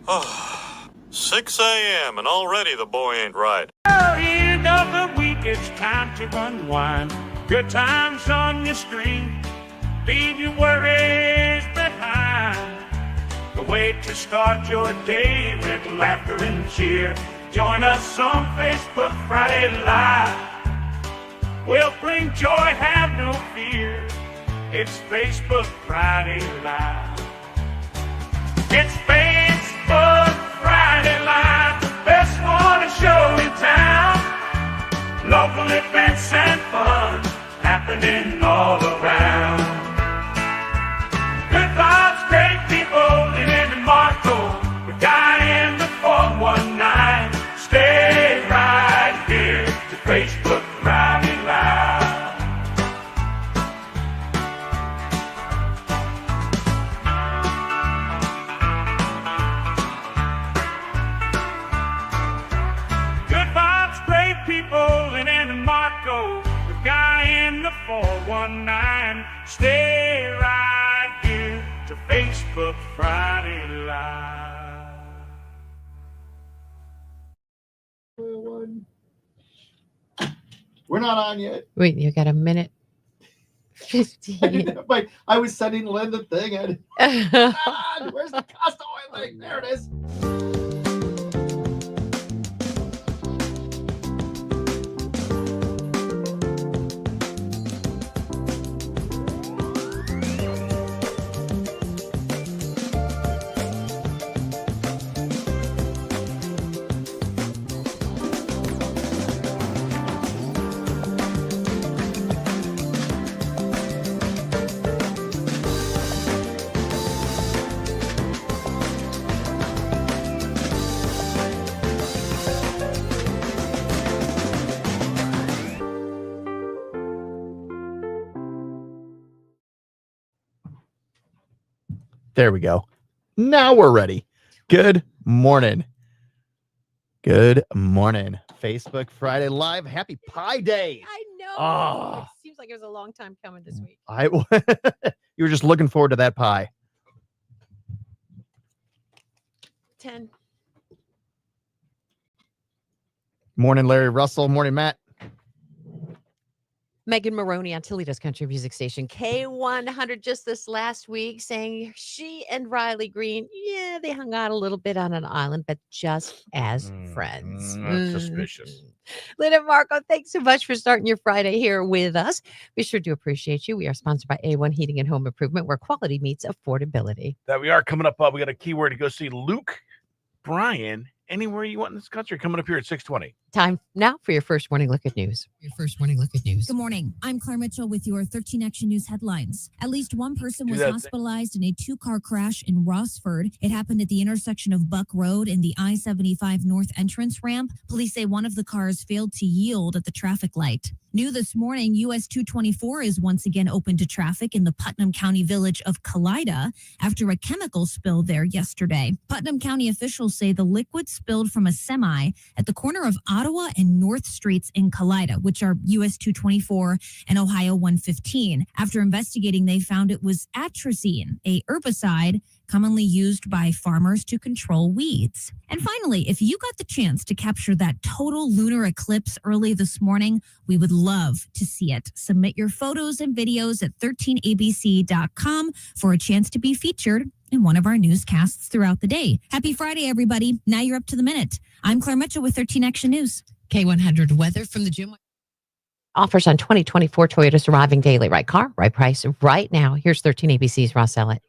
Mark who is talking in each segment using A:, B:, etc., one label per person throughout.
A: Oh, 6 a.m. and already the boy ain't right.
B: End of the week, it's time to unwind. Good times on your screen. Leave your worries behind. The way to start your day with laughter and cheer. Join us on Facebook Friday Live. We'll bring joy, have no fear. It's Facebook Friday Live. It's Facebook Friday Live, the best morning show in town. Local events and fun happening all around. Good vibes, great people, Lyn and Marco. The guy in the 419. Stay right here to Facebook Friday Live. Good vibes, great people, Lyn and Marco. The guy in the 419. Stay right here to Facebook Friday Live.
C: We're not on yet.
D: Wait, you got a minute 15.
C: Like, I was sending Lynn the thing. Where's the castor oil thing? There it is. There we go. Now we're ready. Good morning. Good morning. Facebook Friday Live. Happy Pie Day.
D: I know.
C: Oh.
D: It seems like it was a long time coming this week.
C: You were just looking forward to that pie.
D: 10.
C: Morning, Larry Russell. Morning, Matt.
D: Megan Maroney on Toledo's Country Music Station K100 just this last week saying she and Riley Green, yeah, they hung out a little bit on an island, but just as friends.
C: That's suspicious.
D: Lyn and Marco, thanks so much for starting your Friday here with us. We sure do appreciate you. We are sponsored by A1 Heating and Home Improvement, where quality meets affordability.
E: That we are coming up. We got a keyword to go see Luke Bryan anywhere you want in this country coming up here at 6:20.
D: Time now for your first morning look at news.
F: Good morning. I'm Claire Mitchell with your 13 Action News headlines. At least one person was hospitalized in a two-car crash in Rossford. It happened at the intersection of Buck Road and the I-75 North entrance ramp. Police say one of the cars failed to yield at the traffic light. New this morning, US 224 is once again open to traffic in the Putnam County village of Kalida after a chemical spill there yesterday. Putnam County officials say the liquid spilled from a semi at the corner of Ottawa and North Streets in Kalida, which are US 224 and Ohio 115. After investigating, they found it was atrazine, a herbicide commonly used by farmers to control weeds. And finally, if you got the chance to capture that total lunar eclipse early this morning, we would love to see it. Submit your photos and videos at 13abc.com for a chance to be featured in one of our newscasts throughout the day. Happy Friday, everybody. Now you're up to the minute. I'm Claire Mitchell with 13 Action News.
D: K100 weather from the gym. Offers on 2024 Toyotas arriving daily. Right car, right price, right now. Here's 13 ABC's Ross Ellett.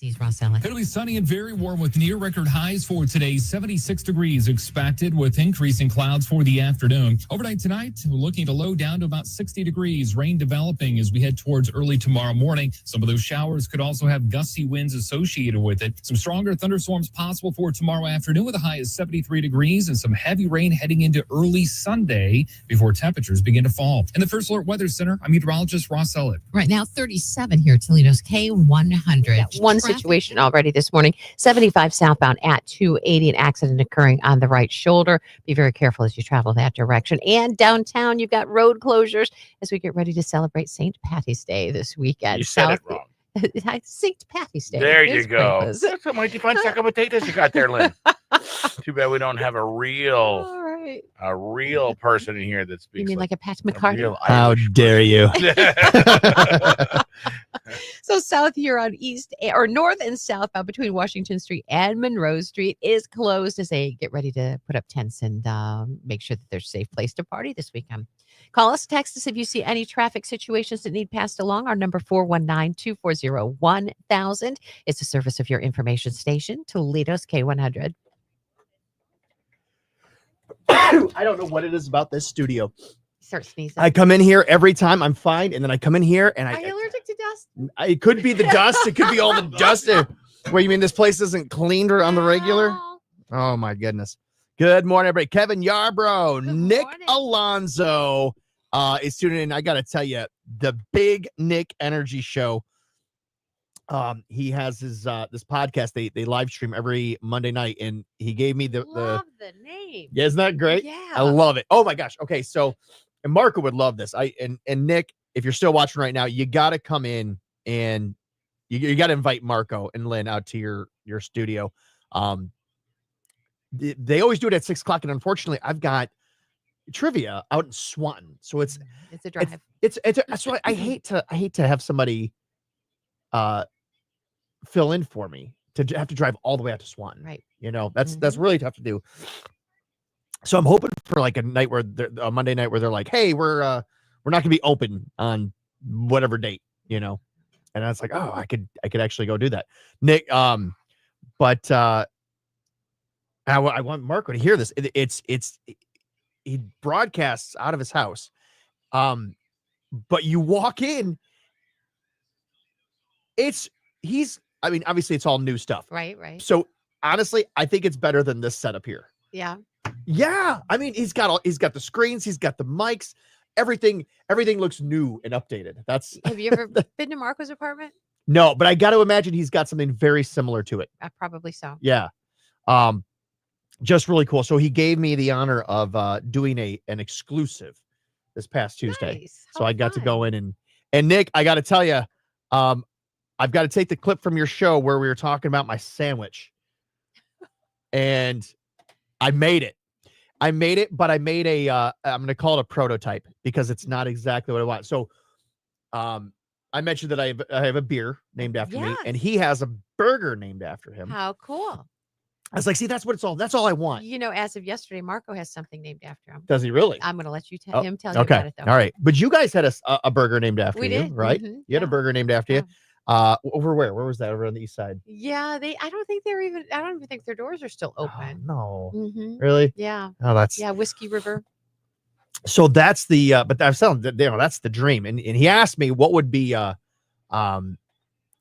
G: It'll be sunny and very warm with near record highs for today. 76 degrees expected with increasing clouds for the afternoon. Overnight tonight, we're looking to low down to about 60 degrees. Rain developing as we head towards early tomorrow morning. Some of those showers could also have gusty winds associated with it. Some stronger thunderstorms possible for tomorrow afternoon with a high of 73 degrees and some heavy rain heading into early Sunday before temperatures begin to fall. In the First Alert Weather Center, I'm meteorologist Ross Ellett.
D: Right now, 37 here at Toledo's K100. One situation already this morning. 75 southbound at 280, an accident occurring on the right shoulder. Be very careful as you travel that direction. And downtown, you've got road closures as we get ready to celebrate St. Patty's Day this weekend.
E: You said it wrong.
D: I synced Patty steak.
E: There you
D: It's
E: go.
D: breakfast.
E: That's a mighty fine stack of potatoes you got there, Lynn. Too bad we don't have a real
D: All right.
E: person in here that speaks.
D: You mean like a Pat
E: a
D: McCartney?
E: real
C: How
E: Irish
C: dare you?
E: person.
D: So South Huron East or North and southbound between Washington Street and Monroe Street is closed as they get ready to put up tents and make sure that there's a safe place to party this weekend. Call us, text us if you see any traffic situations that need passed along. Our number 419-240-1000. It's a service of your information station, Toledo's K100.
C: I don't know what it is about this studio.
D: Start sneezing.
C: I come in here every time, I'm fine, and then I come in here and
D: Are you allergic to dust?
C: it could be the dust. It could be all the dust. Where you mean this place isn't cleaned on the regular?
D: Oh.
C: Oh my goodness. Good morning, everybody. Kevin Yarbrough,
D: Good
C: Nick
D: morning.
C: Alonso is tuning in. I got to tell you, the Big Nick Energy Show. He has his this podcast. They live stream every Monday night, and he gave me the
D: Love the name.
C: yeah, isn't that great?
D: Yeah.
C: I love it. Oh my gosh. Okay, so and Marco would love this. And Nick, if you're still watching right now, you got to come in and you got to invite Marco and Lynn out to your studio. They always do it at 6 o'clock, and unfortunately, I've got trivia out in Swanton, so it's
D: a drive.
C: that's why I hate to have somebody fill in for me to have to drive all the way out to Swanton.
D: Right.
C: You know, that's really tough to do. So I'm hoping for like a night where a Monday night where they're like, hey, we're not gonna be open on whatever date, you know. And I was like, oh, I could actually go do that. Nick, but I want Marco to hear this. He broadcasts out of his house. But you walk in, I mean, obviously it's all new stuff.
D: Right.
C: So honestly, I think it's better than this setup here.
D: Yeah.
C: Yeah. I mean, he's got the screens, he's got the mics, everything looks new and updated.
D: Have you ever been to Marco's apartment?
C: No, but I got to imagine he's got something very similar to it.
D: Probably so.
C: Yeah. Just really cool. So he gave me the honor of doing an exclusive this past Tuesday.
D: Nice.
C: So
D: How
C: I got to
D: fun.
C: go in and Nick, I got to tell you, I've got to take the clip from your show where we were talking about my sandwich, and I made it, but I made I'm going to call it a prototype because it's not exactly what I want. So, I mentioned that I have a beer named after me, and he has a burger named after him.
D: How cool.
C: I was like, see, that's all I want.
D: You know, as of yesterday, Marco has something named after him.
C: Does he really?
D: I'm going to let you tell him tell you
C: Okay.
D: about it, though.
C: All right. But you guys had a burger named after
D: We
C: you,
D: did.
C: right?
D: Mhm.
C: You had a
D: Yeah.
C: burger named after you. Over where? Where was that? Over on the east side?
D: Yeah, I don't even think their doors are still
C: Oh,
D: open.
C: no.
D: Mm-hmm.
C: Really?
D: Yeah.
C: Oh, that's
D: Whiskey River.
C: so that's the but I'm telling you, that's the dream. And he asked me what would be what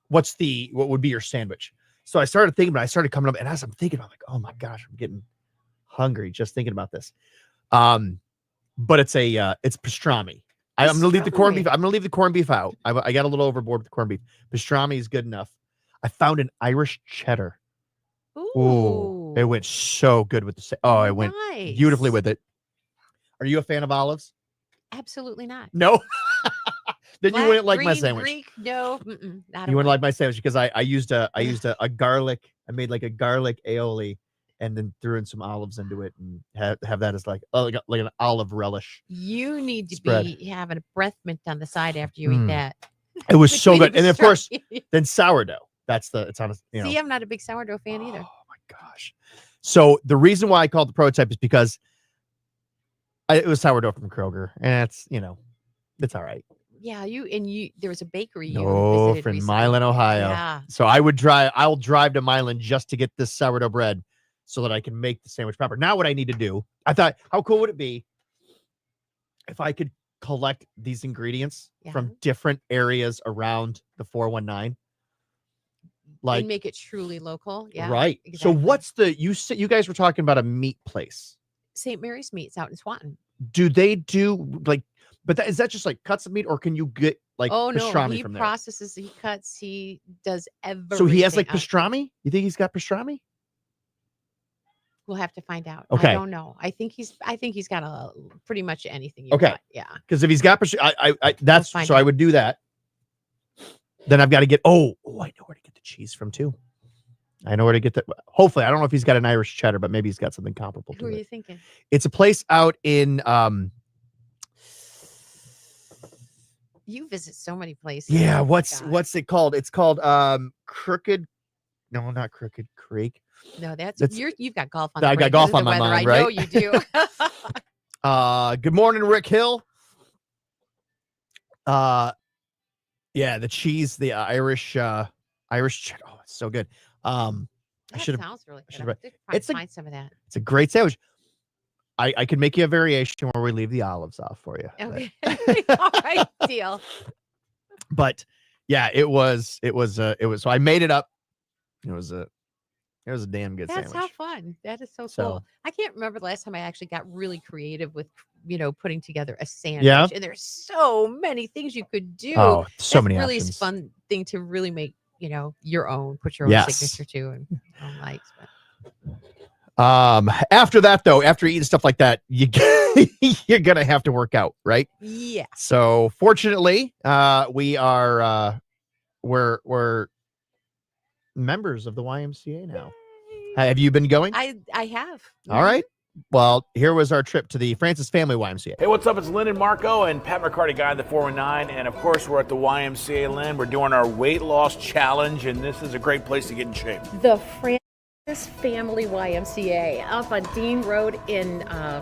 C: would be your sandwich? So I started thinking, but I started coming up, and as I'm thinking, I'm like, oh my gosh, I'm getting hungry just thinking about this. But it's pastrami. I'm gonna leave the corned beef. I'm gonna leave the corned beef out. I got a little overboard with the corned beef. Pastrami is good enough. I found an Irish cheddar. Ooh, it went so good with the. Oh, it went beautifully with it. Are you a fan of olives?
D: Absolutely not.
C: No. Then
D: Black,
C: you wouldn't like my
D: green,
C: sandwich.
D: Greek, no, not
C: You wouldn't like my sandwich because I used a garlic. I made like a garlic aioli and then threw in some olives into it and have that as like an olive relish.
D: You need to
C: spread.
D: be having a breath mint on the side after you eat that.
C: It was so
D: Between
C: good, and of course,
D: pastrami.
C: then sourdough. It's on a
D: See, I'm not a big sourdough fan either.
C: Oh my gosh! So the reason why I called the prototype is because it was sourdough from Kroger, and it's all right.
D: Yeah, there was a bakery you
C: No,
D: visited
C: from
D: recently.
C: Milan, Ohio.
D: Yeah.
C: So I'll drive to Milan just to get this sourdough bread so that I can make the sandwich proper. Now what I need to do, I thought, how cool would it be if I could collect these ingredients from different areas around the 419?
D: And make it truly local. Yeah.
C: Right.
D: Exactly.
C: So what's you guys were talking about a meat place.
D: St. Mary's Meats out in Swanton.
C: Do they do is that just like cuts of meat, or can you get like pastrami
D: he
C: from there?
D: processes, he cuts, he does everything.
C: So he has like
D: out there.
C: pastrami? You think he's got pastrami?
D: We'll have to find out.
C: Okay.
D: I don't know. I think he's got pretty much anything you
C: Okay.
D: want. Yeah.
C: Because if he's got pastrami,
D: We'll find
C: I would do that. then I've got to get. Oh, I know where to get the cheese from too. I know where to get that. Hopefully, I don't know if he's got an Irish cheddar, but maybe he's got something comparable
D: Who
C: to
D: are
C: it.
D: you thinking?
C: It's a place out in.
D: You visit so many places.
C: Yeah,
D: Oh my
C: what's
D: gosh.
C: it called? It's called Crooked. No, not Crooked Creek.
D: No,
C: That's-
D: you've got golf on.
C: I
D: the
C: got
D: brain.
C: golf
D: This is
C: on
D: the
C: my
D: weather.
C: mind,
D: I know
C: right?
D: you do.
C: Good morning, Rick Hill. Yeah, the cheese, the Irish cheddar. Oh, it's so good. I
D: That
C: should have.
D: sounds really good.
C: should've-
D: I have to
C: it's a-
D: find some of that.
C: It's a great sandwich. I could make you a variation where we leave the olives off for you.
D: Okay. All right, deal.
C: But yeah, it was. So I made it up. It was a damn good
D: That's
C: sandwich.
D: how fun. That is so
C: So-
D: cool. I can't remember the last time I actually got really creative with, putting together a sandwich.
C: Yeah.
D: And there's so many things you could do.
C: Oh, so
D: That's
C: many
D: really
C: options.
D: fun thing to really make, your own, put your own
C: Yes.
D: signature to and your own likes. But
C: After that though, after eating stuff like that, you're gonna have to work out, right?
D: yeah.
C: So fortunately, we are we're members of the YMCA now. Have you been going?
D: I have.
C: All right. Well, here was our trip to the Francis Family YMCA.
E: Hey, what's up? It's Lyn and Marco and Pat McCarty, guy in the 419. And of course, we're at the YMCA, Lyn. We're doing our weight loss challenge, and this is a great place to get in shape.
H: The Francis Family YMCA up on Dean Road in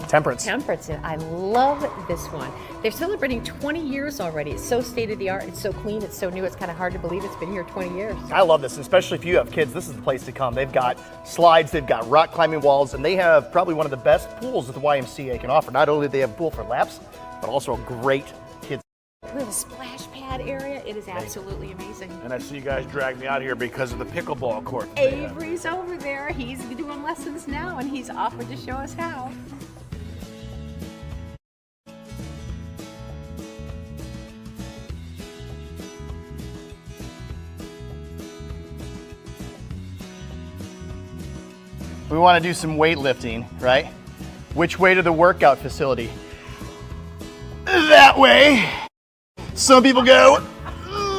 I: Temperance.
H: I love this one. They're celebrating 20 years already. It's so state of the art. It's so clean. It's so new. It's kind of hard to believe it's been here 20 years.
I: I love this, especially if you have kids. This is the place to come. They've got slides, they've got rock climbing walls, and they have probably one of the best pools that the YMCA can offer. Not only do they have a pool for laps, but also a great kids.
H: We have a splash pad area. It is absolutely amazing.
E: And I see you guys drag me out here because of the pickleball court. that they have.
H: Avery's over there. He's doing lessons now, and he's offered to show us how.
I: We want to do some weightlifting, right? Which way to the workout facility? That way. Some people go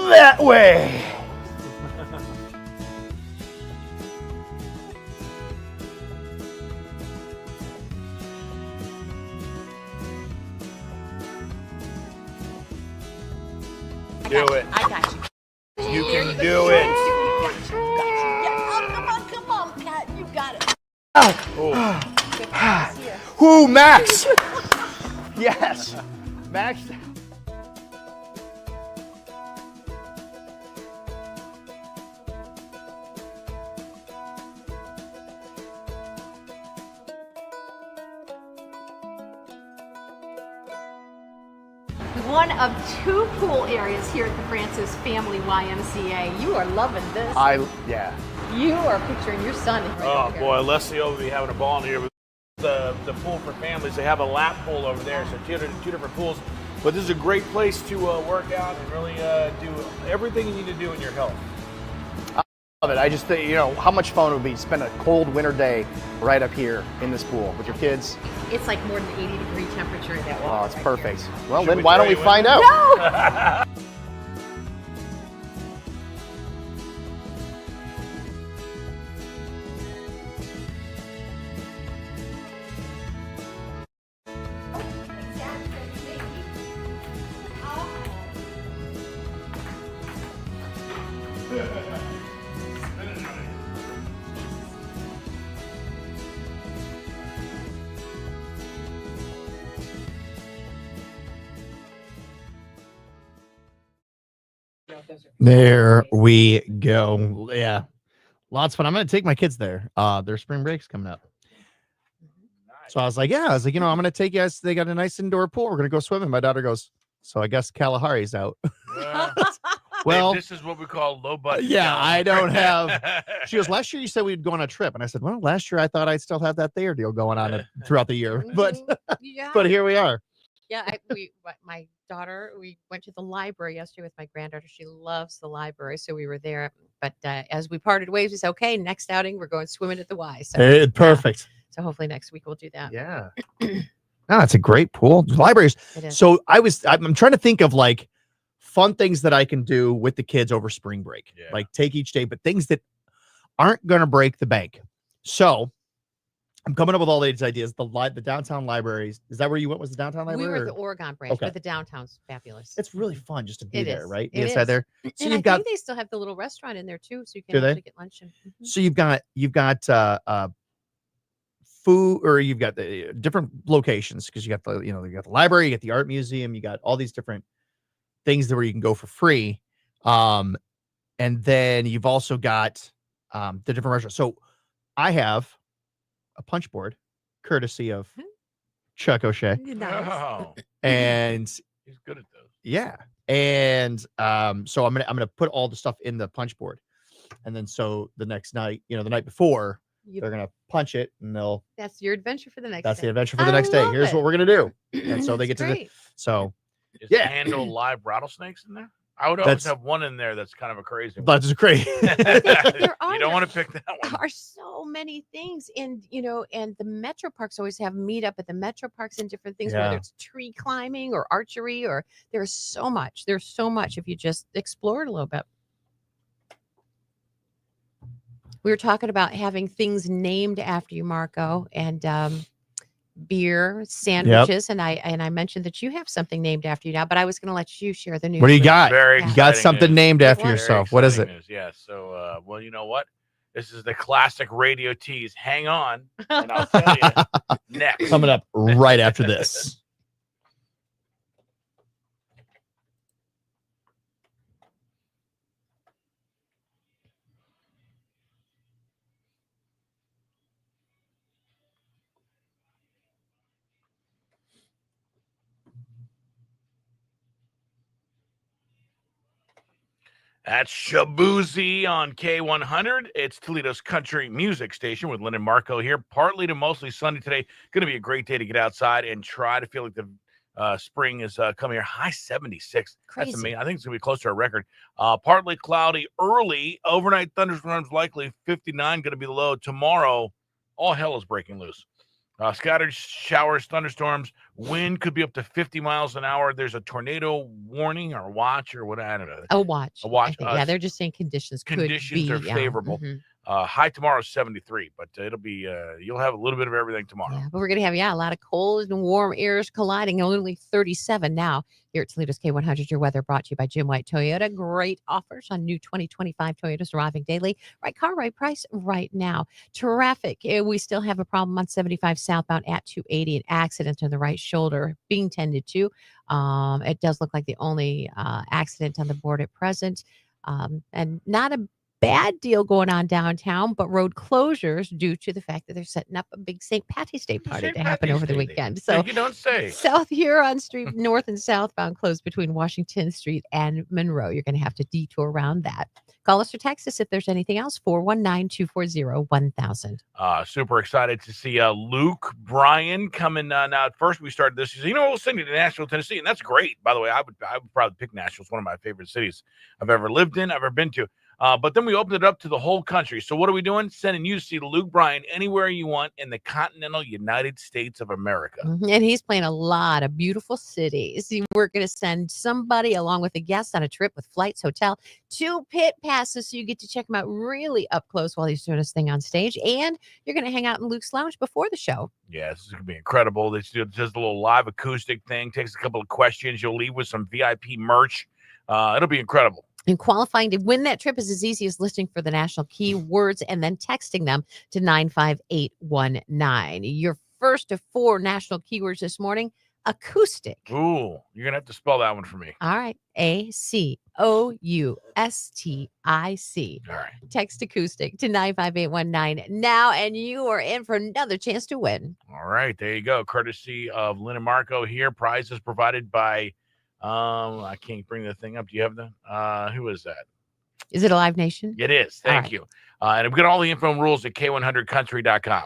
I: that way.
E: Do it.
H: I got you.
E: You
H: There
E: can
H: go.
E: do it.
H: Got you. Yeah. Oh, come on, Pat. You got it.
E: Oh.
I: Whoo, Max. Yes. Max.
H: One of two pool areas here at the Francis Family YMCA. You are loving this.
I: Yeah.
H: You are picturing your son. Right
E: Oh,
H: over here.
E: boy. Leslie will be having a ball in here. With the pool for families. They have a lap pool over there, so two different pools. But this is a great place to work out and really do everything you need to do in your health.
I: Love it. I just think, how much fun it would be to spend a cold winter day right up here in this pool with your kids.
H: It's like more than 80-degree temperature in that water.
I: Oh, it's
H: right
I: perfect.
H: here.
I: Well,
E: Should
I: then
E: we
I: why don't
E: throw
I: we
E: you
I: find
E: in?
I: out?
C: There we go. Yeah, lots of fun. I'm gonna take my kids there. Their spring break's coming up. So I was like, I'm gonna take you guys. They got a nice indoor pool. We're gonna go swimming. My daughter goes, so I guess Kalahari's out. Well,
E: this is what we call low budget.
C: yeah, I don't have.
E: have.
C: She goes, last year you said we'd go on a trip, and I said, well, last year I thought I'd still have that there deal going on throughout the year, but
D: Yeah.
C: but here we are.
D: Yeah, my daughter, we went to the library yesterday with my granddaughter. She loves the library, so we were there. But as we parted ways, we said, okay, next outing, we're going swimming at the Y. So,
C: Perfect.
D: so hopefully next week we'll do that.
C: Yeah. No, it's a great pool. Libraries.
D: It is.
C: So I'm trying to think of like fun things that I can do with the kids over spring break.
E: Yeah.
C: Like take each day, but things that aren't going to break the bank. So I'm coming up with all these ideas. The downtown libraries. Is that where you went? Was the downtown library?
D: We were at
C: or-
D: the Oregon branch,
C: Okay.
D: but the downtown's fabulous.
C: It's really fun just to be
D: It
C: there,
D: is.
C: right?
D: It
C: Be inside
D: is.
C: there. So
D: And
C: you've
D: I
C: got
D: think they still have the little restaurant in there too, so you
C: Do
D: can
C: they?
D: actually get lunch.
C: so you've got food, or you've got the different locations because you got you got the library, you got the art museum, you got all these different things where you can go for free. And then you've also got the different restaurants. So I have a punch board courtesy of Chuck O'Shea.
E: Oh,
C: And
E: he's good at those.
C: yeah. And so I'm gonna put all the stuff in the punch board. And then so the next night, the night before, they're gonna punch it and
D: That's your adventure for the next
C: that's
D: day.
C: the adventure for the next day.
D: love
C: Here's
D: it.
C: what we're gonna do. And so they
D: That's
C: get to
D: great.
C: so
E: Is
C: Yeah.
E: handle live rattlesnakes in there? I would always
C: That's-
E: have one in there that's kind of a crazy one.
C: that's great.
D: There are
E: You don't want to pick that one.
D: are so many things, and and the metro parks always have meet up at the metro parks and different things,
C: Yeah.
D: whether it's tree climbing or archery, or there's so much if you just explore it a little bit. We were talking about having things named after you, Marco, and beer, sandwiches, and I mentioned that you have something named after you now, but I was going to let you share the news.
C: What do you
D: with
C: got?
E: Very
D: Yeah.
C: You got
E: exciting
C: something
E: news.
C: named after
D: Very
C: yourself. What is it?
E: Exciting news. Yeah. So, well, you know what? This is the classic radio tease. Hang on, and I'll tell you next.
C: Coming up right after this.
E: That's Shabuzi on K100. It's Toledo's country music station with Lyn and Marco here. Partly to mostly sunny today. Going to be a great day to get outside and try to feel like the spring is coming here. High 76.
D: Crazy.
E: That's amazing. I think it's going to be close to our record. Partly cloudy early. Overnight thunderstorms likely. 59 going to be the low. Tomorrow, all hell is breaking loose. Scattered showers, thunderstorms. Wind could be up to 50 miles an hour. There's a tornado warning or watch or what, I don't know.
D: A watch.
E: A watch,
D: I think. Yeah, they're just saying conditions could
E: Conditions
D: be
E: are favorable.
D: mhm.
E: High tomorrow is 73, but it'll be you'll have a little bit of everything tomorrow.
D: Yeah, but we're going to have, a lot of cold and warm airs colliding. Only 37 now here at Toledo's K100. Your weather brought to you by Jim White Toyota. Great offers on new 2025 Toyotas arriving daily. Right car, right price, right now. Traffic. We still have a problem on 75 southbound at 280. An accident on the right shoulder being tended to. It does look like the only accident on the board at present. And not a bad deal going on downtown, but road closures due to the fact that they're setting up a big St. Patty's Day party
E: St.
D: to happen
E: Patty's
D: over the
E: Day.
D: weekend. So
E: You don't say.
D: South Huron Street, north and southbound closed between Washington Street and Monroe. You're going to have to detour around that. Call us or text us if there's anything else. 419-240-1000.
E: Super excited to see Luke Bryan coming now. At first, we started this. We'll send you to Nashville, Tennessee, and that's great. By the way, I would probably pick Nashville. It's one of my favorite cities I've ever lived in, ever been to. But then we opened it up to the whole country. So what are we doing? Sending you to see Luke Bryan anywhere you want in the continental United States of America.
D: And he's playing a lot of beautiful cities. We're going to send somebody along with a guest on a trip with flights, hotel, 2 pit passes, so you get to check him out really up close while he's doing his thing on stage. And you're going to hang out in Luke's lounge before the show.
E: Yeah, this is going to be incredible. This does a little live acoustic thing, takes a couple of questions. You'll leave with some VIP merch. It'll be incredible.
D: And qualifying to win that trip is as easy as listening for the national keywords and then texting them to 95819. Your first of 4 national keywords this morning, acoustic.
E: Ooh, you're going to have to spell that one for me.
D: All right. ACOUSTIC.
E: All right.
D: Text acoustic to 95819 now, and you are in for another chance to win.
E: All right, there you go. Courtesy of Lyn and Marco here. Prizes provided by I can't bring the thing up. Do you have the who is that?
D: Is it a Live Nation?
E: It is. Thank
D: right.
E: you. And we've got all the info and rules at K100country.com.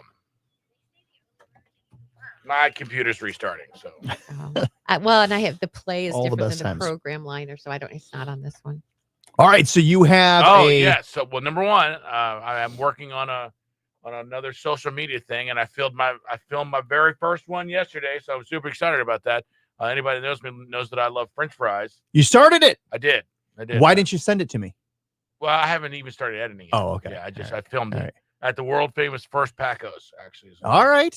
E: My computer's restarting, so
D: Well, and I have the play is
C: All the
D: different
C: best
D: than the
C: times.
D: program liner, so it's not on this one.
C: All right. So you have
E: yes. So number one, I am working on another social media thing, and I filmed my very first one yesterday, so I was super excited about that. Anybody that knows me knows that I love French fries.
C: You started it.
E: I did.
C: Why didn't you send it to me?
E: Well, I haven't even started editing it.
C: Oh, okay.
E: Yeah, I filmed it at the world famous First Pacos, actually.
C: All right.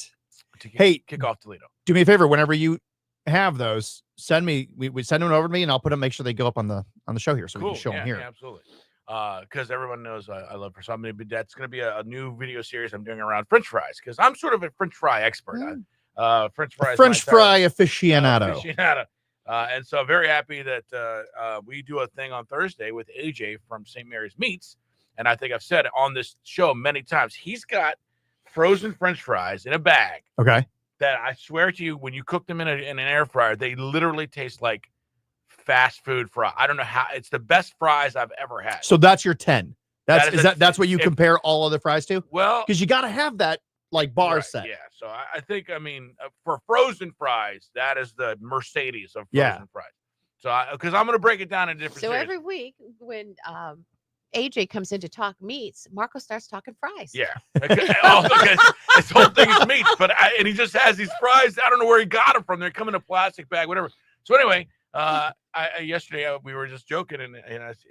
E: Hey, kick off Toledo.
C: Do me a favor. Whenever you have those, send me. We send them over to me, and I'll put them. Make sure they go up on the show here, so we can show them here.
E: Yeah, absolutely. Because everyone knows I love for something. But that's going to be a new video series I'm doing around French fries. Because I'm sort of a French fry expert. French fries.
C: French fry aficionado.
E: And so I'm very happy that we do a thing on Thursday with AJ from St. Mary's Meats. And I think I've said it on this show many times. He's got frozen French fries in a bag.
C: Okay.
E: That I swear to you, when you cook them in an air fryer, they literally taste like fast food fry. I don't know how. It's the best fries I've ever had.
C: So that's your 10. That's what you compare all other fries to?
E: Well,
C: because you got to have that like bar set.
E: Yeah. So I think, for frozen fries, that is the Mercedes of frozen fries. So because I'm going to break it down in different.
D: So every week when AJ comes in to talk meats, Marco starts talking fries.
E: Yeah. His whole thing is meats, and he just has these fries. I don't know where he got them from. They come in a plastic bag, whatever. So anyway, yesterday we were just joking, and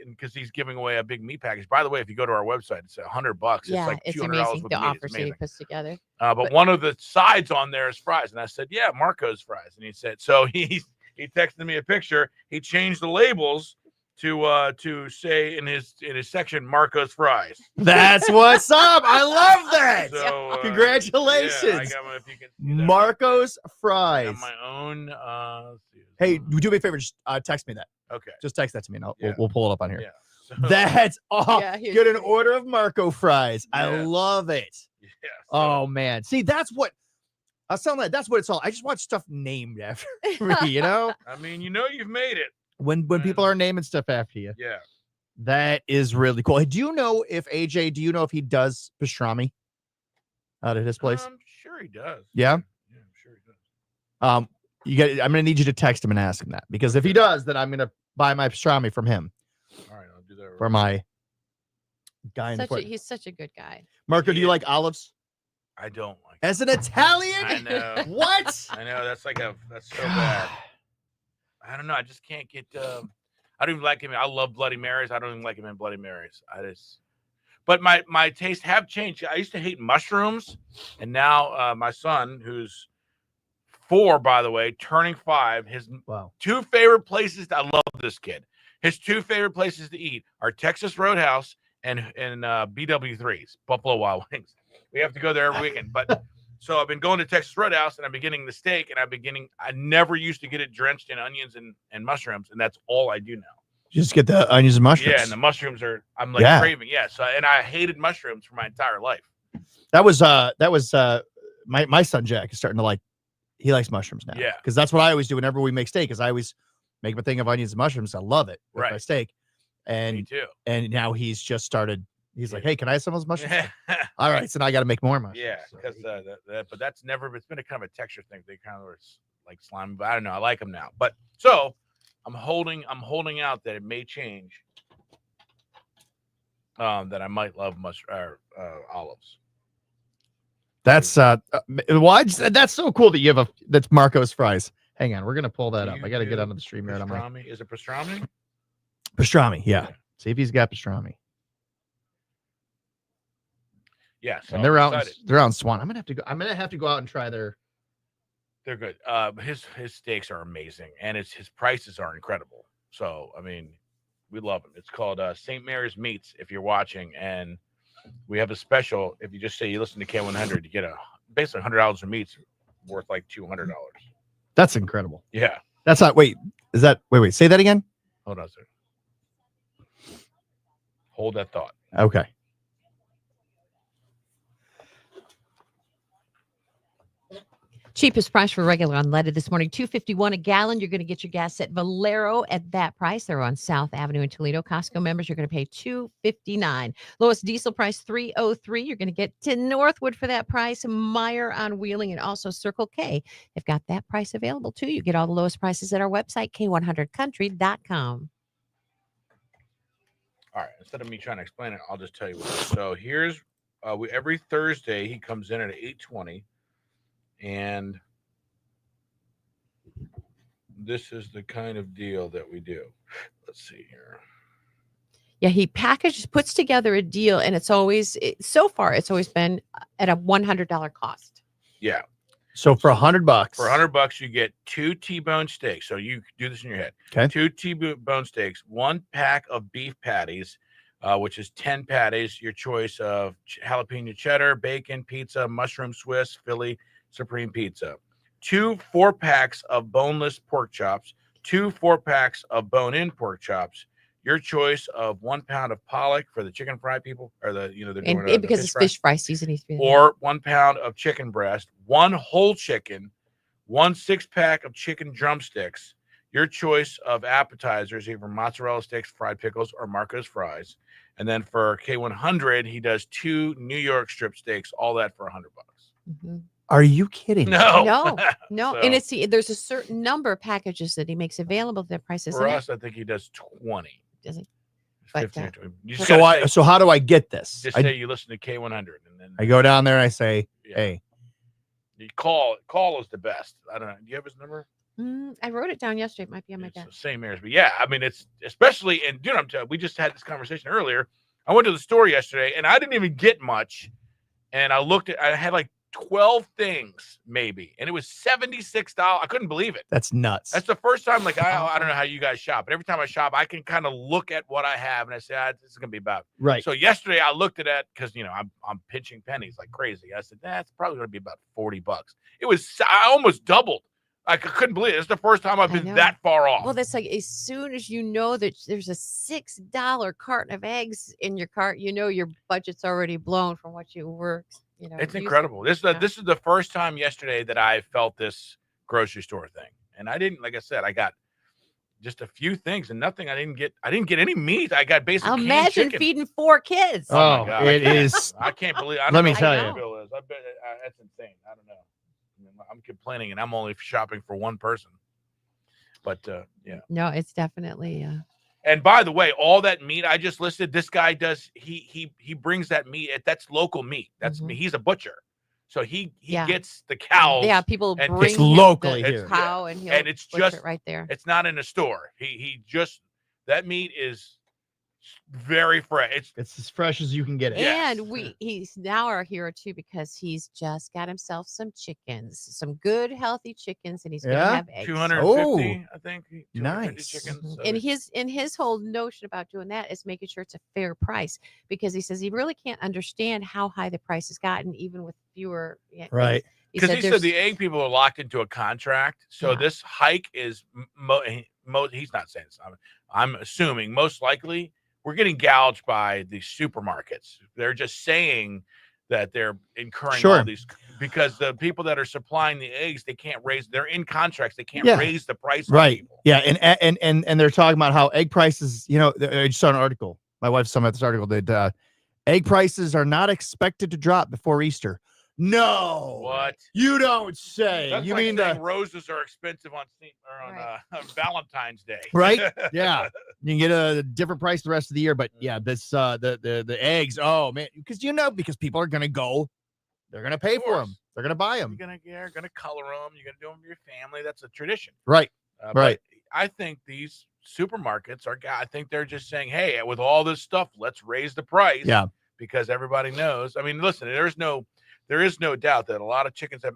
E: because he's giving away a big meat package. By the way, if you go to our website, it's $100.
D: Yeah,
E: it's like $200
D: amazing.
E: with
D: The
E: meat.
D: offers he puts together.
E: But one of the sides on there is fries, and I said, "Yeah, Marco's fries." And he said, so he texted me a picture. He changed the labels to say in his section Marco's fries.
C: That's what's up. I love that.
E: So,
C: congratulations.
E: Yeah, I got my, if you can see that
C: Marco's fries.
E: I got my own.
C: Hey, do me a favor. Just text me that.
E: Okay.
C: Just text that to me, and we'll pull it up on here.
E: Yeah. So,
C: that's all.
D: Yeah,
C: get an order of Marco fries.
E: Yeah.
C: I love it.
E: Yeah,
C: oh man. See, that's what I was telling that. That's what it's all. I just want stuff named after me.
E: I mean, you've made it.
C: When people are naming stuff after you.
E: Yeah.
C: That is really cool. Hey, do you know if he does pastrami out at his place?
E: I'm sure he does.
C: Yeah?
E: Yeah, I'm sure he does.
C: I'm gonna need you to text him and ask him that, because if he does, then I'm gonna buy my pastrami from him.
E: All right, I'll do that.
C: For my guy in the front.
D: He's such a good guy.
C: Marco, do you like olives?
E: I don't like
C: As an Italian?
E: I know.
C: What?
E: I know, that's so bad. I don't know. I just can't get. I don't even like him. I love Bloody Marys. I don't even like him in Bloody Marys. But my tastes have changed. I used to hate mushrooms, and now my son, who's 4, by the way, turning 5, his 2 favorite places. I love this kid. His 2 favorite places to eat are Texas Roadhouse and BW3's, Buffalo Wild Wings. We have to go there every weekend, but. So I've been going to Texas Roadhouse, and I'm beginning the steak, and I never used to get it drenched in onions and mushrooms, and that's all I do now.
C: Just get the onions and mushrooms.
E: Yeah, and the mushrooms I'm like craving. Yeah, so and I hated mushrooms for my entire life.
C: That was my son Jack is starting to he likes mushrooms now.
E: Yeah.
C: Because that's what I always do whenever we make steak, is I always make a thing of onions and mushrooms. I love it with my steak. And
E: me too.
C: And now he's just started. He's like, hey, can I have some of those mushrooms? All right, so now I got to make more mushrooms.
E: Yeah, because but that's never. It's been a kind of a texture thing. They kind of were like slimy, but I don't know. I like them now. But so I'm holding out that it may change. That I might love olives.
C: That's that's so cool that you have that's Marco's fries. Hang on, we're gonna pull that up. I got to get onto the stream here.
E: Pastrami? Is it pastrami?
C: Pastrami, yeah. See if he's got pastrami.
E: Yeah, so
C: and they're out in Swan. I'm gonna have to go out and try their.
E: They're good. His steaks are amazing, and his prices are incredible. So I mean, we love them. It's called St. Mary's Meats. If you're watching, and we have a special. If you just say you listen to K100, you get basically $100 of meats worth like $200.
C: That's incredible.
E: Yeah,
C: that's not. Wait, is that? Wait. Say that again.
E: Hold on a second. Hold that thought.
C: Okay.
D: Cheapest price for regular unleaded this morning, $2.51 a gallon. You're going to get your gas at Valero at that price. They're on South Avenue in Toledo. Costco members, you're going to pay $2.59. Lowest diesel price, $3.03. You're going to get to Northwood for that price. Meyer on Wheeling and also Circle K. They've got that price available too. You get all the lowest prices at our website, k100country.com.
E: All right. Instead of me trying to explain it, I'll just tell you what. So here's every Thursday he comes in at 8:20. And this is the kind of deal that we do. Let's see here.
D: Yeah, he puts together a deal, and so far it's always been at a $100 cost.
E: Yeah.
C: So for $100,
E: for $100, you get 2 T-bone steaks. So you do this in your head.
C: Okay.
E: 2 T-bone steaks, 1 pack of beef patties, which is 10 patties. Your choice of jalapeno cheddar, bacon, pizza, mushroom Swiss, Philly supreme pizza. 2 4-packs of boneless pork chops. 2 4-packs of bone-in pork chops. Your choice of 1 pound of pollock for the chicken fry people, or they're doing
D: because it's fish fry season,
E: or 1 pound of chicken breast, 1 whole chicken, 1 6-pack of chicken drumsticks. Your choice of appetizers, either mozzarella sticks, fried pickles, or Marco's fries. And then for K100, he does 2 New York strip steaks, all that for $100.
D: Mm-hmm.
C: Are you kidding?
E: No.
D: So, and there's a certain number of packages that he makes available at that price.
E: For us, I think he does 20.
D: Does he?
E: 15
C: so how do I get this?
E: Just say you listen to K100, and then
C: I go down there and I say, hey.
E: You call is the best. I don't know. Do you have his number?
D: I wrote it down yesterday. It might be on my desk.
E: Same ears, but yeah, I mean, it's especially, and we just had this conversation earlier. I went to the store yesterday and I didn't even get much. And I had like 12 things maybe, and it was $76. I couldn't believe it.
C: That's nuts.
E: That's the first time, like, I don't know how you guys shop, but every time I shop, I can kind of look at what I have and I say, this is gonna be about
C: right.
E: So yesterday I looked at it because I'm pinching pennies like crazy. I said, it's probably gonna be about $40. I almost doubled. I couldn't believe it. It's the first time I've been that far off.
D: Well, that's like, as soon as you know that there's a $6 carton of eggs in your cart, your budget's already blown from what you were.
E: It's incredible. This is the first time yesterday that I felt this grocery store thing, and I didn't. Like I said, I got just a few things and nothing. I didn't get any meat. I got basically.
D: Imagine feeding 4 kids.
E: Oh my God.
C: It is.
E: I can't believe.
C: Let me tell you.
E: I bet that's insane. I don't know. I'm complaining, and I'm only shopping for one person. But yeah.
D: No, it's definitely.
E: And by the way, all that meat I just listed, this guy does. He brings that meat. That's local meat. That's me. He's a butcher, so he gets the cows.
D: Yeah, people
E: and
D: bring
C: it's locally
D: the
C: here.
D: cow, and
E: it's just
D: right there.
E: It's not in a store. He just that meat is very fresh.
C: It's as fresh as you can get it.
D: And he's now our hero too, because he's just got himself some chickens, some good healthy chickens, and he's going to have eggs.
E: 250, I think.
C: Nice.
E: Chickens, so
D: and his whole notion about doing that is making sure it's a fair price, because he says he really can't understand how high the price has gotten, even with fewer.
C: Right.
E: Because he said the egg people are locked into a contract, so this hike is he's not saying this. I'm assuming most likely we're getting gouged by the supermarkets. They're just saying that they're incurring all these because the people that are supplying the eggs, they can't raise. They're in contracts. They can't raise the price.
C: Right.
E: On people.
C: Yeah. And they're talking about how egg prices. I just saw an article. My wife saw this article that egg prices are not expected to drop before Easter. No.
E: What?
C: You don't say.
E: That's
C: you
E: like
C: mean
E: saying roses are expensive on Valentine's Day,
C: right? Yeah, you can get a different price the rest of the year, but yeah, this the eggs. Oh man, because people are gonna go, they're gonna pay for them, they're gonna buy them,
E: you're gonna color them, you're gonna do them for your family. That's a tradition,
C: right? Right.
E: I think these supermarkets I think they're just saying, hey, with all this stuff, let's raise the price.
C: Yeah,
E: because everybody knows. I mean, listen, there is no doubt that a lot of chickens have,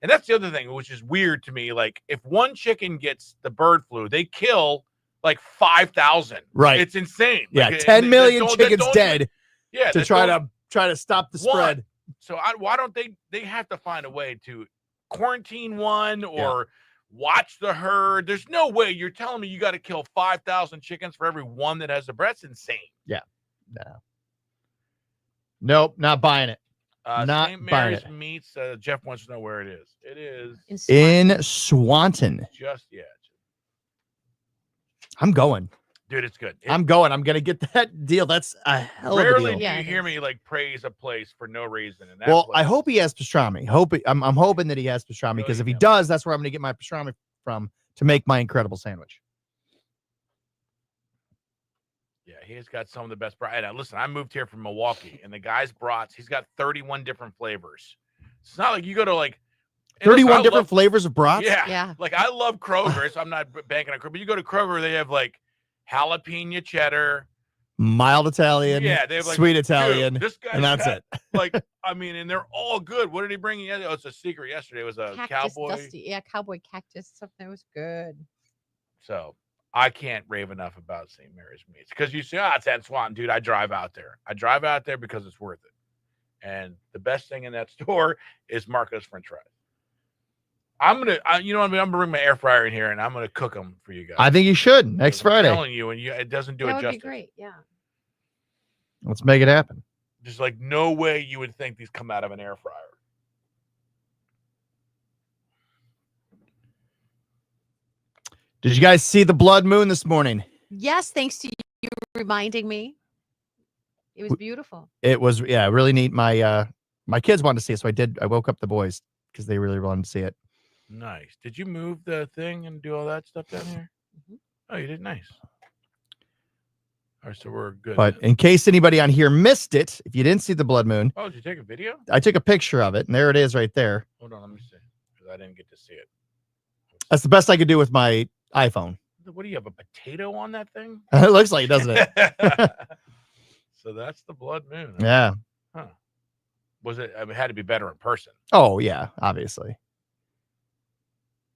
E: and that's the other thing, which is weird to me. Like, if one chicken gets the bird flu, they kill like 5,000.
C: Right.
E: It's insane.
C: Yeah.
E: Like,
C: 10 million chickens dead.
E: Yeah.
C: To try to stop the spread.
E: So why don't they have to find a way to quarantine one or watch the herd? There's no way you're telling me you got to kill 5,000 chickens for every one that has a breast. That's insane.
C: Yeah. No. Nope. Not buying it. Not
E: St.
C: buying
E: Mary's
C: it.
E: Meats. Jeff wants to know where it is. It is
C: in Swanton.
E: Just
C: I'm going.
E: Dude, it's good.
C: I'm going. I'm going to get that deal. That's a hell of a deal.
E: Rarely do you hear me like praise a place for no reason. And
C: I hope he has pastrami. I'm hoping that he has pastrami, because if he does, that's where I'm going to get my pastrami from to make my incredible sandwich.
E: Yeah, he's got some of the best. Listen, I moved here from Milwaukee, and the guy's brats, he's got 31 different flavors. It's not like you go to like And listen,
C: 31
E: I
C: different
E: love-
C: flavors of brats.
E: Yeah. Like I love Kroger, so I'm not banking on Kroger. But you go to Kroger, they have like jalapeno cheddar,
C: Mild Italian,
E: yeah, they have like
C: sweet
E: dude,
C: Italian,
E: this guy
C: and that's it.
E: Like, I mean, and they're all good. What did he bring in? Oh, it's a secret. Yesterday it was a
D: Cactus
E: cowboy.
D: Dusty. Yeah, cowboy cactus. Something that was good.
E: So I can't rave enough about St. Mary's Meats because you say, it's at Swanton, dude. I drive out there. I drive out there because it's worth it. And the best thing in that store is Marco's French fries. You know what I mean? I'm gonna bring my air fryer in here and I'm gonna cook them for you guys.
C: I think you should next Friday.
E: I'm telling you, and it doesn't do
D: That
E: it
D: would
E: justice.
D: be great. Yeah.
C: Let's make it happen.
E: Just like no way you would think these come out of an air fryer.
C: Did you guys see the blood moon this morning?
D: Yes, thanks to you reminding me. It was beautiful.
C: It was, yeah, really neat. My kids wanted to see it, so I woke up the boys because they really wanted to see it.
E: Nice. Did you move the thing and do all that stuff down here?
D: Mm-hmm.
E: Oh, you did. Nice. All right, so we're good.
C: But in case anybody on here missed it, if you didn't see the blood moon,
E: did you take a video?
C: I took a picture of it, and there it is right there.
E: Hold on, let me see, because I didn't get to see it.
C: That's the best I could do with my iPhone.
E: What do you have, a potato on that thing?
C: It looks like it, doesn't it?
E: So that's the blood moon.
C: Yeah.
E: Huh. Was it? I mean, it had to be better in person.
C: Oh, yeah, obviously.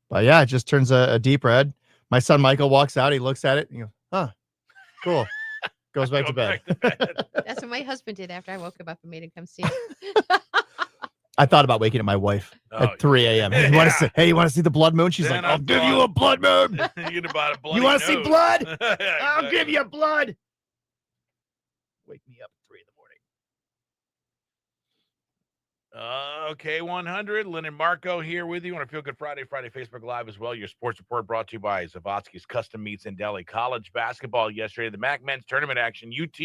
C: But yeah, it just turns a deep red. My son Michael walks out. He looks at it and he goes, huh, cool. Goes back to bed.
D: That's what my husband did after I woke him up and made him come see it.
C: I thought about waking up my wife at 3 a.m. Hey, you want to see the blood moon? She's
E: Then
C: like, I'll give you a blood moon.
E: You
C: You want to see
E: nose.
C: blood?
E: Yeah,
C: I'll give you blood. Wake me up at 3 in the morning.
E: Okay, 100. Lyn and Marco here with you on a Feel Good Friday Facebook Live as well. Your sports report brought to you by Zavotski's Custom Meats in Delhi. College basketball yesterday, the MAC men's tournament action. UT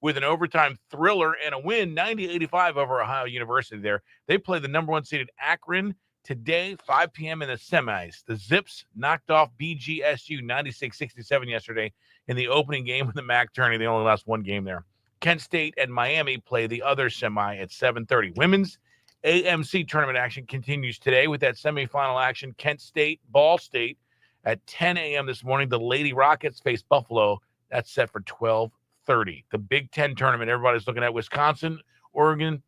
E: with an overtime thriller and a win, 90-85 over Ohio University there. They play the number 1 seeded Akron today, 5 p.m. in the semis. The Zips knocked off BGSU 96-67 yesterday in the opening game of the MAC tourney. They only lost one game there. Kent State and Miami play the other semi at 7:30. Women's AMC tournament action continues today with that semifinal action. Kent State, Ball State at 10 a.m. this morning. The Lady Rockets face Buffalo. That's set for 12:30. The Big Ten tournament, everybody's looking at Wisconsin, Oregon,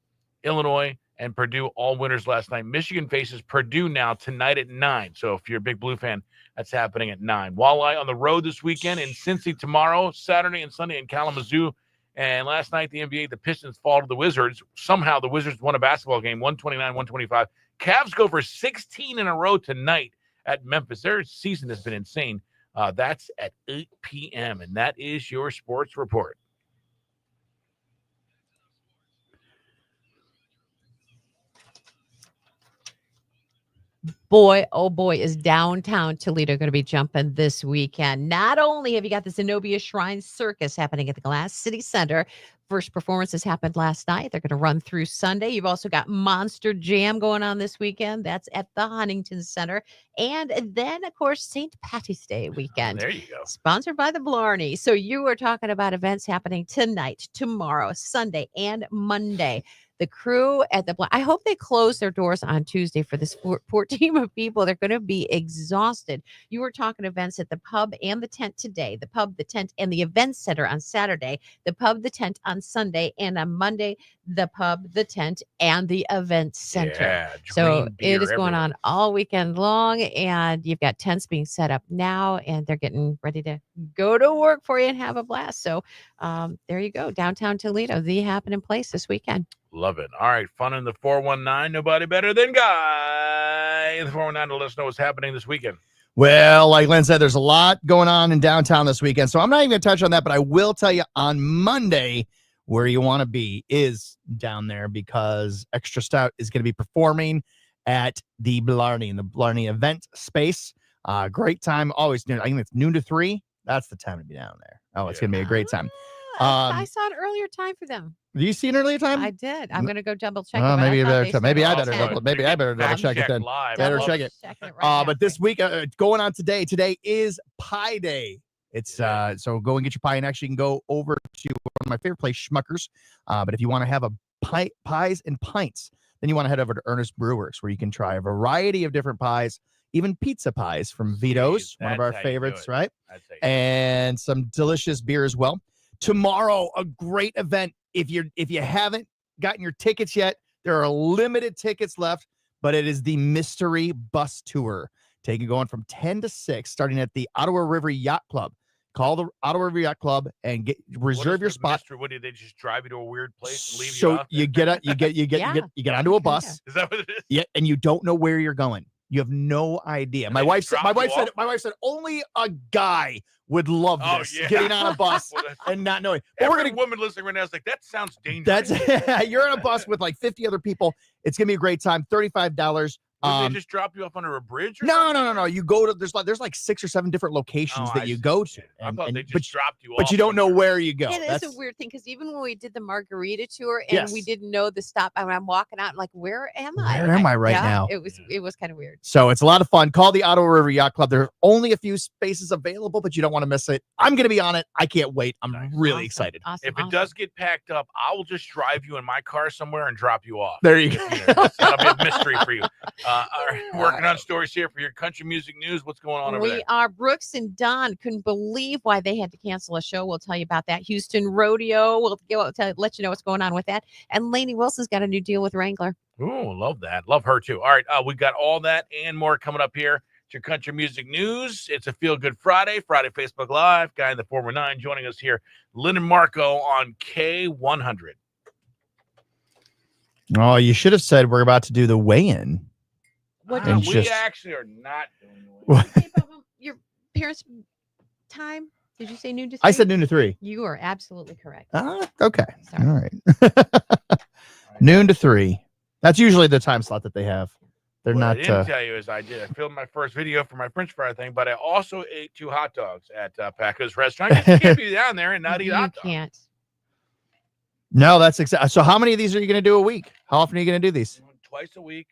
E: Illinois, and Purdue, all winners last night. Michigan faces Purdue now tonight at 9. So if you're a big Blue fan, that's happening at 9. Walleye on the road this weekend in Cincy tomorrow, Saturday and Sunday in Kalamazoo. And last night, the NBA, the Pistons fall to the Wizards. Somehow the Wizards won a basketball game, 129-125. Cavs go for 16 in a row tonight at Memphis. Their season has been insane. That's at 8 p.m. And that is your sports report.
D: Boy, oh boy, is downtown Toledo going to be jumping this weekend. Not only have you got the Zenobia Shrine Circus happening at the Glass City Center. First performances happened last night. They're going to run through Sunday. You've also got Monster Jam going on this weekend. That's at the Huntington Center. And then, of course, St. Patty's Day weekend.
E: There you go.
D: Sponsored by the Blarney. So you were talking about events happening tonight, tomorrow, Sunday, and Monday. The crew at the I hope they close their doors on Tuesday for this poor team of people. They're going to be exhausted. You were talking events at the pub and the tent today, the pub, the tent, and the event center on Saturday, the pub, the tent on Sunday, and on Monday, the pub, the tent, and the event center.
E: Yeah,
D: so
E: beer
D: it is going on all weekend long, and you've got tents being set up now, and they're getting ready to go to work for you and have a blast. So there you go. Downtown Toledo, the happening place this weekend.
E: Love it. All right. Fun in the 419. Nobody better than Guy in the 419 to let us know what's happening this weekend.
C: Well, like Lynn said, there's a lot going on in downtown this weekend. So I'm not even going to touch on that, but I will tell you on Monday where you want to be is down there because Extra Stout is going to be performing at the Blarney, in the Blarney event space. Great time. Always noon. I think it's noon to 3. That's the time to be down there. Oh, it's going to be a great time.
D: I saw an earlier time for them.
C: Do you see an earlier time?
D: I did. I'm going to go double check.
C: Oh,
D: it,
C: maybe you better. Maybe I better. Maybe I better
E: Fact
C: check it then.
E: live.
C: Better
D: Double
C: check it.
D: checking it right now.
C: But this week, going on today. Today is Pie Day. It's so go and get your pie, and actually you can go over to one of my favorite place, Schmuckers. But if you want to have a pies and pints, then you want to head over to Ernest Brewworks, where you can try a variety of different pies, even pizza pies from Vito's, one of our favorites, right? And some delicious beer as well. Tomorrow, a great event. If you haven't gotten your tickets yet, there are limited tickets left, but it is the Mystery Bus Tour. Going from 10 to 6, starting at the Ottawa River Yacht Club. Call the Ottawa River Yacht Club and reserve your spot.
E: What did they just drive you to a weird place and leave you
C: So
E: off?
C: you get onto a bus.
E: Is that what it is?
C: Yeah, and you don't know where you're going. You have no idea. My wife said only a guy would love this, getting on a bus and not knowing. But
E: Every woman listening right now is like, that sounds dangerous.
C: You're on a bus with like 50 other people. It's gonna be a great time. $35.
E: Did they just drop you off under a bridge? Or
C: No. You go to there's like 6 or 7 different locations that you go to.
E: I thought they just dropped you off.
C: But you don't know where you go.
D: Yeah, that's a weird thing because even when we did the margarita tour and we didn't know the stop, I'm walking out like, where am I?
C: Where am I right now?
D: It was kind of weird.
C: So it's a lot of fun. Call the Ottawa River Yacht Club. There are only a few spaces available, but you don't want to miss it. I'm going to be on it. I can't wait. I'm really excited.
D: Awesome,
E: if it does get packed up, I will just drive you in my car somewhere and drop you off.
C: There you go.
E: That'll be a mystery for you. Working on stories here for your country music news. What's going on over there?
D: We are. Brooks and Don couldn't believe why they had to cancel a show. We'll tell you about that. Houston Rodeo. We'll let you know what's going on with that. And Lainey Wilson's got a new deal with Wrangler.
E: Ooh, love that. Love her too. All right, we got all that and more coming up here. It's your country music news. It's a Feel Good Friday Facebook Live. Guy in the 419 joining us here. Lyn and Marco on K100.
C: Oh, you should have said we're about to do the weigh-in.
E: We actually are not doing
D: your parents' time. Did you say noon to 3?
C: I said noon to 3.
D: You are absolutely correct.
C: Okay.
D: Sorry.
C: All right. Noon to 3. That's usually the time slot that they have. They're not.
E: I didn't tell you is I filmed my first video for my French fry thing, but I also ate 2 hot dogs at Paco's restaurant. You can't be down there and not eat hot dogs.
D: You can't.
C: No, that's exactly. So how many of these are you going to do a week? How often are you going to do these?
E: Twice a week.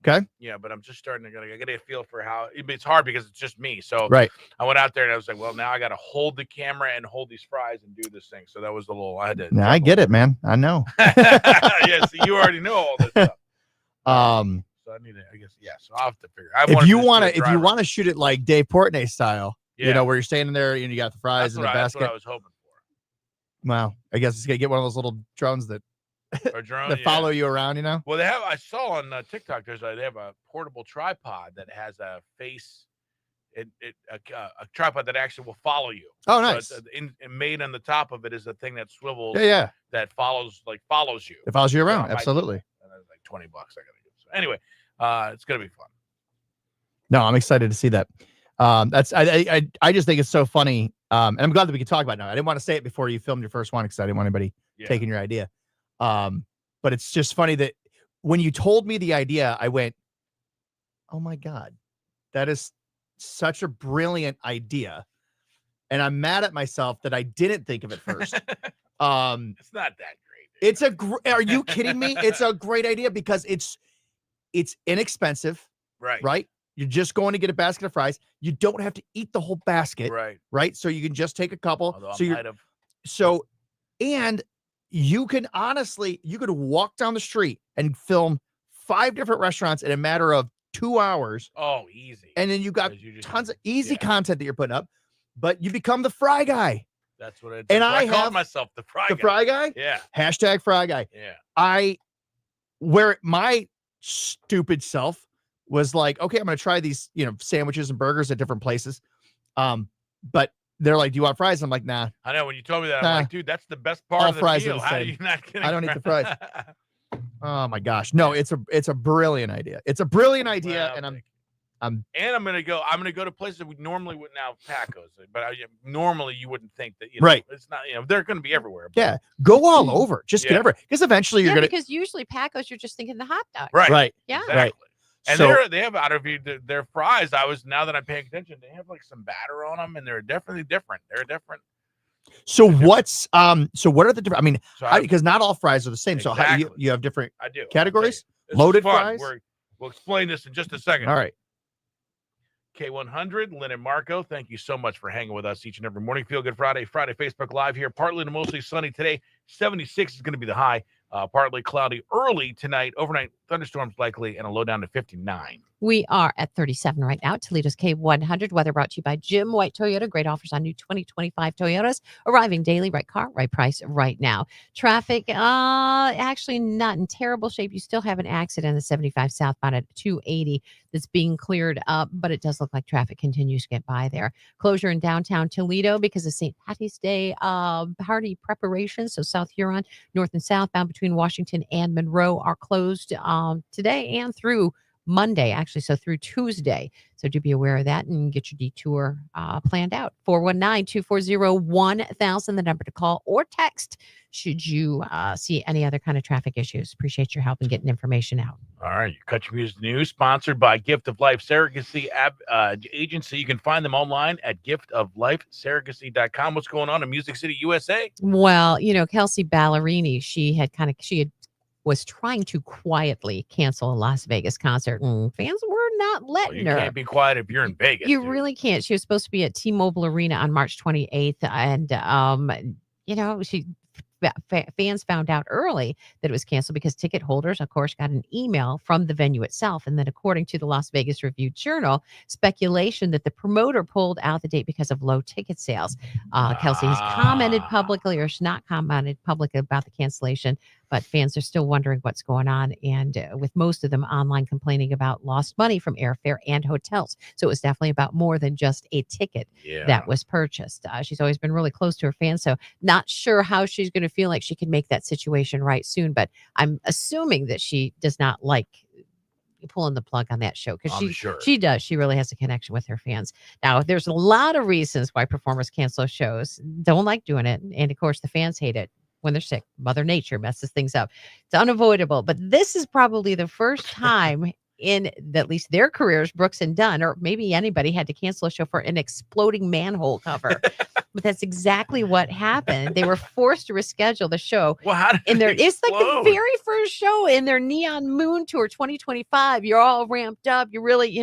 C: Okay.
E: Yeah, but I'm just starting to get a feel for how it's hard because it's just me. So I went out there and I was like, well, now I got to hold the camera and hold these fries and do this thing. So that was a little. I had to.
C: Now I get it, man. I know.
E: Yeah, so you already know all this stuff. So I need to. I guess So I'll have to figure.
C: If you want to shoot it like Dave Portnoy style, you know, where you're standing there and you got the fries in the basket.
E: That's what I was hoping for.
C: Well, I guess it's gonna get one of those little drones that. That follow you around, you know.
E: Well, I saw on TikTok. They have a portable tripod that has a face, a tripod that actually will follow you.
C: Oh, nice!
E: So made on the top of it is a thing that swivels.
C: Yeah.
E: That follows you.
C: It follows you around. Absolutely.
E: And it's like $20 I gotta get. So anyway, it's gonna be fun.
C: No, I'm excited to see that. I just think it's so funny. And I'm glad that we can talk about it now. I didn't want to say it before you filmed your first one because I didn't want anybody taking your idea. But it's just funny that when you told me the idea, I went, oh my God, that is such a brilliant idea. And I'm mad at myself that I didn't think of it first.
E: It's not that great.
C: Are you kidding me? It's a great idea because it's inexpensive, right? You're just going to get a basket of fries. You don't have to eat the whole basket, right? So you can just take a couple. And you could walk down the street and film 5 different restaurants in a matter of 2 hours.
E: Oh, easy.
C: And then you got tons of easy content that you're putting up, but you become the fry guy.
E: That's what
C: I
E: called myself the fry guy.
C: The fry guy?
E: Yeah.
C: Hashtag fry guy.
E: Yeah.
C: Where my stupid self was like, okay, I'm going to try these, sandwiches and burgers at different places. But they're like, do you want fries? I'm like, nah.
E: I know when you told me that, I'm like, dude, that's the best part of the
C: fries
E: meal.
C: are the
E: How are
C: same.
E: you not getting
C: I don't eat the fries. Oh my gosh. No, it's a brilliant idea. It's a brilliant idea.
E: Well,
C: and
E: I'm gonna go to places we normally would now Paco's, but normally you wouldn't think that, it's not, they're going to be everywhere. But.
C: Yeah. Go all over. Just get everywhere. Because eventually you're going to.
D: Because usually Paco's, you're just thinking the hot dog.
C: Right.
D: Yeah.
E: Exactly.
C: Right.
E: And they have out of their fries. Now that I'm paying attention, they have like some batter on them, and they're definitely different. They're different.
C: So what are the different? I mean, because not all fries are the same.
E: Exactly.
C: So how you have different categories?
E: This
C: Loaded fries.
E: We'll explain this in just a second.
C: All right.
E: K100, Lyn and Marco, thank you so much for hanging with us each and every morning. Feel Good Friday Facebook Live here. Partly to mostly sunny today. 76 is going to be the high. Partly cloudy early tonight. Overnight thunderstorms likely, and a low down to 59.
D: We are at 37 right now. Toledo's K100 weather brought to you by Jim White Toyota. Great offers on new 2025 Toyotas. Arriving daily, right car, right price, right now. Traffic, actually not in terrible shape. You still have an accident at 75 southbound at 280 that's being cleared up, but it does look like traffic continues to get by there. Closure in downtown Toledo because of St. Patty's Day party preparations. So South Huron, north and southbound between Washington and Monroe are closed today and through Monday, actually, so through Tuesday. So do be aware of that and get your detour planned out. 419-240-1000, the number to call or text should you see any other kind of traffic issues. Appreciate your help in getting information out.
E: All right, your Country Music News, sponsored by Gift of Life Surrogacy Agency. You can find them online at giftoflifesurrogacy.com. What's going on in Music City, USA?
D: Well, Kelsey Ballerini, she was trying to quietly cancel a Las Vegas concert, and fans were not letting her.
E: You can't be quiet if you're in Vegas.
D: You really can't. She was supposed to be at T-Mobile Arena on March 28th, and fans found out early that it was canceled because ticket holders, of course, got an email from the venue itself. And then according to the Las Vegas Review-Journal, speculation that the promoter pulled out the date because of low ticket sales. Kelsey has commented publicly, or she's not commented publicly about the cancellation, but fans are still wondering what's going on. And with most of them online complaining about lost money from airfare and hotels. So it was definitely about more than just a ticket that was purchased. She's always been really close to her fans. So not sure how she's going to feel like she can make that situation right soon. But I'm assuming that she does not like pulling the plug on that show because she does. She really has a connection with her fans. Now, there's a lot of reasons why performers cancel shows. Don't like doing it. And of course, the fans hate it. When they're sick, Mother Nature messes things up. It's unavoidable, but this is probably the first time in at least their careers, Brooks and Dunn, or maybe anybody, had to cancel a show for an exploding manhole cover. But that's exactly what happened. They were forced to reschedule the show.
E: Well, how did
D: it's like the very first show in their Neon Moon Tour 2025. You're all ramped up. You really,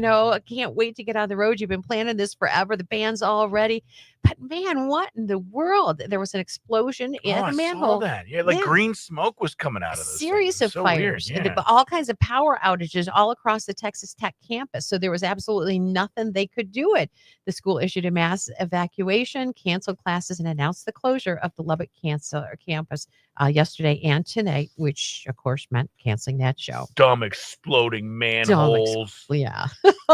D: can't wait to get on the road. You've been planning this forever. The band's all ready. But man, what in the world? There was an explosion in the manhole.
E: I saw that. Yeah, green smoke was coming out of this.
D: Series of fires. Yeah. All kinds of power outages all across the Texas Tech campus. So there was absolutely nothing they could do it. The school issued a mass evacuation, canceled classes, and announced the closure of the Lubbock campus yesterday and tonight, which of course meant canceling that show.
E: Dumb exploding manholes.
D: Yeah.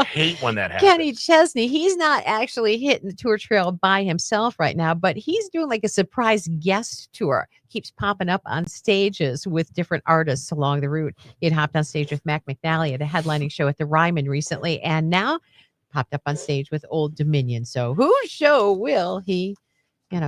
E: Hate when that happens.
D: Kenny Chesney, he's not actually hitting the tour trail by himself right now, but he's doing like a surprise guest tour. Keeps popping up on stages with different artists along the route. He had hopped on stage with Mac McNally at a headlining show at the Ryman recently, and now popped up on stage with Old Dominion. So whose show will he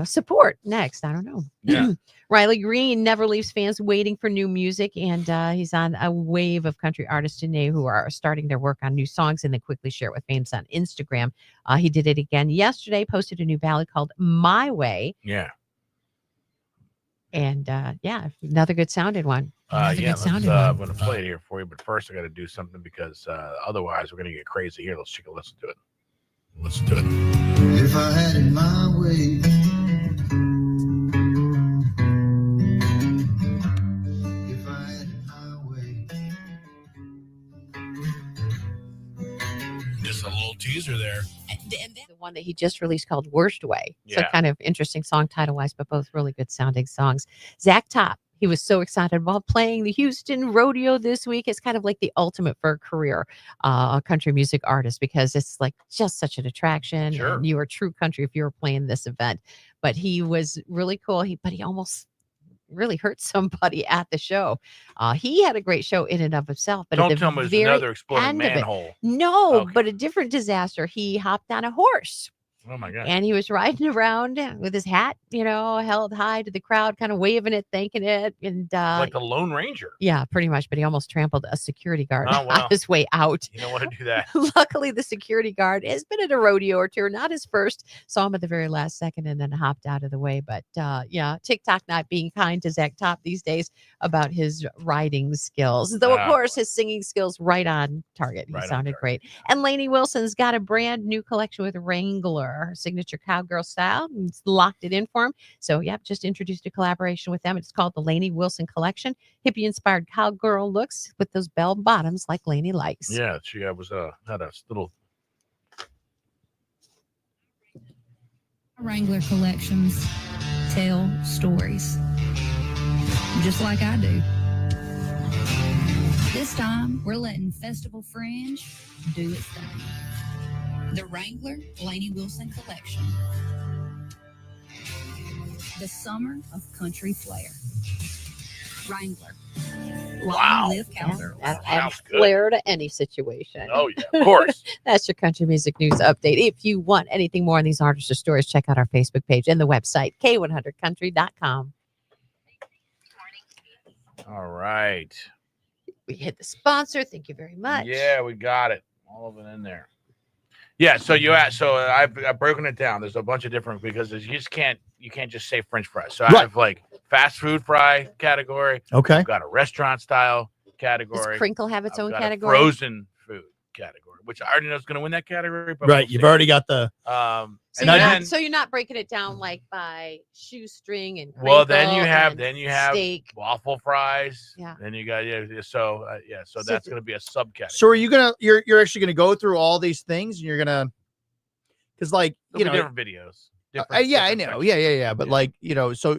D: support next? I don't know.
E: Yeah.
D: Riley Green never leaves fans waiting for new music, and he's on a wave of country artists today who are starting their work on new songs and then quickly share it with fans on Instagram. He did it again yesterday, posted a new ballad called My Way.
E: Yeah.
D: And another good sounding one.
E: I'm going to play it here for you, but first I got to do something because otherwise we're going to get crazy here. Let's take a listen to it. Listen to it.
J: If I had it my way, if I had it my way.
E: Just a little teaser there.
D: The one that he just released called Worst Way. So
E: Yeah.
D: kind of interesting song title-wise, but both really good sounding songs. Zach Top, he was so excited about playing the Houston Rodeo this week. It's kind of like the ultimate for a career country music artist because it's like just such an attraction.
E: Sure.
D: And you are true country if you were playing this event. But he was really cool. But he almost really hurt somebody at the show. He had a great show in and of himself. But
E: Don't tell me there's another exploding manhole.
D: No,
E: Okay.
D: but a different disaster. He hopped on a horse.
E: Oh my God.
D: And he was riding around with his hat, held high to the crowd, kind of waving it, thanking it. And
E: Like the Lone Ranger.
D: yeah, pretty much. But he almost trampled a security guard
E: Oh, wow.
D: on his way out.
E: You don't want to do that.
D: Luckily, the security guard has been at a rodeo or two, not his first. Saw him at the very last second and then hopped out of the way. But TikTok not being kind to Zach Top these days about his riding skills. Though, of course, his singing skills right on target. He sounded great. And Lainey Wilson's got a brand new collection with Wrangler. her signature cowgirl style. It's locked it in for him. So, yep, just introduced a collaboration with them. It's called the Lainey Wilson Collection. Hippie-inspired cowgirl looks with those bell bottoms like Lainey likes.
E: Yeah, she was had a little.
F: Wrangler collections tell stories, just like I do. This time, we're letting Festival Fringe do its thing. The Wrangler Lainey Wilson Collection. The summer of country flair. Wrangler.
E: Wow.
F: Live cowgirl.
D: That
E: Sounds
D: adds
E: good.
D: flair to any situation.
E: Oh yeah, of course.
D: That's your country music news update. If you want anything more on these artists or stories, check out our Facebook page and the website, k100country.com.
E: All right.
D: We hit the sponsor. Thank you very much.
E: Yeah, we got it. All of it in there. Yeah, so I've broken it down. There's a bunch of different because you can't just say French fries. So I have like fast food fry category.
C: Okay.
E: I've got a restaurant style
D: Does
E: category.
D: Crinkle have its
E: I've
D: own
E: got a
D: category?
E: frozen food category, which I already know is going to win that category. But
C: Right.
E: we'll
C: You've
E: see.
C: already got the.
D: So
E: And
D: you're,
E: then,
D: not, so you're not breaking it down like by shoestring and
E: well, then
D: crinkle
E: you have
D: steak.
E: waffle fries.
D: Yeah.
E: Then you got So that's going to be a subcategory.
C: So are you you're actually gonna go through all these things and you're gonna, because like
E: There'll be different videos.
C: yeah, I
E: different
C: know,
E: sections.
C: yeah, but like so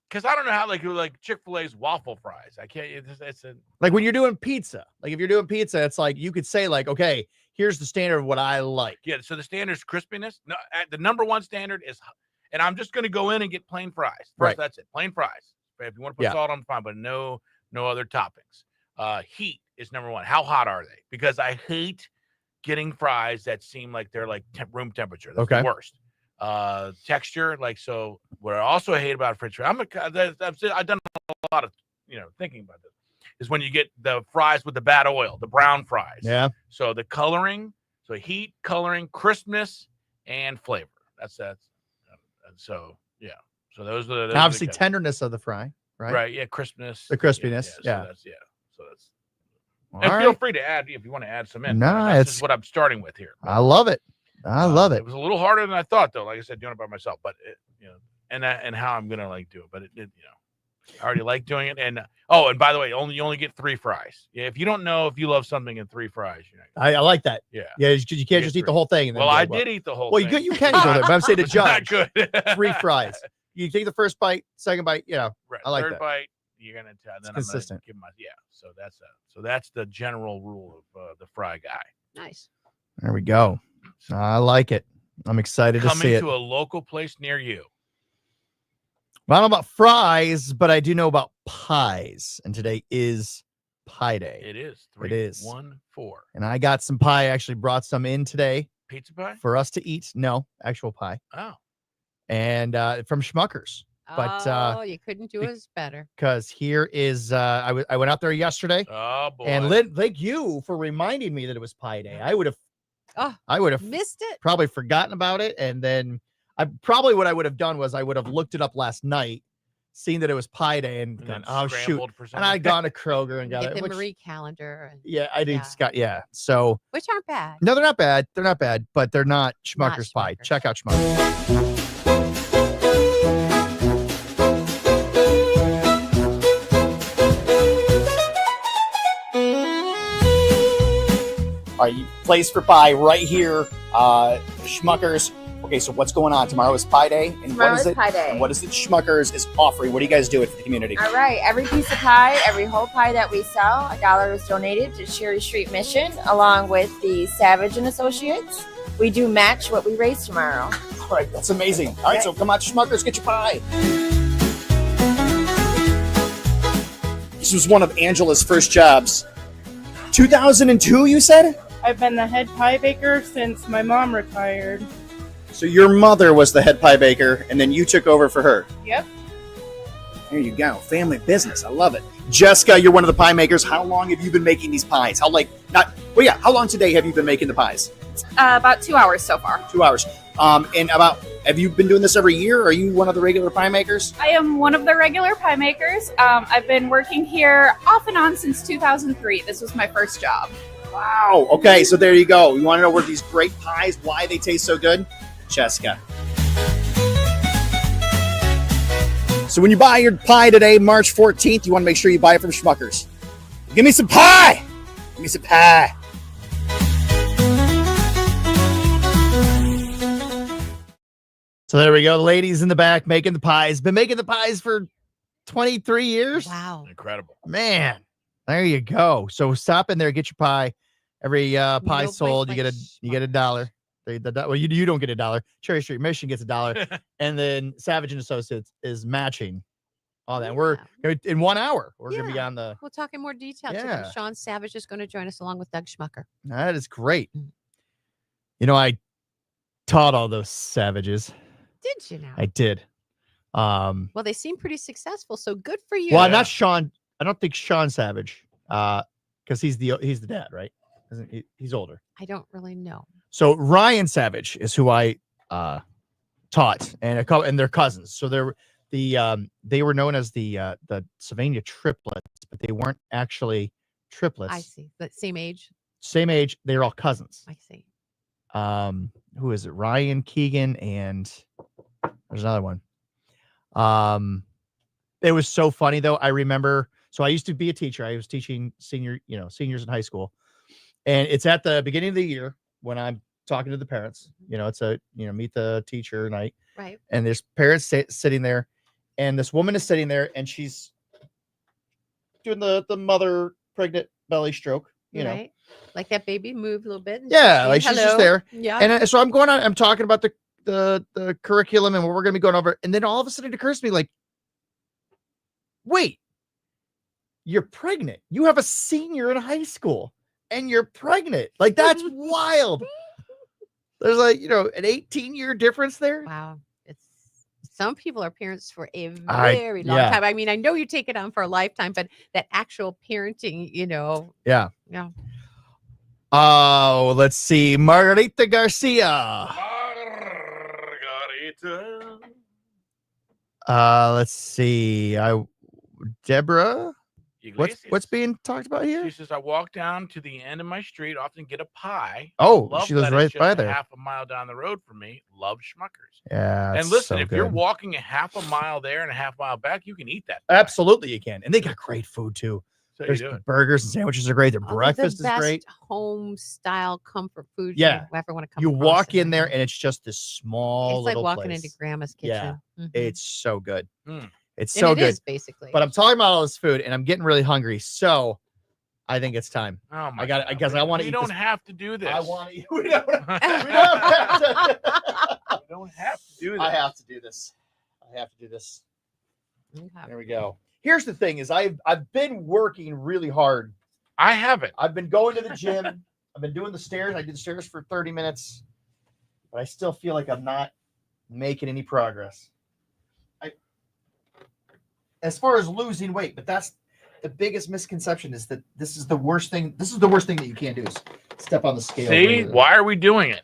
E: Because I don't know how like Chick-fil-A's waffle fries. I can't. It's a
C: like when you're doing pizza, like if you're doing pizza, it's like you could say like, okay, here's the standard of what I like.
E: yeah. So the standard is crispiness. No, the number one standard is, and I'm just going to go in and get plain fries. First,
C: Right.
E: That's it. Plain fries. If you want to put
C: Yeah.
E: salt on, fine, but no other toppings. Heat is number one. How hot are they? Because I hate getting fries that seem like they're like room temperature. That's
C: Okay.
E: the worst. Texture, like so. What I also hate about French fries, I've done a lot of thinking about this, is when you get the fries with the bad oil, the brown fries.
C: Yeah.
E: So the coloring, so heat, coloring, crispness, and flavor. That's so yeah. So those are
C: And obviously tenderness of the fry, right?
E: right. Yeah, crispness,
C: The crispiness, yeah.
E: So that's
C: All
E: and
C: right.
E: feel free to add if you want to add some in.
C: No,
E: That's
C: it's-
E: just what I'm starting with here.
C: I love it. I love
E: It
C: it.
E: was a little harder than I thought, though. Like I said, doing it by myself, but and how I'm gonna like do it. But I already like doing it. And and by the way, you only get 3 fries. Yeah, if you don't know if you love something in 3 fries,
C: I like that.
E: yeah.
C: Yeah, you can't
E: get
C: just eat the
E: 3.
C: whole thing. And then
E: Well,
C: be
E: I
C: like,
E: did eat the whole.
C: Well,
E: thing.
C: you can eat the whole thing, but I'm saying to
E: It's not
C: judge
E: good.
C: 3 fries. You take the first bite, second bite.
E: Right.
C: I like
E: Third
C: that.
E: bite, you're gonna tell. Then I'm gonna
C: consistent.
E: give my So that's the general rule of the fry guy.
D: Nice.
C: There we go. I like it. I'm excited to see
E: Coming
C: it.
E: to a local place near you.
C: Well, I don't know about fries, but I do know about pies. And today is Pie Day.
E: It is.
C: It is.
E: 3-1-4
C: And I got some pie. I actually brought some in today
E: pizza pie.
C: for us to eat. No, actual pie.
E: Oh,
C: And from Schmuckers. But
D: you couldn't do us better.
C: because here is I went out there yesterday.
E: oh boy.
C: And Lynn, thank you for reminding me that it was Pie Day. I would have
D: Missed it.
C: probably forgotten about it. And then what I would have done was I would have looked it up last night, seen that it was Pie Day, and
E: And
C: gone,
E: then
C: oh shoot.
E: scrambled for
C: And
E: something.
C: I'd gone to Kroger and got
D: Get
C: it.
D: the
C: Which,
D: Marie calendar, and,
C: yeah, I did.
D: Yeah.
C: So
D: which aren't bad.
C: no, they're not bad. They're not bad, but they're not
D: Not
C: Schmuckers pie.
D: Schmuckers.
C: Check out Schmuckers.
I: All right, place for pie right here, Schmuckers. Okay, so what's going on? Tomorrow is Pie Day, and
K: Tomorrow
I: what is
K: is
I: it?
K: Pie Day.
I: And what is it? Schmuckers is offering. What do you guys do it for the community?
K: All right, every piece of pie, every whole pie that we sell, $1 is donated to Cherry Street Mission, along with the Savage and Associates. We do match what we raise tomorrow.
I: All right, that's amazing. All right, so come out to Schmuckers, get your pie. This was one of Angela's first jobs. 2002, you said?
L: I've been the head pie baker since my mom retired.
I: So your mother was the head pie baker, and then you took over for her.
L: Yep.
I: There you go. Family business. I love it. Jessica, you're one of the pie makers. How long have you been making these pies? How long today have you been making the pies?
K: About 2 hours so far.
I: 2 hours. Have you been doing this every year? Are you one of the regular pie makers?
M: I am one of the regular pie makers. I've been working here off and on since 2003. This was my first job.
I: Wow. Okay, so there you go. You want to know where these great pies, why they taste so good? Cheska. So when you buy your pie today, March 14th, you want to make sure you buy it from Schmuckers. Give me some pie! Give me some pie!
C: So there we go. The ladies in the back making the pies. Been making the pies for 23 years.
D: Wow.
E: Incredible.
C: Man, there you go. So stop in there, get your pie. Every pie sold, you get a $1. Well, you don't get $1. Cherry Street Mission gets $1, and then Savage and Associates is matching all that. And we're in 1 hour. We're gonna be on the.
D: We'll talk in more detail today.
C: Yeah.
D: Sean Savage is going to join us along with Doug Schmucker.
C: That is great. You know, I taught all those savages.
D: Did you now?
C: I did.
D: Well, they seem pretty successful, so good for you.
C: Well, not Sean. I don't think Sean Savage, because he's the dad, right? Isn't he? He's older.
D: I don't really know.
C: So Ryan Savage is who I taught, and a couple, and they're cousins. So they were known as the Sylvania triplets, but they weren't actually triplets.
D: I see. But same age.
C: Same age. They're all cousins.
D: I see.
C: Who is it? Ryan, Keegan, and there's another one. It was so funny though. I remember. So I used to be a teacher. I was teaching seniors in high school, and it's at the beginning of the year when I'm talking to the parents. It's a meet the teacher night.
D: Right.
C: And there's parents sitting there, and this woman is sitting there, and she's doing the mother pregnant belly stroke.
D: Right. Like that baby moved a little bit.
C: Yeah, like she's just there.
D: Yeah.
C: And so I'm going on. I'm talking about the curriculum and what we're going to be going over, and then all of a sudden it occurs to me, like, wait, you're pregnant. You have a senior in high school, and you're pregnant. Like, that's wild. There's like an 18-year difference there.
D: Wow. Some people are parents for a very long time. I mean, I know you take it on for a lifetime, but that actual parenting,
C: Yeah.
D: Yeah.
C: Oh, let's see. Margarita Garcia. Let's see. Deborah. What's being talked about here?
E: She says, I walk down to the end of my street, often get a pie.
C: Oh,
E: Love
C: she lives
E: that
C: right
E: it's just
C: by
E: a
C: there.
E: half a mile down the road from me. Love Schmuckers.
C: Yeah.
E: And listen,
C: so
E: if you're
C: good.
E: walking a half a mile there and a half mile back, you can eat that.
C: Absolutely, you can. And they got great food too.
E: So
C: There's
E: you do it.
C: burgers and sandwiches are great. Their breakfast
D: the best
C: is great.
D: Home style comfort food.
C: Yeah.
D: You ever want to come.
C: You
D: across
C: walk in
D: it.
C: there and it's just this small
D: It's like
C: little
D: walking
C: place.
D: into grandma's
C: Yeah.
D: kitchen.
C: It's so good. It's
D: And
C: so
D: it
C: good.
D: is, basically.
C: But I'm talking about all this food and I'm getting really hungry. So I think it's time.
E: Oh my
C: I got it because I want to eat.
E: You don't
C: this.
E: have to do this.
C: I want to eat. We don't have to.
E: You don't have to do this.
C: I have to do this. I have to do this.
D: Okay.
C: There we go. Here's the thing: is I've been working really hard.
E: I haven't.
C: I've been going to the gym. I've been doing the stairs. I did the stairs for 30 minutes, but I still feel like I'm not making any progress. As far as losing weight, but that's the biggest misconception is that this is the worst thing. This is the worst thing that you can't do is step on the scale.
E: See,
C: regularly.
E: why are we doing it?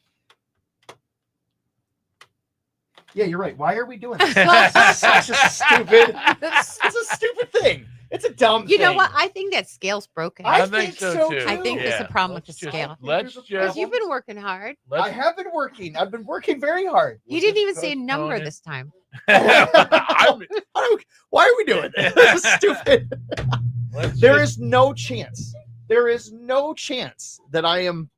C: Yeah, you're right. Why are we doing this? It's such a stupid. It's a stupid thing. It's a dumb thing.
D: You know what? I think that scale's broken.
C: I think so too.
D: I think there's a problem with the scale.
E: Let's
D: Because
E: just.
D: you've been working hard.
C: I have been working. I've been working very hard.
D: You didn't even say a number this time.
E: I'm-
C: Why are we doing this? This is stupid. There is no chance. There is no chance that I am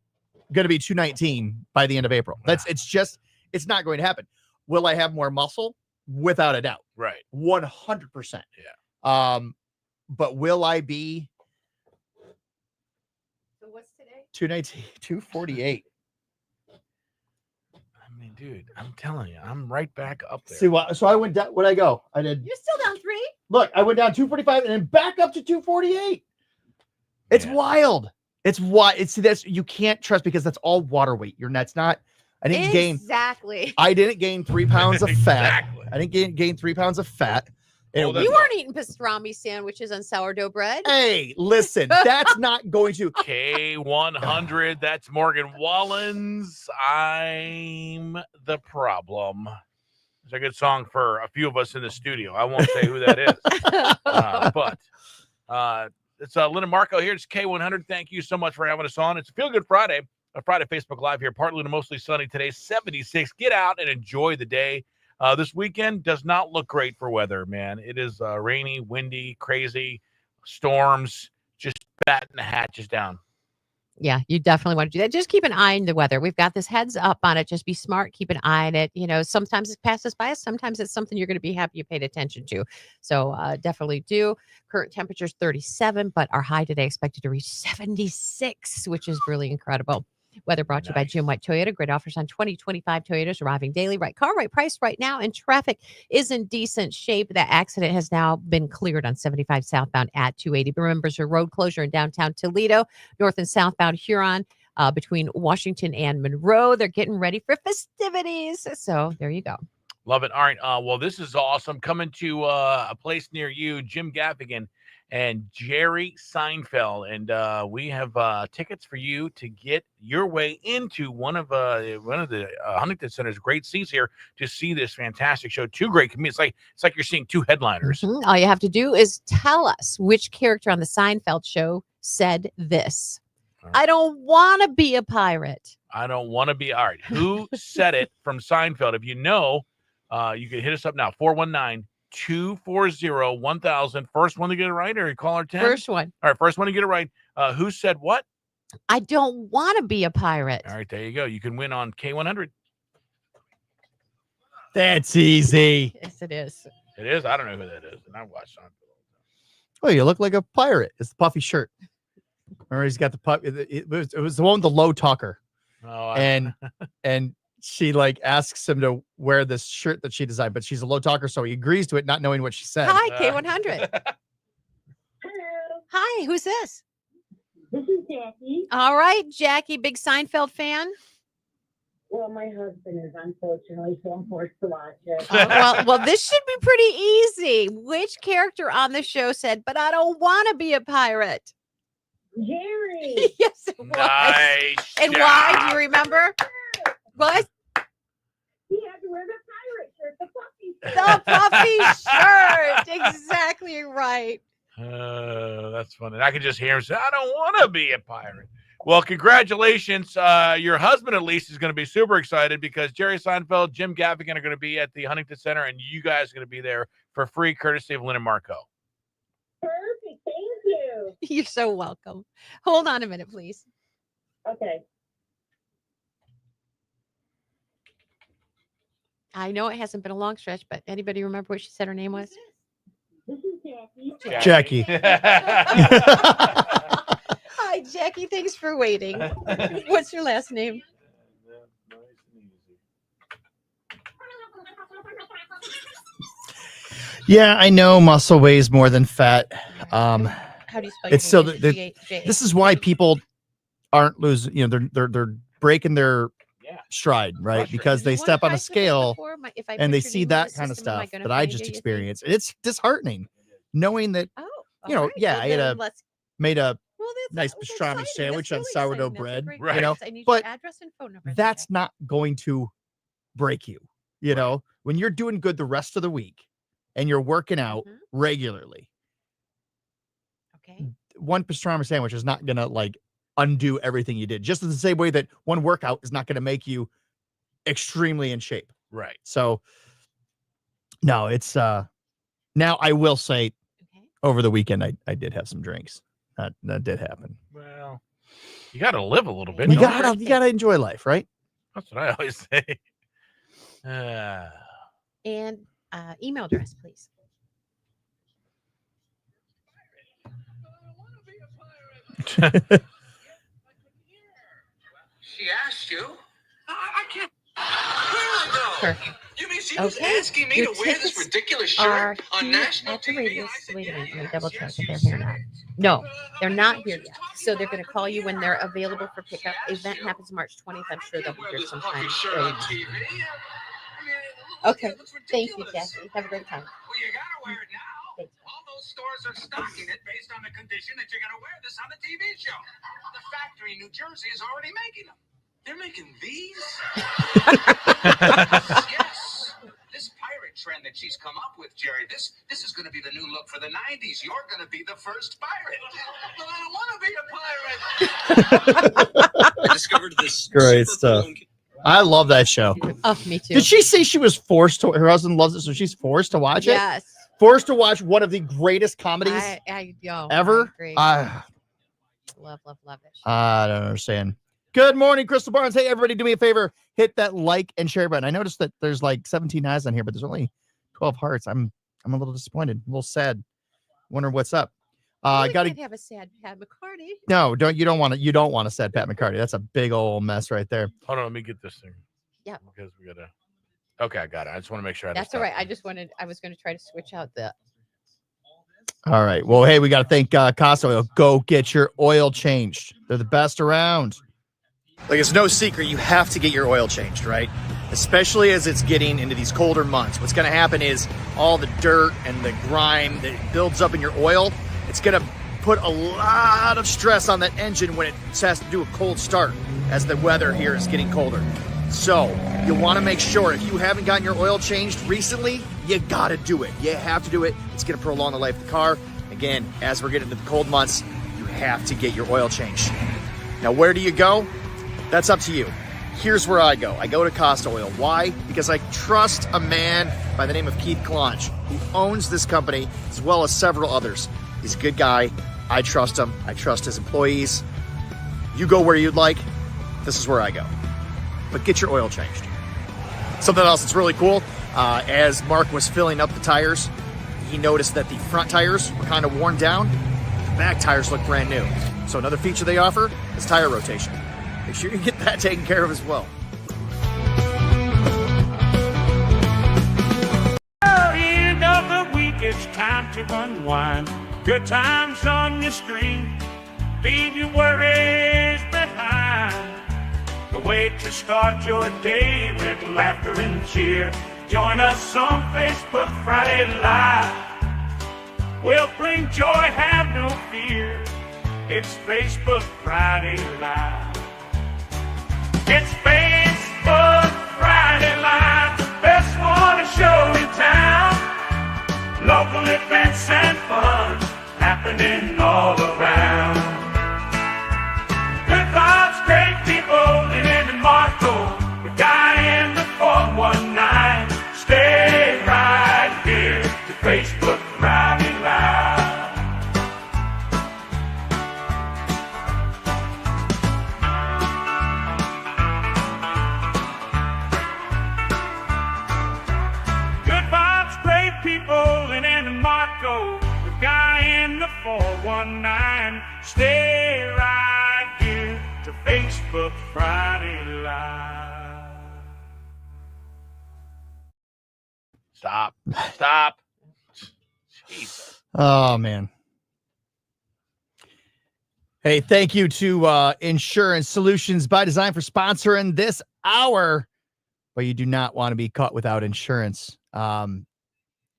C: going to be 219 by the end of April. It's not going to happen. Will I have more muscle? Without a doubt.
E: Right.
C: 100%.
E: Yeah.
C: But will I be
D: So what's today?
C: 219, 248?
E: I mean, dude, I'm telling you, I'm right back up there.
C: See what? So I went down. Where'd I go? I did.
D: You're still down 3?
C: Look, I went down 245 and then back up to 248. It's wild. It's what it's this. You can't trust because that's all water weight. That's not. I didn't gain.
D: Exactly.
C: I didn't gain 3 pounds of fat.
E: Exactly.
C: I didn't gain 3 pounds of fat.
E: Well,
C: And
D: You weren't eating pastrami sandwiches on sourdough bread.
C: hey, listen, that's not going to.
E: K100, that's Morgan Wallens. I'm the problem. It's a good song for a few of us in the studio. I won't say who that is. But It's Lyn and Marco here. It's K100. Thank you so much for having us on. It's a Feel Good Friday, a Friday Facebook Live here. Partly to mostly sunny today, 76. Get out and enjoy the day. This weekend does not look great for weather, man. It is rainy, windy, crazy, storms. Just batting the hatches down.
D: Yeah, you definitely want to do that. Just keep an eye on the weather. We've got this heads up on it. Just be smart. Keep an eye on it. You know, sometimes it passes by us. Sometimes it's something you're going to be happy you paid attention to. So definitely do. Current temperature is 37, but our high today expected to reach 76, which is really incredible. Weather brought to you by Jim White Toyota. Great offers on 2025 Toyotas arriving daily. Right car, right price right now. And traffic is in decent shape. That accident has now been cleared on 75 southbound at 280. But remember, there's a road closure in downtown Toledo, north and southbound Huron, between Washington and Monroe. They're getting ready for festivities. So there you go.
E: Love it. All right. Well, this is awesome. Coming to a place near you, Jim Gaffigan and Jerry Seinfeld, and we have tickets for you to get your way into one of the Huntington Center's great seats here to see this fantastic show. Two great comedians. It's like you're seeing two headliners.
D: Mm-hmm. All you have to do is tell us which character on the Seinfeld show said this. I don't want to be a pirate.
E: I don't want to be. All right. Who said it from Seinfeld? If you know, you can hit us up now. 419-240-1000. First one to get it right, or caller 10?
D: First one.
E: All right, first one to get it right. Who said what?
D: I don't want to be a pirate.
E: All right, there you go. You can win on K100.
C: That's easy.
D: Yes, it is.
E: It is? I don't know who that is, and I watched Seinfeld.
C: Oh, you look like a pirate. It's the puffy shirt. Remember, he's got the puff. It was the one with the low talker.
E: Oh,
C: and she like asks him to wear this shirt that she designed, but she's a low talker, so he agrees to it, not knowing what she said.
D: Hi, K100.
M: Hello.
D: Hi, who's this?
M: This is Jackie.
D: All right, Jackie, big Seinfeld fan.
M: Well, my husband is, unfortunately, so I'm forced to watch it.
D: Well, this should be pretty easy. Which character on the show said, "But I don't want to be a pirate"?
M: Jerry.
D: Yes, it was.
E: Nice.
D: And why? Do you remember? What?
M: He had to wear the pirate shirt, the puffy
D: The puffy shirt. Exactly right.
E: That's funny. I can just hear him say, I don't want to be a pirate. Well, congratulations. Your husband, at least, is going to be super excited because Jerry Seinfeld, Jim Gaffigan are going to be at the Huntington Center, and you guys are going to be there for free, courtesy of Lyn and Marco.
M: Perfect. Thank you.
D: You're so welcome. Hold on a minute, please.
M: Okay.
D: I know it hasn't been a long stretch, but anybody remember what she said her name was?
M: This is Jackie.
C: Jackie.
D: Hi, Jackie. Thanks for waiting. What's your last name?
I: Yeah, I know muscle weighs more than fat.
D: How do you spell
I: It's still
D: your name?
I: this is why people aren't losing. You know, they're breaking their stride, right? Because they step on a scale and they see that kind of stuff that I just experienced. It's disheartening knowing that. You know, I had made a nice pastrami sandwich on sourdough bread, you know, but that's not going to break you. You know, when you're doing good the rest of the week and you're working out regularly, one pastrami sandwich is not going to like undo everything you did, just in the same way that one workout is not going to make you extremely in shape.
E: Right.
C: So no, it's now I will say over the weekend I did have some drinks. That did happen.
E: Well, you got to live a little bit.
C: You gotta enjoy life, right?
E: That's what I always say.
D: And email address, please.
N: She asked you. I can't.
D: Perfect.
N: You mean she was asking me to wear this ridiculous shirt on national TV?
D: Wait a minute, let me double check if they're here or not. No, they're not here yet. So they're going to call you when they're available for pickup. Event happens March 20th. I'm sure they'll be here sometime early. Okay. Thank you, Jackie. Have a great time.
N: Well, you gotta wear it now. All those stores are stocking it based on the condition that you're gonna wear this on the TV show. The factory in New Jersey is already making them. They're making these? Yes. This pirate trend that she's come up with, Jerry. This is going to be the new look for the 90s. You're going to be the first pirate. But I don't want to be a pirate.
O: I discovered this
I: Great stuff. I love that show.
D: Oh, me too.
I: Did she say she was forced to? Her husband loves it, so she's forced to watch it.
D: Yes.
I: Forced to watch one of the greatest comedies ever.
D: Love it.
I: I don't understand. Good morning, Crystal Barnes. Hey, everybody, do me a favor. Hit that like and share button. I noticed that there's like 17 eyes on here, but there's only 12 hearts. I'm a little disappointed, a little sad. Wonder what's up.
D: I gotta have a sad Pat McCarty.
I: No, you don't want a sad Pat McCarty. That's a big old mess right there.
E: Hold on, let me get this thing.
D: Yeah.
E: Because we gotta. Okay, I got it. I just want to make sure.
D: That's all right. I was going to try to switch out the.
I: All right. Well, hey, we got to thank Costa Oil. Go get your oil changed. They're the best around. Like, it's no secret you have to get your oil changed, right? Especially as it's getting into these colder months. What's going to happen is all the dirt and the grime that builds up in your oil, it's going to put a lot of stress on that engine when it has to do a cold start as the weather here is getting colder. So you want to make sure if you haven't gotten your oil changed recently, you got to do it. You have to do it. It's going to prolong the life of the car. Again, as we're getting into the cold months, you have to get your oil changed. Now, where do you go? That's up to you. Here's where I go. I go to Costa Oil. Why? Because I trust a man by the name of Keith Kalanch, who owns this company as well as several others. He's a good guy. I trust him. I trust his employees. You go where you'd like. This is where I go. But get your oil changed. Something else that's really cool, as Mark was filling up the tires, he noticed that the front tires were kind of worn down. The back tires look brand new. So another feature they offer is tire rotation. Make sure you get that taken care of as well.
B: End of the week, it's time to unwind. Good times on your screen. Leave your worries behind. The way to start your day with laughter and cheer. Join us on Facebook Friday Live. We'll bring joy, have no fear. It's Facebook Friday Live. It's Facebook Friday Live, the best morning show in town. Local events and fun happening all around. Good vibes, great people, Lyn and Marco, the guy in the 419. Stay right here to Facebook Friday Live. Good vibes, great people, Lyn and Marco, the guy in the 419. Stay right here to Facebook Friday Live.
E: Stop. Jesus.
I: Oh, man. Hey, thank you to Insurance Solutions by Design for sponsoring this hour. But you do not want to be caught without insurance. I'm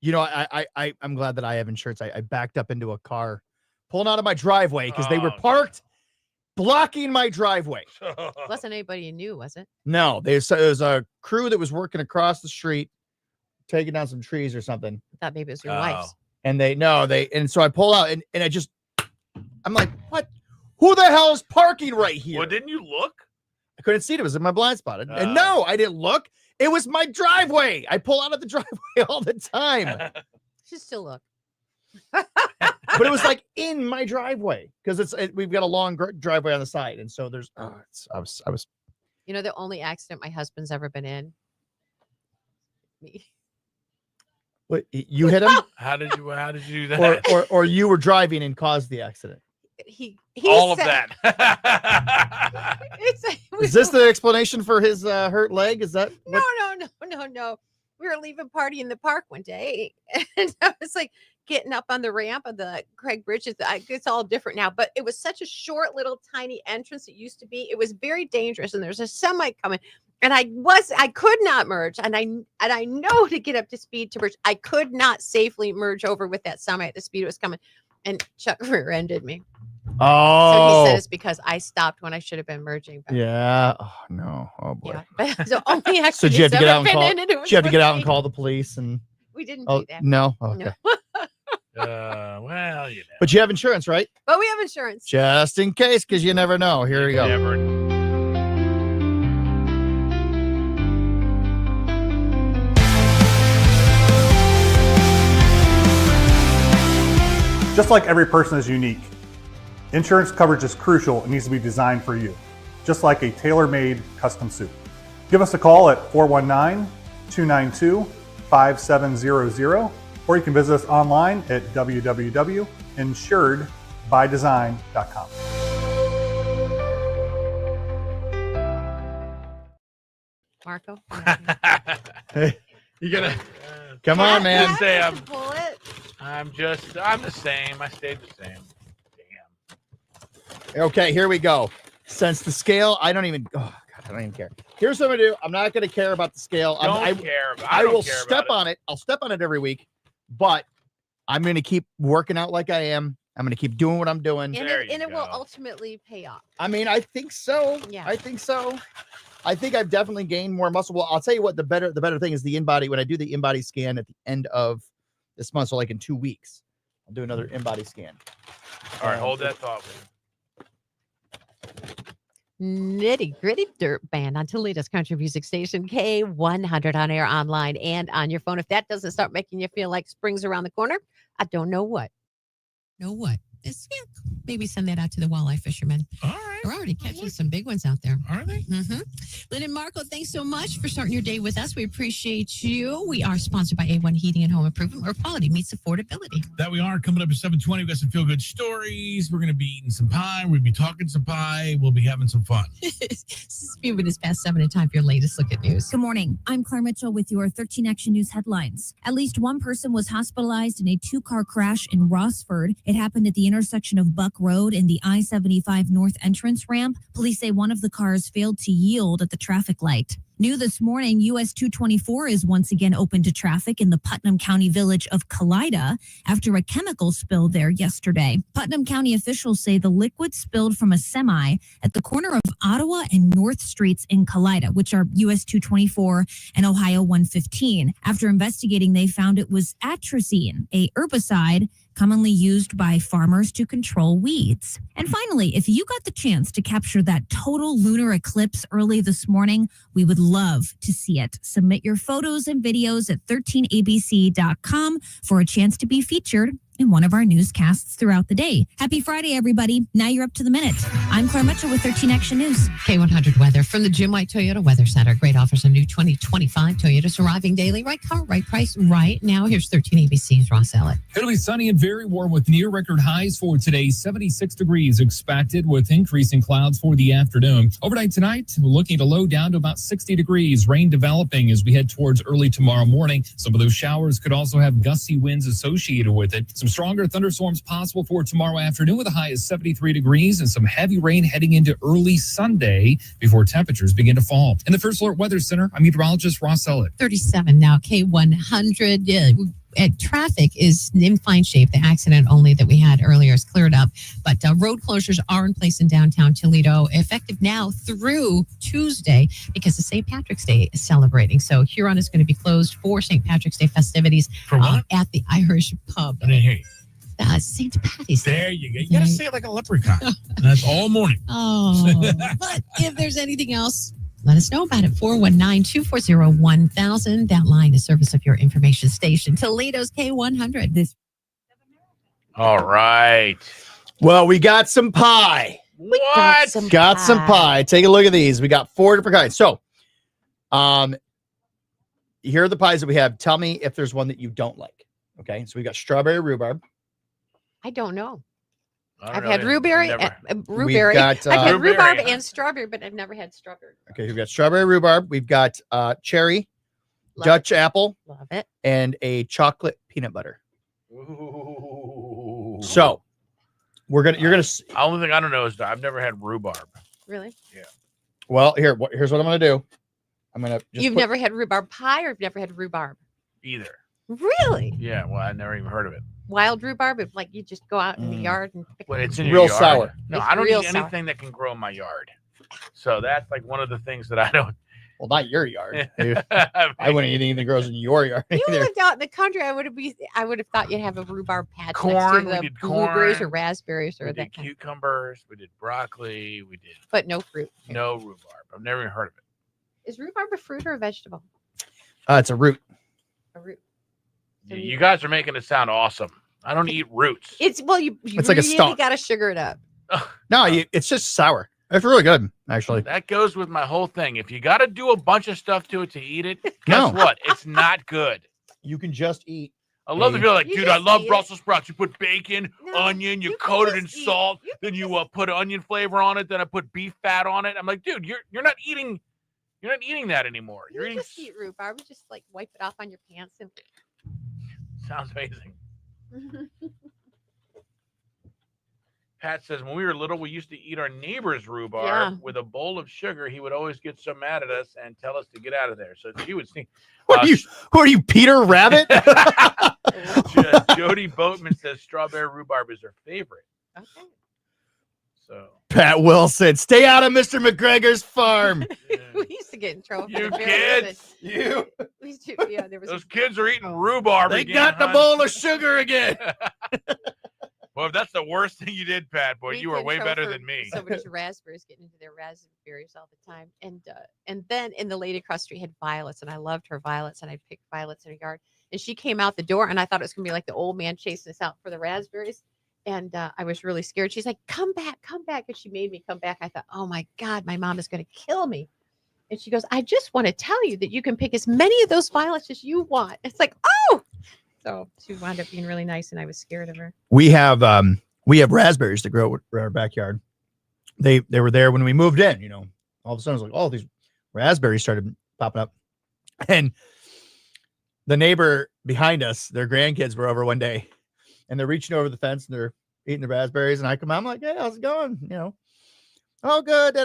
I: glad that I have insurance. I backed up into a car pulling out of my driveway because they were parked blocking my driveway.
D: Wasn't anybody you knew, was it?
I: No, there was a crew that was working across the street, taking down some trees or something.
D: I thought maybe it was your wife's.
I: And so I pull out and I'm like, what? Who the hell is parking right here?
E: Well, didn't you look?
I: I couldn't see it. It was in my blind spot. And no, I didn't look. It was my driveway. I pull out of the driveway all the time.
D: Should still look.
I: But it was like in my driveway because we've got a long driveway on the side. And so there's, I was.
D: You know, the only accident my husband's ever been in. Me.
I: What, you hit him?
E: How did you do that?
I: Or you were driving and caused the accident?
D: He
E: all
D: said,
E: of that.
I: Is this the explanation for his hurt leg? Is that
D: no. We were leaving party in the park one day, and I was like getting up on the ramp of the Craig Bridge. It's all different now, but it was such a short little tiny entrance. It used to be. It was very dangerous, and there's a semi coming. And I could not merge, and I know to get up to speed to merge. I could not safely merge over with that semi at the speed it was coming, and Chuck rear-ended me.
I: Oh,
D: so he said it's because I stopped when I should have been merging. But
I: yeah. Oh no. Oh boy.
D: Yeah. But so only
I: so did you have to get out and call? Did you have to get out and call the police and?
D: We didn't
C: Oh
D: do that.
C: no. Okay.
E: Well, you know.
C: But you have insurance, right?
D: But we have insurance.
C: Just in case, because you never know. Here we go.
O: Just like every person is unique, insurance coverage is crucial and needs to be designed for you, just like a tailor-made custom suit. Give us a call at 419-292-5700, or you can visit us online at www.insuredbydesign.com.
D: Marco?
C: Hey, you gonna come on, man?
E: I'm the same. I stayed the same.
C: Okay, here we go. Since the scale, I don't even. Oh God, I don't even care. Here's what I'm gonna do. I'm not gonna care about the scale. I will step on it. I'll step on it every week, but I'm gonna keep working out like I am. I'm gonna keep doing what I'm doing.
D: And it will ultimately pay off.
C: I mean, I think so.
D: Yeah.
C: I think so. I think I've definitely gained more muscle. Well, I'll tell you what, the better thing is the InBody. When I do the InBody scan at the end of this month, so like in 2 weeks, I'll do another InBody scan.
E: All right, hold that thought.
D: Nitty Gritty Dirt Band on Toledo's country music station, K100, on air, online, and on your phone. If that doesn't start making you feel like spring's around the corner, I don't know what. Maybe send that out to the walleye fishermen.
G: All right.
D: We're already catching some big ones out there.
G: Are they?
D: Mm-hmm. Lyn and Marco, thanks so much for starting your day with us. We appreciate you. We are sponsored by A1 Heating and Home Improvement, where quality meets affordability.
G: That we are. Coming up at 7:20, we've got some feel-good stories. We're going to be eating some pie. We'll be talking some pie. We'll be having some fun.
D: It's a few minutes past 7 and time for your latest look at news.
F: Good morning. I'm Claire Mitchell with your 13 Action News headlines. At least one person was hospitalized in a 2-car crash in Rossford. It happened at the intersection of Buck Road and the I-75 North entrance ramp. Police say one of the cars failed to yield at the traffic light. New this morning, US 224 is once again open to traffic in the Putnam County village of Kalida after a chemical spill there yesterday. Putnam County officials say the liquid spilled from a semi at the corner of Ottawa and North Streets in Kalida, which are US 224 and Ohio 115. After investigating, they found it was atrazine, a herbicide commonly used by farmers to control weeds. And finally, if you got the chance to capture that total lunar eclipse early this morning, we would love to see it. Submit your photos and videos at 13abc.com for a chance to be featured in one of our newscasts throughout the day. Happy Friday, everybody. Now you're up to the minute. I'm Claire Mitchell with 13 Action News.
D: K100 weather from the Jim White Toyota Weather Center. Great offers on new 2025 Toyotas arriving daily. Right car, right price, right now. Here's 13 ABC's Ross Ellett.
G: It'll be sunny and very warm with near record highs for today. 76 degrees expected with increasing clouds for the afternoon. Overnight tonight, we're looking at a low down to about 60 degrees. Rain developing as we head towards early tomorrow morning. Some of those showers could also have gusty winds associated with it. Some stronger thunderstorms possible for tomorrow afternoon with a high of 73 degrees and some heavy rain heading into early Sunday before temperatures begin to fall. In the First Alert Weather Center, I'm meteorologist Ross Ellett.
D: 37 now, K100. Traffic is in fine shape. The accident only that we had earlier is cleared up, but road closures are in place in downtown Toledo, effective now through Tuesday because the St. Patrick's Day is celebrating. So Huron is going to be closed for St. Patrick's Day festivities at the Irish pub.
G: I didn't hear you.
D: St. Patty's Day.
G: There you go. You got to say it like a leprechaun. That's all morning.
D: Oh, but if there's anything else, let us know about it. 419-240-1000. That line is service of your information station. Toledo's K100.
E: All right.
C: Well, we got some pie.
E: What?
C: Got some pie. Take a look at these. We got 4 different kinds. So, here are the pies that we have. Tell me if there's one that you don't like. Okay. So we got strawberry rhubarb.
D: I don't know.
E: I've
D: had rhubarb. I've had rhubarb and strawberry, but I've never had strawberry.
C: Okay, we've got strawberry rhubarb. We've got cherry, Dutch apple,
D: love it,
C: and a chocolate peanut butter.
E: Ooh.
C: So you're gonna.
E: The only thing I don't know is that I've never had rhubarb.
D: Really?
E: Yeah.
C: Well, here's what I'm gonna do. I'm gonna.
D: You've never had rhubarb pie, or you've never had rhubarb?
E: Either.
D: Really?
E: Yeah. Well, I never even heard of it.
D: Wild rhubarb, if like you just go out in the yard and pick
E: it's
C: in real yard. Sour.
E: No,
D: it's
E: I don't
D: real
E: eat anything that can grow in my yard. So that's like one of the things that I don't.
C: Well, not your yard. I wouldn't eat anything that grows in your yard.
D: You
C: either.
D: lived out in the country. I would have thought you'd have a rhubarb patch
E: Corn,
D: next to
E: we
D: the
E: did
D: blueberries
E: corn,
D: or raspberries or
E: We
D: that
E: did
D: kind.
E: cucumbers. We did broccoli. We did
D: But no fruit.
E: no rhubarb. I've never even heard of it.
D: Is rhubarb a fruit or a vegetable?
C: It's a root.
D: A root.
E: You guys are making it sound awesome. I don't eat roots.
D: It's you
C: It's like a
D: really
C: stalk.
D: got to sugar it up.
C: No, it's just sour. It's really good, actually.
E: That goes with my whole thing. If you got to do a bunch of stuff to it to eat it, guess
C: No.
E: what? It's not good.
C: You can just eat.
E: I love to feel like,
D: You
E: dude,
D: just
E: I love
D: eat it.
E: Brussels sprouts. You put bacon,
D: No,
E: onion, you
D: you
E: coat it
D: can
E: in
D: just eat.
E: salt,
D: You
E: then you put onion flavor on it, then I put beef fat on it. I'm like, dude, you're not eating that anymore. You're
D: You
E: eating
D: just eat rhubarb. You just like wipe it off on your pants and.
E: sounds amazing. Pat says, when we were little, we used to eat our neighbor's rhubarb
D: Yeah.
E: with a bowl of sugar. He would always get so mad at us and tell us to get out of there. So she would sing.
C: Who are you, Peter Rabbit?
E: Jody Boatman says strawberry rhubarb is her favorite.
D: Okay.
E: So
C: Pat Wilson, stay out of Mr. McGregor's farm.
D: We used to get in trouble. for
E: You
D: the very
E: kids,
D: good. We used to, yeah, there was
E: those kids are eating rhubarb
C: They
E: again.
C: got the
E: hon.
C: bowl of sugar again.
E: Well, if that's the worst thing you did, Pat, boy,
D: we'd
E: you
D: get
E: were
D: in
E: way
D: trouble
E: better
D: for
E: than me.
D: Somebody's raspberries getting into their raspberries all the time, and then in the lady across the street had violets, and I loved her violets, and I picked violets in her yard, and she came out the door, and I thought it was gonna be like the old man chasing us out for the raspberries, and I was really scared. She's like, come back, and she made me come back. I thought, oh my God, my mom is gonna kill me. And she goes, I just want to tell you that you can pick as many of those violets as you want. It's like, oh, so she wound up being really nice, and I was scared of her.
C: We have raspberries that grow in our backyard. They were there when we moved in, all of a sudden I was like, oh, these raspberries started popping up. And the neighbor behind us, their grandkids were over one day, and they're reaching over the fence and they're eating the raspberries. And I'm like, hey, how's it going? Oh, good.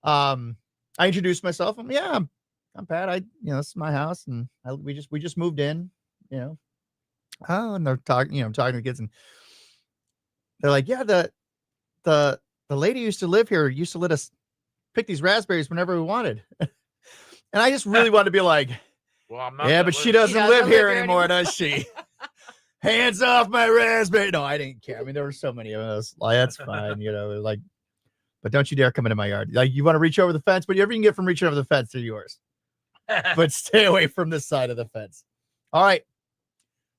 C: I introduced myself. Yeah, I'm Pat. This is my house, and we just moved in. Oh, and they're talking, talking to the kids, and they're like, yeah, the lady used to live here, used to let us pick these raspberries whenever we wanted. And I just really wanted to be like,
E: Well, I'm not.
C: yeah, but she doesn't live here anymore, does she? Hands off my raspberry. No, I didn't care. I mean, there were so many of us. Like, that's fine, like, but don't you dare come into my yard. Like, you want to reach over the fence, but whatever you can get from reaching over the fence, they're yours. But stay away from this side of the fence. All right.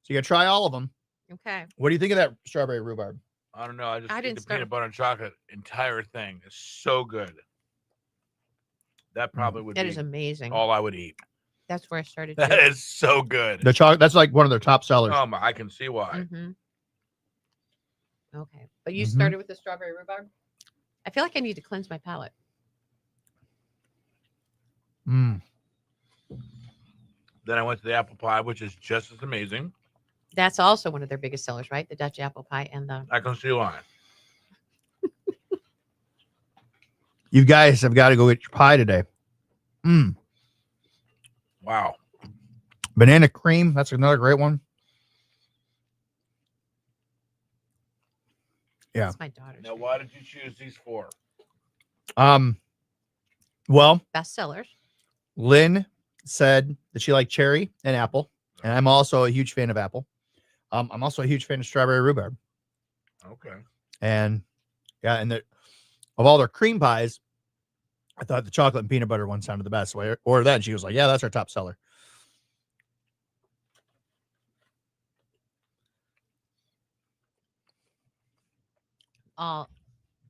C: So you gotta try all of them.
D: Okay.
C: What do you think of that strawberry rhubarb?
E: I don't know. I just
D: I
E: eat
D: didn't
E: the
D: start-
E: peanut butter and chocolate entire thing. It's so good. That probably would
D: That
E: be
D: is amazing.
E: all I would eat.
D: That's where I started.
E: That
D: too.
E: is so good.
C: The chocolate, that's like one of their top sellers.
E: I can see why.
D: Mhm. Okay, but you
C: Mhm.
D: started with the strawberry rhubarb. I feel like I need to cleanse my palate.
C: Mm.
E: Then I went to the apple pie, which is just as amazing.
D: That's also one of their biggest sellers, right? The Dutch apple pie and the.
E: I can see why.
C: You guys have got to go get your pie today.
E: Wow.
C: Banana cream. That's another great one. Yeah.
D: That's my daughter's.
E: Now, why did you choose these four?
C: Well,
D: Best sellers.
C: Lynn said that she liked cherry and apple, and I'm also a huge fan of apple. I'm also a huge fan of strawberry rhubarb.
E: Okay.
C: And yeah, and of all their cream pies, I thought the chocolate and peanut butter one sounded the best. Or then she was like, yeah, that's our top seller.
D: All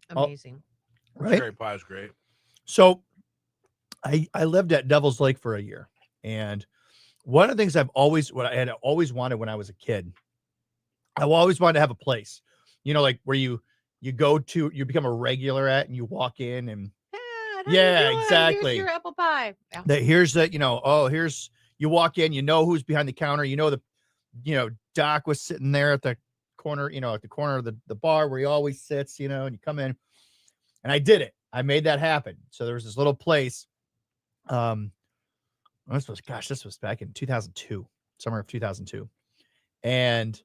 D: amazing.
C: Right.
E: Cherry pie is great.
C: So I lived at Devil's Lake for a year. And one of the things what I had always wanted when I was a kid, I always wanted to have a place, like where you become a regular at and you walk in and yeah, exactly.
D: Here's your apple pie. Yeah.
C: Here's you walk in, who's behind the counter, Doc was sitting there at the corner, at the corner of the bar where he always sits, and you come in, and I did it. I made that happen. So there was this little place. This was back in 2002, summer of 2002. And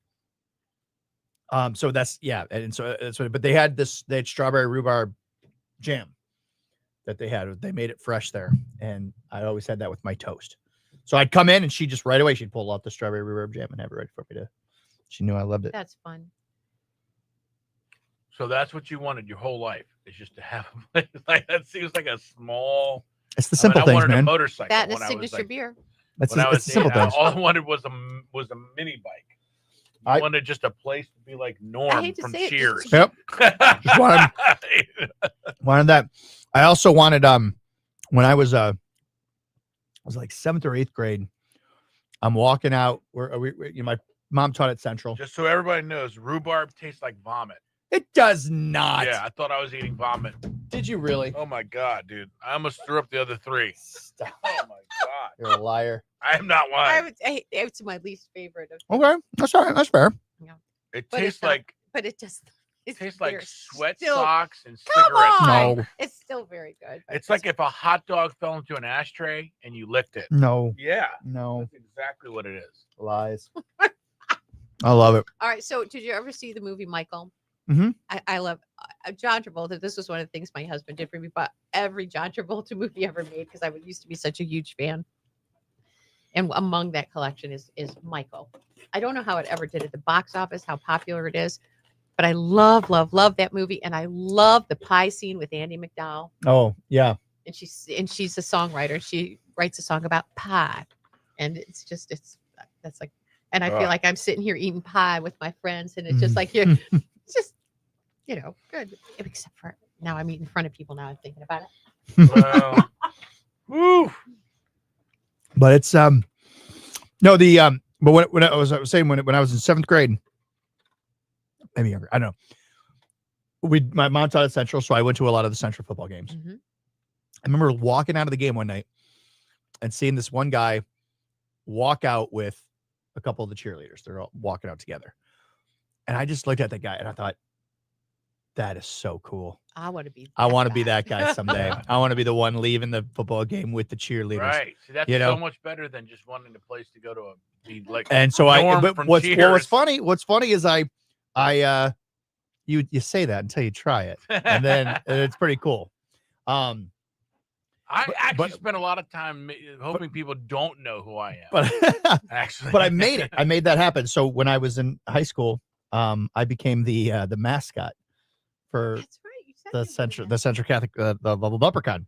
C: so that's, yeah. And so that's what, but they had strawberry rhubarb jam. that they had. They made it fresh there, and I always had that with my toast. So I'd come in, and she just right away she'd pull out the strawberry rhubarb jam and have it ready for me to. She knew I loved it.
D: That's fun.
E: So that's what you wanted your whole life, is just to have a place like that. Seems like a small.
C: It's the simple things,
E: I wanted
C: man.
E: A motorcycle.
D: That and a signature beer.
C: It's the simple things.
E: All I wanted was a mini bike. I wanted just a place to be like Norm from Cheers.
C: Yep. wanted that. I also wanted when I was like 7th or 8th grade. I'm walking out where my mom taught at Central.
E: Just so everybody knows, rhubarb tastes like vomit.
C: It does not.
E: Yeah, I thought I was eating vomit.
C: Did you really?
E: Oh my god, dude! I almost threw up the other 3.
C: Stop.
E: Oh my god!
C: You're a liar.
E: I am not lying.
D: It's my least favorite.
C: Okay, that's all right. That's fair.
D: Yeah.
E: It tastes like.
D: But it just.
E: It tastes like sweat
D: still,
E: socks and
D: come
E: cigarettes.
D: on!
C: No.
D: It's still very good.
E: It's like if a hot dog fell into an ashtray and you licked it.
C: No.
E: Yeah.
C: No.
E: That's exactly what it is.
C: Lies. I love it.
D: All right. So, did you ever see the movie Michael?
C: Mm-hmm.
D: I love John Travolta. This was one of the things my husband did for me. But every John Travolta movie ever made, because I used to be such a huge fan. And among that collection is Michael. I don't know how it ever did at the box office, how popular it is. But I love that movie, and I love the pie scene with Andy McDowell.
C: Oh yeah,
D: and she's a songwriter. She writes a song about pie, and that's like, and I feel like I'm sitting here eating pie with my friends, and it's just like it's just good. Except for now, I'm eating in front of people. Now I'm thinking about it.
E: Well, woo.
C: But it's no the but when I was saying when I was in 7th grade. Maybe younger. I don't know. My mom taught at Central, so I went to a lot of the Central football games.
D: Mm-hmm.
C: I remember walking out of the game one night and seeing this one guy walk out with a couple of the cheerleaders. They're all walking out together. And I just looked at that guy and I thought, that is so cool.
D: I want to be
C: that guy someday. I want to be the one leaving the football game with the cheerleaders.
E: Right. See, that's so much better than just wanting a place to go to be like.
C: And so what's funny is you say that until you try it, and then it's pretty cool. I
E: actually spent a lot of time hoping people don't know who I am.
C: But
E: actually,
C: but I made it. I made that happen. So when I was in high school, I became the mascot for the Central Catholic the Leprechaun.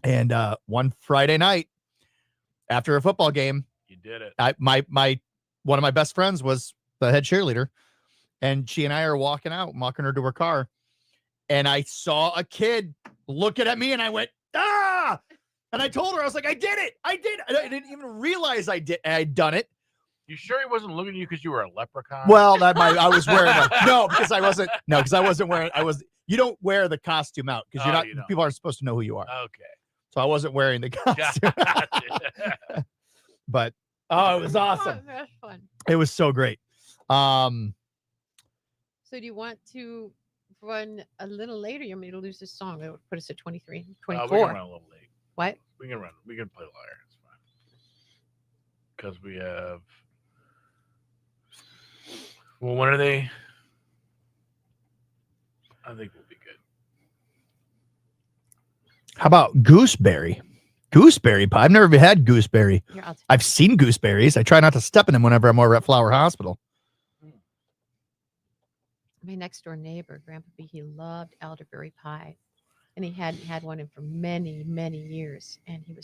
C: And one Friday night after a football game,
E: you did it.
C: One of my best friends was the head cheerleader. And she and I are walking her to her car. And I saw a kid looking at me and I went, ah! And I told her, I was like, I did it. I didn't even realize I'd done it.
E: You sure he wasn't looking at you because you were a leprechaun?
C: Well, I was wearing because I wasn't wearing, you don't wear the costume out because people aren't supposed to know who you are.
E: Okay.
C: So I wasn't wearing the costume. But, it was awesome.
D: Oh, that's fun.
C: It was so great.
D: So do you want to run a little later? You want me to lose this song? That would put us at 23, 24.
E: We can run a little late.
D: What?
E: We can play liar. It's fine. Because we have. Well, when are they? I think we'll be good.
C: How about gooseberry? Gooseberry pie. I've never had gooseberry. I've seen gooseberries. I try not to step in them whenever I'm over at Flower Hospital.
D: My next door neighbor, Grandpa B, he loved elderberry pie, and he hadn't had one in for many, many years. And he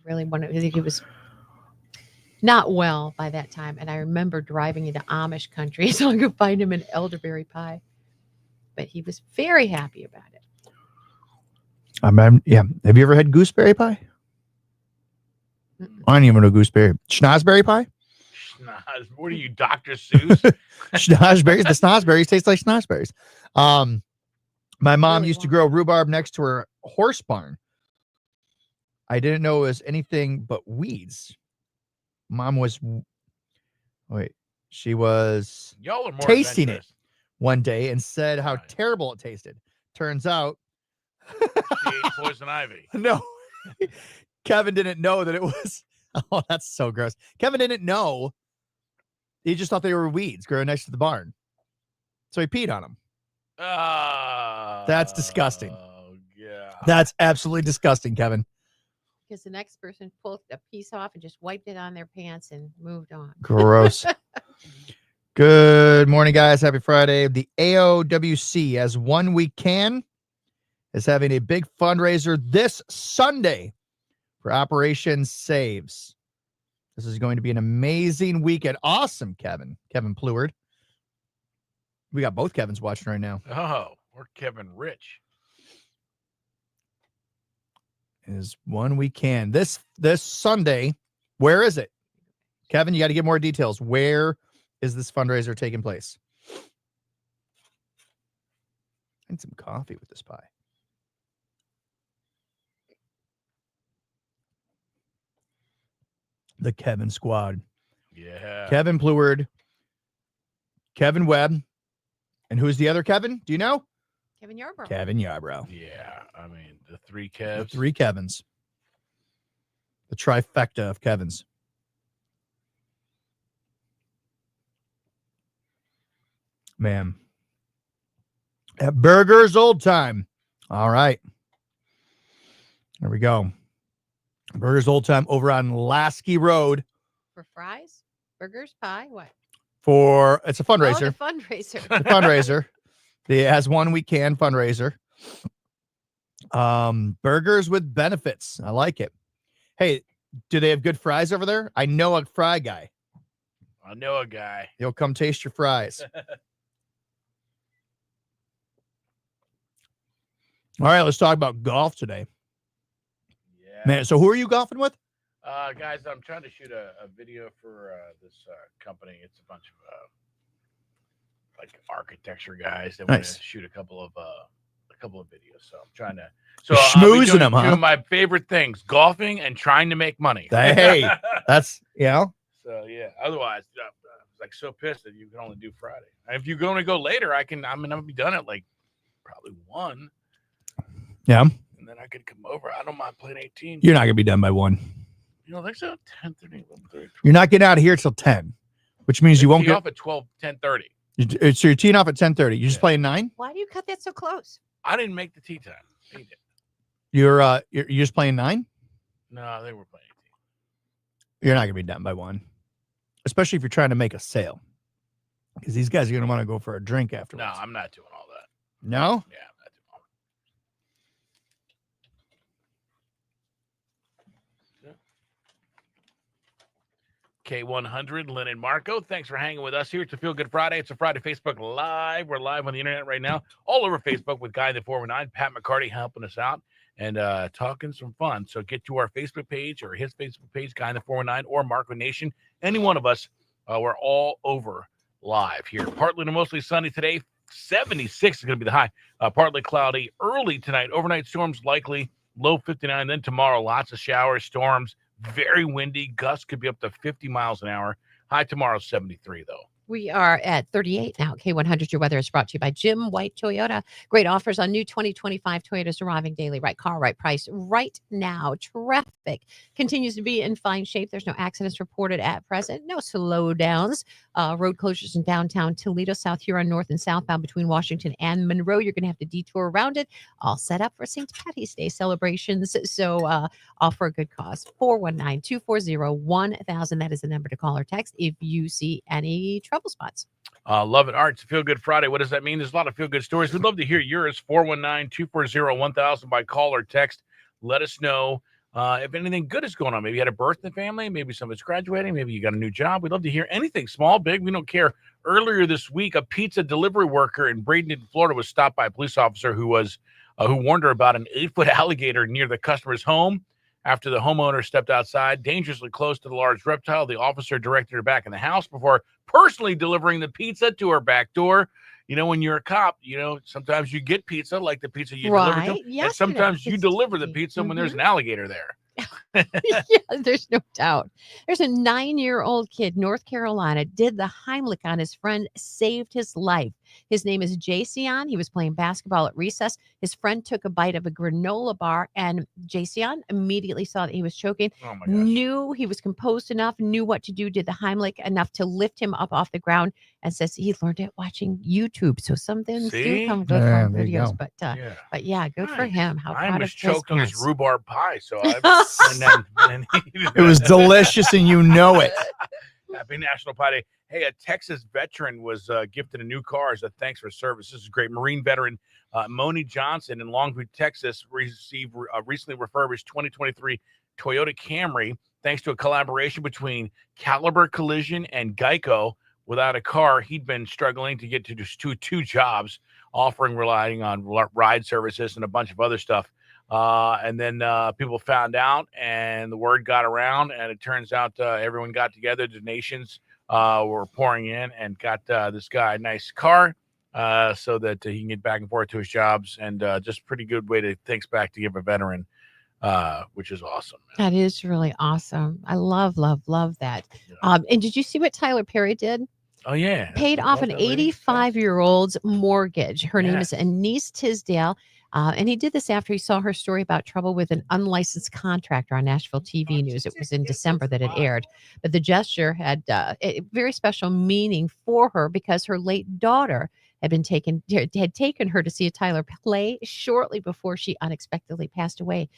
D: really wanted. He was not well by that time. And I remember driving into Amish country so I could find him an elderberry pie. But he was very happy about it.
C: Yeah. Have you ever had gooseberry pie? I don't even know gooseberry. Schnozberry pie?
E: What are you, Dr. Seuss?
C: Schnozberries. The schnozberries taste like schnozberries. My mom used to grow rhubarb next to her horse barn. I didn't know it was anything but weeds. Mom was she was tasting it one day and said how terrible it tasted. Turns out
E: she ate poison ivy.
C: No. Kevin didn't know that it was. Oh, that's so gross. Kevin didn't know. He just thought they were weeds growing next to the barn. So he peed on them. That's disgusting.
E: Oh, yeah.
C: That's absolutely disgusting, Kevin.
D: Because the next person pulled a piece off and just wiped it on their pants and moved on.
C: Gross. Good morning, guys. Happy Friday. The AOWC, as one we can, is having a big fundraiser this Sunday for Operation Saves. This is going to be an amazing weekend. Awesome, Kevin. Kevin Pleward. We got both Kevins watching right now.
E: Oh, we're Kevin Rich.
C: Is one we can. This Sunday, where is it? Kevin, you got to get more details. Where is this fundraiser taking place? I need some coffee with this pie. The Kevin Squad.
E: Yeah.
C: Kevin Pleward, Kevin Webb, and who's the other Kevin? Do you know?
D: Kevin Yarbrough.
C: Kevin Yarbrough.
E: Yeah, I mean, the three Kevs.
C: The three Kevins. The trifecta of Kevins. Man. At Burgers Old Time. All right. There we go. Burgers Old Time over on Lasky Road.
D: For fries, burgers, pie, what?
C: It's a fundraiser.
D: Oh, the fundraiser.
C: The fundraiser. It has one we can fundraiser. Burgers with benefits. I like it. Hey, do they have good fries over there? I know a fry guy.
E: I know a guy.
C: He'll come taste your fries. All right, let's talk about golf today.
E: Yeah.
C: Man, so who are you golfing with?
E: Guys, I'm trying to shoot a video for this company. It's a bunch of like architecture guys that want to shoot a couple of videos. So I'm trying to
C: schmoozing them, huh?
E: Two of my favorite things: golfing and trying to make money.
C: Hey, that's
E: So yeah. Otherwise, I was like so pissed that you can only do Friday. If you're going to go later, I'll be done at like probably 1.
C: Yeah.
E: And then I could come over. I don't mind playing 18.
C: You're not gonna be done by 1.
E: You know, like so 10:30, 11:30.
C: You're not getting out of here till 10, which means you won't get
E: off at 10:30.
C: So you're teeing off at 10:30. You're just playing 9?
D: Why do you cut that so close?
E: I didn't make the tee time. He did.
C: You're just playing 9?
E: No, they were playing 18.
C: You're not gonna be done by 1, especially if you're trying to make a sale, because these guys are gonna want to go for a drink afterwards.
E: No, I'm not doing all that.
C: No?
E: Yeah, I'm not doing all that. K100, Lyn and Marco, thanks for hanging with us here. It's a Feel Good Friday. It's a Friday Facebook Live. We're live on the internet right now, all over Facebook with Guy in the 419, Pat McCarty helping us out and talking some fun. So get to our Facebook page or his Facebook page, Guy in the 419, or Marco Nation. Any one of us, we're all over live here. Partly to mostly sunny today. 76 is going to be the high. Partly cloudy early tonight. Overnight storms likely. Low 59. Then tomorrow, lots of showers, storms. Very windy. Gusts could be up to 50 miles an hour. High tomorrow, 73, though.
D: We are at 38 now. K100, your weather is brought to you by Jim White Toyota. Great offers on new 2025 Toyotas arriving daily. Right car, right price, right now. Traffic continues to be in fine shape. There's no accidents reported at present. No slowdowns. Road closures in downtown Toledo, South Huron, north and southbound between Washington and Monroe. You're going to have to detour around it. All set up for St. Patty's Day celebrations. So all for a good cause. 419-240-1000. That is the number to call or text if you see any trouble spots.
E: Love it. All right, it's a Feel Good Friday. What does that mean? There's a lot of feel good stories. We'd love to hear yours. 419-240-1000 by call or text. Let us know if anything good is going on. Maybe you had a birth in the family. Maybe somebody's graduating. Maybe you got a new job. We'd love to hear anything, small, big. We don't care. Earlier this week, a pizza delivery worker in Bradenton, Florida, was stopped by a police officer who warned her about an 8-foot alligator near the customer's home. After the homeowner stepped outside, dangerously close to the large reptile, the officer directed her back in the house before personally delivering the pizza to her back door. You know, when you're a cop, sometimes you get pizza, like the pizza you deliver to. And sometimes you deliver the pizza when there's an alligator there.
D: Yeah, there's no doubt. There's a 9-year-old kid, North Carolina, did the Heimlich on his friend, saved his life. His name is Jason. He was playing basketball at recess. His friend took a bite of a granola bar, and Jason immediately saw that he was choking, knew he was composed enough, knew what to do, did the Heimlich enough to lift him up off the ground, and says he learned it watching YouTube. So some things do come good from videos, but yeah, good for him. How
E: I
D: proud
E: was
D: of his
E: choked on this
D: parents.
E: rhubarb pie, so I
I: It was delicious, and you know it.
E: Happy National Pie Day. Hey, a Texas veteran was gifted a new car as a thanks for service. This is great. Marine veteran Moni Johnson in Long Beach, Texas, received a recently refurbished 2023 Toyota Camry thanks to a collaboration between Caliber Collision and Geico. Without a car, he'd been struggling to get to just two jobs, relying on ride services and a bunch of other stuff. And then people found out, and the word got around, and it turns out everyone got together. Donations were pouring in, and got this guy a nice car so that he can get back and forth to his jobs, and just pretty good way to thanks back to give a veteran, which is awesome.
D: That is really awesome. I love that.
E: Yeah.
D: And did you see what Tyler Perry did?
E: Oh, yeah.
D: Paid off an 85-year-old's mortgage. Her name is Anise Tisdale. And he did this after he saw her story about trouble with an unlicensed contractor on Nashville TV News. It was in December that it aired. But the gesture had a very special meaning for her because her late daughter had taken her to see a Tyler play shortly before she unexpectedly passed away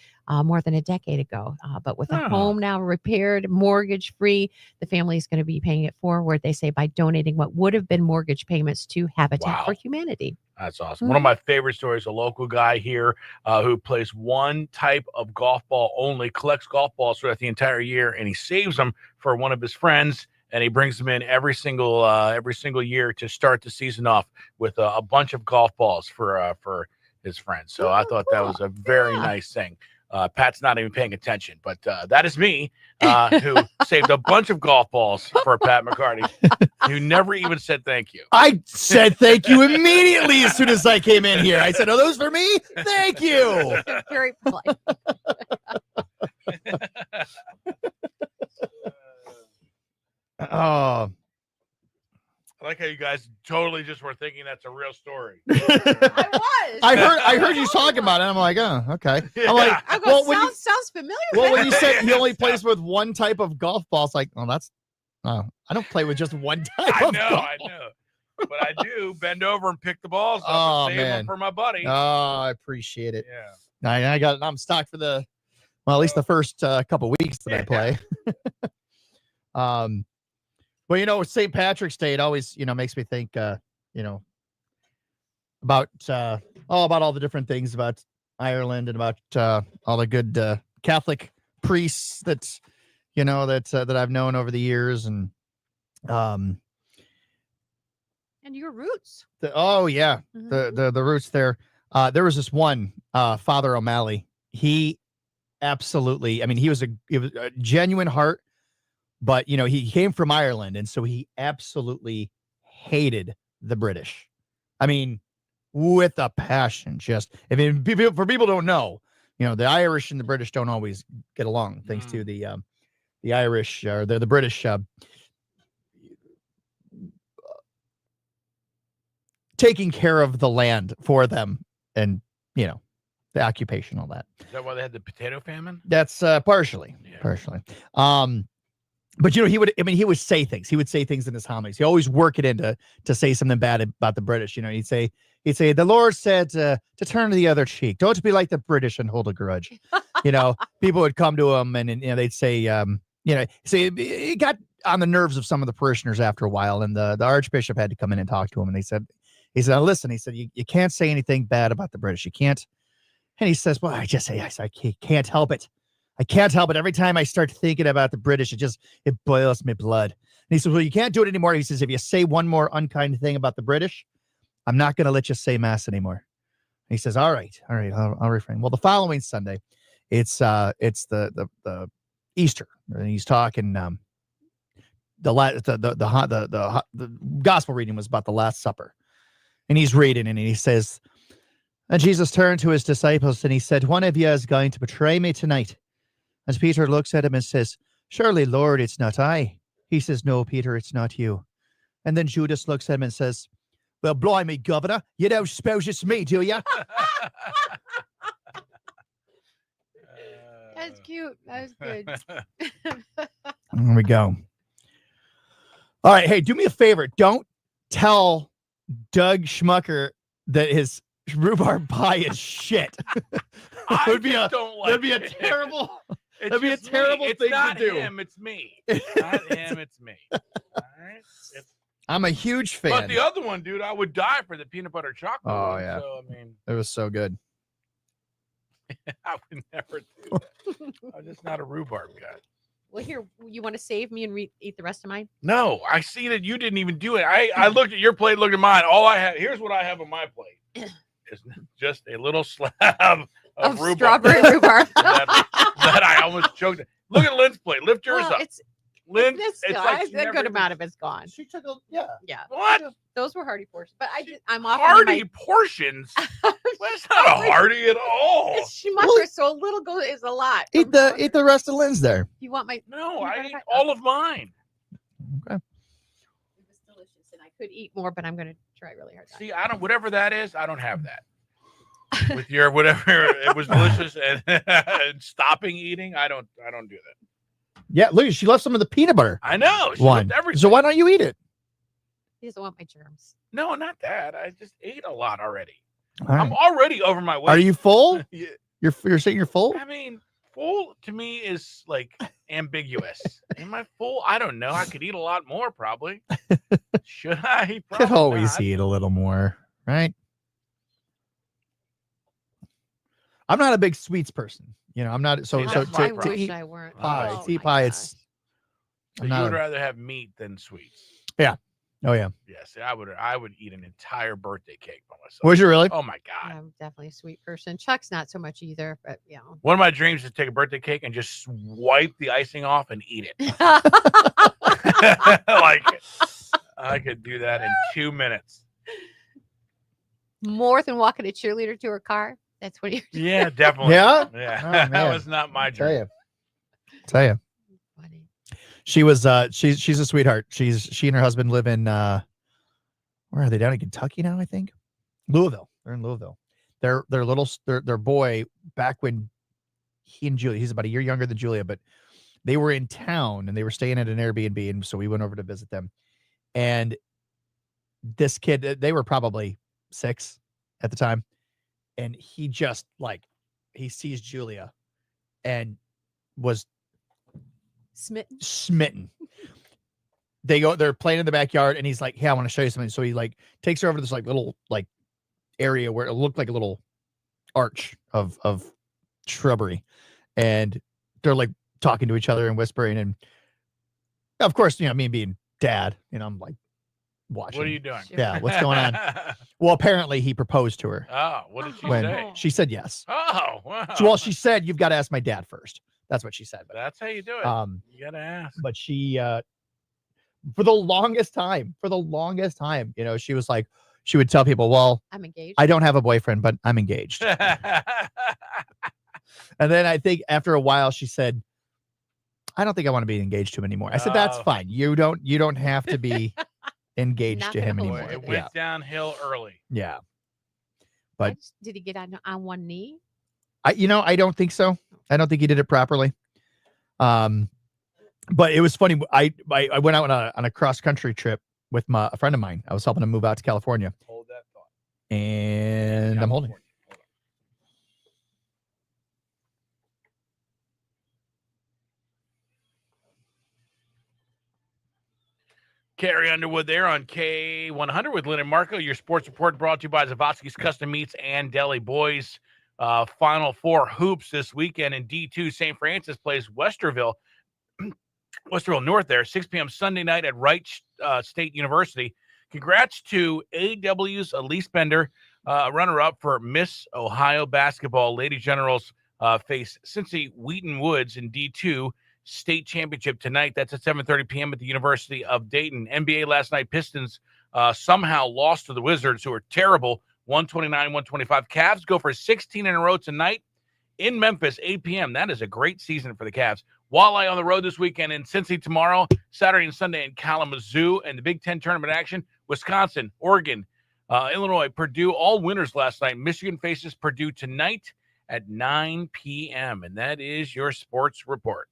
D: more than a decade ago. But with a home now repaired, mortgage free, the family is going to be paying it forward, they say, by donating what would have been mortgage payments to Habitat for Humanity.
E: That's awesome. One of my favorite stories, a local guy here who plays one type of golf ball only, collects golf balls throughout the entire year, and he saves them for one of his friends, and he brings them in every single year to start the season off with a bunch of golf balls for his friends. So I thought that was a very nice thing. Pat's not even paying attention, but that is me who saved a bunch of golf balls for Pat McCarty, who never even said thank you.
I: I said thank you immediately as soon as I came in here. I said, "Oh, those for me? Thank you."
D: Very polite.
I: Oh.
E: I like how you guys totally just were thinking that's a real story.
I: I heard you talking about it. I'm like, oh, okay. I'm like,
D: sounds familiar.
I: Well, when you said he only plays with one type of golf ball, it's like, I don't play with just one type of golf
E: I know. But I do bend over and pick the balls up and save them for my buddy.
I: Oh, I appreciate it.
E: Yeah.
I: I'm stocked for at least the first couple weeks that I play. Well, St. Patrick's Day, it always, makes me think, about all the different things about Ireland and about all the good Catholic priests that I've known over the years, and
D: your roots.
I: The roots there. There was this one Father O'Malley. He absolutely, he was a genuine heart. But, he came from Ireland, and so he absolutely hated the British. With a passion. For people don't know, the Irish and the British don't always get along, thanks to the Irish or the British taking care of the land for them, and the occupation, all that.
E: Is that why they had the potato famine?
I: That's partially. But he would say things. He would say things in his homilies. He always work it in to say something bad about the British. He'd say, the Lord said to turn the other cheek. Don't be like the British and hold a grudge. People would come to him, and they'd say, it got on the nerves of some of the parishioners after a while, and the Archbishop had to come in and talk to him. And he said, listen, you can't say anything bad about the British. You can't. And he says, well, I can't help it. I can't help it. Every time I start thinking about the British, it boils my blood. And he says, well, you can't do it anymore. He says, if you say one more unkind thing about the British, I'm not going to let you say mass anymore. And he says, all right, I'll refrain. Well, the following Sunday, it's the Easter, and he's talking. The gospel reading was about the Last Supper, and he's reading, and he says, and Jesus turned to his disciples, and he said, one of you is going to betray me tonight. As Peter looks at him and says, surely, Lord, it's not I. He says, no, Peter, it's not you. And then Judas looks at him and says,
C: Well, blimey, Governor, you don't suppose it's me, do you?
D: That's cute. That was good.
C: There we go. All right. Hey, do me a favor. Don't tell Doug Schmucker that his rhubarb pie is shit. That'd be a terrible. That'd be a terrible thing to do.
E: It's not him, it's me. Not him, it's me. All right.
C: I'm a huge fan.
E: But the other one, dude, I would die for the peanut butter chocolate.
C: Oh
E: one,
C: yeah.
E: So I mean,
C: it was so good.
E: I would never do that. I'm just not a rhubarb guy.
D: Well, here, you want to save me and eat the rest of mine?
E: No, I see that you didn't even do it. I looked at your plate, looked at mine. All I have, here's what I have on my plate. It's just a little slab of rhubarb.
D: Strawberry rhubarb.
E: that I almost choked. Look at Lynn's plate. Lift yours up. Lynn,
D: it's
E: like
D: a good amount of it's gone.
C: She took
D: Yeah.
E: What?
D: Those were hearty portions, but I'm off.
E: Hearty portions? Well, it's not a hearty at all.
D: It's Schmuckers, so a little is a lot.
C: Eat the rest of Lynn's there.
D: You want my?
E: No, I ate all of mine.
C: Okay.
D: It was delicious, and I could eat more, but I'm going to try really hard.
E: See, I don't. Whatever that is, I don't have that. With your whatever, it was delicious and stopping eating. I don't do that.
C: Yeah, look, she left some of the peanut butter.
E: I know. She
C: one.
E: left everything.
C: So why don't you eat it?
D: He doesn't want my germs.
E: No, not that. I just ate a lot already.
C: All right.
E: I'm already over my weight.
C: Are you full?
E: Yeah.
C: You're saying you're full?
E: I mean, full to me is like ambiguous. Am I full? I don't know. I could eat a lot more probably. Should I? Probably
C: Could always
E: not.
C: eat a little more, right? I'm not a big sweets person. You know, I'm not
E: See, that's my
C: to
E: problem.
C: eat
D: I weren't.
C: pie,
D: Oh,
C: to eat
D: my
C: pie,
D: gosh.
C: it's
E: So
C: I'm
E: you
C: not
E: would
C: a-
E: rather have meat than sweets.
C: yeah. Oh yeah.
E: Yes, I would eat an entire birthday cake by myself.
C: Was you really?
E: Oh my god.
D: I'm definitely a sweet person. Chuck's not so much either, but you know.
E: One of my dreams is to take a birthday cake and just wipe the icing off and eat it. Like I could do that in 2 minutes.
D: More than walking a cheerleader to her car. That's what you're doing.
E: Yeah, definitely.
C: Yeah?
E: Yeah.
C: Oh,
E: that
C: man.
E: was not my
C: Tell
E: dream.
C: you. She was she's a sweetheart. She and her husband live in where are they, down in Kentucky now, I think? Louisville. They're in Louisville. Their boy, back when he and Julia, he's about a year younger than Julia, but they were in town and they were staying at an Airbnb, and so we went over to visit them. And this kid, they were probably 6 at the time, and he just he sees Julia and was smitten. They're playing in the backyard, and he's like, "Hey, I want to show you something." So he takes her over to this little area where it looked like a little arch of shrubbery, and they're talking to each other and whispering, and of course, me being dad, I'm watching.
E: What are you doing?
C: Yeah, what's going on? Well, apparently he proposed to her.
E: Oh, what did she
C: when
E: say?
C: she said yes.
E: Oh, wow.
C: So, she said, "You've got to ask my dad first." That's what she said. But
E: that's how you do it. You gotta ask.
C: But she for the longest time, she was she would tell people, "Well,
D: I'm engaged.
C: I don't have a boyfriend, but I'm engaged." And then I think after a while she said, "I don't think I want to be engaged to him anymore." I said, "That's fine. You don't have to be engaged
D: Not
C: to him
D: gonna hold
C: anymore."
E: It went downhill early.
C: Yeah. But
D: did he get on one knee?
C: I don't think so. I don't think he did it properly. But it was funny. I went out on a cross country trip with a friend of mine. I was helping him move out to California.
E: Hold that thought.
C: And I'm holding it.
E: Carrie Underwood there on K100 with Lyn and Marco. Your sports report brought to you by Zavotski's Custom Meats and Deli. Boys, Final Four hoops this weekend in D2. St. Francis plays Westerville North there, 6 p.m. Sunday night at Wright State University. Congrats to AW's Elise Bender, runner-up for Miss Ohio basketball. Lady Generals face Cincy Wheaton Woods in D2. State championship tonight. That's at 7:30 p.m. at the University of Dayton. NBA last night, Pistons somehow lost to the Wizards, who are terrible, 129-125. Cavs go for 16 in a row tonight in Memphis, 8 p.m. That is a great season for the Cavs. Walleye on the road this weekend in Cincy tomorrow, Saturday and Sunday in Kalamazoo, and the Big Ten tournament action, Wisconsin, Oregon, Illinois, Purdue, all winners last night. Michigan faces Purdue tonight at 9 p.m. And that is your sports report.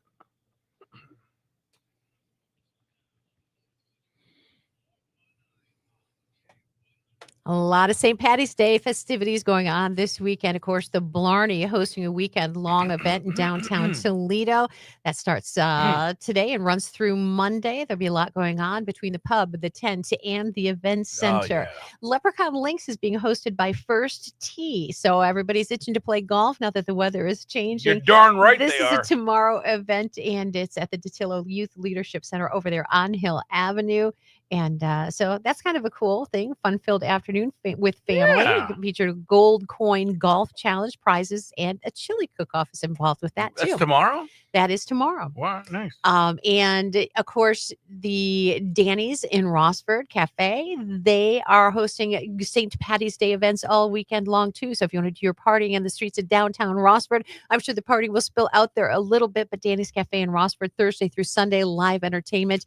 D: A lot of St. Patty's Day festivities going on this weekend. Of course, the Blarney hosting a weekend-long event in downtown Toledo. That starts today and runs through Monday. There'll be a lot going on between the pub, the tent, and the event center. Leprechaun Links is being hosted by First Tee. So everybody's itching to play golf now that the weather is changing.
E: You're darn right
D: This
E: they
D: is
E: are.
D: a tomorrow event, and it's at the Datillo Youth Leadership Center over there on Hill Avenue. And so that's kind of a cool thing. Fun-filled afternoon with family.
E: Yeah.
D: Featured a gold coin golf challenge, prizes, and a chili cook-off is involved with that too.
E: That's tomorrow?
D: That is tomorrow.
E: Wow, nice.
D: And of course, the Danny's in Rossford Cafe, they are hosting St. Patty's Day events all weekend long too. So if you want to do your partying in the streets of downtown Rossford, I'm sure the party will spill out there a little bit, but Danny's Cafe in Rossford, Thursday through Sunday, live entertainment,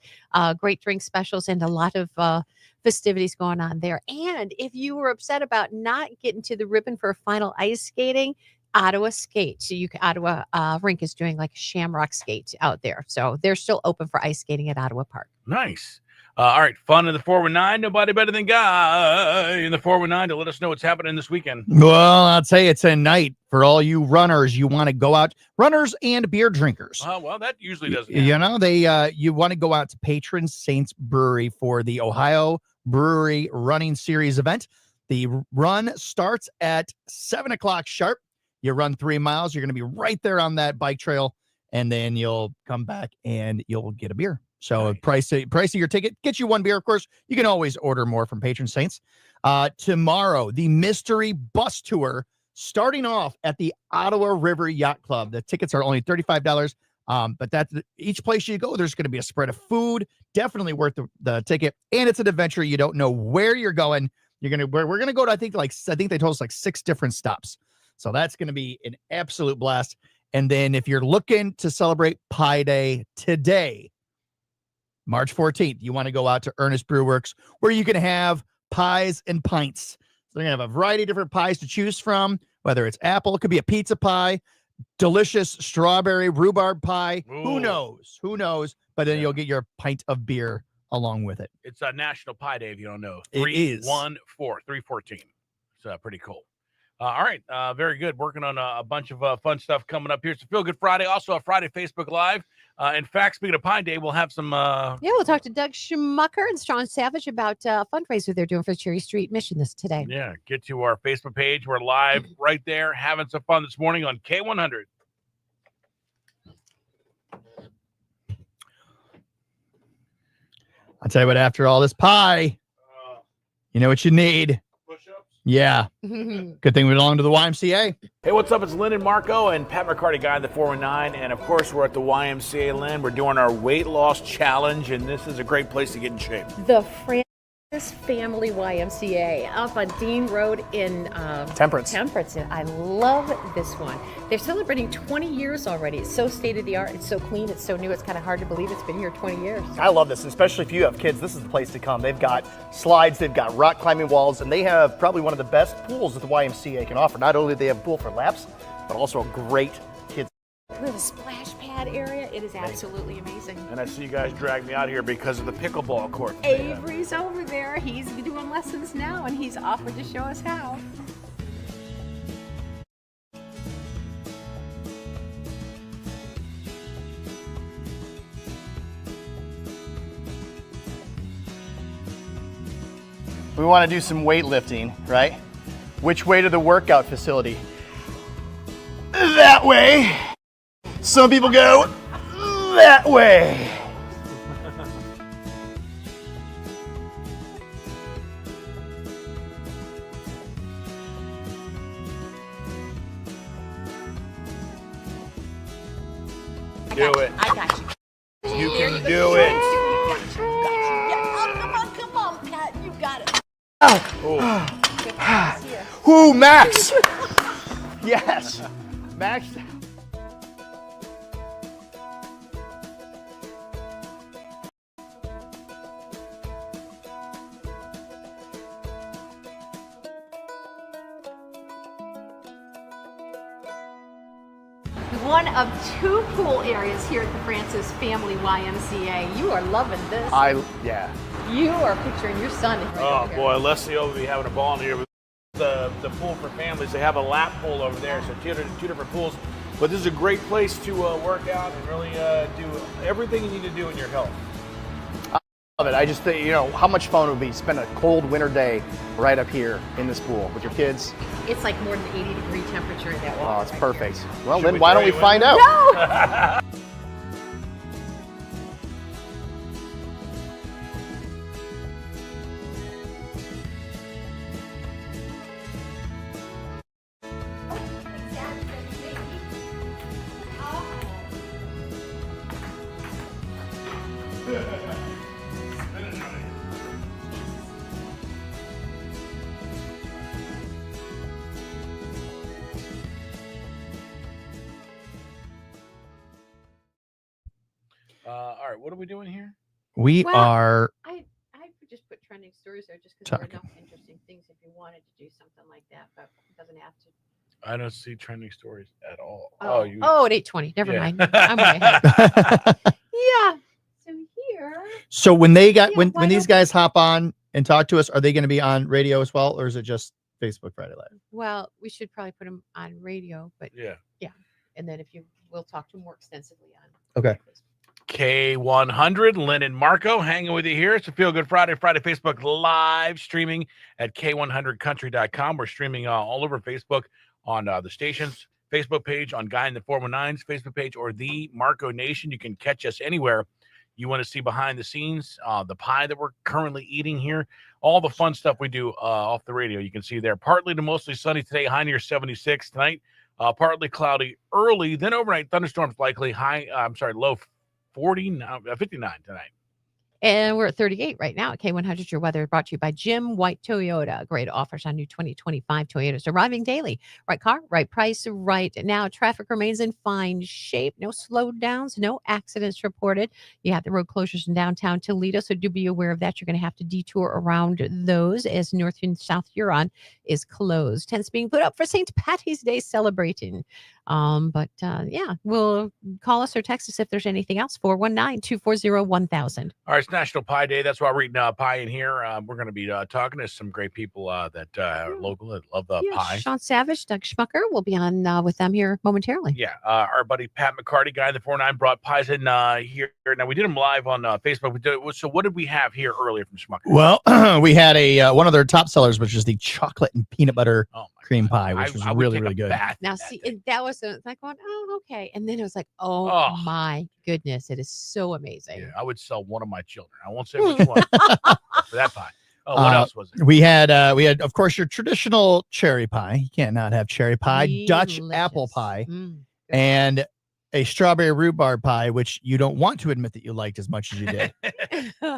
D: great drink specials, and a lot of festivities going on there. And if you were upset about not getting to the ribbon for final ice skating, Ottawa Skate. So Ottawa rink is doing like a shamrock skate out there. So they're still open for ice skating at Ottawa Park.
E: Nice. All right. Fun in the 419. Nobody better than Guy in the 419 to let us know what's happening this weekend.
I: Well, I'll tell you, it's a night for all you runners. You want to go out, runners and beer drinkers.
E: Well, that usually doesn't
I: You know, you want to go out to Patron Saints Brewery for the Ohio Brewery Running Series event. The run starts at 7 o'clock sharp. You run 3 miles. You're going to be right there on that bike trail, and then you'll come back and you'll get a beer. So price of your ticket gets you one beer. Of course, you can always order more from Patron Saints. Tomorrow, the mystery bus tour starting off at the Ottawa River Yacht Club. The tickets are only $35. But that's each place you go, there's going to be a spread of food. Definitely worth the ticket. And it's an adventure. You don't know where you're going. We're going to go to, I think they told us like 6 different stops. So that's going to be an absolute blast. And then if you're looking to celebrate Pie Day today, March 14th, you want to go out to Ernest Brew Works, where you can have pies and pints. So they're going to have a variety of different pies to choose from, whether it's apple, it could be a pizza pie, delicious strawberry rhubarb pie.
E: Ooh.
I: Who knows? But then you'll get your pint of beer along with it.
E: It's a National Pie Day, if you don't know.
I: It is.
E: 314. It's pretty cool. All right. Very good. Working on a bunch of fun stuff coming up here. It's a Feel Good Friday. Also a Friday Facebook Live. In fact, speaking of Pie Day, we'll have some...
D: we'll talk to Doug Schmucker and Sean Savage about a fundraiser they're doing for the Cherry Street Mission today.
E: Yeah, get to our Facebook page. We're live right there, having some fun this morning on K100.
I: I'll tell you what, after all this pie, you know what you need. Yeah. Good thing we belong to the YMCA.
E: Hey, what's up? It's Lyn and Marco and Pat McCarty Guy, the 419. And, of course, we're at the YMCA, Lyn. We're doing our weight loss challenge, and this is a great place to get in shape.
H: The Francis Family YMCA up on Dean Road in
P: Temperance.
H: I love this one. They're celebrating 20 years already. It's so state-of-the-art. It's so clean. It's so new. It's kind of hard to believe it's been here 20 years.
P: I love this, especially if you have kids. This is the place to come. They've got slides, they've got rock climbing walls, and they have probably one of the best pools that the YMCA can offer. Not only do they have a pool for laps, but also a great kids.
H: We have a splash pad area. It is absolutely amazing.
E: And I see you guys drag me out here because of the pickleball court.
H: Avery's over there. He's doing lessons now, and he's offered to show us how.
P: We want to do some weightlifting, right? Which way to the workout facility? That way. Some people go that way.
E: Do it.
H: I got you.
E: You can do it.
H: Come on, Pat. You got it.
P: Ooh, Max. Yes. Max.
H: one of 2 pool areas here at the Francis Family YMCA. You are loving this.
P: Yeah.
H: You are picturing your son.
E: Oh boy, Leslie will be having a ball in here. The pool for families. They have a lap pool over there, so two different pools. But this is a great place to work out and really do everything you need to do in your health.
P: I love it. I just think, how much fun it would be spend a cold winter day right up here in this pool with your kids.
H: It's like more than 80-degree temperature in that water.
P: Oh, it's
H: right
P: perfect.
H: here.
P: Well, then why don't we find out?
H: No!
E: All right, what are we doing here?
I: We are.
H: I just put trending stories there just because there are enough interesting things if you wanted to do something like that, but it doesn't have to.
E: I don't see trending stories at all.
H: Oh,
D: at 8:20. Never mind. I'm way ahead. Yeah.
H: So here.
I: So when when these guys hop on and talk to us, are they going to be on radio as well, or is it just Facebook Friday Live?
D: Well, we should probably put them on radio, but
E: yeah.
D: And then we'll talk to them more extensively on.
I: Okay.
E: K100, Lyn and Marco hanging with you here. It's a Feel Good Friday Facebook live streaming at K100country.com. We're streaming all over Facebook on the station's Facebook page, on Guy in the 419's Facebook page, or the Marco Nation. You can catch us anywhere you want to see behind the scenes, the pie that we're currently eating here, all the fun stuff we do off the radio. You can see there. Partly to mostly sunny today, high near 76 tonight. Partly cloudy early, then overnight thunderstorms likely. Low 59 tonight.
D: And we're at 38 right now at K100. Your weather brought to you by Jim White Toyota. Great offers on new 2025 Toyotas arriving daily. Right car, right price, right now. Traffic remains in fine shape. No slowdowns, no accidents reported. You have the road closures in downtown Toledo, so do be aware of that. You're going to have to detour around those as North and South Huron is closed. Tents being put up for St. Patty's Day celebrating. We'll call us or text us if there's anything else. 419-240-1000.
E: All right, it's National Pie Day. That's why we're eating pie in here. We're going to be talking to some great people that are local that love pie.
D: Sean Savage, Doug Schmucker will be on with them here momentarily.
E: Yeah, our buddy Pat McCarty, Guy in the 49, brought pies in here. Now, we did them live on Facebook. So what did we have here earlier from Schmuckers?
I: Well, we had one of their top sellers, which is the chocolate and peanut butter cream pie, which was really, really good.
D: Now, see, that was like going, oh, okay. And then it was like, oh my goodness, it is so amazing.
E: Yeah, I would sell one of my children. I won't say which one for that pie. Oh, what else was it?
I: We had, of course, your traditional cherry pie. You can't not have cherry pie,
D: Delicious.
I: Dutch apple pie, and a strawberry rhubarb pie, which you don't want to admit that you liked as much as you did,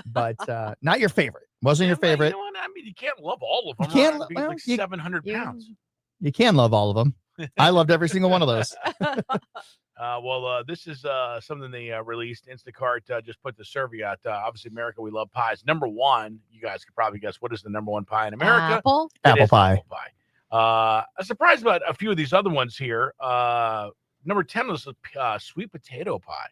I: but not your favorite. Wasn't your favorite.
E: You know what? I mean, you can't love all of them.
I: You can't.
E: Right? Like 700 pounds.
I: You can love all of them. I loved every single one of those.
E: This is something they released. Instacart just put the survey out. Obviously, America, we love pies. Number one, you guys could probably guess what is the number one pie in America?
D: Apple
I: pie.
E: Apple pie. I'm surprised about a few of these other ones here. Number 10 was sweet potato pie.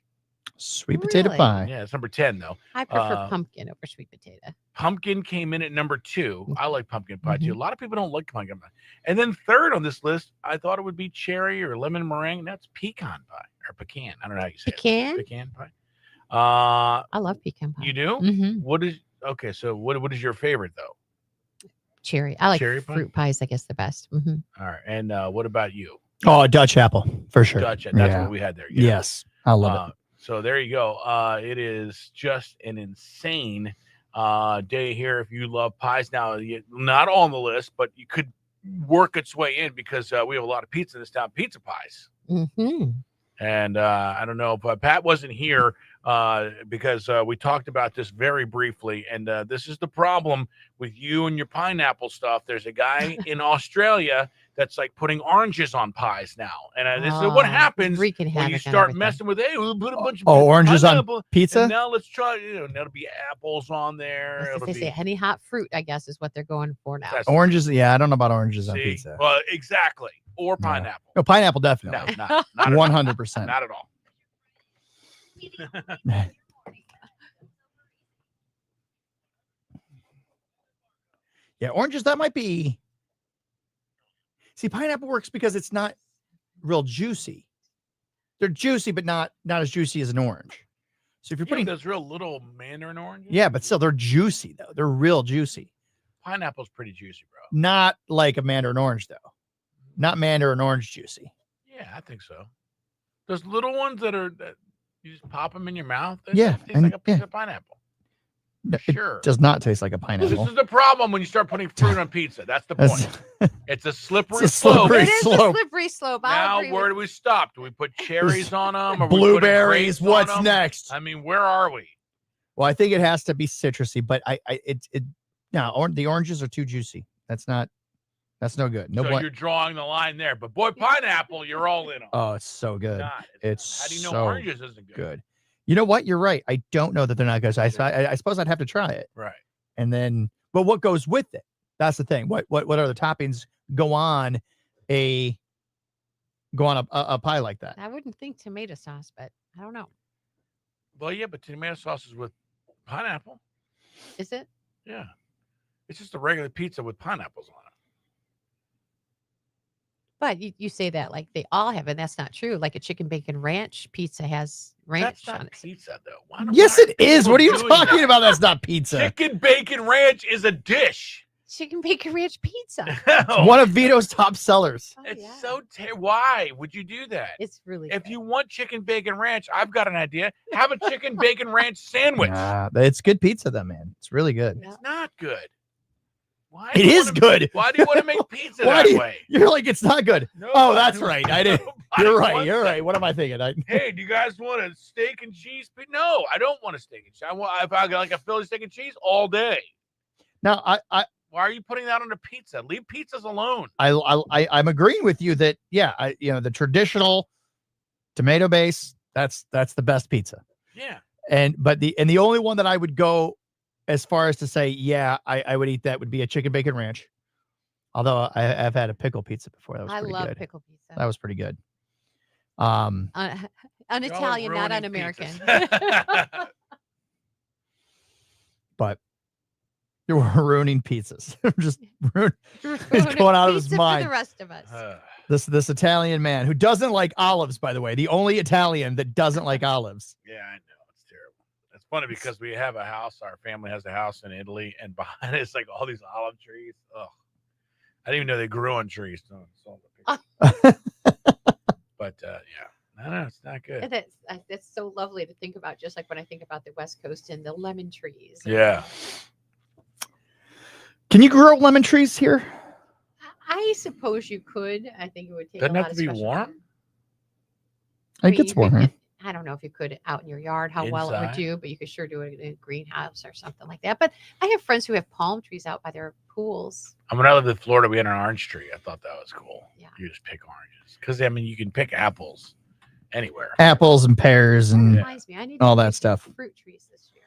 I: Sweet potato pie.
E: Yeah, it's number 10 though.
D: I prefer pumpkin over sweet potato.
E: Pumpkin came in at number 2. I like pumpkin pie too. A lot of people don't like pumpkin pie. And then third on this list, I thought it would be cherry or lemon meringue. That's pecan pie or pecan. I don't know how you say
D: pecan?
E: it. Pecan pie.
D: I love pecan pie.
E: You do?
D: Mm-hmm.
E: So what is your favorite though?
D: Cherry. I like
E: cherry
D: fruit pies, I guess, the best. Mm-hmm.
E: All right. And what about you?
I: Oh, Dutch apple for sure.
E: Dutch. That's what we had there. Yeah.
I: Yes. I love it.
E: So there you go. It is just an insane day here if you love pies. Now, not on the list, but you could work its way in because we have a lot of pizza in this town, pizza pies.
D: Mm-hmm.
E: And I don't know, but Pat wasn't here because we talked about this very briefly. And this is the problem with you and your pineapple stuff. There's a guy in Australia that's like putting oranges on pies now. And this is what happens when you start messing with, hey, we'll put a bunch of
I: oranges on pizza.
E: And now let's try, that'll be apples on there.
D: They say any hot fruit, I guess, is what they're going for now.
I: Oranges. Yeah, I don't know about oranges on pizza.
E: Well, exactly. or pineapple.
I: No, pineapple definitely.
E: No, not
I: 100%.
E: Not at all.
I: Yeah, oranges, that might be. See, pineapple works because it's not real juicy. They're juicy, but not as juicy as an orange. So if you're putting
E: those real little mandarin oranges.
I: Yeah, but still they're juicy though. They're real juicy.
E: Pineapple's pretty juicy, bro.
I: Not like a mandarin orange though. Not mandarin orange juicy.
E: Yeah, I think so. Those little ones that you just pop them in your mouth.
I: Yeah,
E: It tastes like a piece of pineapple. Sure.
I: It does not taste like a pineapple.
E: This is the problem when you start putting fruit on pizza. That's the point. It's a slippery
I: slope.
D: It is a slippery slope.
E: Now, where do we stop? Do we put cherries on them? Or
I: blueberries? What's next?
E: I mean, where are we?
I: Well, I think it has to be citrusy, but the oranges are too juicy. That's no good. No,
E: so you're drawing the line there. But boy, pineapple, you're all in on.
I: Oh, it's so good.
E: God,
I: it's
E: how do you know
I: so
E: oranges isn't good?
I: You know what? You're right. I don't know that they're not good. So I suppose I'd have to try it.
E: Right.
I: And then, but what goes with it? That's the thing. What other toppings go on a pie like that?
D: I wouldn't think tomato sauce, but I don't know.
E: Well, yeah, but tomato sauce is with pineapple.
D: Is it?
E: Yeah. It's just a regular pizza with pineapples on it.
D: But you say that like they all have, and that's not true. Like a chicken bacon ranch pizza has ranch on it.
E: Pizza, though.
I: Yes, it is. What are you talking about? That's not pizza.
E: Chicken bacon ranch is a dish.
D: Chicken bacon ranch pizza.
I: One of Vito's top sellers.
E: It's so why would you do that?
D: It's really
E: if you want chicken bacon ranch, I've got an idea. Have a chicken bacon ranch sandwich.
I: It's good pizza, though, man. It's really good.
E: It's not good. Why
I: it is good.
E: Why do you want to make pizza that way?
I: You're like, it's not good. Oh, that's right. I did. You're right. You're right. What am I thinking?
E: Hey, do you guys want a steak and cheese? No, I don't want a steak and cheese. I got like a Philly steak and cheese all day.
I: Now,
E: why are you putting that on a pizza? Leave pizzas alone.
I: I'm agreeing with you that the traditional tomato base, that's the best pizza.
E: Yeah.
I: But the only one that I would go as far as to say, yeah, I would eat that would be a chicken bacon ranch. Although I've had a pickle pizza before. That was pretty good. I love pickle pizza. That was pretty good.
D: An Italian, not an American.
I: But you're ruining pizzas. Just it's going out of his mind.
D: For the rest of us.
I: This Italian man who doesn't like olives, by the way, the only Italian that doesn't like olives.
E: Yeah, I know. It's funny because we have a house. Our family has a house in Italy, and behind it's like all these olive trees. Oh, I didn't even know they grew on trees. But yeah, no, it's not good.
D: It's so lovely to think about. Just like when I think about the West Coast and the lemon trees.
E: Yeah.
I: Can you grow lemon trees here?
D: I suppose you could. I think it would take.
E: Doesn't
D: a
E: have
D: lot
E: to be
D: of
E: warm.
I: It gets warm.
D: I don't know if you could out in your yard, how well it would do, but you could sure do it in a greenhouse or something like that. But I have friends who have palm trees out by their pools.
E: When I lived in Florida, we had an orange tree. I thought that was cool.
D: Yeah.
E: You just pick oranges. Because, I mean, you can pick apples anywhere.
I: Apples and pears and all that stuff.
D: Fruit trees this year.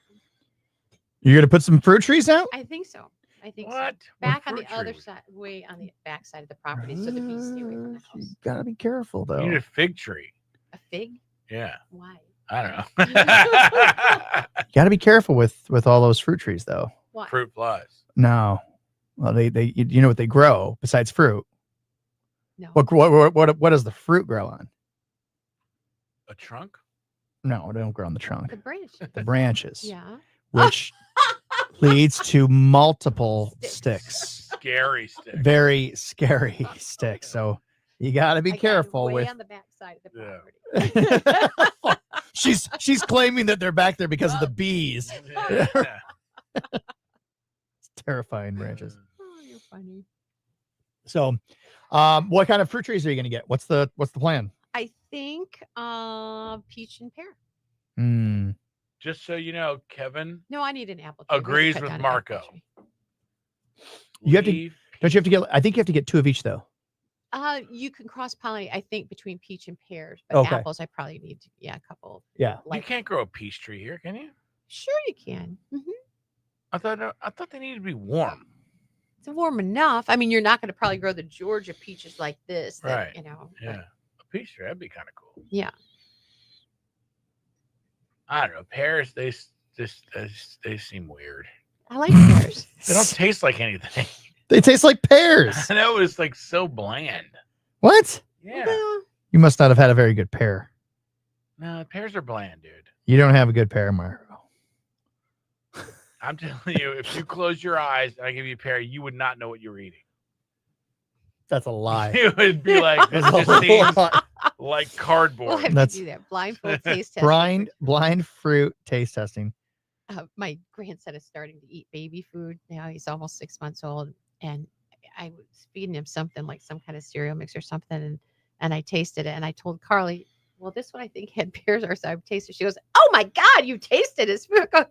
I: You're going to put some fruit trees out?
D: I think so. So.
E: What?
D: Back on the other side, way on the back side of the property, so the bees stay away from the house.
I: You got to be careful, though.
E: You need a fig tree.
D: A fig?
E: Yeah.
D: Why?
E: I don't know.
I: You got to be careful with all those fruit trees, though.
D: What?
E: Fruit flies.
I: No. Well, they you know what they grow besides fruit?
D: No.
I: What does the fruit grow on?
E: A trunk?
I: No, they don't grow on the trunk.
D: The branches.
I: The branches.
D: Yeah.
I: Which leads to multiple sticks.
E: Scary sticks.
I: Very scary sticks. So you got to be careful with.
D: On the back side of the property.
I: She's claiming that they're back there because of the bees.
E: Yeah.
I: It's terrifying branches.
D: Oh, you're funny.
I: So, what kind of fruit trees are you going to get? What's the plan?
D: I think peach and pear.
E: Just so you know, Kevin.
D: No, I need an apple tree.
E: Agrees with Marco.
I: You have to. Don't you have to get? I think you have to get 2 of each, though.
D: You can cross pollinate, I think, between peach and pears, but apples, I probably need a couple.
I: Yeah,
E: you can't grow a peach tree here, can you?
D: Sure, you can.
E: I thought they needed to be warm.
D: It's warm enough. I mean, you're not going to probably grow the Georgia peaches like this. That,
E: Right.
D: You know.
E: Yeah. A peach tree, that'd be kind of cool.
D: Yeah.
E: I don't know. Pears, they seem weird.
D: I like pears.
E: They don't taste like anything.
I: They taste like pears.
E: I know, it's like so bland.
I: What?
E: Yeah.
I: You must not have had a very good pear.
E: No, pears are bland, dude.
I: You don't have a good pear, Marco.
E: I'm telling you, if you close your eyes and I give you a pear, you would not know what you're eating.
I: That's a lie.
E: It would be like, this just seems like cardboard.
D: We'll have to do that. Blindfold taste test.
I: Blind fruit taste testing.
D: My grandson is starting to eat baby food now. He's almost 6 months old, and I was feeding him something like some kind of cereal mix or something, and I tasted it, and I told Carly, "Well, this one I think had pears." Or so I tasted. She goes, "Oh my God, you tasted his food!" I go,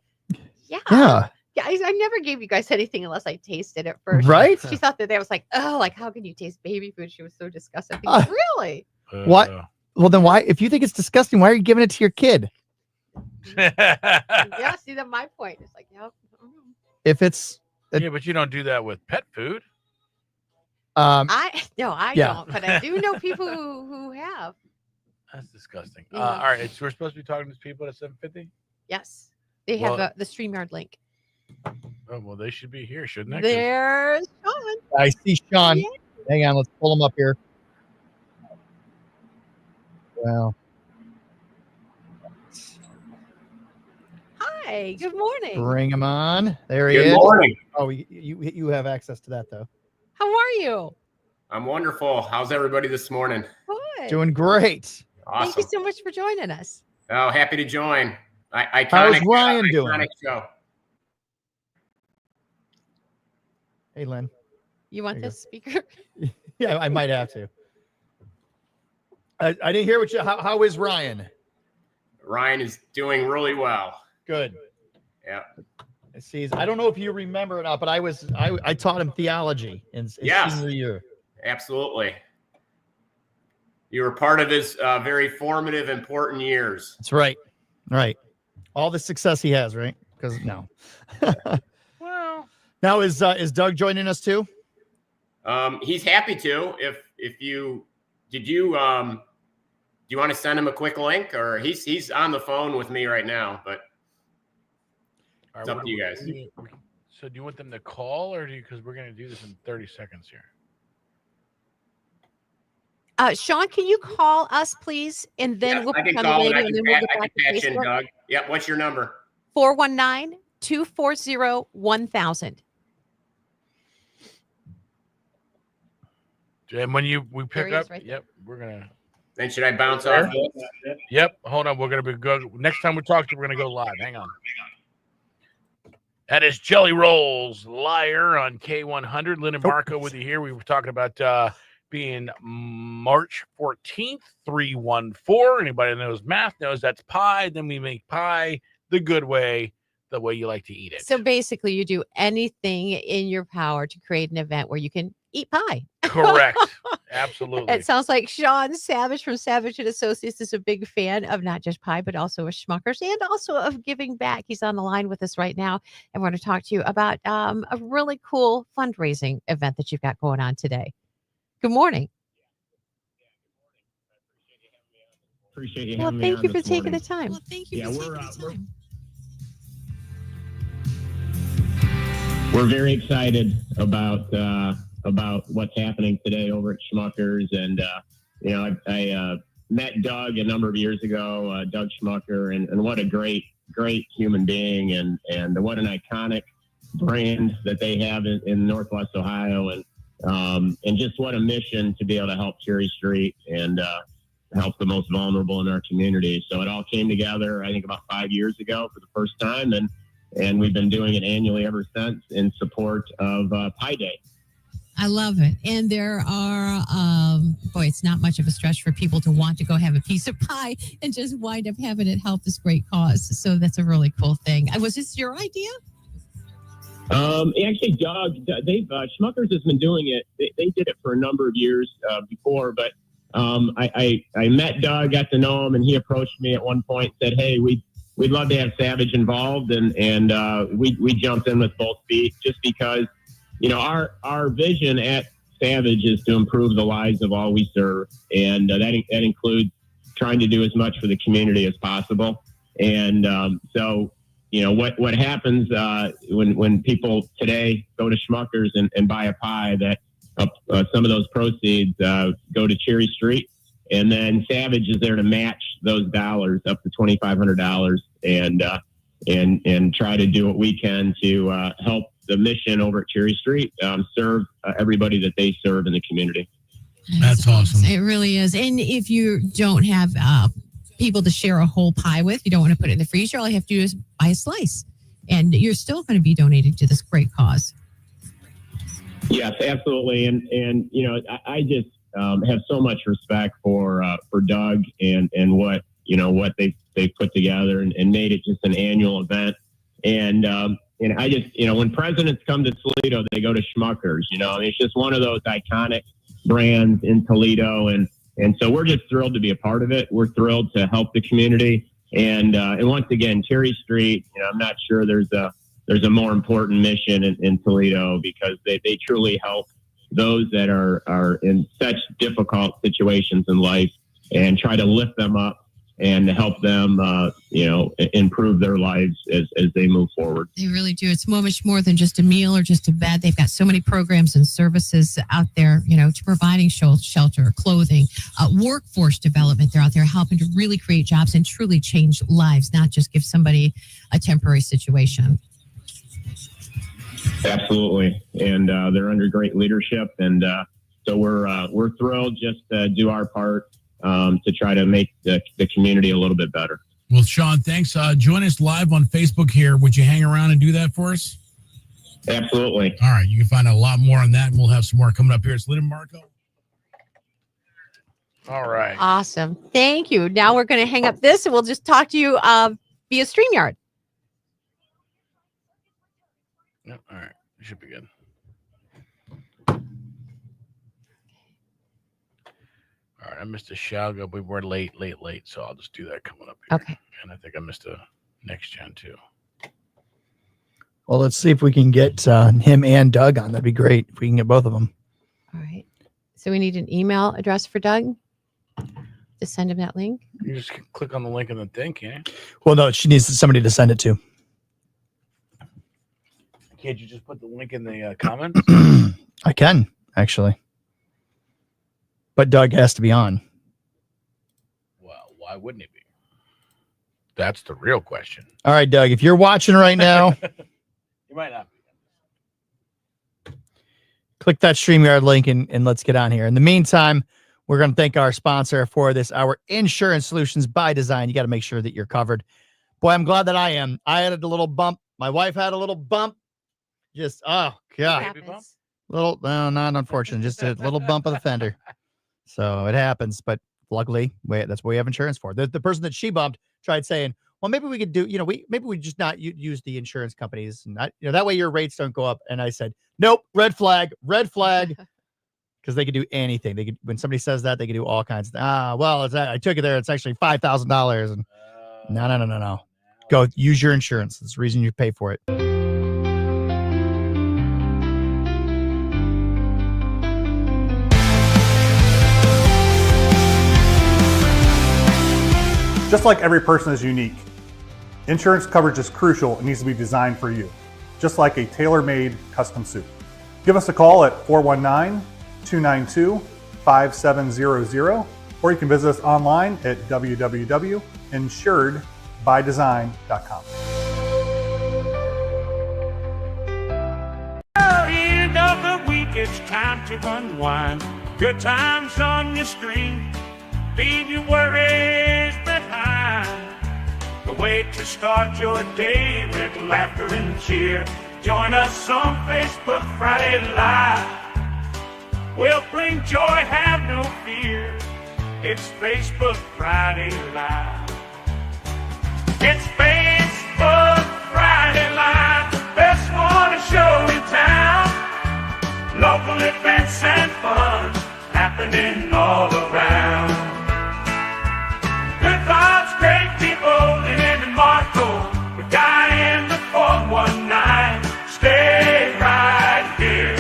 D: yeah. I never gave you guys anything unless I tasted it first.
I: Right?
D: She thought that was like, oh, like how can you taste baby food? She was so disgusted. I think, really?
I: What? Well, then why? If you think it's disgusting, why are you giving it to your kid?
D: Yeah, see, that's my point. It's like, yep.
I: If it's
E: yeah, but you don't do that with pet food.
D: I don't, but I do know people who have.
E: That's disgusting.
D: Yeah.
E: All right, so we're supposed to be talking to these people at 7:50.
D: Yes, they have the StreamYard link.
E: Oh well, they should be here, shouldn't they?
D: There's Sean.
I: I see Sean. Yeah. Hang on, let's pull him up here. Well.
D: Hi, good morning.
I: Bring him on. There he is.
Q: Good morning.
I: Oh, you have access to that though.
D: How are you?
Q: I'm wonderful. How's everybody this morning?
D: Good.
I: Doing great.
Q: Awesome.
D: Thank you so much for joining us.
Q: Oh, happy to join.
I: How's Ryan doing?
Q: Show.
I: Hey, Lynn.
D: You want this speaker?
I: Yeah, I might have to. I didn't hear what you. How is Ryan?
Q: Ryan is doing really well.
I: Good.
Q: Yeah.
I: I don't know if you remember or not, but I taught him theology in senior year.
Q: Absolutely. You were part of his very formative, important years.
I: That's right. Right. All the success he has, right? Because no.
E: Well.
I: Now is Doug joining us too?
Q: He's happy to. If you do you want to send him a quick link, or he's on the phone with me right now, but it's up to you guys.
E: So do you want them to call, or because we're going to do this in 30 seconds here?
D: Sean, can you call us, please? And then we'll
Q: put
D: on the radio, and then we'll get
Q: back to Facebook. Doug. Yep. What's your number?
D: 419-240-1000.
E: And when we pick up,
D: right
E: we're gonna.
Q: Then should I bounce off?
E: Yep. Hold on. We're gonna be good. Next time we talk to you, we're gonna go live. Hang on. That is Jelly Rolls Liar on K100. Lyn and Marco with you here. We were talking about being March 14th, 314. Anybody that knows math knows that's pie. Then we make pie the good way, the way you like to eat it.
D: So basically, you do anything in your power to create an event where you can eat pie.
E: Correct. Absolutely.
D: It sounds like Sean Savage from Savage and Associates is a big fan of not just pie, but also of Schmuckers and also of giving back. He's on the line with us right now, and we're going to talk to you about a really cool fundraising event that you've got going on today. Good morning.
R: Appreciate you
D: Well,
R: having me
D: thank
R: on
D: you for
R: this
D: taking
R: morning.
D: the time.
R: Well, thank you for taking the time. We're very excited about what's happening today over at Schmuckers, and I met Doug a number of years ago, Doug Schmucker, and what a great human being, and what an iconic brand that they have in Northwest Ohio, and just what a mission to be able to help Cherry Street and help the most vulnerable in our community. So it all came together, I think, about 5 years ago for the first time, and we've been doing it annually ever since in support of Pie Day.
S: I love it. And there are, it's not much of a stretch for people to want to go have a piece of pie and just wind up having it help this great cause. So that's a really cool thing. Was this your idea?
R: Actually, Doug, Schmuckers has been doing it. They did it for a number of years before, but I met Doug, got to know him, and he approached me at one point and said, hey, we'd love to have Savage involved, and we jumped in with both feet just because our vision at Savage is to improve the lives of all we serve, and that includes trying to do as much for the community as possible. And so, what happens when people today go to Schmuckers and buy a pie, that some of those proceeds go to Cherry Street, and then Savage is there to match those dollars up to $2,500, and try to do what we can to help the mission over at Cherry Street serve everybody that they serve in the community.
T: That's awesome.
S: It really is. And if you don't have people to share a whole pie with, you don't want to put it in the freezer, all you have to do is buy a slice. And you're still going to be donating to this great cause.
R: Yes, absolutely. And I just have so much respect for Doug and what they've put together and made it just an annual event. And I just, when presidents come to Toledo, they go to Schmuckers. It's just one of those iconic brands in Toledo, and so we're just thrilled to be a part of it. We're thrilled to help the community, and once again, Cherry Street. I'm not sure there's a more important mission in Toledo, because they truly help those that are in such difficult situations in life, and try to lift them up and help them, improve their lives as they move forward.
S: They really do. It's much more than just a meal or just a bed. They've got so many programs and services out there, to providing shelter, clothing, workforce development. They're out there helping to really create jobs and truly change lives, not just give somebody a temporary situation.
R: Absolutely. And they're under great leadership. And so we're thrilled just to do our part to try to make the community a little bit better.
T: Well, Sean, thanks. Join us live on Facebook here. Would you hang around and do that for us?
R: Absolutely.
T: All right. You can find out a lot more on that, and we'll have some more coming up here. It's Lyn and Marco.
E: All right.
D: Awesome. Thank you. Now we're going to hang up this, and we'll just talk to you via StreamYard.
E: Yep. All right. You should be good. All right, I missed a shout out. We were late, so I'll just do that coming up here.
D: Okay.
E: And I think I missed a next gen too.
I: Well, let's see if we can get him and Doug on. That'd be great if we can get both of them.
D: All right. So we need an email address for Doug to send him that link.
E: You just click on the link in the thing, can't you?
I: Well, no, she needs somebody to send it to.
E: Can't you just put the link in the comments?
I: I can, actually. But Doug has to be on.
E: Well, why wouldn't he be? That's the real question.
I: All right, Doug, if you're watching right now,
E: You might not be.
I: click that StreamYard link and let's get on here. In the meantime, we're going to thank our sponsor for this hour, Insurance Solutions by Design. You got to make sure that you're covered. Boy, I'm glad that I am. I had a little bump. My wife had a little bump. Just, oh, God. Little, no, not unfortunate. Just a little bump of the fender. So it happens, but luckily, that's what we have insurance for. The person that she bumped tried saying, well, maybe we could do, maybe we just not use the insurance companies, and not, that way your rates don't go up. And I said, nope, red flag, because they could do anything. They could, when somebody says that, they could do all kinds of things. Well, I took it there. It's actually $5,000, and no. Go use your insurance. That's the reason you pay for it.
O: Just like every person is unique, insurance coverage is crucial and needs to be designed for you, just like a tailor-made custom suit. Give us a call at 419-292-5700, or you can visit us online at www.insuredbydesign.com.
B: End of the week, it's time to unwind. Good times on your screen. Leave your worries behind. The way to start your day with laughter and cheer. Join us on Facebook Friday Live. We'll bring joy, have no fear. It's Facebook Friday Live. It's Facebook Friday Live, the best morning show in town. Local events and fun happening all around. Good vibes, great people, Lyn and Marco. We're dying the 419. Stay right here.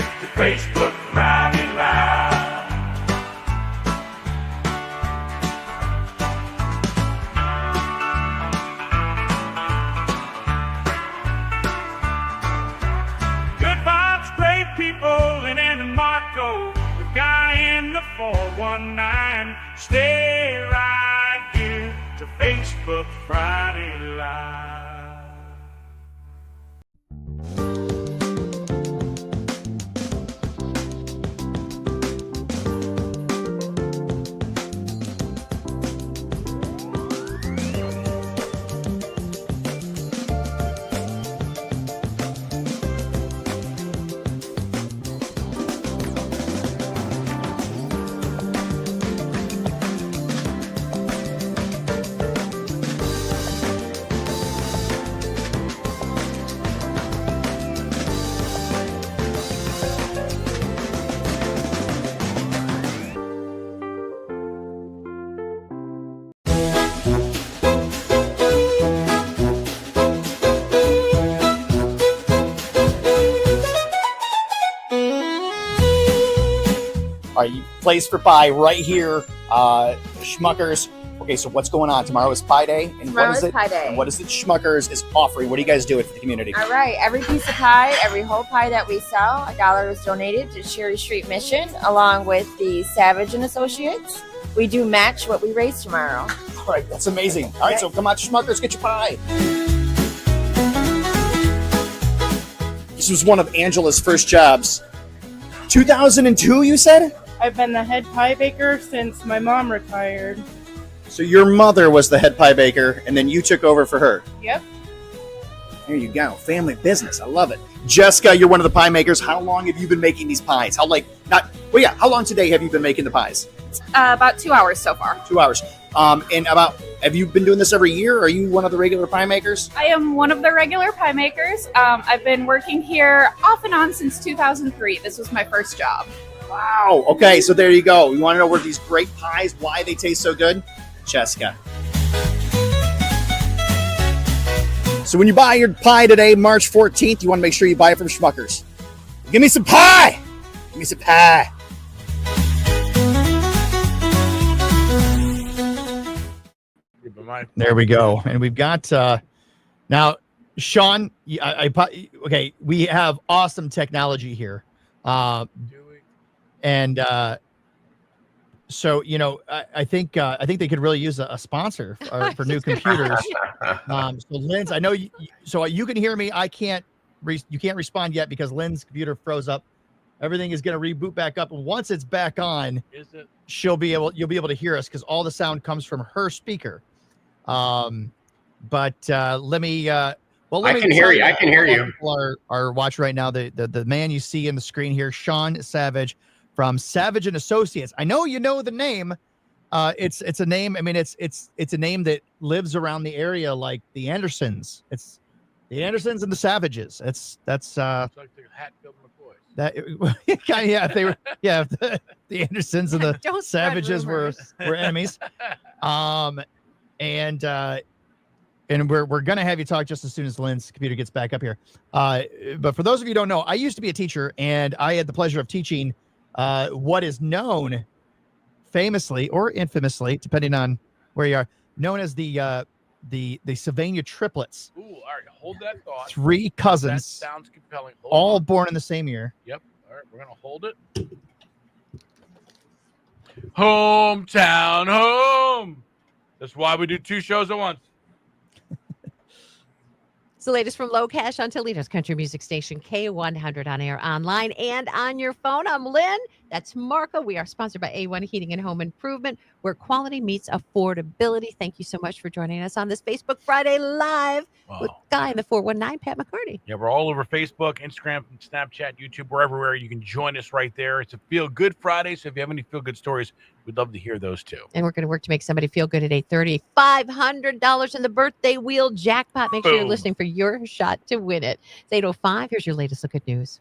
B: the 419. Stay right here to Facebook Friday Live.
P: All right, place for pie right here, Schmuckers. Okay, so what's going on? Tomorrow is Pie Day, and
K: Tomorrow
P: what is
K: is
P: it?
K: Pie Day.
P: And what is it? Schmuckers is offering. What are you guys doing for the community?
K: All right, every piece of pie, every whole pie that we sell, $1 is donated to Cherry Street Mission, along with the Savage and Associates. We do match what we raise tomorrow.
P: All right, that's amazing. All right, so come on, Schmuckers, get your pie. This was one of Angela's first jobs. 2002, you said?
L: I've been the head pie baker since my mom retired.
P: So your mother was the head pie baker, and then you took over for her.
L: Yep.
P: There you go. Family business. I love it. Jessica, you're one of the pie makers. How long have you been making these pies? How long today have you been making the pies?
U: About 2 hours so far.
P: 2 hours. Have you been doing this every year? Are you one of the regular pie makers?
U: I am one of the regular pie makers. I've been working here off and on since 2003. This was my first job.
P: Wow. Okay, so there you go. You want to know where these great pies, why they taste so good? Jessica. So when you buy your pie today, March 14th, you want to make sure you buy it from Schmuckers. Give me some pie! Give me some pie!
C: There we go. And we've got now, Sean, okay, we have awesome technology here. So, I think they could really use a sponsor for new computers. So Lyn's, I know you can hear me. You can't respond yet because Lyn's computer froze up. Everything is going to reboot back up. And once it's back on, you'll be able to hear us because all the sound comes from her speaker. Let me
Q: I can hear you. I can hear you.
C: People are watching right now. The man you see in the screen here, Sean Savage from Savage and Associates. I know you know the name. It's a name. I mean, it's a name that lives around the area, like the Andersons. It's the Andersons and the Savages. It's like the Hatfield McCoys. The Andersons and the Savages were enemies. And we're gonna have you talk just as soon as Lyn's computer gets back up here. But for those of you who don't know, I used to be a teacher, and I had the pleasure of teaching what is known famously or infamously, depending on where you are, known as the Sylvania triplets.
V: Ooh, all right, hold that thought.
C: 3 cousins.
V: That sounds compelling.
C: All born in the same year.
V: Yep. All right, we're gonna hold it. Hometown home. That's why we do 2 shows at once.
D: It's the latest from Low Cash on Toledo's country music station, K100 on air, online, and on your phone. I'm Lynn. That's Marco. We are sponsored by A1 Heating and Home Improvement, where quality meets affordability. Thank you so much for joining us on this Facebook Friday Live with Guy in the 419, Pat McCarty.
V: Yeah, we're all over Facebook, Instagram, Snapchat, YouTube. We're everywhere. You can join us right there. It's a Feel Good Friday, so if you have any feel good stories, we'd love to hear those too.
D: And we're going to work to make somebody feel good at 8:30. $500 in the birthday wheel jackpot. Make sure you're listening for your shot to win it. It's 8:05. Here's your latest look at news.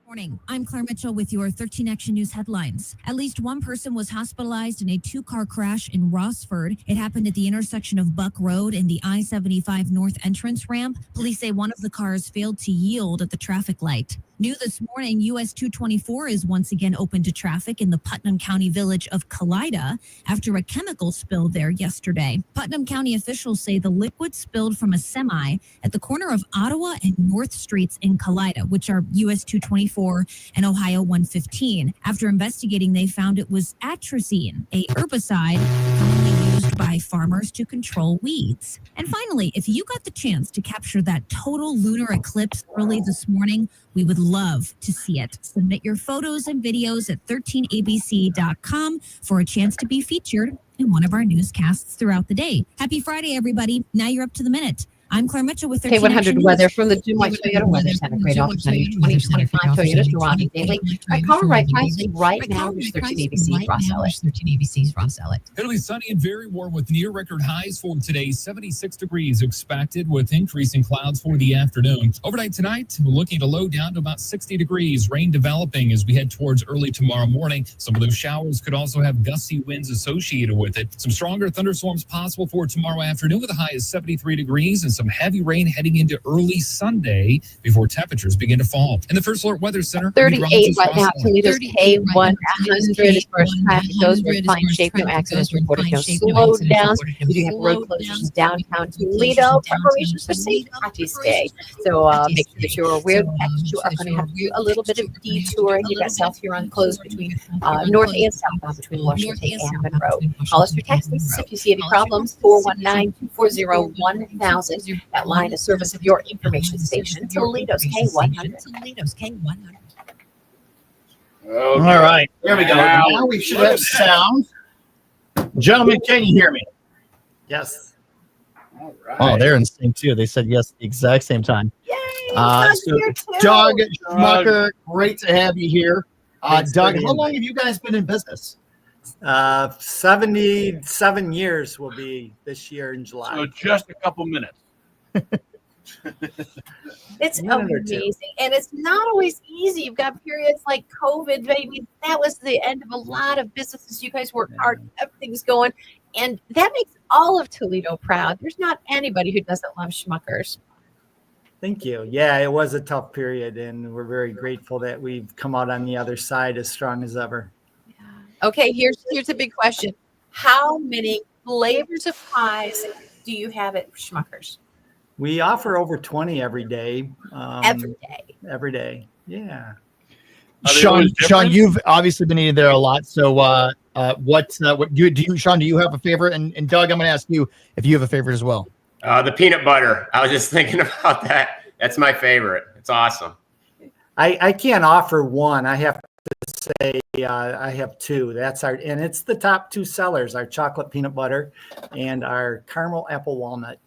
F: Morning. I'm Claire Mitchell with your 13 Action News headlines. At least one person was hospitalized in a 2-car crash in Rossford. It happened at the intersection of Buck Road and the I-75 North entrance ramp. Police say one of the cars failed to yield at the traffic light. New this morning, US 224 is once again open to traffic in the Putnam County village of Kalida after a chemical spill there yesterday. Putnam County officials say the liquid spilled from a semi at the corner of Ottawa and North Streets in Kalida, which are US 224 and Ohio 115. After investigating, they found it was atrazine, a herbicide commonly used by farmers to control weeds. And finally, if you got the chance to capture that total lunar eclipse early this morning, we would love to see it. Submit your photos and videos at 13abc.com for a chance to be featured in one of our newscasts throughout the day. Happy Friday, everybody. Now you're up to the minute. I'm Claire Mitchell with 13
D: K100 weather from the Dumois Toyota Weather Center. Great offers on your 2025 Toyota Durami daily. Car right pricing right now is 13 ABC's Ross Elliott.
S: 13 ABC's Ross Elliott.
G: It'll be sunny and very warm with near record highs for today. 76 degrees expected with increasing clouds for the afternoon. Overnight tonight, we're looking to low down to about 60 degrees. Rain developing as we head towards early tomorrow morning. Some of those showers could also have gusty winds associated with it. Some stronger thunderstorms possible for tomorrow afternoon with a high of 73 degrees and some heavy rain heading into early Sunday before temperatures begin to fall. In the First Alert Weather Center,
D: 38 right now. Toledo's K100 as far as traffic goes. We're in fine shape. No accidents reported. No slowdowns. We do have road closures downtown Toledo. Preparations for St. Patty's Day. So make sure that you're aware that you are going to have to do a little bit of detouring. You've got South Huron closed between north and southbound between Washington and Monroe. Call us or text us if you see any problems. 419-240-1000. That line of service of your information station. Toledo's K100.
S: Toledo's K100.
A: All right, there we go. Now we should have sound. Gentlemen, can you hear me?
P: Yes.
A: All right.
I: Oh, they're in sync too. They said yes at the exact same time.
P: Yay!
I: So Doug Schmucker, great to have you here. Doug, how long have you guys been in business?
J: 77 years will be this year in July.
V: So just a couple minutes.
H: It's amazing. And it's not always easy. You've got periods like COVID, maybe that was the end of a lot of businesses. You guys work hard, everything's going. And that makes all of Toledo proud. There's not anybody who doesn't love Schmuckers.
J: Thank you. Yeah, it was a tough period, and we're very grateful that we've come out on the other side as strong as ever.
H: Okay, here's a big question. How many flavors of pies do you have at Schmuckers?
J: We offer over 20 every day.
H: Every day.
J: Every day. Yeah.
I: Sean, you've obviously been eating there a lot. So, what do you, Sean? Do you have a favorite? And Doug, I'm going to ask you if you have a favorite as well.
Q: The peanut butter. I was just thinking about that. That's my favorite. It's awesome.
J: I can't offer one. I have to say I have two. And it's the top two sellers: our chocolate peanut butter and our caramel apple walnut.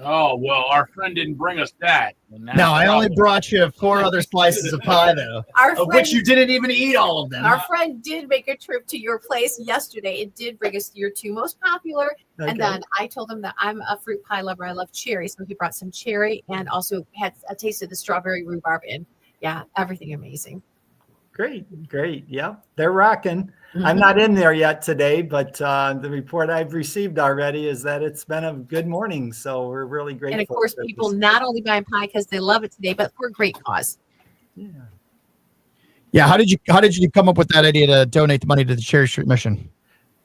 V: Oh, well, our friend didn't bring us that.
I: No, I only brought you 4 other slices of pie, though, of which you didn't even eat all of them.
H: Our friend did make a trip to your place yesterday. It did bring us your two most popular.
J: Okay.
H: And then I told him that I'm a fruit pie lover. I love cherry. So he brought some cherry and also had a taste of the strawberry rhubarb. And yeah, everything amazing.
J: Great. Yep, they're rocking. I'm not in there yet today, but the report I've received already is that it's been a good morning. So we're really grateful.
H: And of course, people not only buying pie because they love it today, but for a great cause.
I: Yeah. How did you come up with that idea to donate the money to the Cherry Street Mission?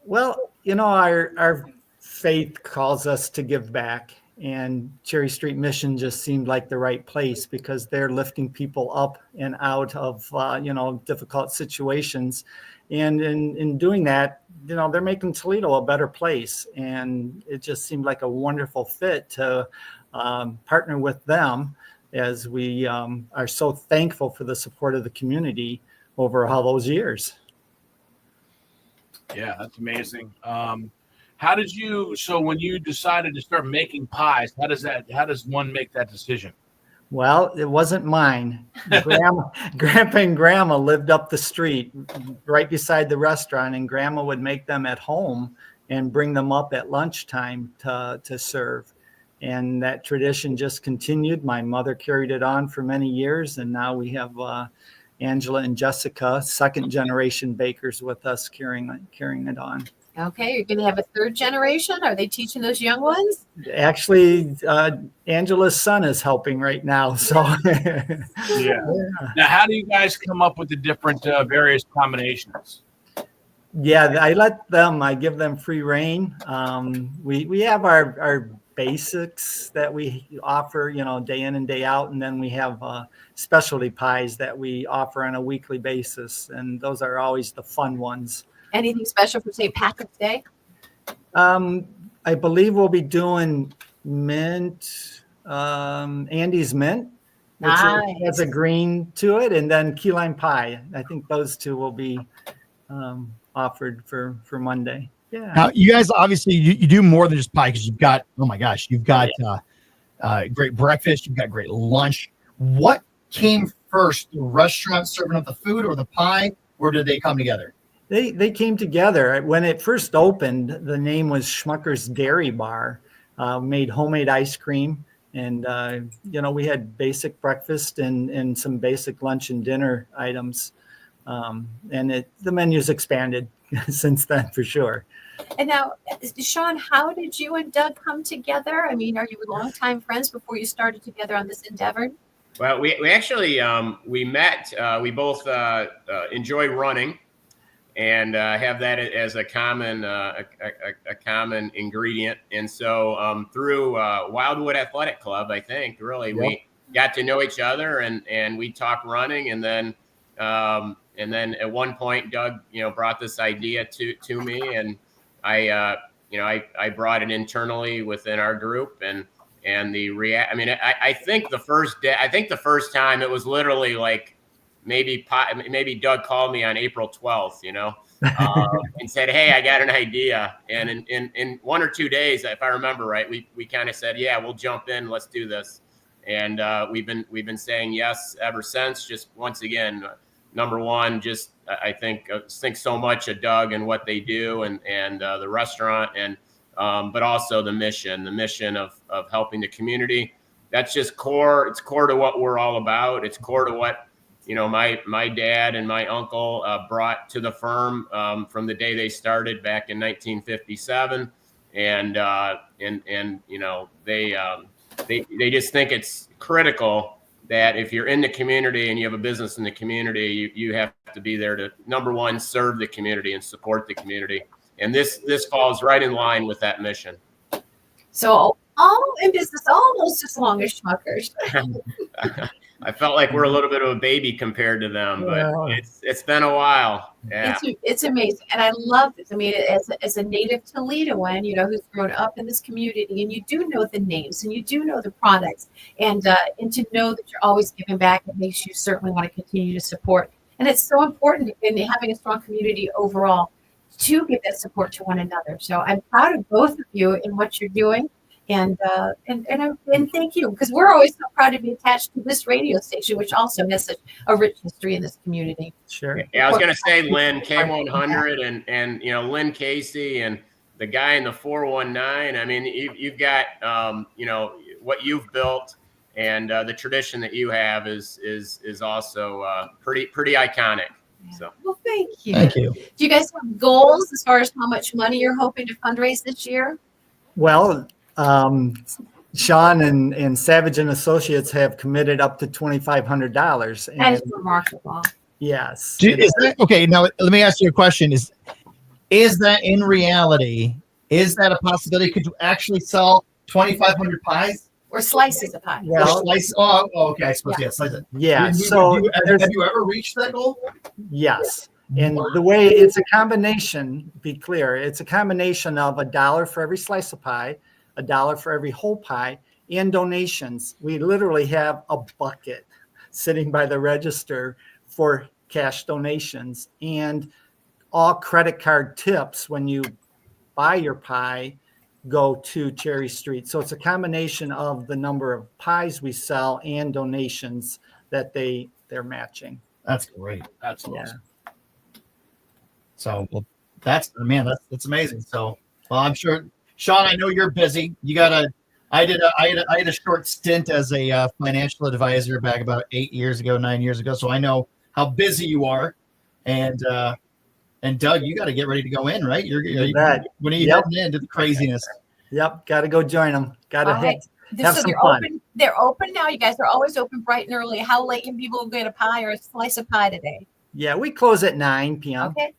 J: Well, our faith calls us to give back, and Cherry Street Mission just seemed like the right place because they're lifting people up and out of difficult situations. And in doing that, they're making Toledo a better place. And it just seemed like a wonderful fit to partner with them as we are so thankful for the support of the community over all those years.
V: Yeah, that's amazing. So when you decided to start making pies, how does one make that decision?
J: Well, it wasn't mine. Grandpa and Grandma lived up the street right beside the restaurant, and Grandma would make them at home and bring them up at lunchtime to serve. And that tradition just continued. My mother carried it on for many years, and now we have Angela and Jessica, second generation bakers with us, carrying it on.
H: Okay, you're going to have a third generation. Are they teaching those young ones?
J: Actually, Angela's son is helping right now. So,
V: Yeah. Now, how do you guys come up with the different various combinations?
J: yeah, I give them free reign. We have our basics that we offer, day in and day out, and then we have specialty pies that we offer on a weekly basis, and those are always the fun ones.
H: Anything special for St. Patrick's Day?
J: I believe we'll be doing mint, Andy's mint, which has a green to it, and then key lime pie. I think those two will be offered for Monday. Yeah.
C: Now, you guys obviously you do more than just pie, because you've got, oh my gosh, you've got great breakfast, you've got great lunch. What came first, the restaurant serving up the food or the pie, or did they come together?
J: They came together. When it first opened, the name was Schmuckers Dairy Bar. Made homemade ice cream, and we had basic breakfast and some basic lunch and dinner items. And the menu's expanded since then, for sure.
H: And now, Sean, how did you and Doug come together? I mean, are you longtime friends before you started together on this endeavor?
Q: Well, we actually we met. We both enjoy running, and have that as a common common ingredient. And so through Wildwood Athletic Club, I think really we got to know each other, and we talked running, and then at one point Doug brought this idea to me, and I brought it internally within our group, and I think the first day, the first time it was literally like maybe Doug called me on April 12th, and said, "Hey, I got an idea." And in 1 or 2 days, if I remember right, we kind of said, "Yeah, we'll jump in, let's do this." And we've been saying yes ever since. Just once again, number one, just I think so much of Doug and what they do, and the restaurant, and but also the mission of helping the community. That's just core. It's core to what we're all about. It's core to what my dad and my uncle brought to the firm from the day they started back in 1957, and they just think it's critical that if you're in the community and you have a business in the community, you have to be there to, number one, serve the community and support the community. And this falls right in line with that mission.
H: So all in business almost as long as Schmuckers.
Q: I felt like we're a little bit of a baby compared to them, but it's been a while. Yeah.
H: It's amazing. And I love this. I mean, as a native Toledoan, who's grown up in this community, and you do know the names and you do know the products, and to know that you're always giving back, it makes you certainly want to continue to support. And it's so important in having a strong community overall to give that support to one another. So I'm proud of both of you in what you're doing. And thank you, because we're always so proud to be attached to this radio station, which also has such a rich history in this community.
J: Sure.
Q: Yeah, I was going to say Lynn, K100, and Lynn Casey, and the guy in the 419. I mean, you've got what you've built, and the tradition that you have is also pretty iconic. So.
H: Well, thank you.
C: Thank you.
H: Do you guys have goals as far as how much money you're hoping to fundraise this year?
J: Well, Sean and Savage and Associates have committed up to $2,500.
H: That is remarkable.
J: Yes.
C: Is that okay? Now let me ask you a question: Is that in reality? Is that a possibility? Could you actually sell 2,500 pies
H: or slices of pie?
J: Well,
C: okay. I suppose yes.
J: Yeah.
C: Have you ever reached that goal?
J: Yes. And the way it's a combination, be clear, it's a combination of $1 for every slice of pie, $1 for every whole pie, and donations. We literally have a bucket sitting by the register for cash donations, and all credit card tips when you buy your pie go to Cherry Street. So it's a combination of the number of pies we sell and donations that they're matching.
C: That's great. That's awesome.
J: Yeah.
C: So, well, that's amazing. So, well, I'm sure, Sean, I know you're busy. I had a short stint as a financial advisor back about 9 years ago. So I know
A: how busy you are, and Doug, you got to get ready to go in, right? When are you heading into the craziness?
J: Yep, got to go join them. Got to have
H: So
J: some fun.
H: They're open now. You guys are always open bright and early. How late can people get a pie or a slice of pie today?
J: Yeah, we close at 9 p.m.
H: Okay.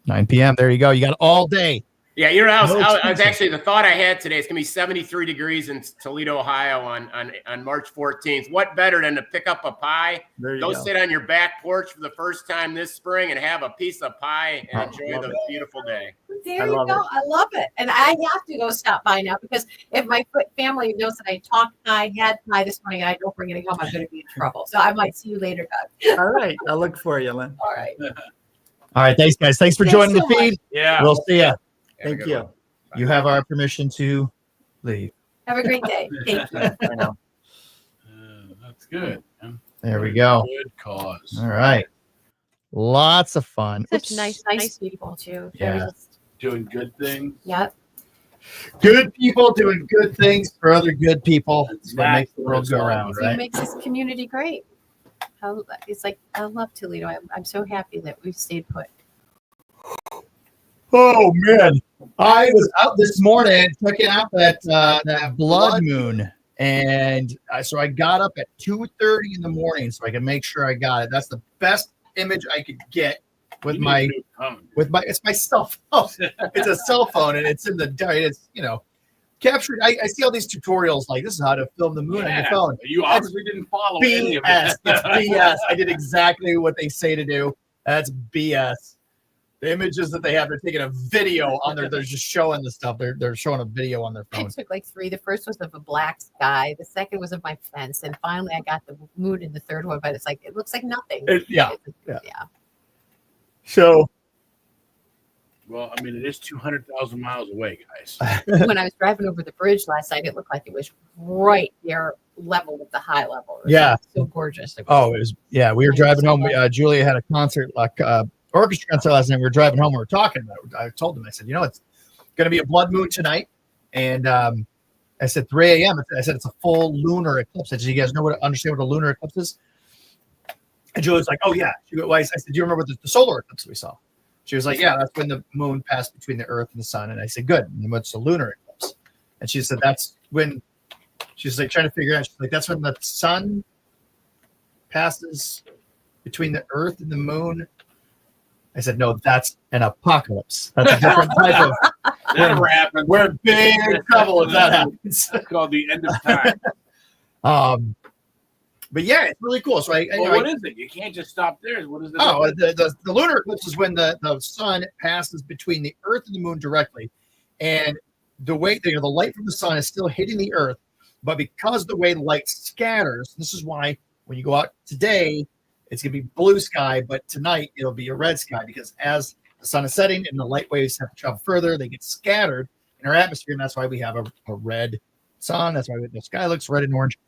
C: 9 p.m. There you go. You got all day.
Q: Yeah, your house.
C: No
Q: I was
C: excuses.
Q: actually the thought I had today. It's gonna be 73 degrees in Toledo, Ohio on March 14th. What better than to pick up a pie, go sit on your back porch for the first time this spring, and have a piece of pie and enjoy the beautiful day.
H: There you go. I love it. And I have to go stop by now because if my family knows that I talked pie, had pie this morning, and I don't bring it home, I'm going to be in trouble. So I might see you later, Doug.
J: All right. I'll look for you, Lynn.
H: All right.
C: All right. Thanks, guys. Thanks for joining the feed.
V: Yeah.
C: We'll see you.
J: Thank you.
C: You have our permission to leave.
H: Have a great day. Thank you.
C: I know.
V: That's good. Man.
C: There we go.
V: Good cause.
C: All right. Lots of fun.
H: Such nice people, too.
C: Yeah.
V: Doing good things.
H: Yep.
A: Good people doing good things for other good people. That's what makes the world go around,
H: It
A: right?
H: makes this community great. It's like, I love Toledo. I'm so happy that we've stayed put.
A: Oh man, I was out this morning checking out that blood moon, and so I got up at 2:30 in the morning so I could make sure I got it. That's the best image I could get with my it's my cell phone. It's a cell phone, and it's in the dark. It's captured. I see all these tutorials like this is how to film the moon on your phone.
V: You obviously didn't follow any of
A: BS.
V: it.
A: It's BS. I did exactly what they say to do. That's BS. The images that they have, they're taking a video on their. They're just showing the stuff. They're showing a video on their
H: I
A: phone.
H: took like 3. The first was of a black sky. The second was of my fence. And finally I got the moon in the third one, but it's like, it looks like nothing.
A: Yeah.
V: So, well, I mean, it is 200,000 miles away, guys.
H: When I was driving over the bridge last night, it looked like it was right there level with the high level. It was
C: Yeah.
H: so gorgeous.
C: Oh, it was. Yeah, we were driving home. Julia had a concert, like orchestra concert last night. We were driving home. We were talking about it. I told them, I said, it's going to be a blood moon tonight, and I said 3 a.m. I said it's a full lunar eclipse. I said, do you guys understand what a lunar eclipse is? And Julia's like, oh yeah. I said, do you remember the solar eclipse we saw? She was like, yeah, that's when the moon passed between the Earth and the sun. And I said, good. And what's the lunar eclipse? And she said, that's when. She's like trying to figure out. She's like, that's when the sun passes between the Earth and the moon. I said, no, that's an apocalypse. That's a different type of.
V: That never happens.
A: We're in big trouble if that happens.
V: It's called the end of time.
A: But yeah, it's really cool. So
V: What is it? You can't just stop there. What is it?
A: Oh, the lunar eclipse is when the sun passes between the Earth and the moon directly, and the way the light from the sun is still hitting the Earth, but because the way light scatters, this is why when you go out today, it's going to be blue sky, but tonight it'll be a red sky because as the sun is setting and the light waves have to travel further, they get scattered in our atmosphere, and that's why we have a red sun. That's why the sky looks red and orange.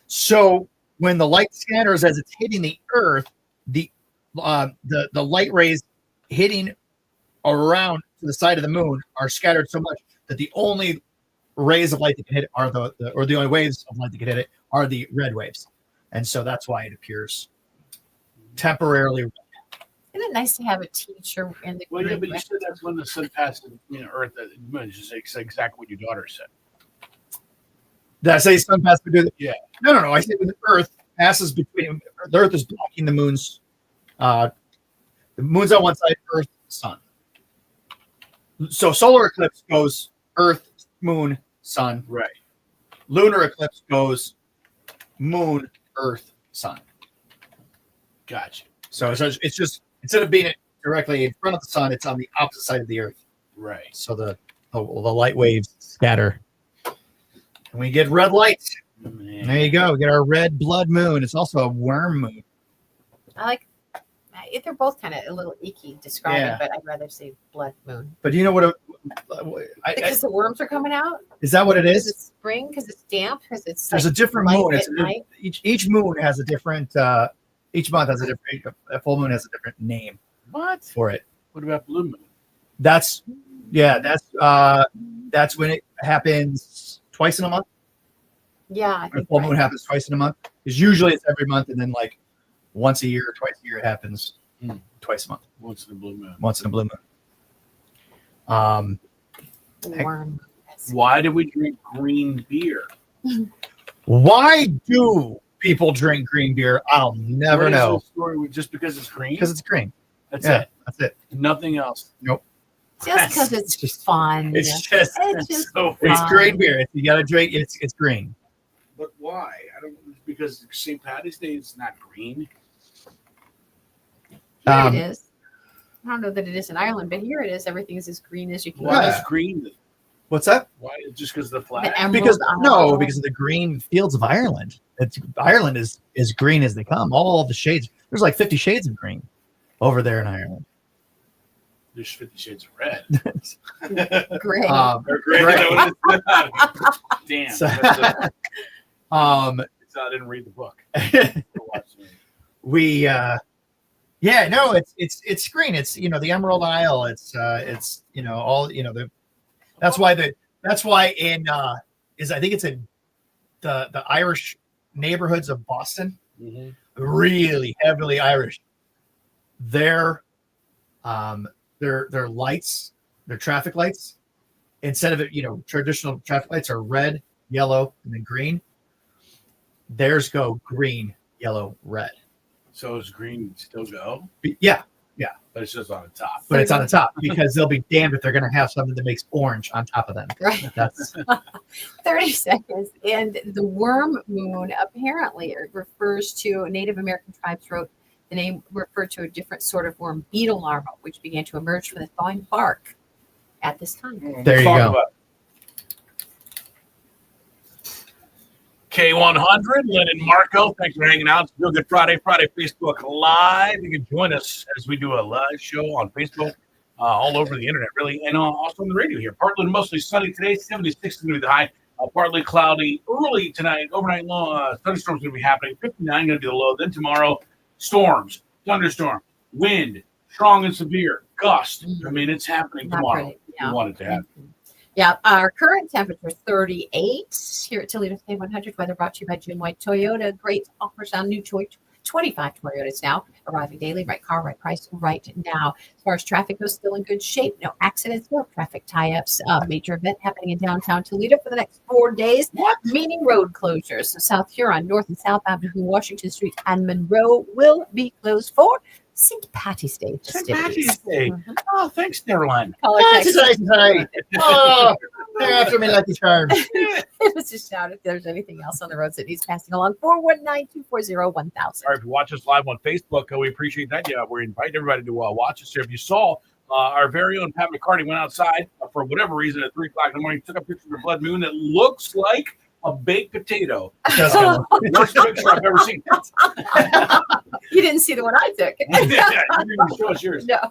A: So when the light scatters as it's hitting the Earth, the light rays hitting around to the side of the moon are scattered so much that the only rays of light that can hit it are the only waves of light that can hit it are the red waves, and so that's why it appears temporarily red.
H: Isn't it nice to have a teacher in the
V: Well, yeah, but you said that's when the sun passes between Earth and the moon. Just exactly what your daughter said.
A: Did I say sun passes between?
V: Yeah.
A: No. I said when the Earth passes between, the Earth is blocking the moon's. The moon's on one side, Earth, sun. So solar eclipse goes Earth, moon, sun.
V: Right.
A: Lunar eclipse goes moon, Earth, sun.
V: Gotcha.
A: So it's just instead of being directly in front of the sun, it's on the opposite side of the Earth.
V: Right.
A: So the light waves scatter. And we get red lights.
V: Man.
A: There you go. We get our red blood moon. It's also a worm moon.
H: They're both kind of a little icky describing,
A: Yeah.
H: but I'd rather say blood moon.
A: But do you know what?
H: Because the worms are coming out?
A: Is that what it
H: Because
A: is?
H: it's spring? Because it's damp? Because it's
A: There's
H: like
A: a different
H: light
A: moon.
H: at night?
A: Each moon has a different. Each month has a different. A full moon has a different name.
V: What?
A: For it?
V: What about blue moon?
A: That's when it happens twice in a month.
H: Yeah. I
A: A
H: think
A: full moon happens twice in a month. Because usually it's every month, and then like once a year or twice a year. It happens twice a month.
V: Once in a blue moon.
A: Once in a blue moon.
H: Worm.
V: Why do we drink green beer?
A: Why do people drink green beer? I'll never
V: What is
A: know.
V: the story? Just because it's green?
A: Because it's green.
V: That's
A: Yeah,
V: it.
A: that's it.
V: Nothing else.
A: Nope.
H: Just because it's just fun.
A: It's just
V: so
A: it's
H: fun.
A: green beer. You gotta drink. It's green.
V: But why? I don't. Because St. Patty's Day is not green.
H: Here it is. I don't know that it is in Ireland, but here it is. Everything is as green as you can.
V: Why
H: get.
V: is green?
A: What's that?
V: Why? Just because the flag?
A: Because because of the green fields of Ireland. Ireland is as green as they come. All the shades. There's like 50 shades of green over there in Ireland.
V: There's 50 Shades of Red.
H: Gray.
V: Or gray. Damn.
A: So-
V: I didn't read the book.
A: we it's green. It's the Emerald Isle. It's all that's why in I think it's in the Irish neighborhoods of Boston, really heavily Irish. Their lights, their traffic lights, instead of traditional traffic lights are red, yellow, and then green. Theirs go green, yellow, red.
V: So is green still go?
A: Yeah.
V: But it's just on the top.
A: But it's on the top because they'll be damned if they're going to have something that makes orange on top of them.
H: Right.
A: That's
H: 30 seconds. And the worm moon apparently refers to Native American tribes wrote the name referred to a different sort of worm, beetle larva, which began to emerge from the thawing bark at this time.
A: There you go.
V: K100, Lyn and Marco, thanks for hanging out. It's Real Good Friday Facebook Live. You can join us as we do a live show on Facebook, all over the internet, really, and also on the radio here. Partly mostly sunny today, 76 is going to be the high. Partly cloudy early tonight, overnight low. Thunderstorms going to be happening. 59 going to be the low. Then tomorrow, storms, thunderstorm, wind, strong and severe, gust. I mean, it's happening
H: Not
V: tomorrow.
H: pretty,
V: You want it to happen.
H: Yeah, our current temperature is 38 here at Toledo K100. Weather brought to you by Jim White Toyota. Great offers on new 25 Toyotas now, arriving daily. Right car, right price, right now. As far as traffic goes, still in good shape. No accidents, no traffic tie-ups. Major event happening in downtown Toledo for the next 4 days, meaning road closures. So South Huron, north and southbound between Washington Street and Monroe will be closed for St. Patty's Day.
V: St. Patty's Day. Oh, thanks, Caroline.
H: Call or text.
A: Oh, they're after me like a charm.
H: It was just shout if there's anything else on the roads that needs passing along. 419-240-1000.
V: All right, if you watch us live on Facebook, we appreciate that. Yeah, we're inviting everybody to watch us here. If you saw, our very own Pat McCarty went outside for whatever reason at 3 o'clock in the morning, took a picture of the blood moon that looks like a baked potato. Worst picture I've ever seen.
H: You didn't see the one I took.
V: You didn't show us yours.
H: No.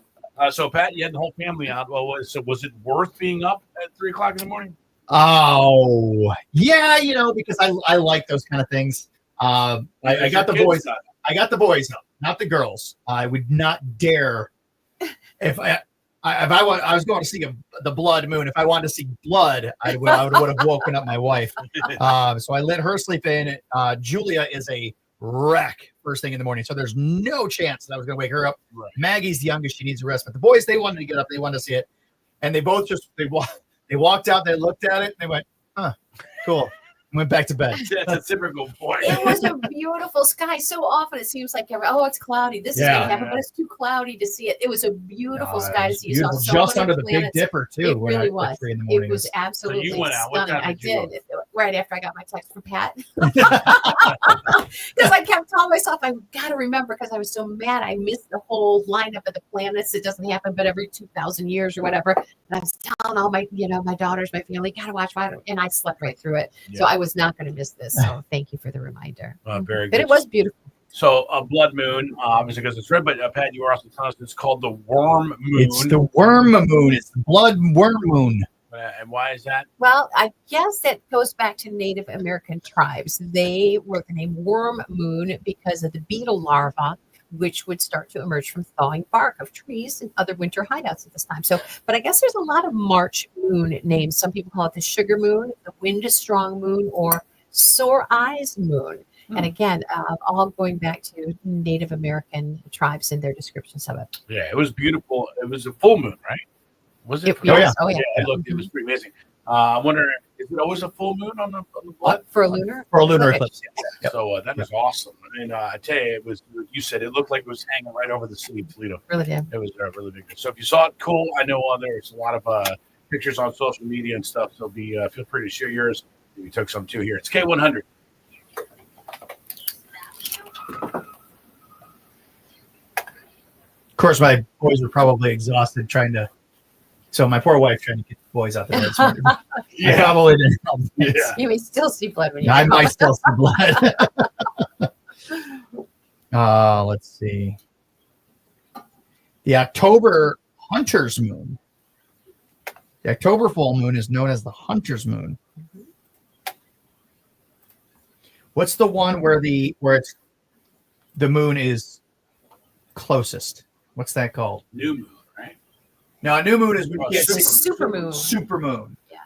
V: So, Pat, you had the whole family out. Well, was it worth being up at 3 o'clock in the morning?
A: Oh, yeah, because I like those kind of things. I got the boys up. I got the boys up, not the girls. I would not dare if I was going to see the blood moon. If I wanted to see blood, I would have woken up my wife. So I let her sleep in. Julia is a wreck first thing in the morning, so there's no chance that I was going to wake her up.
V: Right.
A: Maggie's the youngest; she needs a rest. But the boys, they wanted to get up. They wanted to see it, and they both they walked out. They looked at it. And they went, "Huh, cool." Went back to bed.
V: That's a typical boy.
H: It was a beautiful sky. So often it seems like, it's cloudy. This is going to happen, but it's too cloudy to see it. It was a beautiful sky to see. You saw so
A: just
H: many
A: under the
H: planets.
A: Big Dipper, too.
H: It really was. It was
V: So
H: absolutely
V: you went out. What
H: stunning.
V: time
H: I
V: did you
H: did. Right after I got my text from Pat. Because I kept telling myself, I've got to remember, because I was so mad. I missed the whole lineup of the planets. It doesn't happen but every 2,000 years or whatever. And I was telling all my, my daughters, my family, got to watch. And I slept right through it.
V: Yeah.
H: So I was not going to miss this. So thank you for the reminder.
V: Very
H: But
V: good.
H: it was beautiful.
V: So a blood moon, obviously because it's red, but Pat, you were also telling us it's called the worm moon.
A: It's the worm moon. It's the blood worm moon.
V: And why is that?
H: Well, I guess that goes back to Native American tribes. They wrote the name worm moon because of the beetle larva, which would start to emerge from thawing bark of trees and other winter hideouts at this time. So, but I guess there's a lot of March moon names. Some people call it the sugar moon, the wind is strong moon, or sore eyes moon.
D: And again, all going back to Native American tribes and their descriptions of it.
V: Yeah, it was beautiful. It was a full moon, right? Was it?
D: Yes. Oh, yeah.
V: It was pretty amazing. I wonder, is it always a full moon on the blood?
D: For a lunar?
A: For a lunar
D: Okay.
A: eclipse. Yeah.
V: So that is awesome. And I tell you, it was, you said it looked like it was hanging right over the city of Toledo.
D: Really did.
V: It was really big. So if you saw it, cool. I know there's a lot of pictures on social media and stuff. So feel free to share yours. We took some too here. It's K100.
A: Of course, my boys were probably exhausted trying to. So my poor wife trying to get the boys out there this morning. I probably didn't help.
D: You may still see blood when you
A: I
D: get
A: might
D: home.
A: still see blood. Let's see. The October Hunter's Moon. The October full moon is known as the Hunter's Moon. What's the one where the moon is closest? What's that called?
V: New moon, right?
A: No, a new moon is when you can't see
D: super moon.
A: Super moon.
D: Yeah.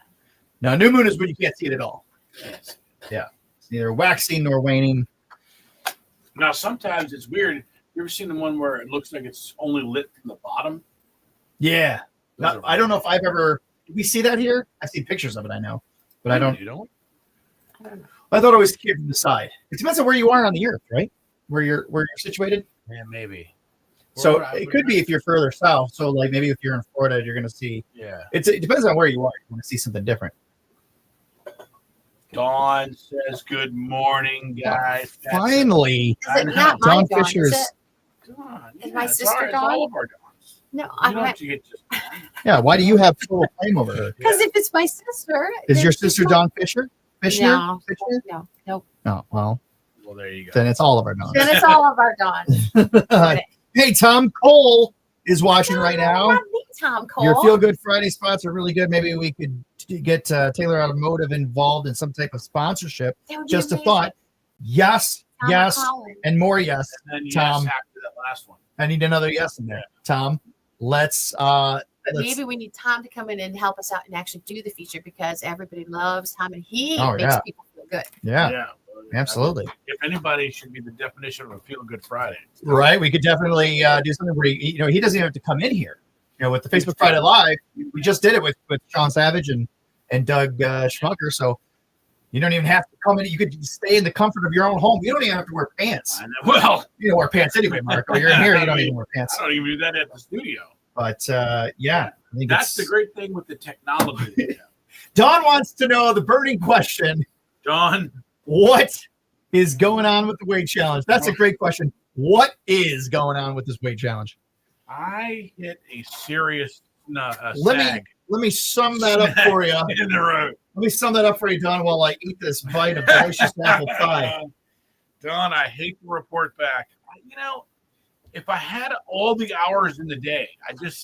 A: Now, new moon is when you can't see it at all.
V: Yes.
A: Yeah. It's neither waxing nor waning.
V: Now, sometimes it's weird. You ever seen the one where it looks like it's only lit from the bottom?
A: Yeah. No, I don't know if I've ever. Did we see that here? I've seen pictures of it, I know. But I don't.
V: You don't?
D: I don't know.
A: I thought it was came from the side. It depends on where you are on the earth, right? Where you're situated.
V: Yeah, maybe.
A: So it could be if you're further south. So like maybe if you're in Florida, you're going to see.
V: Yeah.
A: It depends on where you are. You want to see something different.
V: Dawn says, "Good morning, guys."
A: Finally,
D: Is it not my
A: Dawn
D: Dawn?
A: Fisher's.
D: Is it? Is my sister
V: It's
D: Dawn?
V: all of our Dawns.
D: No,
V: You
D: I'm
V: don't
D: not.
V: have to get just
A: Yeah. Why do you have full claim over her?
D: Because if it's my sister,
A: Is
D: then
A: your
D: she's
A: sister
D: not-
A: Dawn Fisher? Fisher?
D: No,
A: Fisher?
D: no, nope.
A: Oh well.
V: Well, there you go.
A: Then it's all of our Dawns.
D: Then it's all of our Dawn.
A: Hey, Tom Cole is watching right now.
D: Not me, Tom Cole.
A: Your Feel Good Friday spots are really good. Maybe we could get Taylor Automotive involved in some type of sponsorship.
D: That would be
A: Just a
D: amazing.
A: thought. Yes,
D: Tom
A: yes,
D: Holland.
A: and more yes.
V: And then yes,
A: Tom,
V: after that last one.
A: I need another yes in there. Tom, let's.
D: But maybe we need Tom to come in and help us out and actually do the feature because everybody loves Tom and he
A: Oh,
D: makes
A: yeah.
D: people feel good.
A: Yeah, absolutely.
V: If anybody should be the definition of a feel good Friday.
A: Right. We could definitely do something where he doesn't even have to come in here. With the Facebook Friday Live, we just did it with Sean Savage and Doug Schmucker. So you don't even have to come in. You could stay in the comfort of your own home. You don't even have to wear pants.
V: I know. Well,
A: you don't wear pants anyway, Marco. You're in here. You don't even wear pants.
V: I don't even do that at the studio.
A: But yeah, I think
V: That's the great thing with the technology.
A: Don wants to know the burning question.
V: Don,
A: what is going on with the weight challenge? That's a great question. What is going on with this weight challenge?
V: I hit a serious
A: Let me sum that up for you.
V: in the road.
A: Let me sum that up for you, Don, while I eat this bite of delicious apple pie.
V: Don, I hate to report back. If I had all the hours in the day,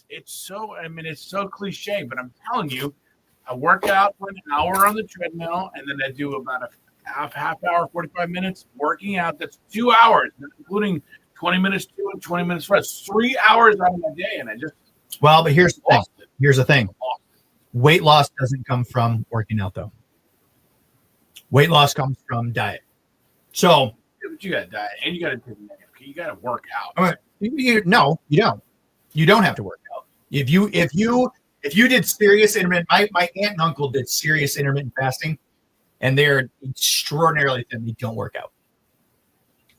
V: it's so cliche, but I'm telling you, I work out for an hour on the treadmill, and then I do about a half hour, 45 minutes working out. That's 2 hours, including 20 minutes to and 20 minutes rest. 3 hours out of my day, and I just
A: Well, but here's the thing. Weight loss doesn't come from working out, though. Weight loss comes from diet. So,
V: but you got to diet, and you got to take a nap. You got to work out.
A: all right, no, you don't. You don't have to work out. If you did serious intermittent, my aunt and uncle did serious intermittent fasting, and they're extraordinarily thin. They don't work out.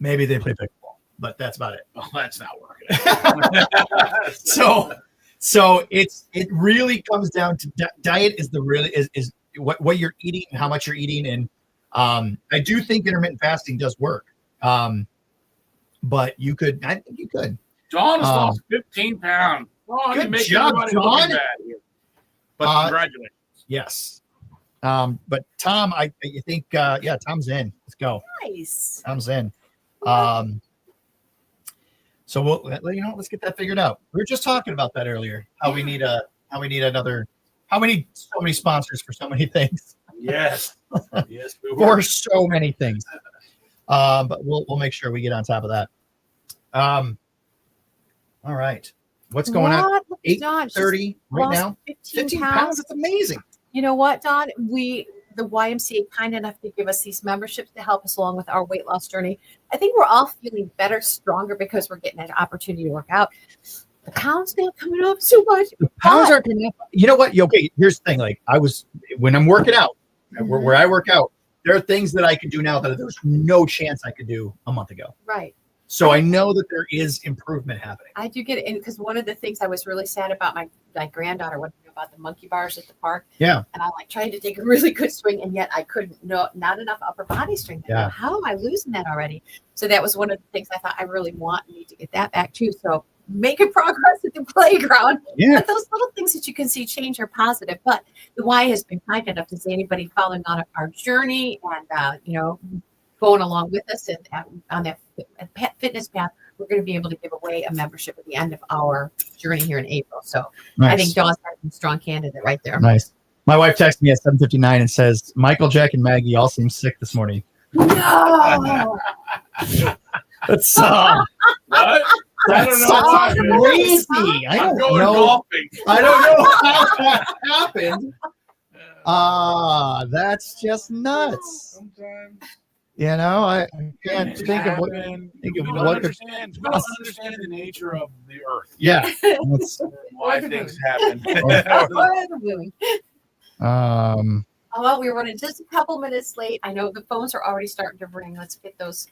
A: Maybe they play pickleball, but that's about it.
V: Well, that's not working.
A: So it really comes down to diet is what you're eating and how much you're eating, and I do think intermittent fasting does work. But I think you could.
V: Dawn has lost 15 pounds. Oh,
A: good job, Dawn.
V: But congratulations.
A: Yes. But Tom, I think Tom's in. Let's go.
D: Nice.
A: Tom's in. So let's get that figured out. We were just talking about that earlier. How we need so many sponsors for so many things.
V: Yes. Yes, we
A: For
V: were.
A: so many things. But we'll make sure we get on top of that. All right. What's going on? 8:30 right now.
D: 15
A: 15 pounds. It's amazing.
D: You know what, Don?
H: the YMCA kind enough to give us these memberships to help us along with our weight loss journey. I think we're all feeling better, stronger because we're getting an opportunity to work out. The pounds not coming up so much.
A: The pounds aren't coming up. You know what? Okay, here's the thing. Like when I'm working out, where I work out, there are things that I can do now that there's no chance I could do a month ago.
H: Right.
A: So I know that there is improvement happening.
H: I do get it. And because one of the things I was really sad about my granddaughter, what about the monkey bars at the park.
A: Yeah.
H: And I like tried to take a really good swing, and yet I couldn't. No, not enough upper body strength.
A: Yeah.
H: How am I losing that already? So that was one of the things I thought I really need to get that back too. So making progress at the playground.
A: Yeah.
H: But those little things that you can see change are positive. But the Y has been kind enough to say anybody following on our journey and going along with us and on that fitness path, we're going to be able to give away a membership at the end of our journey here in April. So
A: Nice.
H: I think Dawn's a strong candidate right there.
A: Nice. My wife texted me at 7:59 and says, Michael, Jack, and Maggie all seem sick this morning.
H: No.
A: That's
V: What?
A: That's crazy. I don't know.
V: Golfing.
A: I don't know how that happened. That's just nuts. You know, I can't think of what.
V: We don't understand the nature of the earth.
A: Yeah.
V: Why things happen.
H: Oh, well, we were running just a couple minutes late. I know the phones are already starting to ring. Let's get those.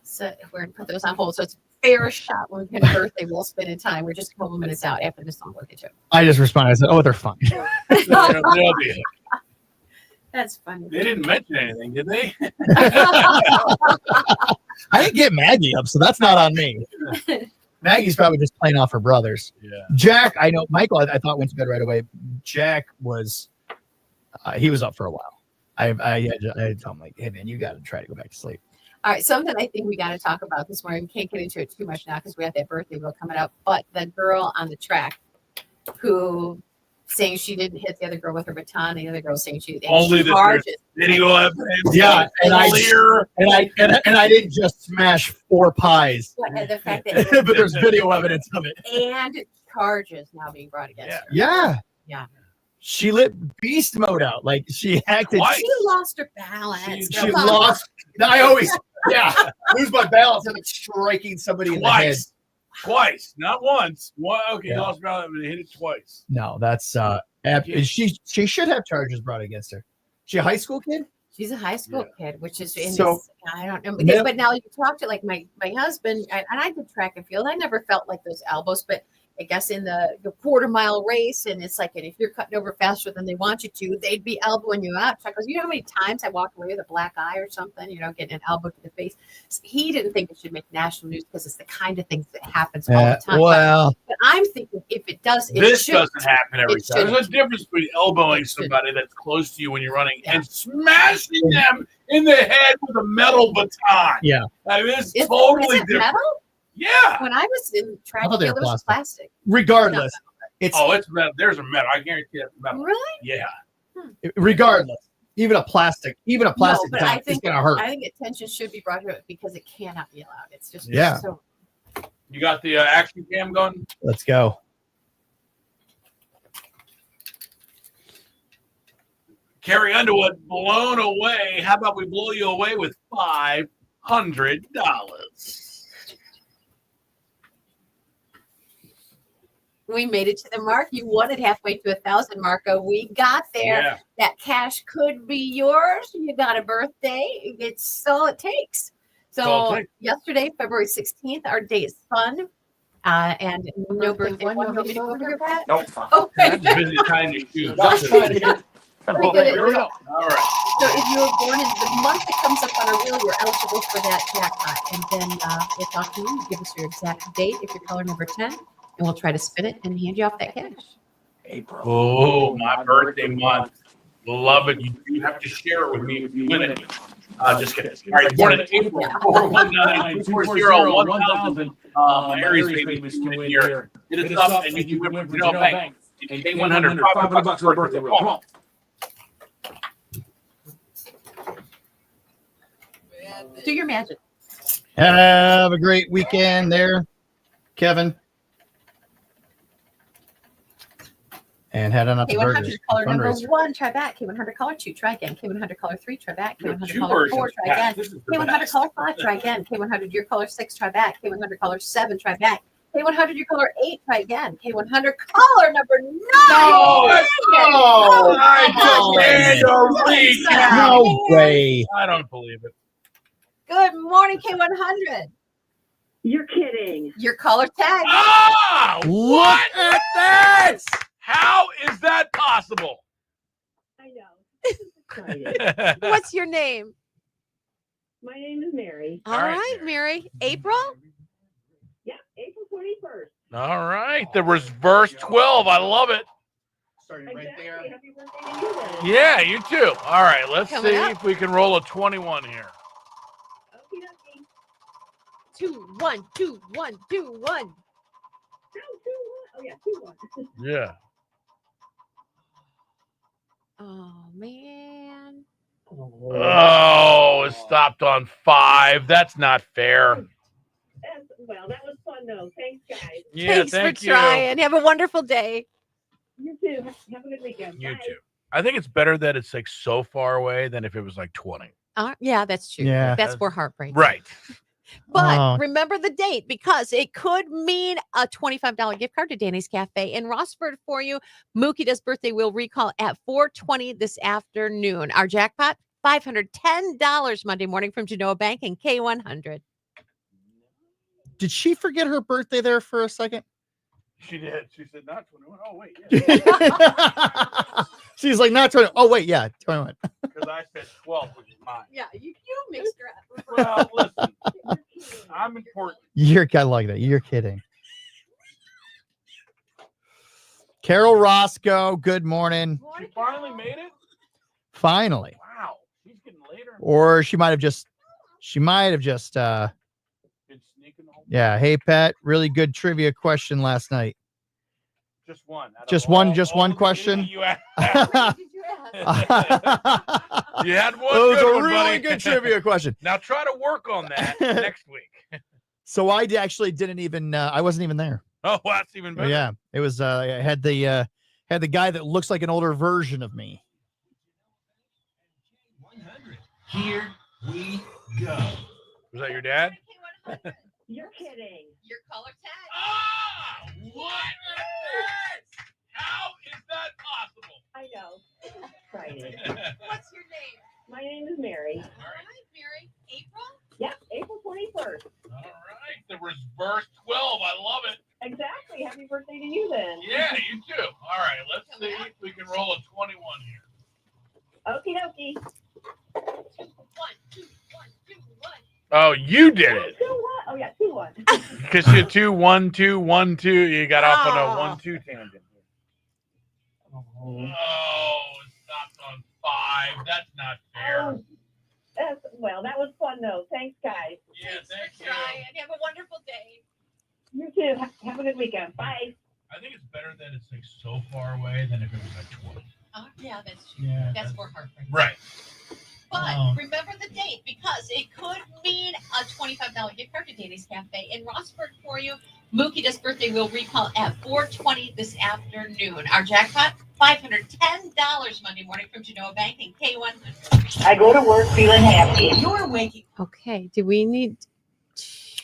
H: So we're going to put those on hold. So it's fair shot when we get a birthday. We'll spend in time. We're just a couple minutes out after this song. We'll get to.
A: I just responded. I said, "Oh, they're fine."
V: They'll be.
H: That's funny.
V: They didn't mention anything, did they?
A: I didn't get Maggie up, so that's not on me. Maggie's probably just playing off her brothers.
V: Yeah.
A: Jack, I know. Michael, I thought went to bed right away. Jack was, he was up for a while. I told him like, hey man, you got to try to go back to sleep.
H: All right, something I think we got to talk about this morning. We can't get into it too much now because we have that birthday bill coming up. But the girl on the track who saying she didn't hit the other girl with her baton, the other girl saying she
V: only the
H: charges.
V: video evidence.
A: Yeah, and
V: clear.
A: I didn't just smash 4 pies.
H: But the fact that
A: But there's video evidence of it.
H: and charges now being brought against her.
A: Yeah.
H: Yeah.
A: She lit beast mode out. Like she acted.
H: She lost her balance.
A: She lost. I always, lose my balance. I'm like striking somebody in the head.
V: Twice, not once. Okay,
A: Yeah.
V: lost balance, but hit it twice.
A: No, that's she should have charges brought against her. She a high school kid?
H: She's a high school kid, which is in
A: So-
H: this, I don't know.
A: Yeah.
H: But now you talk to like my husband, and I did track and field. I never felt like those elbows, but I guess in the quarter-mile race, and it's like, and if you're cutting over faster than they want you to, they'd be elbowing you out. Because you know how many times I walked away with a black eye or something, getting an elbow to the face. He didn't think it should make national news because it's the kind of things that happens all the time.
A: Well,
H: but I'm thinking if it does,
V: This
H: should.
V: doesn't happen every
H: It
V: time. There's a
H: shouldn't.
V: difference between elbowing somebody that's close to you when you're running and smashing them in the head with a metal baton.
A: Yeah.
V: I mean, it's
H: Is
V: totally
H: it
V: different.
H: metal?
V: Yeah.
H: When I was in track
A: I thought
H: and
A: they
H: field,
A: were
H: it was plastic.
A: regardless, it's
V: it's metal. There's a metal. I guarantee that's metal.
H: Really?
V: Yeah.
A: regardless. Even a plastic
H: No, but
A: baton
H: I
A: is
H: think
A: gonna hurt.
H: I think attention should be brought to it because it cannot be allowed. It's just
A: Yeah.
H: So
V: You got the action cam going?
A: Let's go.
V: Carrie Underwood blown away. How about we blow you away with $500?
H: we made it to the mark. You won it halfway to 1,000, Marco. We got there.
V: Yeah.
H: That cash could be yours. You got a birthday. It's all it takes.
V: all
H: So
V: it takes.
H: yesterday, February 16th, our day is fun. And no birthday. You want me to go over here, Pat?
V: Nope.
H: Okay.
V: I'm busy tying your shoes.
H: Pretty good at it.
V: All right.
H: So if you were born in the month that comes up on our wheel, you're eligible for that jackpot. And then we'll talk to you. You give us your exact date if you're color number 10, and we'll try to spin it and hand you off that cash.
V: April. Oh, my birthday month. Love it. You have to share it with me if you win it. Just kidding. All right, born in April. 419-240-1000. Aries babies can win here. Hit us up and you can win for no bank. K100. $500 for a birthday wheel. Come on.
H: Do your magic.
A: Have a great weekend there, Kevin.
I: And head on up to
H: K100
I: Burgers.
H: color number
I: Fundraiser.
H: 1, try back. K100 color 2, try again. K100 color 3, try back.
V: You have
H: K100
V: two
H: color 4,
V: versions,
H: try
V: Pat.
H: again.
V: This is the
H: K100
V: best.
H: color 5, try again. K100 your color 6, try back. K100 color 7, try back. K100 your color 8, try again. K100 color number 9.
V: No, I
H: gosh.
V: can't believe it.
I: No way.
V: I don't believe it.
H: Good morning, K100.
M: You're kidding.
H: Your color tag.
V: Ah,
I: Look at that.
V: How is that possible?
M: I know.
D: What's your name?
M: My name is Mary.
D: All right, Mary. April?
M: Yeah, April 21st.
V: All right, there was verse 12. I love it.
I: Starting right there.
M: Happy birthday to you then.
V: Yeah, you too. All right, let's
D: Coming
V: see
D: up.
V: if we can roll a 21 here.
M: Okie dokie.
D: 2 1 2 1 2 1.
M: 2 1. Oh yeah, 2 1.
V: Yeah.
D: Oh man.
V: Oh, it stopped on 5. That's not fair.
M: Well, that was fun though. Thanks, guys.
V: Yeah,
D: Thanks
V: thank
D: for
V: you.
D: trying. Have a wonderful day.
M: You too. Have a good weekend.
V: You
M: Bye.
V: too. I think it's better that it's like so far away than if it was like 20.
D: Yeah, that's true.
I: Yeah.
D: That's more heartbreak.
V: Right.
D: But
I: Oh.
D: remember the date because it could mean a $25 gift card to Danny's Cafe in Rossford for you. Mookie does birthday wheel recall at 4:20 this afternoon. Our jackpot, $510 Monday morning from Genoa Bank and K100.
I: Did she forget her birthday there for a second?
V: She did. She said not 21. Oh, wait. Yeah.
I: She's like, not 20. Oh, wait, yeah, 21.
V: Because I said 12, which is mine.
D: Yeah, you mixed her up.
V: Well, listen. I'm important.
I: You're kind of like that. You're kidding. Carol Roscoe, good morning.
V: She finally made it?
I: Finally.
V: Wow. She's getting later.
I: Or she might have just
V: Been sneaking the whole
I: yeah. Hey, Pat, really good trivia question last night.
V: Just one. Out of
I: Just
V: all-
I: one, just
V: all
I: one
V: the
I: question.
V: You had,
I: That
V: you had one
I: was
V: good
I: a
V: one,
I: really
V: buddy.
I: good trivia question.
V: Now try to work on that next week.
I: So I actually didn't even, I wasn't even there.
V: Oh, that's even better.
I: Yeah, it was, I had the guy that looks like an older version of me.
V: Here we go. Was that your dad?
M: You're kidding.
H: Your color tag.
V: Ah! What is this? How is that possible?
M: I know. Friday.
H: What's your name?
M: My name is Mary.
H: All right, Mary. April?
M: Yeah, April 21st.
V: All right. There was verse 12. I love it.
M: Exactly. Happy birthday to you then.
V: Yeah, you too. All right. Let's see if we can roll a 21 here.
M: Okie dokie.
H: 1 2 1 2 1.
V: Oh, you did it.
M: 2 1. Oh yeah, 2 1.
V: Because you 2 1 2 1 2. You got off on a 1 2 tangent. Oh, it stopped on 5. That's not fair.
M: Well, that was fun though. Thanks, guys.
V: Yeah, thank you.
H: Try and have a wonderful day.
M: You too. Have a good weekend. Bye.
V: I think it's better that it's like so far away than if it was like 20.
H: Yeah, that's true.
V: Yeah,
H: that's more heartbreak.
V: Right.
H: But remember the date because it could mean a $25 gift card to Danny's Cafe in Rossford for you. Mookie does birthday wheel recall at 4:20 this afternoon. Our jackpot, $510 Monday morning from Genoa Bank and K100.
M: I go to work feeling happy.
H: You're waking.
D: Okay. Do we need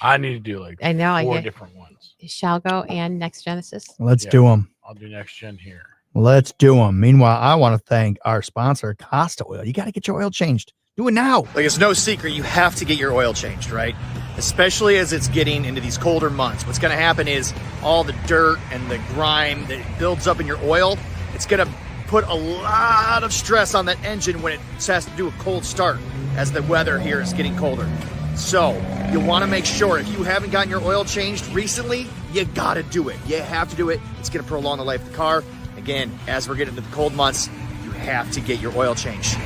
V: I need to do like
D: I know,
V: 4
D: I get
V: different ones.
D: Shall go and Next Genesis?
I: Let's do them.
V: I'll do next gen here.
I: Let's do them. Meanwhile, I want to thank our sponsor, Costa Oil. You got to get your oil changed. Do it now.
P: Like, it's no secret you have to get your oil changed, right? Especially as it's getting into these colder months. What's going to happen is all the dirt and the grime that builds up in your oil, it's going to put a lot of stress on that engine when it has to do a cold start as the weather here is getting colder. So you want to make sure if you haven't gotten your oil changed recently, you got to do it. You have to do it. It's going to prolong the life of the car. Again, as we're getting into the cold months, you have to get your oil changed.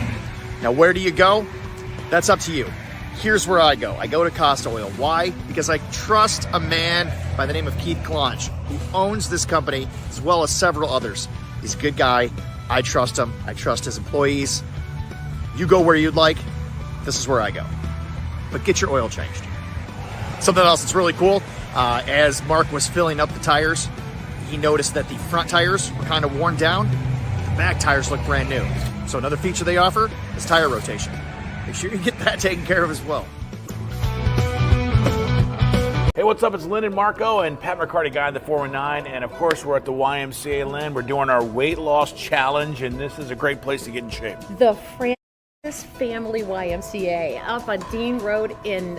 P: Now, where do you go? That's up to you. Here's where I go. I go to Costa Oil. Why? Because I trust a man by the name of Keith Clanch, who owns this company, as well as several others. He's a good guy. I trust him. I trust his employees. You go where you'd like. This is where I go. But get your oil changed. Something else that's really cool, as Mark was filling up the tires, he noticed that the front tires were kind of worn down. The back tires look brand new. So another feature they offer is tire rotation. Make sure you get that taken care of as well.
V: Hey, what's up? It's Lyn and Marco and Pat McCarty, guy in the 419. And of course, we're at the YMCA, Lyn. We're doing our weight loss challenge, and this is a great place to get in shape.
N: The Francis Family YMCA up on Dean Road in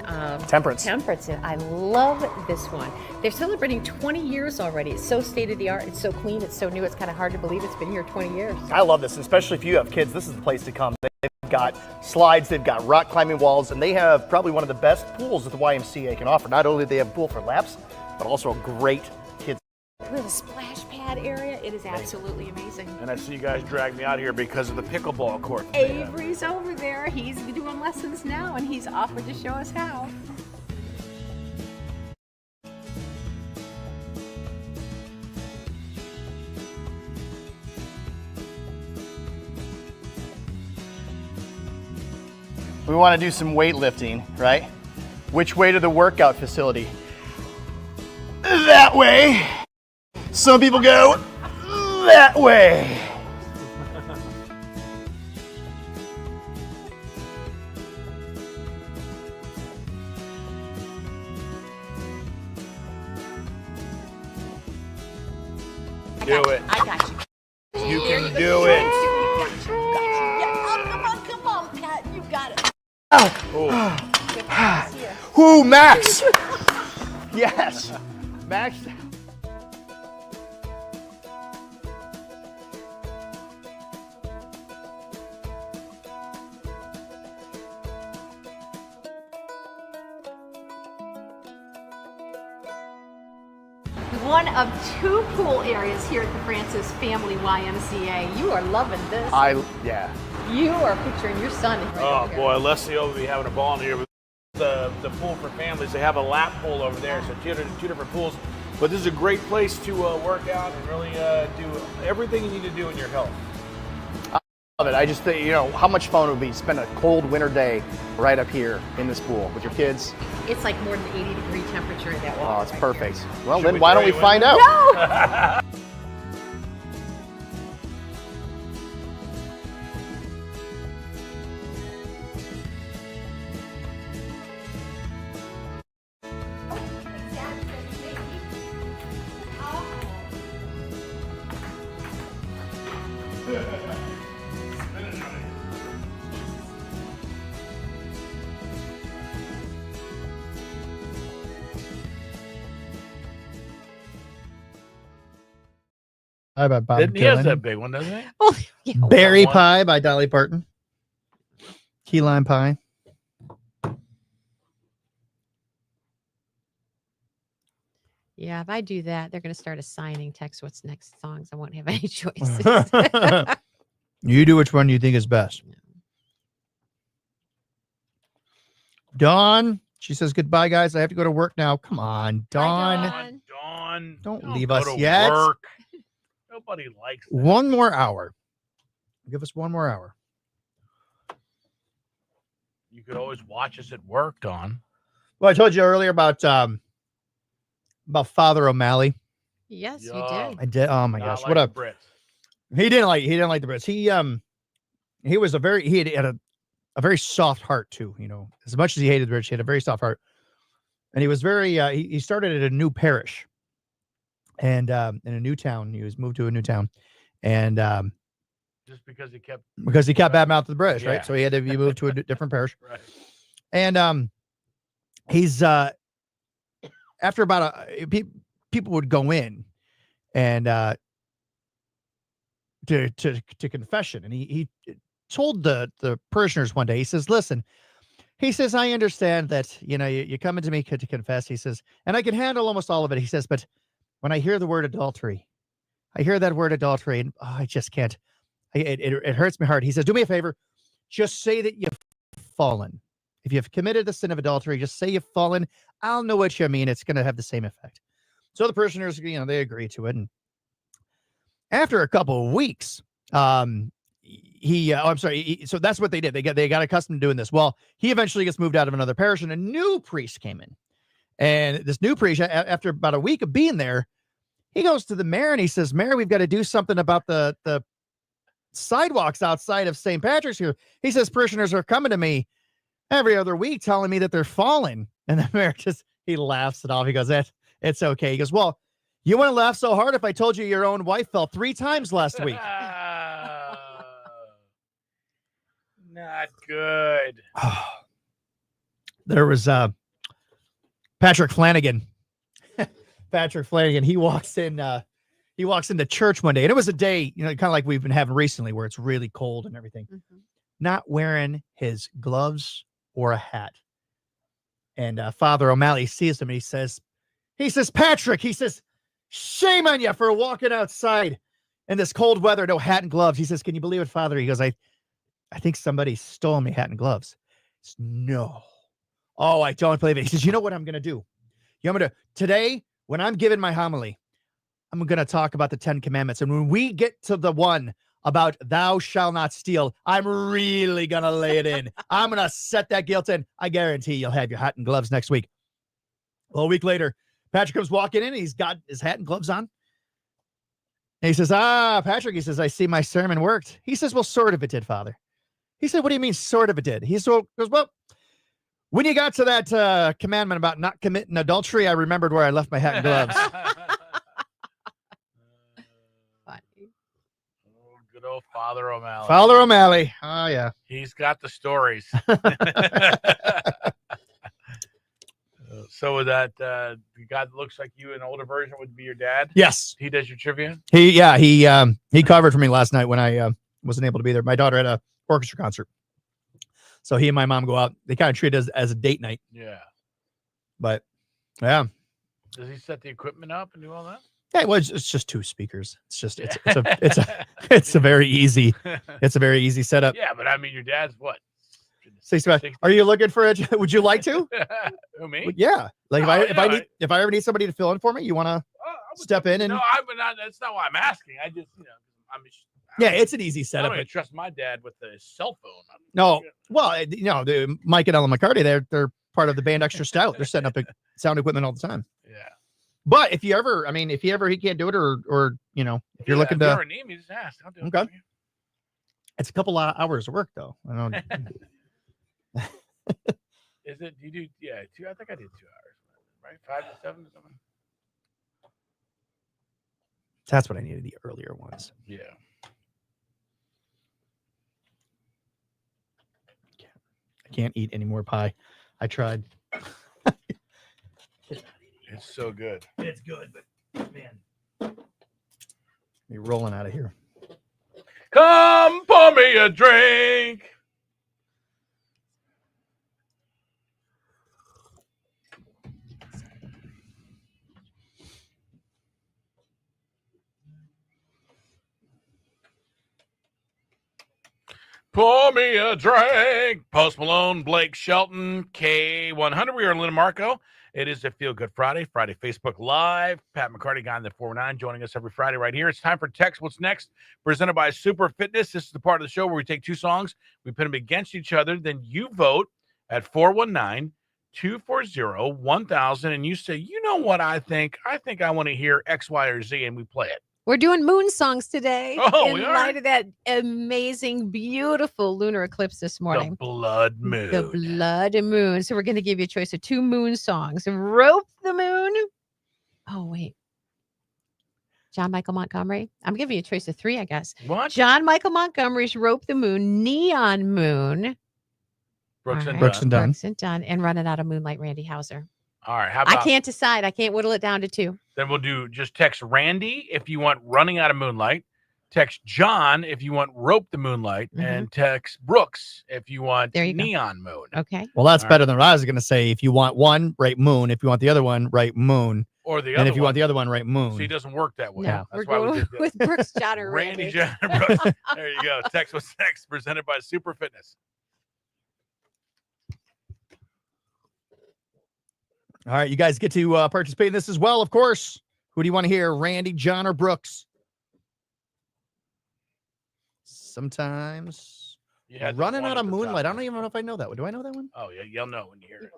P: Temperance.
N: I love this one. They're celebrating 20 years already. It's so state of the art. It's so clean. It's so new. It's kind of hard to believe it's been here 20 years.
R: I love this, especially if you have kids. This is the place to come. They've got slides, they've got rock climbing walls, and they have probably one of the best pools that the YMCA can offer. Not only do they have a pool for laps, but also a great kids.
N: We have a splash pad area. It is absolutely amazing.
V: And I see you guys drag me out here because of the pickleball court.
N: Avery's over there. He's doing lessons now, and he's offered to show us how.
R: We want to do some weightlifting, right? Which way to the workout facility? That way. Some people go that way.
V: Do it.
N: I got you.
V: You can do it.
N: Come on, Pat. You got it.
R: Ooh, Max. Yes. Max.
N: One of two pool areas here at the Francis Family YMCA. You are loving this.
R: Yeah.
N: You are picturing your son.
V: Oh boy, Leslie will be having a ball in here. The pool for families, they have a lap pool over there, so two different pools. But this is a great place to work out and really do everything you need to do in your health.
R: I love it. I just think, how much fun it would be to spend a cold winter day right up here in this pool with your kids.
N: It's like more than 80-degree temperature in that water.
R: Oh, it's
N: right
R: perfect.
N: there.
R: Well, then why don't we find out?
N: No!
C: Pie by Bob
V: He has
C: Dylan.
V: that big one, doesn't he?
N: Oh, yeah.
C: Berry Pie by Dolly Parton. Key lime pie.
D: Yeah, if I do that, they're going to start assigning text what's next songs. I won't have any choices.
C: You do which one you think is best. Dawn, she says, goodbye, guys. I have to go to work now. Come on, Dawn.
V: Dawn,
C: Don't leave us yet.
V: Work. Nobody likes that.
C: One more hour. Give us one more hour.
V: You could always watch us at work, Dawn.
C: Well, I told you earlier about Father O'Malley.
D: Yes, you
V: Yeah.
D: did.
C: I did. Oh my
V: Not
C: gosh,
V: like
C: what a
V: the Brits.
C: he didn't like the Brits. He was he had a very soft heart too. As much as he hated the British, he had a very soft heart, and he was very. He started at a new parish, and in a new town. He was moved to a new town, and
V: Just because he kept
C: bad mouth to the British,
V: Yeah.
C: right? So he had to be moved to a different parish,
V: right.
C: and he's after about people would go in and to confession, and he told the parishioners one day, he says, listen, he says, I understand that you're coming to me to confess, he says, and I can handle almost all of it, he says, but when I hear the word adultery, and I just can't. It hurts my heart. He says, do me a favor, just say that you've fallen. If you've committed the sin of adultery, just say you've fallen. I'll know what you mean. It's going to have the same effect. So the parishioners, they agree to it. And after a couple of weeks, so that's what they did. They got accustomed to doing this. Well, he eventually gets moved out of another parish, and a new priest came in. And this new priest, after about a week of being there,
I: He goes to the mayor and he says, Mayor, we've got to do something about the sidewalks outside of St. Patrick's here. He says, parishioners are coming to me every other week telling me that they're falling. And the mayor he laughs it off. He goes, it's okay. He goes, well, you wouldn't laugh so hard if I told you your own wife fell 3 times last week.
V: Not good.
I: There was Patrick Flanagan. Patrick Flanagan. He walks into church one day, and it was a day, kind of like we've been having recently, where it's really cold and everything. Mm-hmm. Not wearing his gloves or a hat. And Father O'Malley sees him, and he says, Patrick, he says, shame on you for walking outside in this cold weather, no hat and gloves. He says, can you believe it, Father? He goes, I think somebody stole my hat and gloves. Says, no. Oh, I don't believe it. He says, you know what I'm going to do? Today, when I'm giving my homily, I'm going to talk about the 10 commandments. And when we get to the one about thou shalt not steal, I'm really going to lay it in. I'm going to set that guilt in. I guarantee you'll have your hat and gloves next week. Well, a week later, Patrick comes walking in, and he's got his hat and gloves on. And he says, Patrick, he says, I see my sermon worked. He says, well, sort of it did, Father. He said, what do you mean sort of it did? He goes, well, when you got to that commandment about not committing adultery, I remembered where I left my hat and gloves.
V: Good old Father O'Malley.
I: Father O'Malley. Oh, yeah.
V: He's got the stories. So that the guy that looks like you, an older version, would be your dad?
I: Yes.
V: He does your trivia?
I: He covered for me last night when I wasn't able to be there. My daughter had a orchestra concert. So he and my mom go out. They kind of treat it as a date night.
V: Yeah.
I: But, yeah.
V: Does he set the equipment up and do all that?
I: Yeah, well, it's just 2 speakers. It's a very easy setup.
V: Yeah, but I mean, your dad's what?
I: 60. Are you looking for it? Would you like to?
V: Who, me?
I: Yeah. Like if I ever need somebody to fill in for me, you want to step in and?
V: No, that's not why I'm asking. I just,
I: it's an easy
V: I
I: setup.
V: don't even trust my dad with the cell phone.
I: No, well, Mike and Ellen McCarty, they're part of the band Extra Stout. They're setting up sound equipment all the time.
V: Yeah.
I: But if he can't do it, or if you're looking
V: if you
I: to,
V: ever need me, just ask. I'll do it
I: okay.
V: for you.
I: It's a couple of hours of work though. I don't.
V: Is it? You do? Yeah, 2. I think I did 2 hours, right? 5 to 7 or something.
I: That's what I needed, the earlier ones.
V: Yeah.
I: I can't eat any more pie. I tried.
V: It's so good.
I: It's good, but man, me rolling out of here.
V: Come pour me a drink. Pour me a drink. Post Malone, Blake Shelton, K100. We are Lyn and Marco. It is a Feel Good Friday Facebook Live. Pat McCarty, guy in the 409, joining us every Friday right here. It's time for Text What's Next, presented by Super Fitness. This is the part of the show where we take 2 songs, we put them against each other, then you vote at 419-240-1000, and you say, you know what I think? I think I want to hear X, Y, or Z, and we play it.
D: We're doing moon songs today.
V: Oh,
D: in light of that amazing, beautiful lunar eclipse this morning.
V: The blood moon.
D: The blood moon. So we're going to give you a choice of 2 moon songs. Rope the Moon. Oh, wait. John Michael Montgomery. I'm giving you a choice of 3, I guess.
V: What?
D: John Michael Montgomery's Rope the Moon, Neon Moon.
V: Brooks and
I: Brooks and Dunn.
D: Brooks and Dunn. And Running Out of Moonlight, Randy Hauser.
V: All right. How about,
D: I can't decide. I can't whittle it down to 2.
V: Then we'll do just text Randy if you want Running Out of Moonlight. Text John if you want Rope the Moonlight. And text Brooks if you want Neon Moon.
D: Okay.
I: Well, that's better than what I was going to say. If you want one, write moon. If you want the other one, write moon.
V: Or the
I: and
V: other
I: if you
V: one.
I: want the other one, write moon.
V: See, it doesn't work that way.
D: No,
V: That's
D: we're
V: why we
D: going
V: did that.
D: with Brooks, John, or
V: Randy,
D: Randy.
V: John, Brooks. There you go. Text What's Next, presented by Super Fitness.
I: All right, you guys get to participate in this as well, of course. Who do you want to hear, Randy, John, or Brooks? Sometimes Running Out of Moonlight. I don't even know if I know that one. Do I know that one?
V: Oh, yeah, you'll know when you hear it.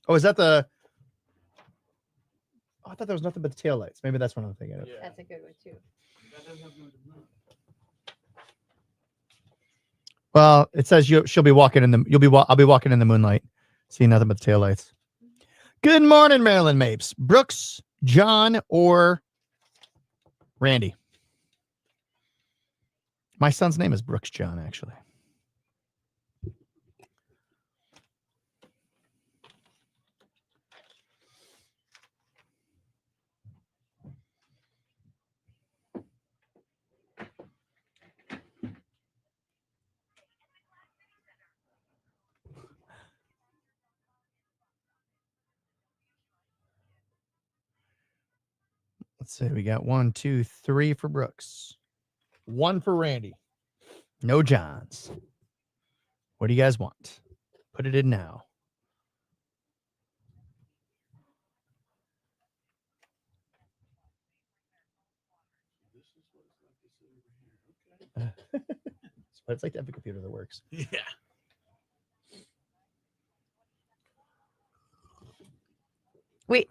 I: Oh, is that the
C: I thought there was nothing but the taillights. Maybe that's what I'm thinking of.
D: That's a good one too.
C: Well, it says she'll be walking in the I'll be walking in the moonlight, seeing nothing but the taillights. Good morning, Marilyn Mapes. Brooks, John, or Randy? My son's name is Brooks John, actually. Let's see. We got 1, 2, 3 for Brooks. 1 for Randy. No Johns. What do you guys want? Put it in now. So it's like to have a computer that works.
V: Yeah.
D: We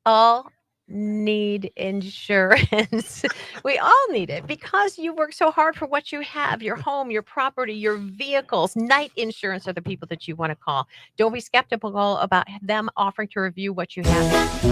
D: all need insurance. We all need it because you work so hard for what you have, your home, your property, your vehicles. Night Insurance are the people that you want to call. Don't be skeptical about them offering to review what you have.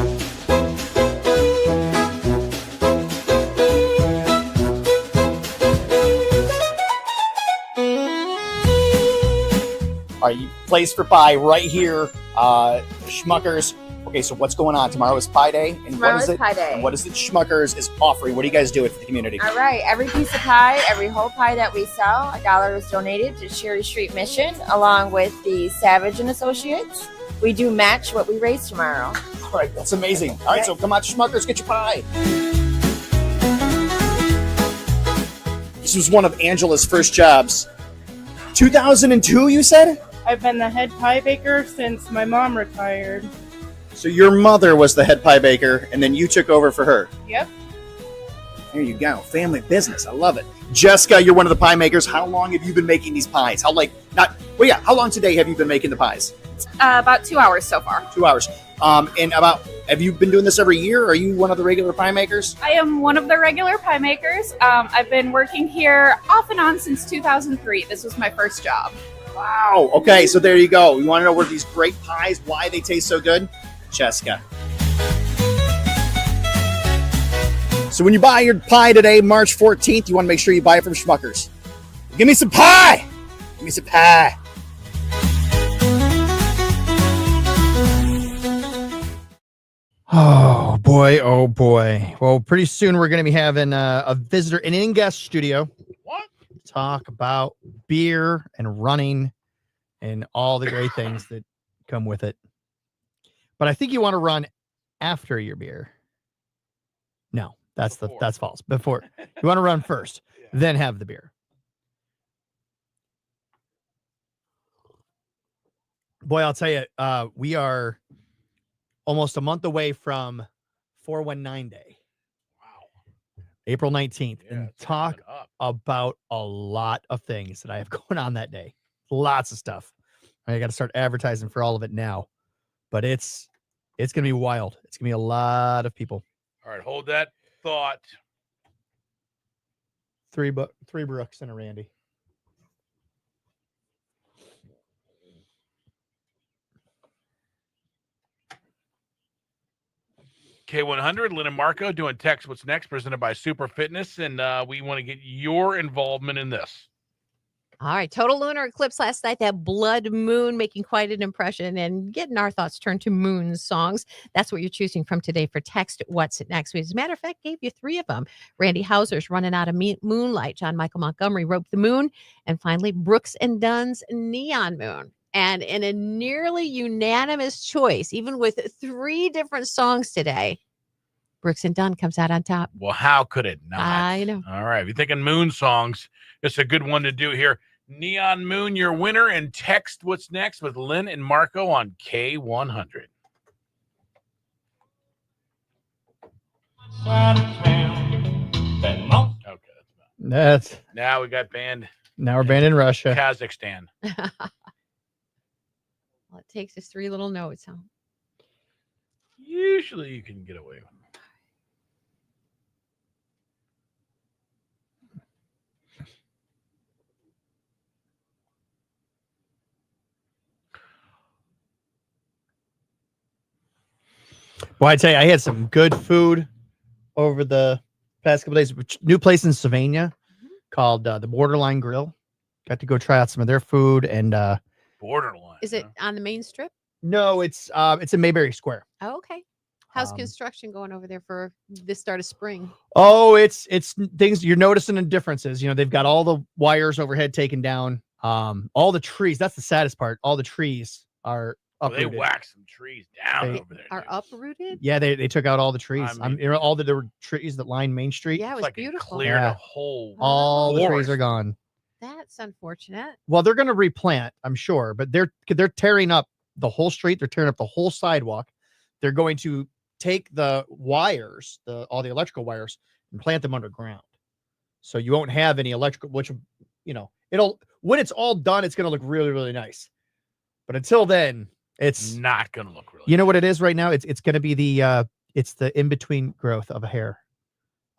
P: All right, place for pie right here, Schmuckers. Okay, so what's going on? Tomorrow is Pie Day, and
K: Tomorrow
P: what is
K: is
P: it?
K: Pie Day.
P: And what is it? Schmuckers is offering. What are you guys doing for the community?
K: All right, every piece of pie, every whole pie that we sell, $1 is donated to Cherry Street Mission, along with the Savage and Associates. We do match what we raise tomorrow.
P: All right, that's amazing. All right, so come on, Schmuckers, get your pie. This was one of Angela's first jobs. 2002, you said?
L: I've been the head pie baker since my mom retired.
P: So your mother was the head pie baker, and then you took over for her.
L: Yep.
P: There you go. Family business. I love it. Jessica, you're one of the pie makers. How long have you been making these pies? How long today have you been making the pies?
U: About 2 hours so far.
P: 2 hours. Have you been doing this every year? Are you one of the regular pie makers?
U: I am one of the regular pie makers. I've been working here off and on since 2003. This was my first job.
P: Wow. Okay, so there you go. You want to know where these great pies, why they taste so good? Jessica. So when you buy your pie today, March 14th, you want to make sure you buy it from Schmuckers. Give me some pie! Give me some pie!
C: Oh boy, oh boy. Well, pretty soon we're going to be having a visitor, an in-guest studio.
V: What?
C: Talk about beer and running and all the great things that come with it. But I think you want to run after your beer. No, that's false. Before. You want to run first, then have the beer. Boy, I'll tell you, we are almost a month away from 419 Day. Wow. April 19th.
V: Yeah,
C: and talk about a lot of things that I have going on that day. Lots of stuff. I got to start advertising for all of it now. But it's going to be wild. It's going to be a lot of people.
V: All right, hold that thought.
C: Three Brooks and a Randy.
V: K100, Lyn and Marco doing Text What's Next, presented by Super Fitness, and we want to get your involvement in this.
D: All right. Total lunar eclipse last night. That blood moon making quite an impression and getting our thoughts turned to moon songs. That's what you're choosing from today for Text What's Next. As a matter of fact, gave you 3 of them. Randy Hauser's Running Out of Moonlight. John Michael Montgomery, Rope the Moon. And finally, Brooks and Dunn's Neon Moon. And in a nearly unanimous choice, even with 3 different songs today, Brooks and Dunn comes out on top.
V: Well, how could it not?
D: I know.
V: All right. If you're thinking moon songs, it's a good one to do here. Neon Moon, your winner, and Text What's Next with Lyn and Marco on K100. Okay.
C: That's
V: Now we got banned.
C: Now we're banned in Russia.
V: Kazakhstan.
D: All it takes is 3 little notes, huh?
V: Usually you can get away with it.
C: Well, I tell you, I had some good food over the past couple days. New place in Sylvania called the Borderline Grill. Got to go try out some of their food and
V: Borderline.
N: Is it on the main strip?
C: no, it's in Mayberry Square.
N: Oh, okay. How's construction going over there for the start of spring?
C: Oh, it's things you're noticing the differences. You know, they've got all the wires overhead taken down. All the trees. That's the saddest part. All the trees are
V: They
C: uprooted.
V: whacked some trees down
C: They-
V: over there.
N: Are uprooted?
C: Yeah, they took out all the trees.
V: I mean-
C: all there were trees that line Main Street.
N: Yeah, it was
V: like
N: beautiful.
V: cleared
C: Yeah.
V: a whole.
C: All the trees
V: forest.
C: are gone.
N: That's unfortunate.
C: Well, they're going to replant, I'm sure, but they're tearing up the whole street. They're tearing up the whole sidewalk. They're going to take the wires, all the electrical wires, and plant them underground. So you won't have any electrical, which, you know, when it's all done, it's going to look really, really nice. But until then, it's
V: not going to look really.
C: You know what it is right now? It's going to be the in-between growth of a hair.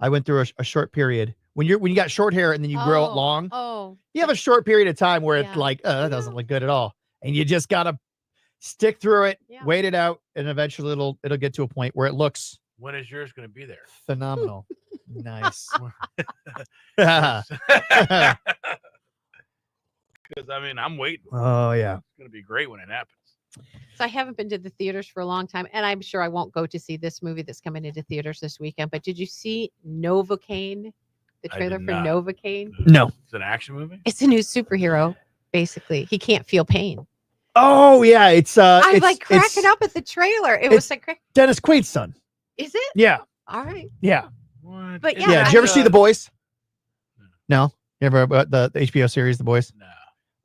C: I went through a short period. When you got short hair and then you grow it long,
N: Oh,
C: you have a short period of time where
N: Yeah.
C: it's like, that doesn't look good at all. And you just got to stick through it, wait it out, and eventually it'll get to a point where it looks
V: When is yours going to be there?
C: phenomenal. Nice.
V: Because I mean, I'm waiting.
C: Oh, yeah.
V: It's going to be great when it happens.
N: so I haven't been to the theaters for a long time, and I'm sure I won't go to see this movie that's coming into theaters this weekend. But did you see Novocaine? The
V: I
N: trailer
V: did
N: for
V: not.
N: Novocaine?
C: No.
V: It's an action movie.
N: It's a new superhero. Basically, he can't feel pain.
C: Oh, yeah. It's
N: I'm
C: it's,
N: like
C: it's
N: cracking up at the trailer. It was like,
C: Dennis Quaid's son.
N: is it?
C: Yeah.
N: All right.
C: Yeah.
V: What?
N: But
C: Yeah.
N: yeah,
C: Did you ever see The Boys? No. You ever the HBO series The Boys?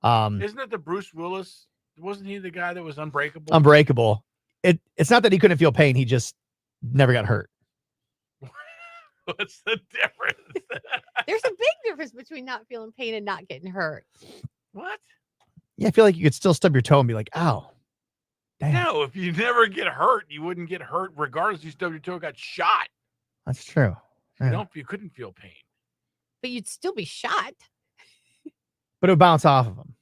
C: No.
V: Isn't it the Bruce Willis? Wasn't he the guy that was Unbreakable?
C: Unbreakable. It's not that he couldn't feel pain. He just never got hurt.
V: What's the difference?
N: There's a big difference between not feeling pain and not getting hurt.
V: What?
C: Yeah, I feel like you could still stub your toe and be like, ow. Damn.
V: No, if you never get hurt, you wouldn't get hurt regardless. You stubbed your toe, got shot.
C: That's true. Yeah.
V: You couldn't feel pain.
N: But you'd still be shot.
C: But it would bounce off of him.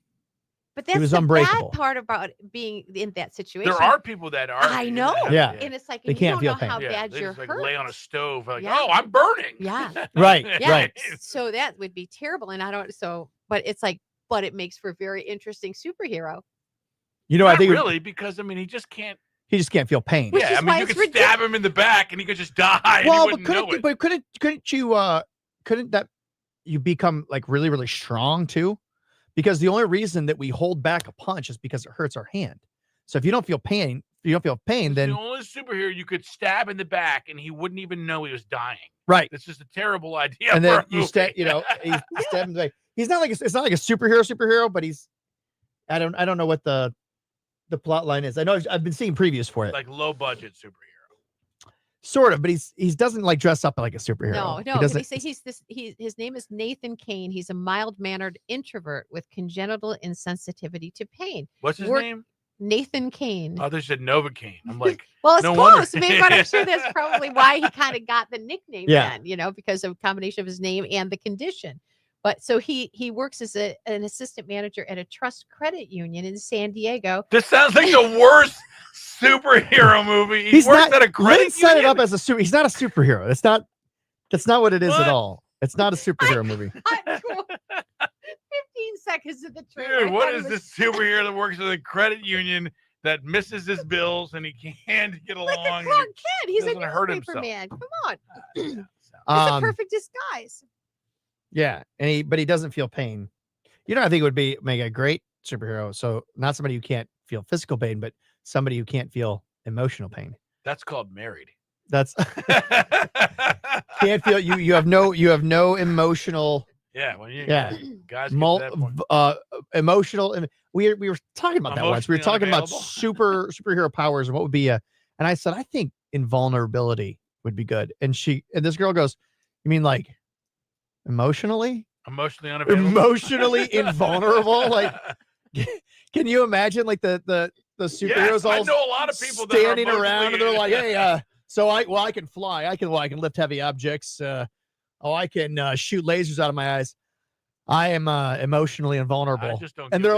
N: But
C: He
N: that's
C: was
N: the
C: unbreakable.
N: bad part about being in that situation.
V: There are people that are.
N: I know.
C: Yeah.
N: And it's like,
C: They
N: and you
C: can't
N: don't
C: feel
N: know
C: pain.
N: how
V: Yeah,
N: bad
V: they
N: you're
V: just like
N: hurt.
V: lay on a stove, like,
N: Yeah.
V: oh, I'm burning.
N: Yeah.
C: Right.
N: Yeah.
C: Right.
N: So that would be terrible. And I don't, but it's like, but it makes for a very interesting superhero.
C: You know,
V: Not
C: I think
V: really, because I mean, he just can't.
C: he just can't feel pain.
N: Which
V: Yeah,
N: is
V: I mean,
N: why
V: you
N: it's
V: could stab him in the back and he could just die. and he
C: Well,
V: wouldn't
C: but
V: know it.
C: couldn't that you become like really, really strong too? Because the only reason that we hold back a punch is because it hurts our hand. So if you don't feel pain, then
V: The only superhero you could stab in the back and he wouldn't even know he was dying.
C: right.
V: That's just a terrible idea.
C: And
V: for
C: then
V: a
C: you
V: movie.
C: stab, you stab him. Like, he's not like it's not like a superhero, but I don't know what the plot line is. I know I've been seeing previews for it,
V: like low budget superhero.
C: sort of, but he doesn't like dress up like a superhero.
N: No,
C: He
N: no. They
C: doesn't.
N: say his name is Nathan Kane. He's a mild-mannered introvert with congenital insensitivity to pain.
V: What's his
N: Work-
V: name?
N: Nathan Kane.
V: Oh, they said Novocaine. I'm like,
N: Well, it's
V: no
N: close.
V: wonder.
N: Maybe, but I'm sure that's probably why he kind of got the nickname
C: Yeah.
N: then, because of a combination of his name and the condition. But so he works as an assistant manager at a trust credit union in San Diego.
V: This sounds like the worst superhero movie. He
C: He's
V: works
C: not.
V: at a credit
C: Lynn set it
V: union?
C: up as a super. He's not a superhero. That's not what it is
V: What?
C: at all. It's not a superhero movie.
N: 15 seconds of the trailer.
V: Dude, what is this superhero that works at a credit union that misses his bills and he can't get along?
N: Like a
V: and
N: Clark Kent. He's a
V: doesn't hurt
N: newspaper
V: himself.
N: man. Come on. It's a perfect disguise.
C: Yeah, but he doesn't feel pain. I think it would make a great superhero. So not somebody who can't feel physical pain, but somebody who can't feel emotional pain.
V: That's called married.
C: That's can't feel you have no emotional.
V: Yeah, when you
C: Yeah.
V: guys get to that point.
C: Emotional. And we were talking about that once. We were talking about
V: Emotionally
C: superhero powers and what would be and I said I think invulnerability would be good. And this girl goes, "You mean like emotionally
V: Emotionally unavailable.
C: invulnerable? Like, can you imagine like the the superheroes
V: I
C: all
V: know a lot of people that are
C: standing around, and they're like,
V: emotionally-
C: "Hey, so I can fly. I can lift heavy objects. I can shoot lasers out of my eyes. I am emotionally invulnerable."
V: just don't
C: And
V: give
C: they're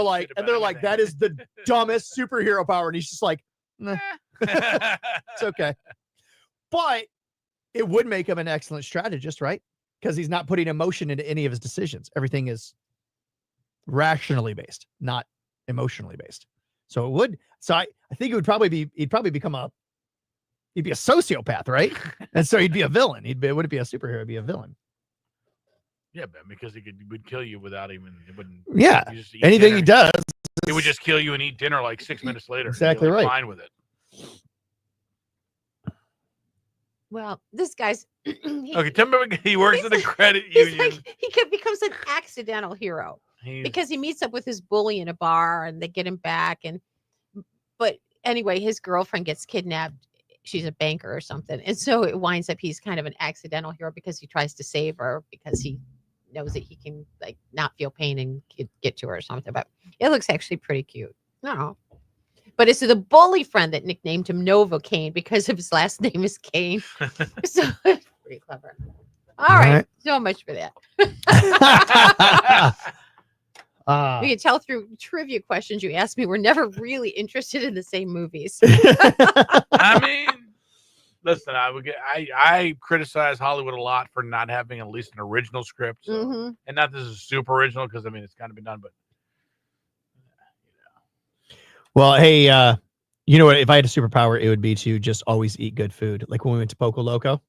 V: a
C: like, that is the dumbest superhero power. And he's just like, nah, it's okay. But it would make him an excellent strategist, right? Because he's not putting emotion into any of his decisions. Everything is rationally based, not emotionally based. So it would. So I think it would probably be. He'd probably become he'd be a sociopath, right? And so he'd be a villain. It wouldn't be a superhero. It'd be a villain.
V: Yeah, man, because he would kill you without even. It wouldn't.
C: Yeah.
V: you just eat
C: Anything
V: dinner.
C: he does,
V: He would just kill you and eat dinner like 6 minutes later.
C: Exactly
V: You're, like,
C: right.
V: Fine with it.
N: Well, this guy's
V: Okay, tell me he works at a credit union.
N: he becomes an accidental hero because he meets up with his bully in a bar and they get him back. But anyway, his girlfriend gets kidnapped. She's a banker or something. And so it winds up he's kind of an accidental hero because he tries to save her because he knows that he can like not feel pain and get to her or something. But it looks actually pretty cute. No. But it's the bully friend that nicknamed him Novocaine because of his last name is Kane. So it's pretty clever. All right. So much for that. You can tell through trivia questions you asked me, we're never really interested in the same movies.
V: I mean, listen, I criticize Hollywood a lot for not having at least an original script. So, and not this is super original because I mean it's kind of been done, but
C: well, hey, you know what? If I had a superpower, it would be to just always eat good food. Like when we went to Poco Loco.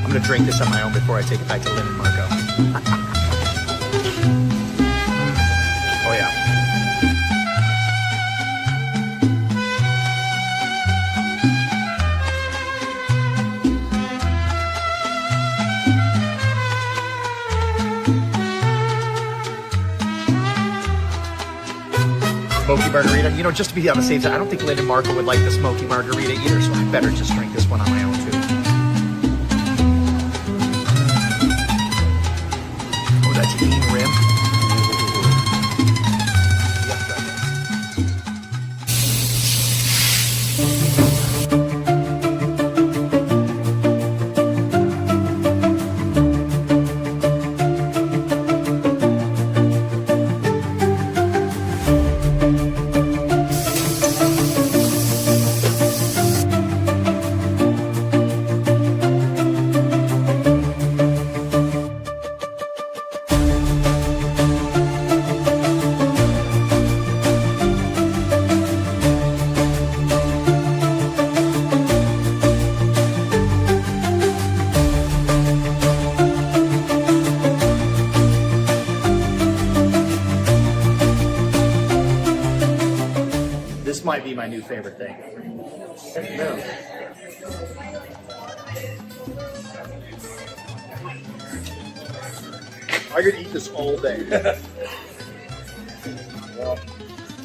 P: I'm going to drink this on my own before I take it back to Lyn and Marco. Oh, yeah. Smoky margarita. You know, just to be on the safe side, I don't think Lyn and Marco would like the smoky margarita either, so I better just drink this one on my own, too. Oh, that's lean rim. This might be my new favorite thing. I could eat this all day.
E: Well,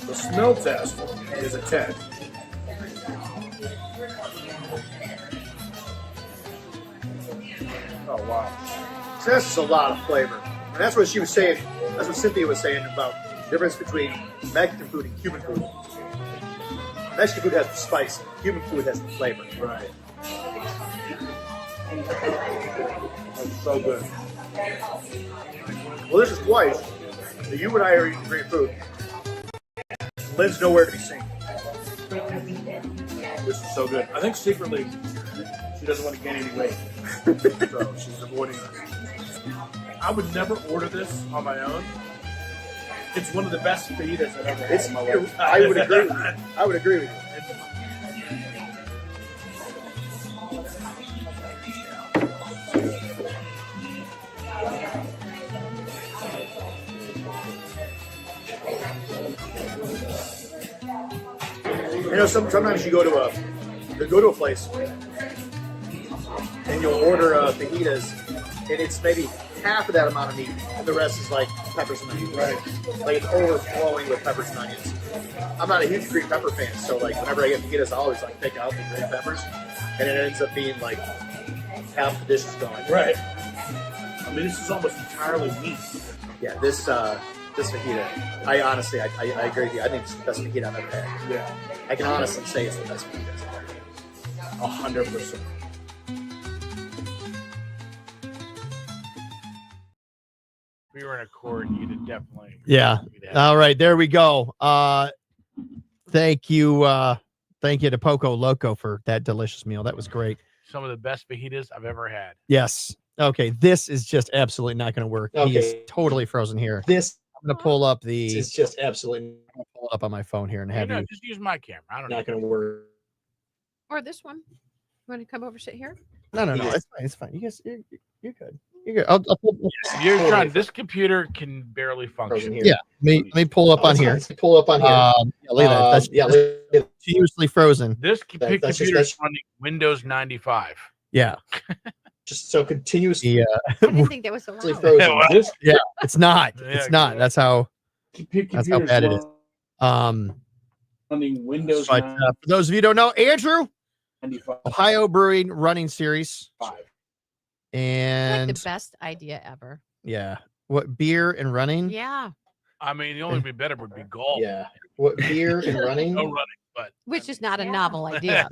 E: the smell test is a 10.
P: Oh, wow. So that's just a lot of flavor. And that's what she was saying. That's what Cynthia was saying about the difference between Mexican food and Cuban food. Mexican food has the spice. Cuban food has the flavor.
E: Right. That's so good.
P: Well, this is twice that you and I are eating great food. Lyn's nowhere to be seen.
E: This is so good. I think secretly she doesn't want to gain any weight. So she's avoiding it. I would never order this on my own. It's one of the best fajitas I've ever had in my life.
R: I would agree with you. I would agree with you. You know, sometimes you go to a place and you'll order fajitas, and it's maybe half of that amount of meat, and the rest is like peppers and onions. Right. Like it's overflowing with peppers and onions. I'm not a huge green pepper fan, so like whenever I get fajitas, I always like pick out the green peppers, and it ends up being like half the dish is gone.
E: Right. I mean, this is almost entirely meat.
R: Yeah, this fajita, I honestly, I agree with you. I think it's the best fajita I've ever had.
E: Yeah.
R: I can honestly say it's the best fajita I've ever had.
E: 100%.
V: If we were in a court, you'd definitely.
C: Yeah. All right. There we go. Thank you. Thank you to Poco Loco for that delicious meal. That was great.
V: Some of the best fajitas I've ever had.
C: Yes. Okay. This is just absolutely not going to work. He is totally frozen here. I'm going to pull up the.
R: It's just absolutely
C: pull it up on my phone here and have you.
V: Just use my camera. I don't know.
R: Not going to work.
N: Or this one. You want to come over, sit here?
C: No. It's fine. It's fine. You guys, you're good. You're good. I'll pull.
V: You're trying. This computer can barely function.
C: Yeah. Let me pull up on here.
R: Pull up on here.
C: Yeah, look at that. That's continuously frozen.
V: This computer is running Windows 95.
C: Yeah.
R: Just so continuously.
C: Yeah.
N: I didn't think that was allowed.
R: Frozen.
C: Yeah. It's not.
V: Yeah,
C: It's not. That's how bad it is.
E: Running Windows.
C: But, for those of you who don't know, Andrew,
E: 95.
C: Ohio Brewing Running Series.
E: 5.
C: And
N: Like the best idea ever.
C: yeah. What, beer and running?
N: Yeah.
V: I mean, the only be better would be golf.
R: Yeah. What, beer and running?
V: No running, but
N: Which is not a novel idea.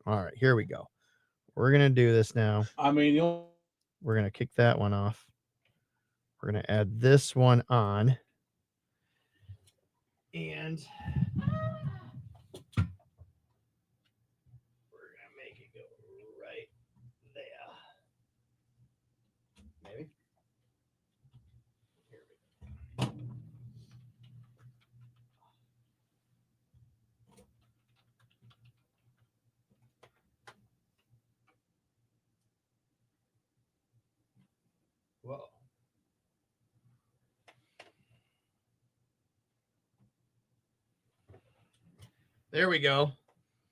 C: All right, here we go. We're gonna do this now.
E: I mean,
C: We're gonna kick that one off. We're gonna add this one on. And we're gonna make it go right there. Maybe. Here we go. Whoa. There we go.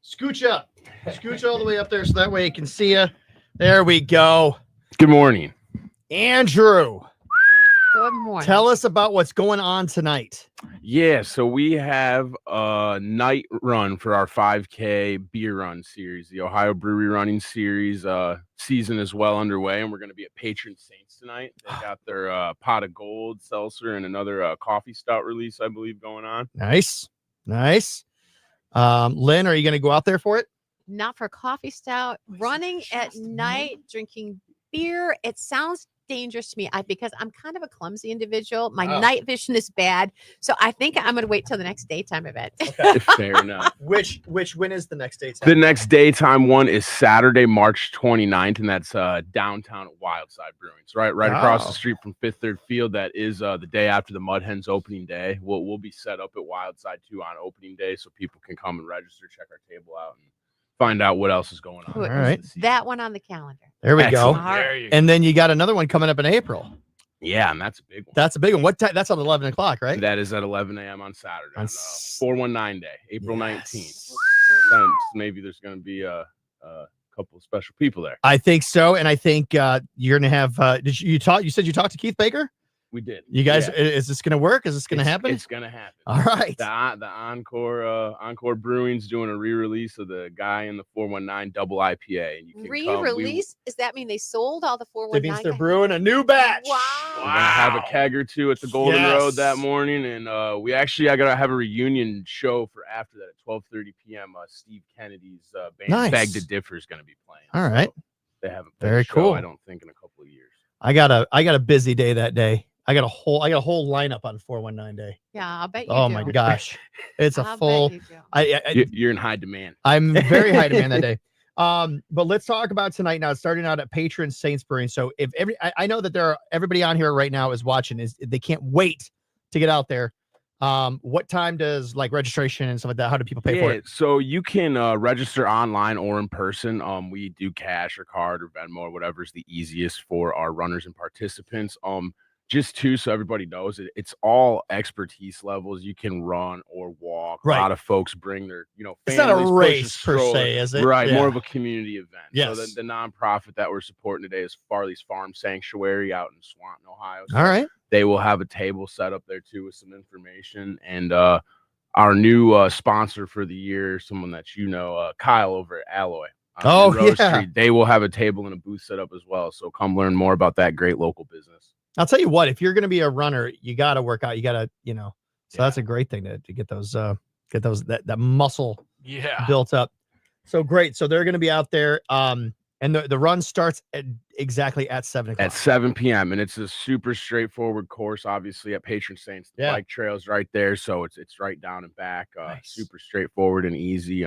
C: Scooch up. Scooch all the way up there so that way you can see you. There we go.
O: Good morning.
C: Andrew,
N: Good morning.
C: tell us about what's going on tonight.
O: Yeah, so we have a night run for our 5K beer run series. The Ohio Brewery Running Series season is well underway, and we're going to be at Patron Saints tonight. They got their pot of gold seltzer and another coffee stout release, I believe, going on.
C: Nice. Nice. Lynn, are you going to go out there for it?
N: Not for coffee stout. Running at night, drinking beer. It sounds dangerous to me because I'm kind of a clumsy individual. My night vision is bad. So I think I'm going to wait till the next daytime event.
O: Fair enough.
C: When is the next daytime?
O: The next daytime one is Saturday, March 29th, and that's downtown at Wildside Brewing. It's right across the street from Fifth Third Field. That is the day after the Mud Hens opening day. We'll be set up at Wildside too on opening day, so people can come and register, check our table out, and find out what else is going on.
C: All right.
N: That one on the calendar.
C: There we go.
O: Excellent. There you go.
C: And then you got another one coming up in April.
O: Yeah, and that's a big one.
C: That's a big one. What time? That's at 11 o'clock, right?
O: That is at 11 a.m. on Saturday. On 419 day, April 19th. Maybe there's going to be a couple of special people there.
C: I think so. And I think you're going to have, you said you talked to Keith Baker?
O: We did.
C: You guys,
O: Yeah.
C: is this going to work? Is this going to happen?
O: It's going to happen.
C: All right.
O: The Encore Brewing's doing a re-release of the Guy in the 419 double IPA. And you can
N: Re-release? Does that mean they sold all the
C: That
N: 419?
C: means they're brewing a new batch.
N: Wow.
O: We're gonna have a keg or two at the Golden
C: Yes.
O: Road that morning, and I gotta have a reunion show for after that at 12:30 p.m. Steve Kennedy's band
C: Nice.
O: Beg to Differ is gonna be playing.
C: All right.
O: They haven't played
C: Very
O: a show,
C: cool.
O: I don't think in a couple of years.
C: I got a busy day that day. I got a whole lineup on 419 day.
N: Yeah, I'll bet you
C: Oh
N: do.
C: my gosh. It's a
N: I'll bet
C: full
N: you do.
O: You're in high demand.
C: I'm very high demand that day. But let's talk about tonight now. It's starting out at Patron Saints Brewing. So if I know that everybody on here right now is watching, they can't wait to get out there. What time does like registration and stuff like that? How do people pay for it?
O: So you can register online or in person. We do cash or card or Venmo or whatever is the easiest for our runners and participants. Just so everybody knows it's all expertise levels. You can run or walk.
C: Right.
O: A lot of folks bring their,
C: it's not a
O: families,
C: race per
O: stroller.
C: se, is it?
O: Right.
C: Yeah.
O: More of a community event.
C: Yes.
O: So the nonprofit that we're supporting today is Farley's Farm Sanctuary out in Swanton, Ohio. So
C: all right.
O: they will have a table set up there too with some information. And our new sponsor for the year, someone that Kyle over at Alloy.
C: Oh,
O: Rose
C: yeah.
O: Street, they will have a table and a booth set up as well. So come learn more about that great local business.
C: I'll tell you what, if you're going to be a runner, you got to work out. You got to, so that's a great thing to get that muscle built up. So great. So they're going to be out there. And the run starts exactly at 7 o'clock.
O: At 7 p.m. And it's a super straightforward course, obviously at Patron Saints. The bike trail's right there. So it's right down and back.
C: Nice.
O: Super straightforward and easy.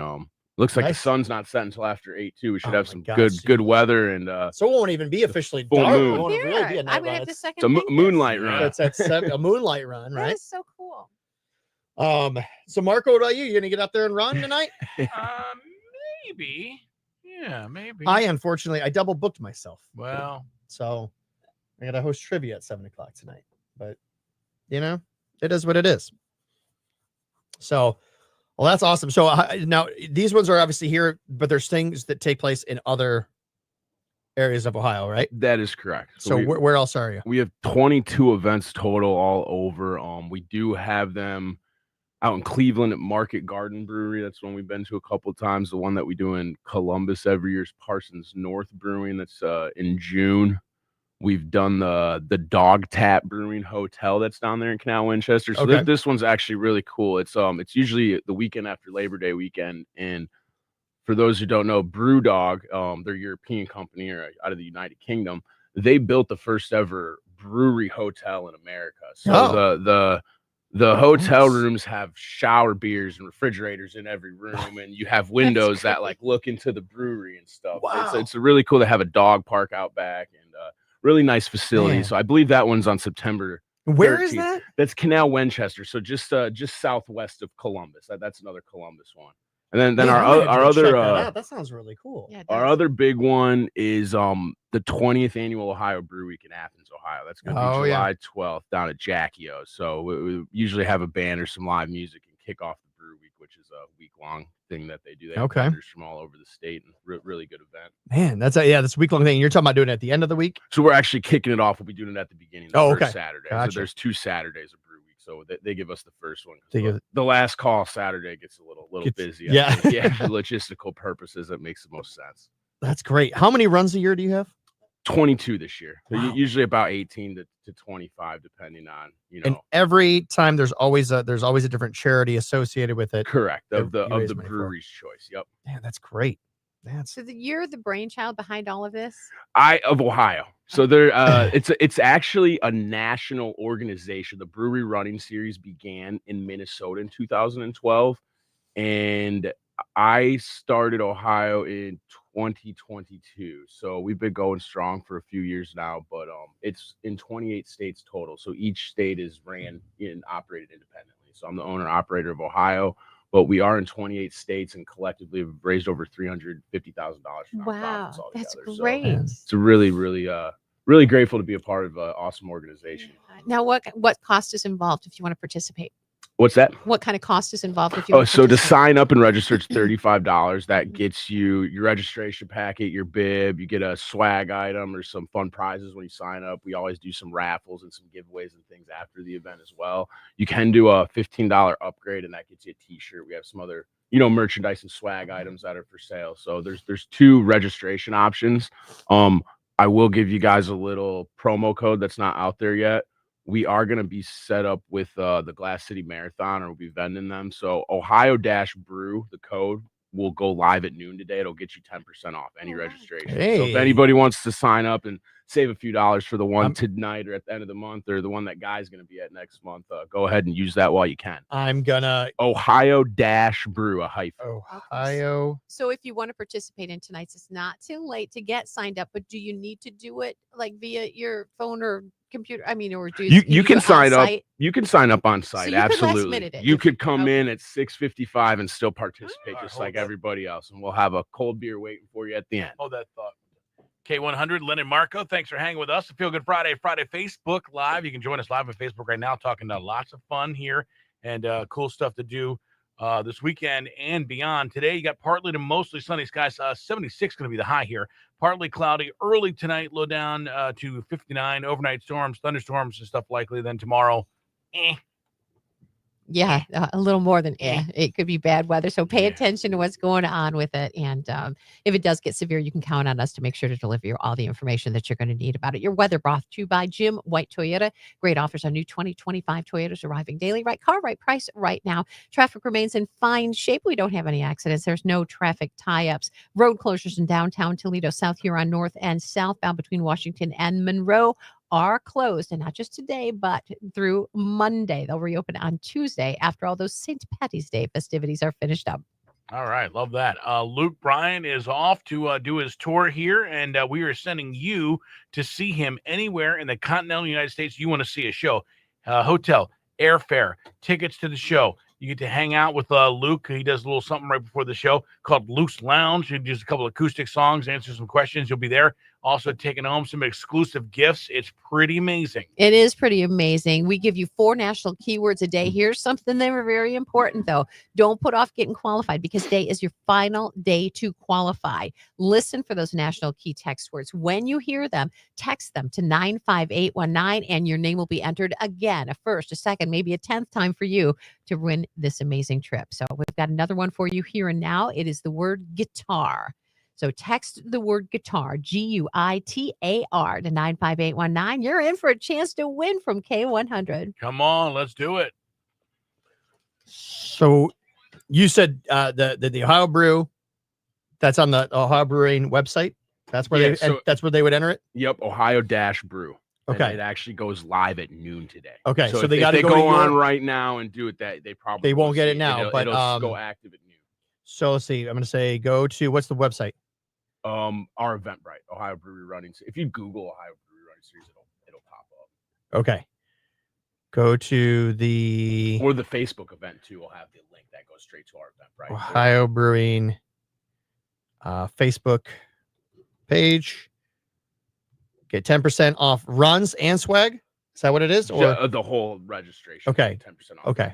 O: Looks like
C: Nice.
O: the sun's not setting until after 8 too. We should have some
C: gosh,
O: good weather and
C: so it won't even be officially
O: full
C: dark.
O: moon.
C: It won't really be a night
N: I would
C: run.
N: have to
C: It's
N: second.
O: It's a
N: think this.
O: moonlight run.
C: it's at 7, a moonlight run,
N: That
C: right?
N: is so cool.
C: So Marco, what about you? You gonna get out there and run tonight?
V: Maybe. Yeah, maybe.
C: Unfortunately, I double booked myself.
V: Well,
C: so I got to host trivia at 7 o'clock tonight, but it is what it is. So, well, that's awesome. So now these ones are obviously here, but there's things that take place in other areas of Ohio, right?
O: That is correct.
C: So where else are you?
O: We have 22 events total all over. We do have them out in Cleveland at Market Garden Brewery. That's one we've been to a couple of times. The one that we do in Columbus every year is Parsons North Brewing. That's in June. We've done the Dog Tap Brewing Hotel that's down there in Canal Winchester. So
C: Okay.
O: this one's actually really cool. It's usually the weekend after Labor Day weekend. And for those who don't know, Brewdog, they're a European company or out of the United Kingdom. They built the first ever brewery hotel in America. So the hotel rooms have shower beers and refrigerators in every room, and you have windows that like look into the brewery and stuff.
C: Wow.
O: It's really cool to have a dog park out back and really nice facility.
C: Man.
O: So I believe that one's on September.
C: Where is
O: 13th.
C: that?
O: That's Canal Winchester. So just southwest of Columbus. That's another Columbus one. And then
C: Man,
O: our
C: I'm gonna
O: other
C: check that out. That sounds really cool.
N: Yeah,
O: our other big one is the 20th annual Ohio Brew Week in Athens, Ohio. That's going to be July 12th down at Jackie-O. So we usually have a band or some live music and kick off the Brew Week, which is a week-long thing that they do. They have vendors from all over the state and really good event.
C: Man, that's a week-long thing. You're talking about doing it at the end of the week?
O: So we're actually kicking it off. We'll be doing it at the beginning of the first Saturday.
C: Gotcha.
O: So there's 2 Saturdays of Brew Week. So they give us the first one.
C: They give-
O: The last call Saturday gets a little busy.
C: yeah.
O: For logistical purposes, that makes the most sense.
C: That's great. How many runs a year do you have?
O: 22 this year. So
C: Wow.
O: usually about 18 to 25, depending on
C: And every time there's always a different charity associated with it.
O: Correct. Of the
C: You raise money for.
O: brewery's choice. Yep.
C: Man, that's great.
N: So you're the brainchild behind all of this?
O: Of Ohio. So there it's actually a national organization. The Brewery Running Series began in Minnesota in 2012. And I started Ohio in 2022. So we've been going strong for a few years now, but it's in 28 states total. So each state is ran and operated independently. So I'm the owner operator of Ohio, but we are in 28 states and collectively have raised over $350,000.
N: Wow, that's
O: So
N: great.
O: it's really grateful to be a part of an awesome organization.
N: Now, what cost is involved if you want to participate?
O: What's that?
N: What kind of cost is involved if you want
O: So to
N: participate?
O: sign up and register, it's $35. That gets you your registration packet, your bib. You get a swag item or some fun prizes when you sign up. We always do some raffles and some giveaways and things after the event as well. You can do a $15 upgrade, and that gets you a T-shirt. We have some other merchandise and swag items that are for sale. So there's 2 registration options. I will give you guys a little promo code that's not out there yet. We are going to be set up with the Glass City Marathon, or we'll be vending them. So Ohio-Brew, the code, will go live at noon today. It'll get you 10% off any registration. So if anybody wants to sign up and save a few dollars for the one tonight or at the end of the month or the one that Guy's going to be at next month, go ahead and use that while you can.
C: I'm gonna
O: Ohio-Brew, a hyphen.
C: Ohio.
N: So if you want to participate in tonight's, it's not too late to get signed up, but do you need to do it like via your phone or computer? I mean, or do
O: you can
N: do it
O: sign
N: on
O: up.
N: site?
O: You can sign up on
N: So
O: site.
N: you could last
O: Absolutely.
N: minute it
O: You
N: if
O: could come in at 6:55 and still participate just like everybody else. And we'll have a cold beer waiting for you at the end.
V: Hold that thought. K100, Lyn and Marco, thanks for hanging with us. Feel Good Friday Facebook Live. You can join us live on Facebook right now, talking lots of fun here and cool stuff to do this weekend and beyond. Today, you got partly to mostly sunny skies. 76 going to be the high here. Partly cloudy early tonight, low down to 59. Overnight storms, thunderstorms, and stuff likely. Then tomorrow,
N: Yeah, a little more than it could be bad weather. So pay attention to what's going on with it. And if it does get severe, you can count on us to make sure to deliver you all the information that you're going to need about it. Your weather brought to you by Jim White Toyota. Great offers on new 2025 Toyotas arriving daily. Right car, right price, right now. Traffic remains in fine shape. We don't have any accidents. There's no traffic tie-ups. Road closures in downtown Toledo, South Huron North and southbound between Washington and Monroe are closed, and not just today, but through Monday. They'll reopen on Tuesday after all those St. Patty's Day festivities are finished up.
V: all right, love that. Luke Bryan is off to do his tour here, and we are sending you to see him anywhere in the continental United States you want to see a show. Hotel, airfare, tickets to the show. You get to hang out with Luke. He does a little something right before the show called Luke's Lounge. He does a couple of acoustic songs, answer some questions. You'll be there. Also taking home some exclusive gifts. It's pretty amazing.
N: It is pretty amazing. We give you 4 national keywords a day. Here's something that are very important, though. Don't put off getting qualified because today is your final day to qualify. Listen for those national key text words. When you hear them, text them to 95819, and your name will be entered again, a first, a second, maybe a 10th time for you to win this amazing trip. So we've got another one for you here and now. It is the word guitar. So text the word guitar, GUITAR to 95819. You're in for a chance to win from K100.
V: Come on, let's do it.
C: So you said the Ohio Brew, that's on the Ohio Brewing website. That's where that's where they would enter it.
O: Yep, Ohio-Brew.
C: Okay.
O: And it actually goes live at noon today.
C: Okay,
O: so
C: they
O: if
C: got to
O: go on right now and do it. They probably
C: they won't get
O: see
C: it now,
O: It'll,
C: but
O: it'll go active at noon.
C: So let's see. I'm going to say go to what's the website?
O: Our Eventbrite, Ohio Brewery Running. If you Google Ohio Brewery Running Series, it'll pop up.
C: Okay. Go to the
O: or the Facebook event too. We'll have the link that goes straight to our Eventbrite.
C: Ohio Brewing Facebook page. Get 10% off runs and swag. Is that what it is? Or
O: the whole registration.
C: Okay.
O: 10% off
C: okay.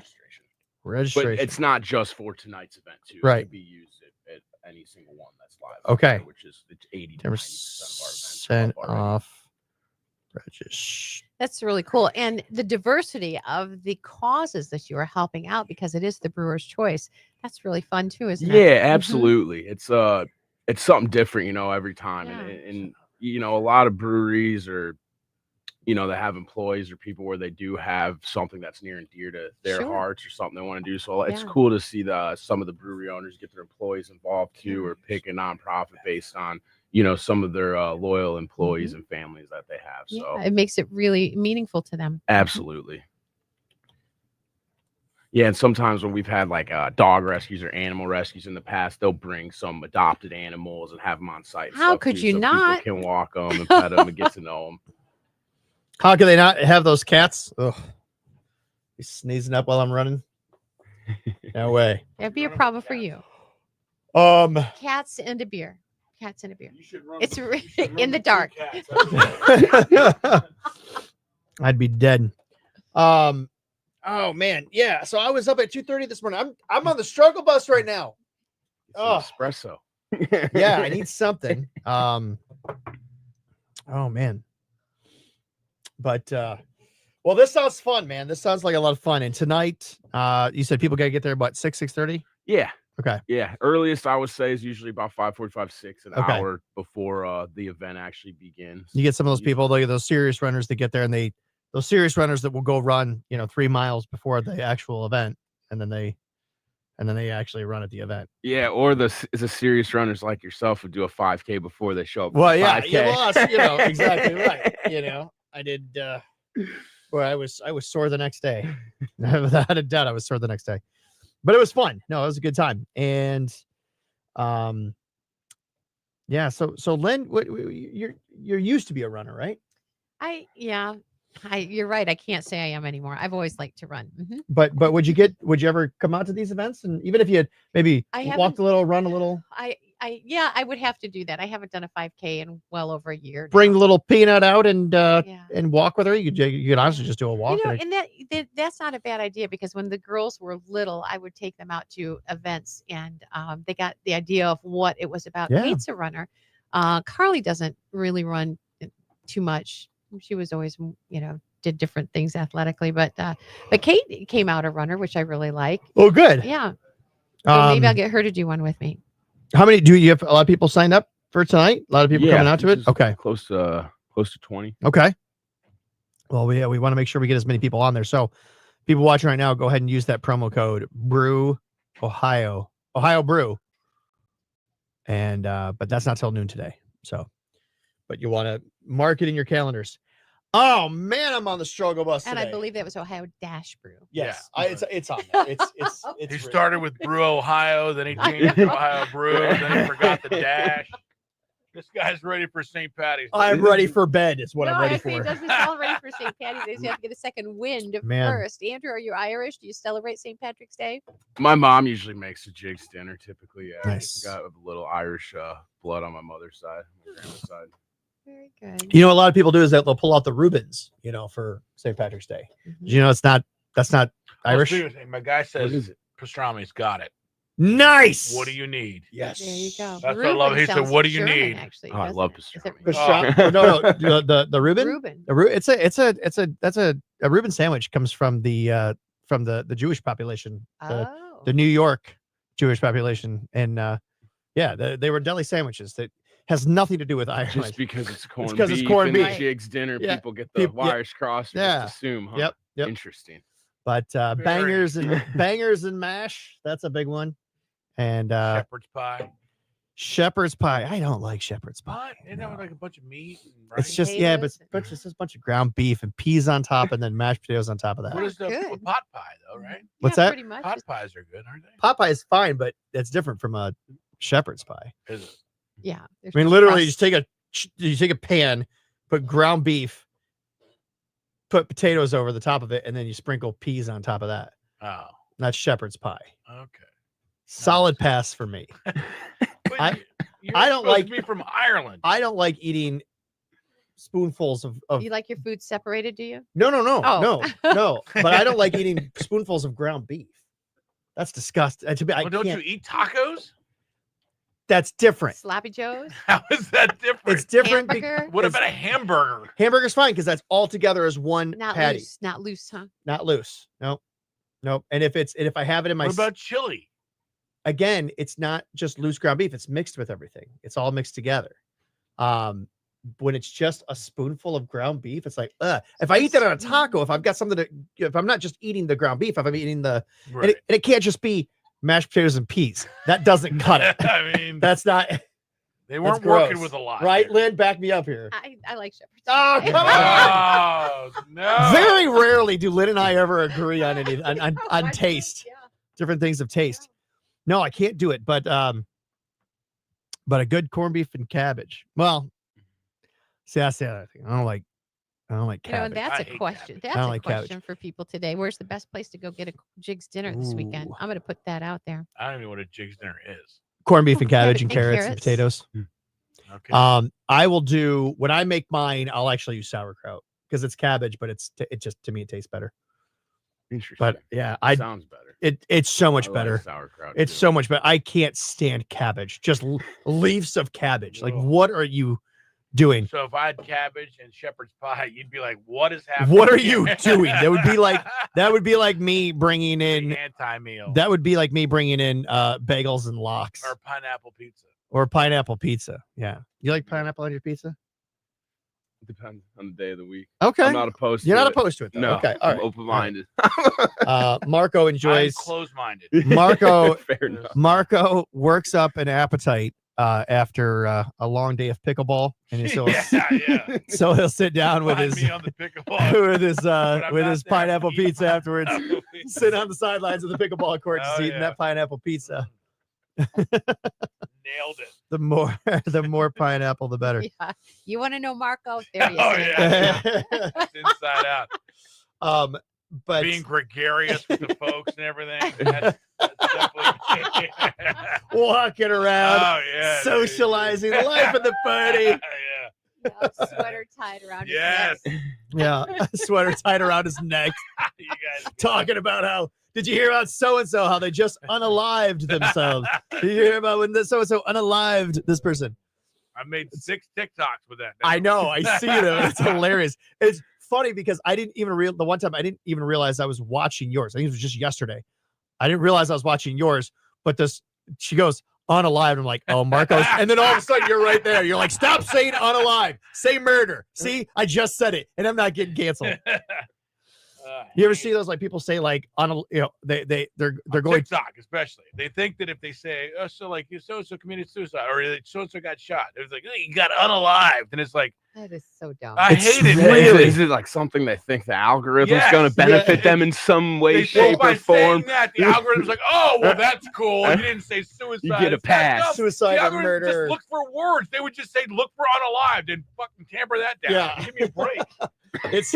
C: Registration.
O: But it's not just for tonight's event too.
C: Right.
O: It can be used at any single one that's live.
C: Okay.
O: Which is 80
C: 10% off registration.
N: That's really cool. And the diversity of the causes that you are helping out, because it is the brewer's choice. That's really fun too, isn't it?
O: Yeah, absolutely. It's something different, every time.
N: Yeah.
O: And a lot of breweries or they have employees or people where they do have something that's near and dear to their hearts or something they want to do. So it's cool to see some of the brewery owners get their employees involved too, or pick a nonprofit based on, some of their loyal employees and families that they have. So
N: it makes it really meaningful to them.
O: Absolutely. Yeah, and sometimes when we've had like dog rescues or animal rescues in the past, they'll bring some adopted animals and have them on site.
N: How could you
O: so
N: not?
O: People can walk them and pet them and get to know them.
C: How can they not have those cats? Ugh. He's sneezing up while I'm running. No way.
N: That'd be a problem for you.
C: Cats
N: and a beer. Cats and a beer. It's in the dark.
C: I'd be dead. Oh man, yeah. So I was up at 2:30 this morning. I'm on the struggle bus right now.
O: Oh, espresso.
C: Yeah, I need something. Oh man. But well, this sounds fun, man. This sounds like a lot of fun. And tonight, you said people gotta get there about 6:30?
O: Yeah.
C: Okay.
O: Yeah. Earliest I would say is usually about 5:45, 6, an
C: Okay.
O: hour before the event actually begins.
C: You get some of those people, those serious runners that get there, and those serious runners that will go run, 3 miles before the actual event, and then they and then they actually run at the event.
O: Yeah, or the serious runners like yourself who do a 5K before they show up.
C: Well,
O: for the
C: yeah,
O: 5K.
C: you lost, exactly right. I did. Well, I was sore the next day. Without a doubt, I was sore the next day. But it was fun. No, it was a good time. And, yeah. So Lynn, you're used to be a runner, right?
N: You're right. I can't say I am anymore. I've always liked to run. Mhm.
C: But would you ever come out to these events? And even if you had maybe walked a little, run a little,
N: I would have to do that. I haven't done a 5K in well over a year.
C: bring the little peanut out and walk with her. You could honestly just do a walk.
N: And that's not a bad idea, because when the girls were little, I would take them out to events, and they got the idea of what it was about.
C: Yeah.
N: Kate's a runner. Carly doesn't really run too much. She was always, did different things athletically, but Kate came out a runner, which I really like.
C: Oh, good.
N: Yeah. So maybe I'll get her to do one with me.
C: How many do you have? A lot of people signed up for tonight? A lot of people coming out to it? Okay.
O: Close to 20.
C: Okay. Well, we want to make sure we get as many people on there. So people watching right now, go ahead and use that promo code Brew Ohio Brew. And, but that's not till noon today. So, but you want to mark it in your calendars. Oh man, I'm on the struggle bus
N: And
C: today.
N: I believe that was Ohio Dash Brew.
C: Yes, it's on there. It's
V: He started with Brew Ohio, then he changed to Ohio Brew, then he forgot the dash. This guy's ready for St. Patty's.
C: I'm ready for bed. Is what I'm ready
N: actually,
C: for.
N: It doesn't celebrate for St. Patty's Day. So you have to get a second wind
C: Man.
N: first. Andrew, are you Irish? Do you celebrate St. Patrick's Day?
O: My mom usually makes a jigs dinner. Typically, yeah.
C: Nice.
O: Got a little Irish blood on my mother's side, my grandma's side.
N: Very good.
C: You know, what a lot of people do is that they'll pull out the Reubens, for St. Patrick's Day. That's not Irish.
V: My guy says pastrami's got it.
C: Nice.
V: What do you need?
C: Yes.
N: There you go.
V: That's what I love. He said, "What do you need?"
N: Actually,
O: I love pastrami.
C: No, the Reuben.
N: Reuben.
C: That's a Reuben sandwich comes from the Jewish population, the New York Jewish population, and they were deli sandwiches that has nothing to do with Ireland.
O: Just because it's corned beef.
C: Because it's corned
O: and
C: beef.
O: the jigs dinner,
C: Yeah.
O: people get the wires crossed. And just assume, huh?
C: Yep.
O: Interesting.
C: But bangers and mash, that's a big one. And shepherd's pie. I don't like shepherd's pie.
V: Isn't that like a bunch of meat? And rice?
C: It's just but it's just a bunch of ground beef and peas on top, and then mashed potatoes on top of that.
V: What is the pot pie though, right?
C: What's that?
N: Pretty much.
V: Pot pies are good, aren't they?
C: Pot pie is fine, but that's different from a shepherd's pie.
V: Is it?
N: Yeah.
C: I mean, literally, you take a pan, put ground beef, put potatoes over the top of it, and then you sprinkle peas on top of that.
V: Oh,
C: that's shepherd's pie.
V: Okay.
C: Solid pass for me. I don't
V: supposed
C: like
V: to be from Ireland.
C: I don't like eating spoonfuls of
N: You like your food separated, do you?
C: no.
N: Oh.
C: But I don't like eating spoonfuls of ground beef. That's disgusting.
V: Don't you eat tacos?
C: That's different.
N: Sloppy Joes?
V: How is that different?
C: It's different.
N: Hamburger?
V: What about a hamburger?
C: Hamburger's fine because that's all together as one
N: Not
C: patty.
N: loose. Not loose, huh?
C: Not loose. Nope. And if I have it in my
V: What about chili?
C: Again, it's not just loose ground beef. It's mixed with everything. It's all mixed together. When it's just a spoonful of ground beef, it's like, if I eat that on a taco, if I've got something if I'm not just eating the ground beef, if I'm eating and it can't just be mashed potatoes and peas. That doesn't cut it.
V: I mean,
C: that's not.
V: They weren't
C: that's gross.
V: working with a lot,
C: right? Lynn, back me up here.
N: I like shepherd's
C: Oh,
N: pie.
C: come on!
V: Oh, no.
C: Very rarely do Lynn and I ever agree on any on taste. Different things of taste. No, I can't do it. But a good corned beef and cabbage. Well, see, that's the other thing. I don't like cabbage.
N: And that's a question. That's a question for people today. Where's the best place to go get a Jigs dinner this weekend? I'm going to put that out there.
V: I don't even know what a jigs dinner is.
C: Corned beef and cabbage and carrots and potatoes.
V: Okay.
C: I will do when I make mine. I'll actually use sauerkraut because it's cabbage, but it just to me it tastes better.
O: Interesting.
C: But yeah,
O: sounds better.
C: It's so much
O: I like
C: better.
O: sauerkraut,
C: It's
O: too.
C: so much better. I can't stand cabbage. Just leaves of cabbage. Like, what are you doing?
V: So if I had cabbage and shepherd's pie, you'd be like, "What is happening?
C: What are you doing?" That would be like me bringing in
V: anti-meal.
C: That would be like me bringing in bagels and lox
V: Or pineapple pizza.
C: or pineapple pizza. Yeah, you like pineapple on your pizza?
O: Depends on the day of the week.
C: Okay.
O: I'm not opposed to
C: You're not
O: it.
C: opposed to it, though.
O: No.
C: Okay. All
O: I'm
C: right.
O: open-minded.
C: Marco enjoys.
V: I'm closed-minded.
C: Marco.
O: Fair enough.
C: Marco works up an appetite after a long day of pickleball, and so so he'll sit down with
V: Find
C: his
V: me on the pickleball.
C: with his pineapple pizza afterwards. Sit on the sidelines of the pickleball court, just eating that pineapple pizza.
V: Nailed it.
C: The more pineapple, the better.
N: Yeah. You want to know Marco? There you
V: Oh
N: go.
V: yeah, it's inside out.
C: But
V: being gregarious with the folks and everything. That's definitely
C: walking around,
V: Oh, yeah,
C: socializing, life of the party.
N: Sweater tied around
V: Yes.
N: his neck.
C: Yeah, a sweater tied around his neck.
V: You guys
C: talking about how did you hear about so and so how they just unalived themselves? Did you hear about when so and so unalived this person?
V: I made 6 TikToks with that.
C: I know. I see them. It's hilarious. It's funny because I didn't even the one time I didn't even realize I was watching yours. I think it was just yesterday. I didn't realize I was watching yours, but she goes unalived. I'm like, oh, Marcos. And then all of a sudden you're right there. You're like, stop saying unalived. Say murder. See, I just said it and I'm not getting canceled. You ever see those like people say like they're going
V: TikTok especially. They think that if they say so like so and so committed suicide or so and so got shot, it's like you got unalived, and it's like
N: that is so dumb.
V: I hate it.
O: Really? Is it like something they think the algorithm's going to benefit them in some way, shape, or form?
V: That the algorithm's like, oh well, that's cool. You didn't say suicide.
O: You get a
V: It's not
O: pass.
V: dumb.
C: Suicide
V: the
C: or
V: algorithm
C: murder.
V: Just look for words. They would just say look for unalived and fucking tamper that down.
C: Yeah.
V: Give me a break.
C: It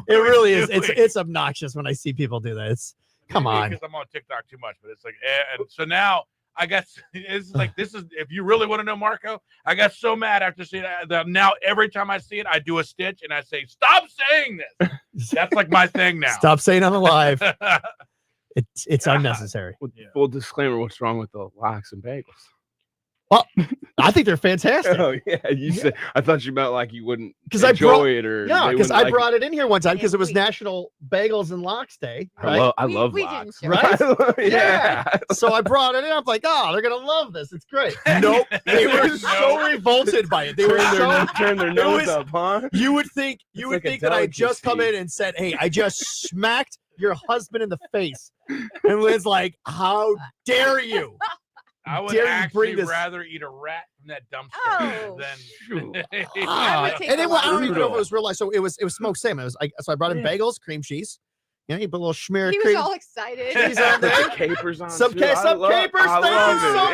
C: really is. It's obnoxious when I see people do that. It's come on.
V: Because I'm on TikTok too much, but it's like, and so now I guess it's like this is if you really want to know Marco, I got so mad after seeing that now every time I see it, I do a stitch and I say, stop saying this. That's like my thing now.
C: Stop saying unalive. It's unnecessary.
O: Full disclaimer: what's wrong with the lox and bagels?
C: Well, I think they're fantastic.
O: Oh yeah, you said. I thought you meant like you wouldn't
C: Because
O: enjoy it or
C: because I brought it in here one time because it was National Bagels and Lox Day. Right?
O: I love lox.
C: Right?
O: Yeah.
C: So I brought it in. I'm like, oh, they're gonna love this. It's great. Nope. They were so revolted by it. They were
O: turn their nose up, huh?
C: You would think that I just come in and said, hey, I just smacked your husband in the face, and Lynn's like, how dare you?
V: I would
C: Dare you
V: actually
C: bring this-
V: rather eat a rat from that dumpster than.
C: And then I don't even know if it was real life. So it was smoked salmon. So I brought in bagels, cream cheese. You know, you put a little schmear
N: He
C: cream.
N: was all excited.
C: cheese on there.
O: Capers on
C: Some
O: too.
C: capers.
O: I love
C: Thank you so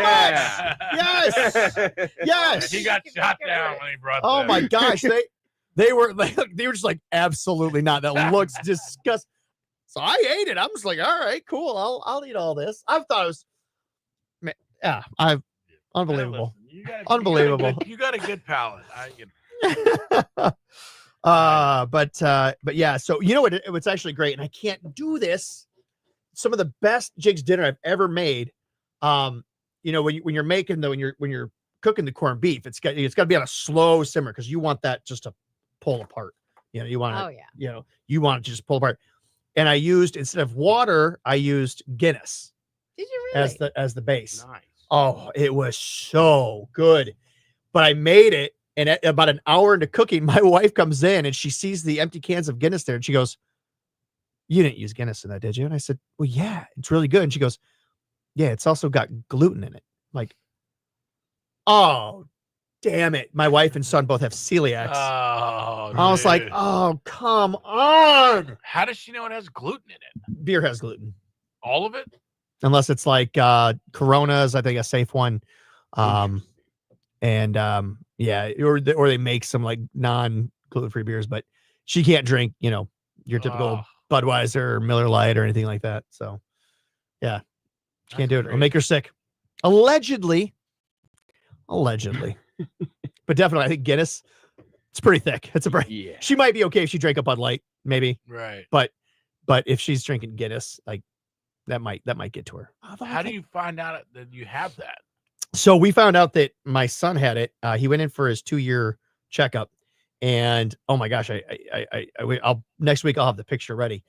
O: it.
C: much. Yes.
V: He got shot down when he brought
C: Oh
V: that.
C: my gosh, they were just like absolutely not. That looks disgusting. So I ate it. I'm just like, all right, cool. I'll eat all this. I thought it was, unbelievable, unbelievable.
V: You got a good palate.
C: But yeah. So you know what? It's actually great, and I can't do this. Some of the best Jigs dinner I've ever made. You know, when you're making when you're cooking the corned beef, it's got to be on a slow simmer because you want that just to pull apart. You know, you want to, you want it to just pull apart. And I used, instead of water, I used Guinness.
N: Did you really?
C: As the base.
V: Nice.
C: Oh, it was so good. But I made it, and at about an hour into cooking, my wife comes in and she sees the empty cans of Guinness there, and she goes, "You didn't use Guinness in that, did you?" And I said, "Well, yeah, it's really good." And she goes, "Yeah, it's also got gluten in it." Like, oh, damn it. My wife and son both have celiacs.
V: Oh,
C: I was like, oh, come on.
V: How does she know it has gluten in it?
C: Beer has gluten.
V: All of it?
C: Unless it's like Corona's, I think, a safe one. Yeah, or they make some like non-gluten-free beers, but she can't drink, your typical Budweiser or Miller Lite or anything like that. So yeah, she can't do it. It'll make her sick. Allegedly. But definitely, I think Guinness, it's pretty thick. It's she might be okay if she drank a Bud Light, maybe.
V: Right.
C: But if she's drinking Guinness, like that might get to her.
V: How do you find out that you have that?
C: So we found out that my son had it. He went in for his 2-year checkup, and oh my gosh, I'll next week I'll have the picture ready.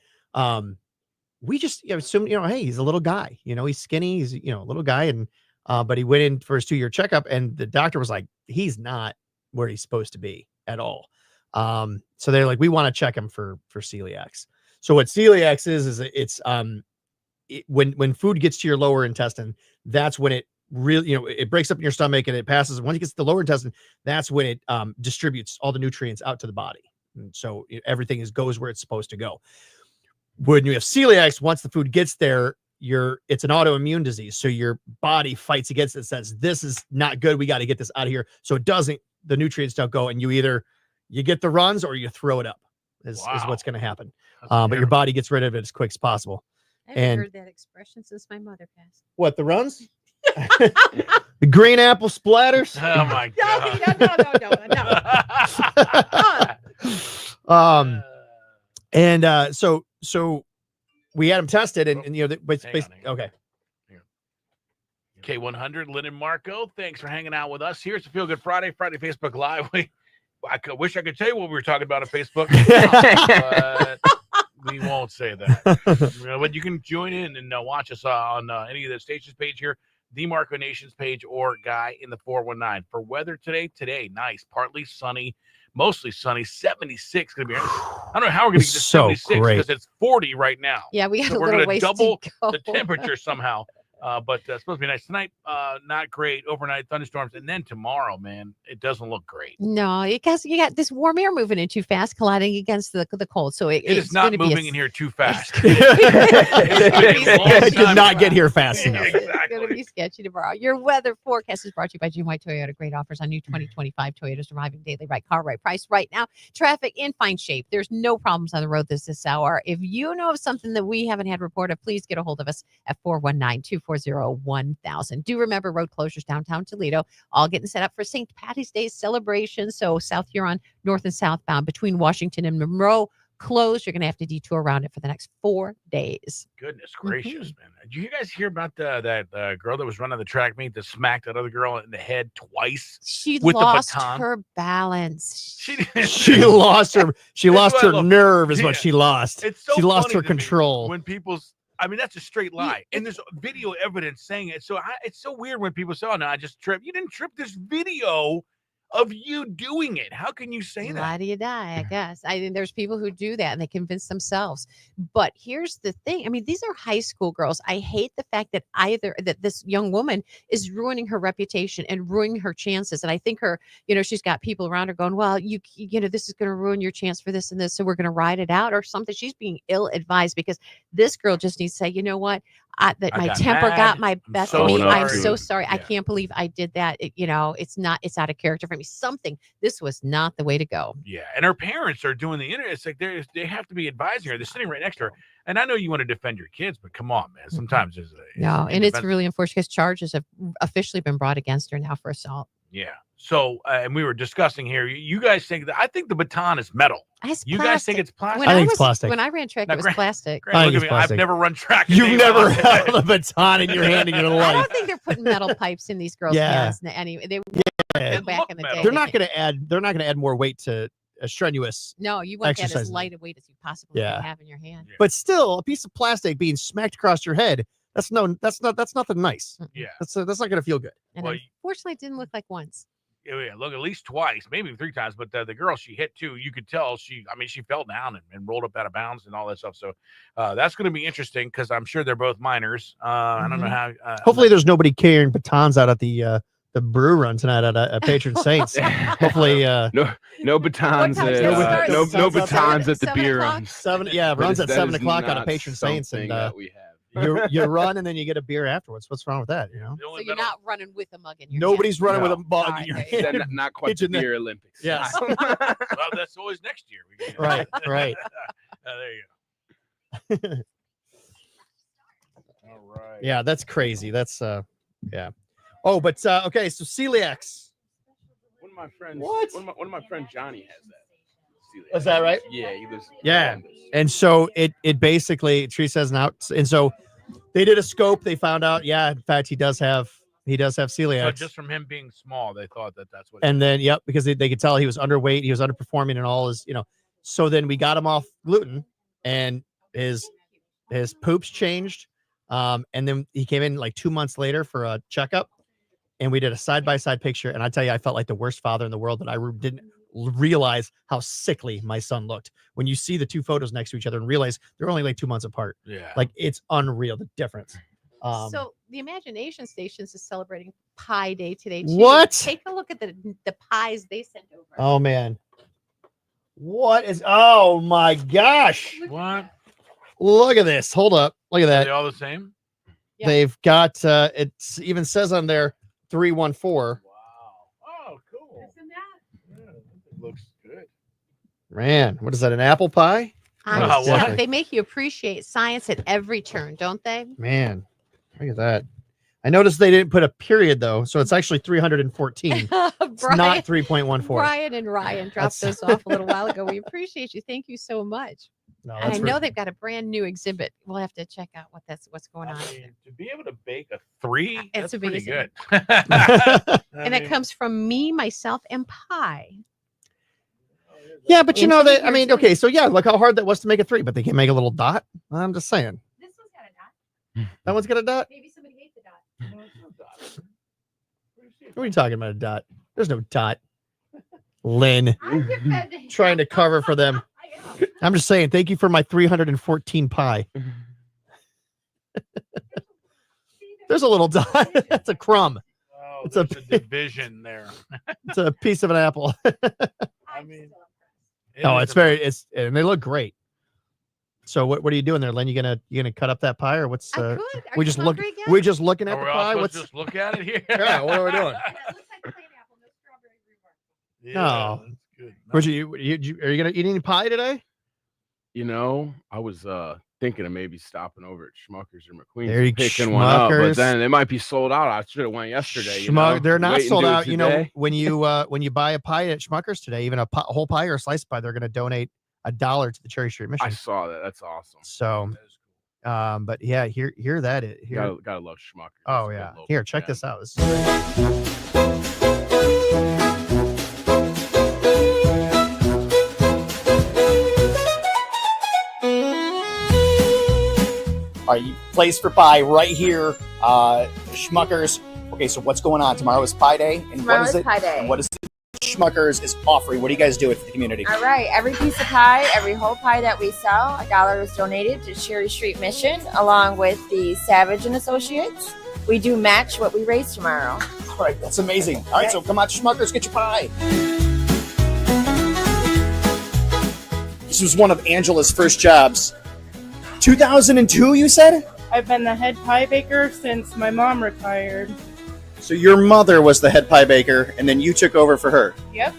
C: We just assumed, hey, he's a little guy. He's skinny. He's a little guy, and but he went in for his 2-year checkup, and the doctor was like, he's not where he's supposed to be. at all. So they're like, we want to check him for celiacs. So what celiacs is it's when food gets to your lower intestine, that's when it really, it breaks up in your stomach and it passes. Once it gets to the lower intestine, that's when it distributes all the nutrients out to the body. And so everything goes where it's supposed to go. When you have celiacs, once the food gets there, it's an autoimmune disease. So your body fights against it, says, this is not good. We got to get this out of here. So the nutrients don't go. And you get the runs or you throw it up is what's going to happen. But your body gets rid of it as quick as possible.
N: I haven't heard that expression since my mother passed.
C: What, the runs? The green apple splatters?
V: Oh my
C: God. So we had them tested and okay.
V: K100, Lyn and Marco, thanks for hanging out with us. Here's the Feel Good Friday Facebook Live. I wish I could tell you what we were talking about on Facebook, but we won't say that. But you can join in and watch us on any of the stations page here, the Marco Nations page, or Guy in the 419. For weather today, nice, partly sunny, mostly sunny, 76 going to be. I don't know how we're going to get to 76 because it's 40 right now.
N: Yeah, we got
V: so
N: a
V: we're
N: little
V: going
N: ways
V: to double
N: to go.
V: the temperature somehow. But it's supposed to be nice tonight. Not great. Overnight thunderstorms, and then tomorrow, man, it doesn't look great.
N: No, because you got this warm air moving in too fast, colliding against the cold. So
V: it is not moving in here too fast.
C: It did not get here fast enough.
N: It's going to be sketchy tomorrow. Your weather forecast is brought to you by Jim White Toyota. Great offers on new 2025 Toyotas, arriving daily, right car, right price. Right now, traffic in fine shape. There's no problems on the road this hour. If you know of something that we haven't had reported, please get a hold of us at 419-240-1000. Do remember road closures downtown Toledo, all getting set up for St. Patty's Day celebration. So South Huron, north and southbound between Washington and Monroe, closed. You're going to have to detour around it for the next 4 days.
V: Goodness gracious, man. Did you guys hear about that girl that was running the track meet that smacked that other girl in the head twice?
N: She
V: with
N: lost
V: the baton?
N: her balance.
C: She lost her nerve is what
V: Yeah.
C: she lost.
V: It's so
C: She lost
V: funny
C: her
V: to me
C: control.
V: when people's. I mean, that's a straight lie, and there's video evidence saying it. So it's so weird when people say, "Oh no, I just tripped." You didn't trip. There's video of you doing it. How can you say that?
N: Why do you die? I guess. I mean, there's people who do that and they convince themselves. But here's the thing. I mean, these are high school girls. I hate the fact that this young woman is ruining her reputation and ruining her chances. And I think she's got people around her going, well, this is going to ruin your chance for this and this. So we're going to ride it out or something. She's being ill-advised because this girl just needs to say, you know what? My temper got my best of me. I'm so sorry. I can't believe I did that. It's out of character for me. Something. This was not the way to go.
V: Yeah, and her parents are doing the internet. It's like they have to be advising her. They're sitting right next to her. And I know you want to defend your kids, but come on, man. Sometimes
N: it's really unfortunate because charges have officially been brought against her now for assault.
V: Yeah. So, and we were discussing here. You guys think I think the baton is metal. You guys think it's plastic?
C: I think it's plastic.
N: When I ran track, it was plastic.
V: Look at me. I've never run track.
C: You've never held a baton in your hand in your life.
N: I don't think they're putting metal pipes in these girls' hands. Anyway, they were back in the day.
C: They're not going to add more weight to a strenuous.
N: No, you want that
C: exercise.
N: as light a weight as you possibly can have in your hand.
C: But still, a piece of plastic being smacked across your head. That's nothing nice.
V: Yeah.
C: That's not going to feel good.
N: And unfortunately, it didn't look like once.
V: Yeah, look, at least twice, maybe 3 times. But the girl she hit too, you could tell she fell down and rolled up out of bounds and all that stuff. So that's going to be interesting because I'm sure they're both minors. I don't know how.
C: Hopefully, there's nobody carrying batons out at the brew run tonight at Patron Saints. Hopefully,
O: no batons. No batons at the beer runs.
C: Runs at 7 o'clock out of Patron Saints, and
O: we have.
C: you run and then you get a beer afterwards. What's wrong with that?
N: So you're not running with a mug in your
C: Nobody's
N: hand.
C: running with a mug in your hand.
O: Not quite the beer Olympics.
C: Yes.
V: Well, that's always next year.
C: Right.
V: There you go. All right.
C: Yeah, that's crazy. That's yeah. Oh, but okay. So celiacs.
O: One of my friends. What? One of my friends, Johnny, has that. Celiac.
C: Is that right?
O: Yeah, he lives.
C: Yeah. And so it basically Teresa has an out, and so they did a scope. They found out, in fact, he does have celiac.
V: So just from him being small, they thought that's what.
C: And then because they could tell he was underweight, he was underperforming, and all his So then we got him off gluten, and his poops changed. And then he came in like 2 months later for a checkup, and we did a side-by-side picture. And I tell you, I felt like the worst father in the world that I realize how sickly my son looked when you see the two photos next to each other and realize they're only like 2 months apart.
V: Yeah.
C: Like it's unreal the difference.
N: So the Imagination Stations is celebrating Pie Day today too.
C: What?
N: Take a look at the pies they sent over.
C: Oh man. What is oh my gosh.
V: What?
C: Look at this. Hold up. Look at
V: Are
C: that.
V: they all the same?
N: Yeah.
C: They've got it even says on there 314.
V: Oh, cool. Yeah, it looks good.
C: Man, what is that? An apple pie?
N: Honestly,
C: Definitely.
N: they make you appreciate science at every turn, don't they?
C: Man, look at that. I noticed they didn't put a period though, so it's actually 314. It's not 3.14.
N: Brian and Ryan dropped those off a little while ago. We appreciate you. Thank you so much.
C: No,
N: and I know they've got a brand new exhibit. We'll have to check out what's going on.
V: To be able to bake a 3,
N: It's
V: that's pretty
N: amazing.
V: good.
N: And it comes from me, myself, and Pie.
C: Yeah, but you know
N: Inside
C: that I mean, okay, so yeah, look how hard that was to make a 3, but they can make a little dot. I'm just saying.
H: This one's got a dot.
C: That one's got a dot.
H: Maybe somebody made the dot.
C: What are you talking about? A dot? There's no dot. Lynn, trying to cover for them. I'm just saying, thank you for my 314 pie. There's a little dot. That's a crumb.
V: Oh,
C: It's
V: it's a division there.
C: It's a piece of an apple.
V: I mean,
C: Oh, it's and they look great. So what are you doing there, Lynn? You gonna cut up that pie or what's
N: I could. Are
C: we
N: you
C: just
N: hungry again?
C: we're just looking at
V: Are
C: the
V: we all
C: pie?
V: supposed
C: What's
V: to just look at it here?
C: Yeah, what are we doing?
V: Yeah,
C: Oh.
V: that's good.
C: Are you gonna eat any pie today?
O: You know, I was thinking of maybe stopping over at Schmuckers or McQueen's
C: There you
O: and picking one up, but
C: Schmuckers.
O: then they might be sold out. I should have went yesterday. You
C: Schmuck,
O: know?
C: they're not
O: Wait and
C: sold
O: do it
C: out. You know,
O: today.
C: when you buy a pie at Schmuckers today, even a whole pie or a slice pie, they're going to donate $1 to the Cherry Street Mission.
O: I saw that. That's awesome.
C: So, but yeah, here that is. Here,
O: Gotta love Schmuckers.
C: oh
O: It's a
C: yeah,
O: good local
C: here, check
O: gem.
C: this out. This is great.
P: All right, place for pie right here, Schmuckers. Okay, so what's going on? Tomorrow is Pie Day, and
K: Tomorrow
P: what is
K: is
P: it?
K: Pie Day.
P: And what is Schmuckers is offering? What do you guys do for the community?
K: All right, every piece of pie, every whole pie that we sell, $1 is donated to Cherry Street Mission, along with the Savage and Associates. We do match what we raise tomorrow.
P: All right, that's amazing. All right, so come out to Schmuckers, get your pie. This was one of Angela's first jobs. 2002, you said?
L: I've been the head pie baker since my mom retired.
P: So your mother was the head pie baker, and then you took over for her.
L: Yep.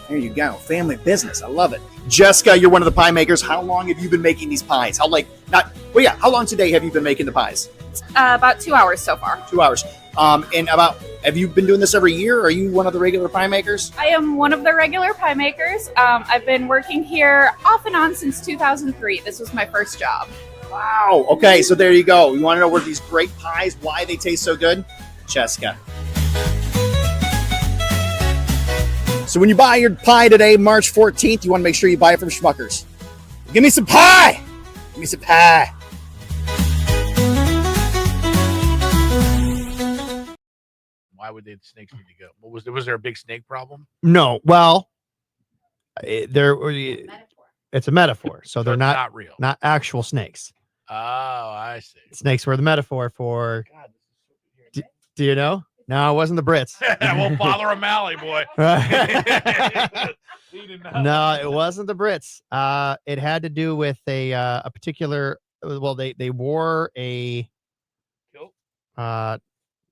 P: There you go. Family business. I love it. Jessica, you're one of the pie makers. How long have you been making these pies? How long today have you been making the pies?
U: About 2 hours so far.
P: 2 hours. Have you been doing this every year? Or are you one of the regular pie makers?
U: I am one of the regular pie makers. I've been working here off and on since 2003. This was my first job.
P: Wow. Okay, so there you go. You want to know where these great pies, why they taste so good? Jessica. So when you buy your pie today, March 14th, you want to make sure you buy it from Schmuckers. Give me some pie! Give me some pie!
V: Why would the snakes need to go? Was there a big snake problem?
C: No, well, it's a metaphor, so they're
V: it's
C: not
V: not real.
C: not actual snakes.
V: Oh, I see.
C: Snakes were the metaphor for. Do you know? No, it wasn't the Brits.
V: Well, Father O'Malley, boy.
C: No, it wasn't the Brits. It had to do with a particular. Well, they wore a.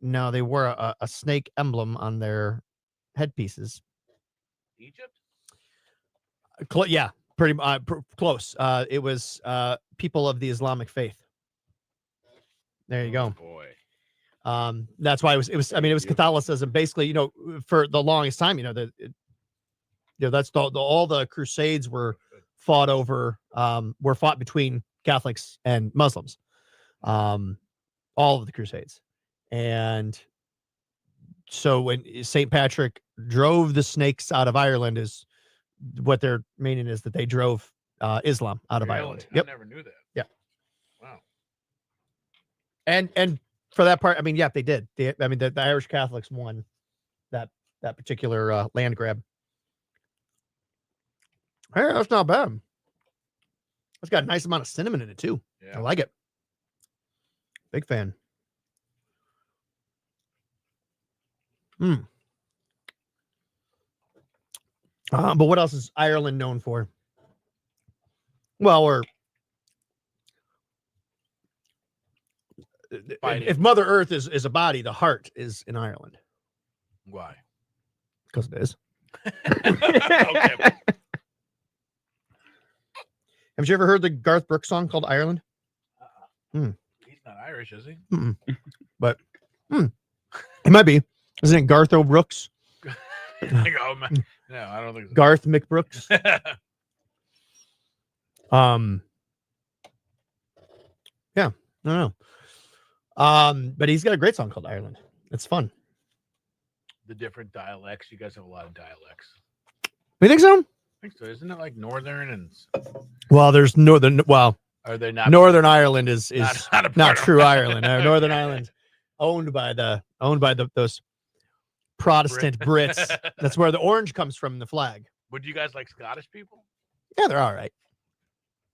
C: No, they wore a snake emblem on their headpieces.
V: Egypt?
C: Yeah, pretty close. It was people of the Islamic faith. There you go.
V: Boy.
C: That's why it was. I mean, it was Catholicism. Basically, for the longest time, that's all the Crusades were fought over. Were fought between Catholics and Muslims. All of the Crusades. And so when St. Patrick drove the snakes out of Ireland, is what their meaning is, that they drove Islam out of Ireland.
V: I never knew that.
C: Yeah.
V: Wow.
C: And for that part, I mean, yeah, they did. The Irish Catholics won that particular land grab. Hey, that's not bad. It's got a nice amount of cinnamon in it too. I like it. Big fan. But what else is Ireland known for? Well, if Mother Earth is a body, the heart is in Ireland.
V: Why?
C: Because it is.
V: Okay.
C: Have you ever heard the Garth Brooks song called Ireland?
V: He's not Irish, is he?
C: But it might be. Isn't it Garth O'Brooks?
V: No, I don't think so.
C: Garth McBrooks. Yeah, I don't know. But he's got a great song called Ireland. It's fun.
V: The different dialects. You guys have a lot of dialects.
C: You think so?
V: I think so. Isn't it like northern and?
C: Well, there's northern. Well,
V: are they not?
C: Northern Ireland is not true
V: Ireland.
C: Ireland. Northern Ireland, owned by those Protestant Brits. That's where the orange comes from in the flag.
V: Would you guys like Scottish people?
C: Yeah, they're all right.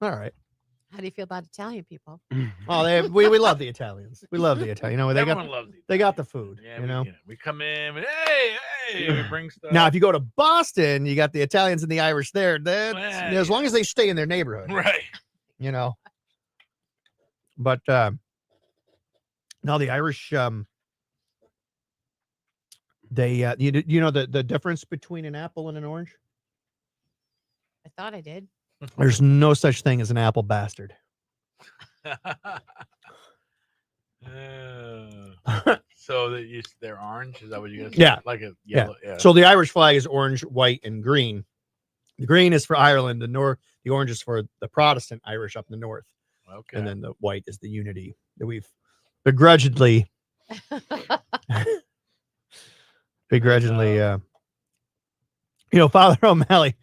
C: All right.
N: How do you feel about Italian people?
C: Oh, we love the Italians. We love the Italians. You know,
V: Everyone loves the
C: they got the food.
V: Yeah,
C: you know,
V: we come in and hey, we bring stuff.
C: now if you go to Boston, you got the Italians and the Irish there. That as long as they stay in their neighborhood,
V: right?
C: You know. But no, the Irish. They you know the difference between an apple and an orange?
N: I thought I did.
C: There's no such thing as an apple bastard.
V: So they're orange. Is that what you guys?
C: Yeah,
V: like a yellow. Yeah.
C: So the Irish flag is orange, white, and green. The green is for Ireland. The orange is for the Protestant Irish up in the north.
V: Okay.
C: And then the white is the unity that we've begrudgingly, Father O'Malley.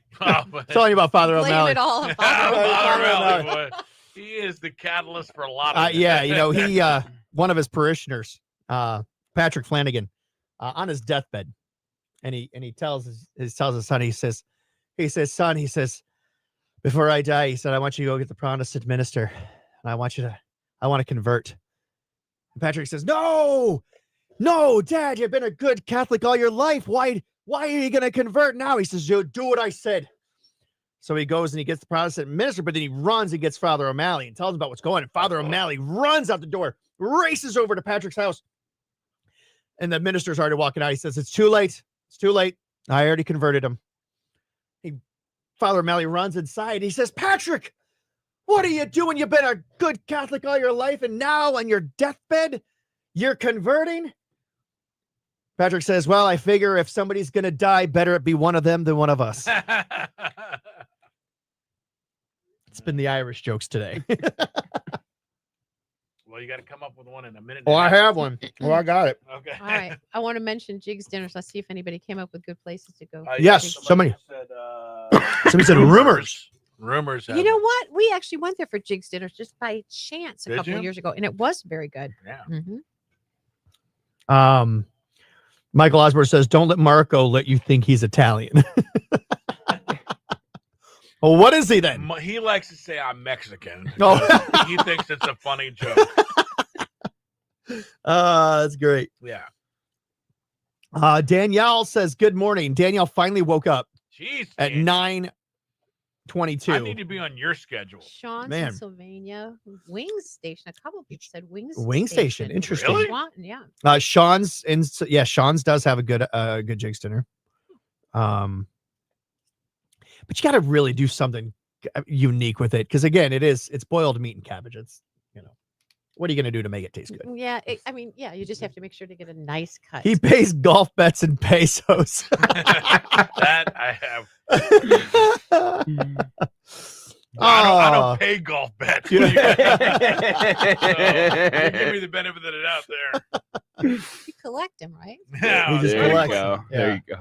C: Telling you about Father
N: Blame
C: O'Malley.
N: it all on
V: Father O'Malley, boy. He is the catalyst for a lot of
C: Yeah, he one of his parishioners, Patrick Flanagan, on his deathbed, and he tells his son, he says, son, before I die, he said, I want you to go get the Protestant minister, and I want to convert. And Patrick says, no, Dad, you've been a good Catholic all your life. Why are you going to convert now? He says, you do what I said. So he goes and he gets the Protestant minister, but then he runs and gets Father O'Malley and tells him about what's going on. And Father O'Malley runs out the door, races over to Patrick's house. And the minister's already walking out. He says, it's too late. It's too late. I already converted him. Father O'Malley runs inside. He says, Patrick, what are you doing? You've been a good Catholic all your life, and now on your deathbed, you're converting? Patrick says, well, I figure if somebody's going to die, better it be one of them than one of us. It's been the Irish jokes today.
V: Well, you got to come up with one in a minute.
C: Oh, I have one. Oh, I got it.
V: Okay.
N: All right. I want to mention Jig's dinners. Let's see if anybody came up with good places to go.
C: Yes, somebody said rumors.
V: Rumors.
N: You know what? We actually went there for Jig's dinners just by chance a
V: Did
N: couple
V: you?
N: of years ago, and it was very good.
V: Yeah.
C: Michael Osborne says, don't let Marco let you think he's Italian. Well, what is he then?
V: He likes to say I'm Mexican.
C: Oh.
V: He thinks it's a funny joke.
C: That's great.
V: Yeah.
C: Danielle says, good morning. Danielle finally woke up
V: Jeez,
C: at 9:22.
V: I need to be on your schedule.
N: Sean's
C: Man.
N: in Sylvania. Wings Station. A couple of people said Wings
C: Wing Station. Interesting.
V: Really?
N: Swanton, yeah.
C: Sean's does have a good Jig's dinner. But you got to really do something unique with it, because again, it's boiled meat and cabbage. It's what are you going to do to make it taste good?
N: Yeah. You just have to make sure to get a nice cut.
C: He pays golf bets in pesos.
V: That I have. I don't pay golf bets. So, you give me the benefit of the doubt there.
N: You collect them, right?
V: Yeah,
C: He just
O: there you
C: collects
O: go.
C: them.
O: There
C: Yeah.
O: you go.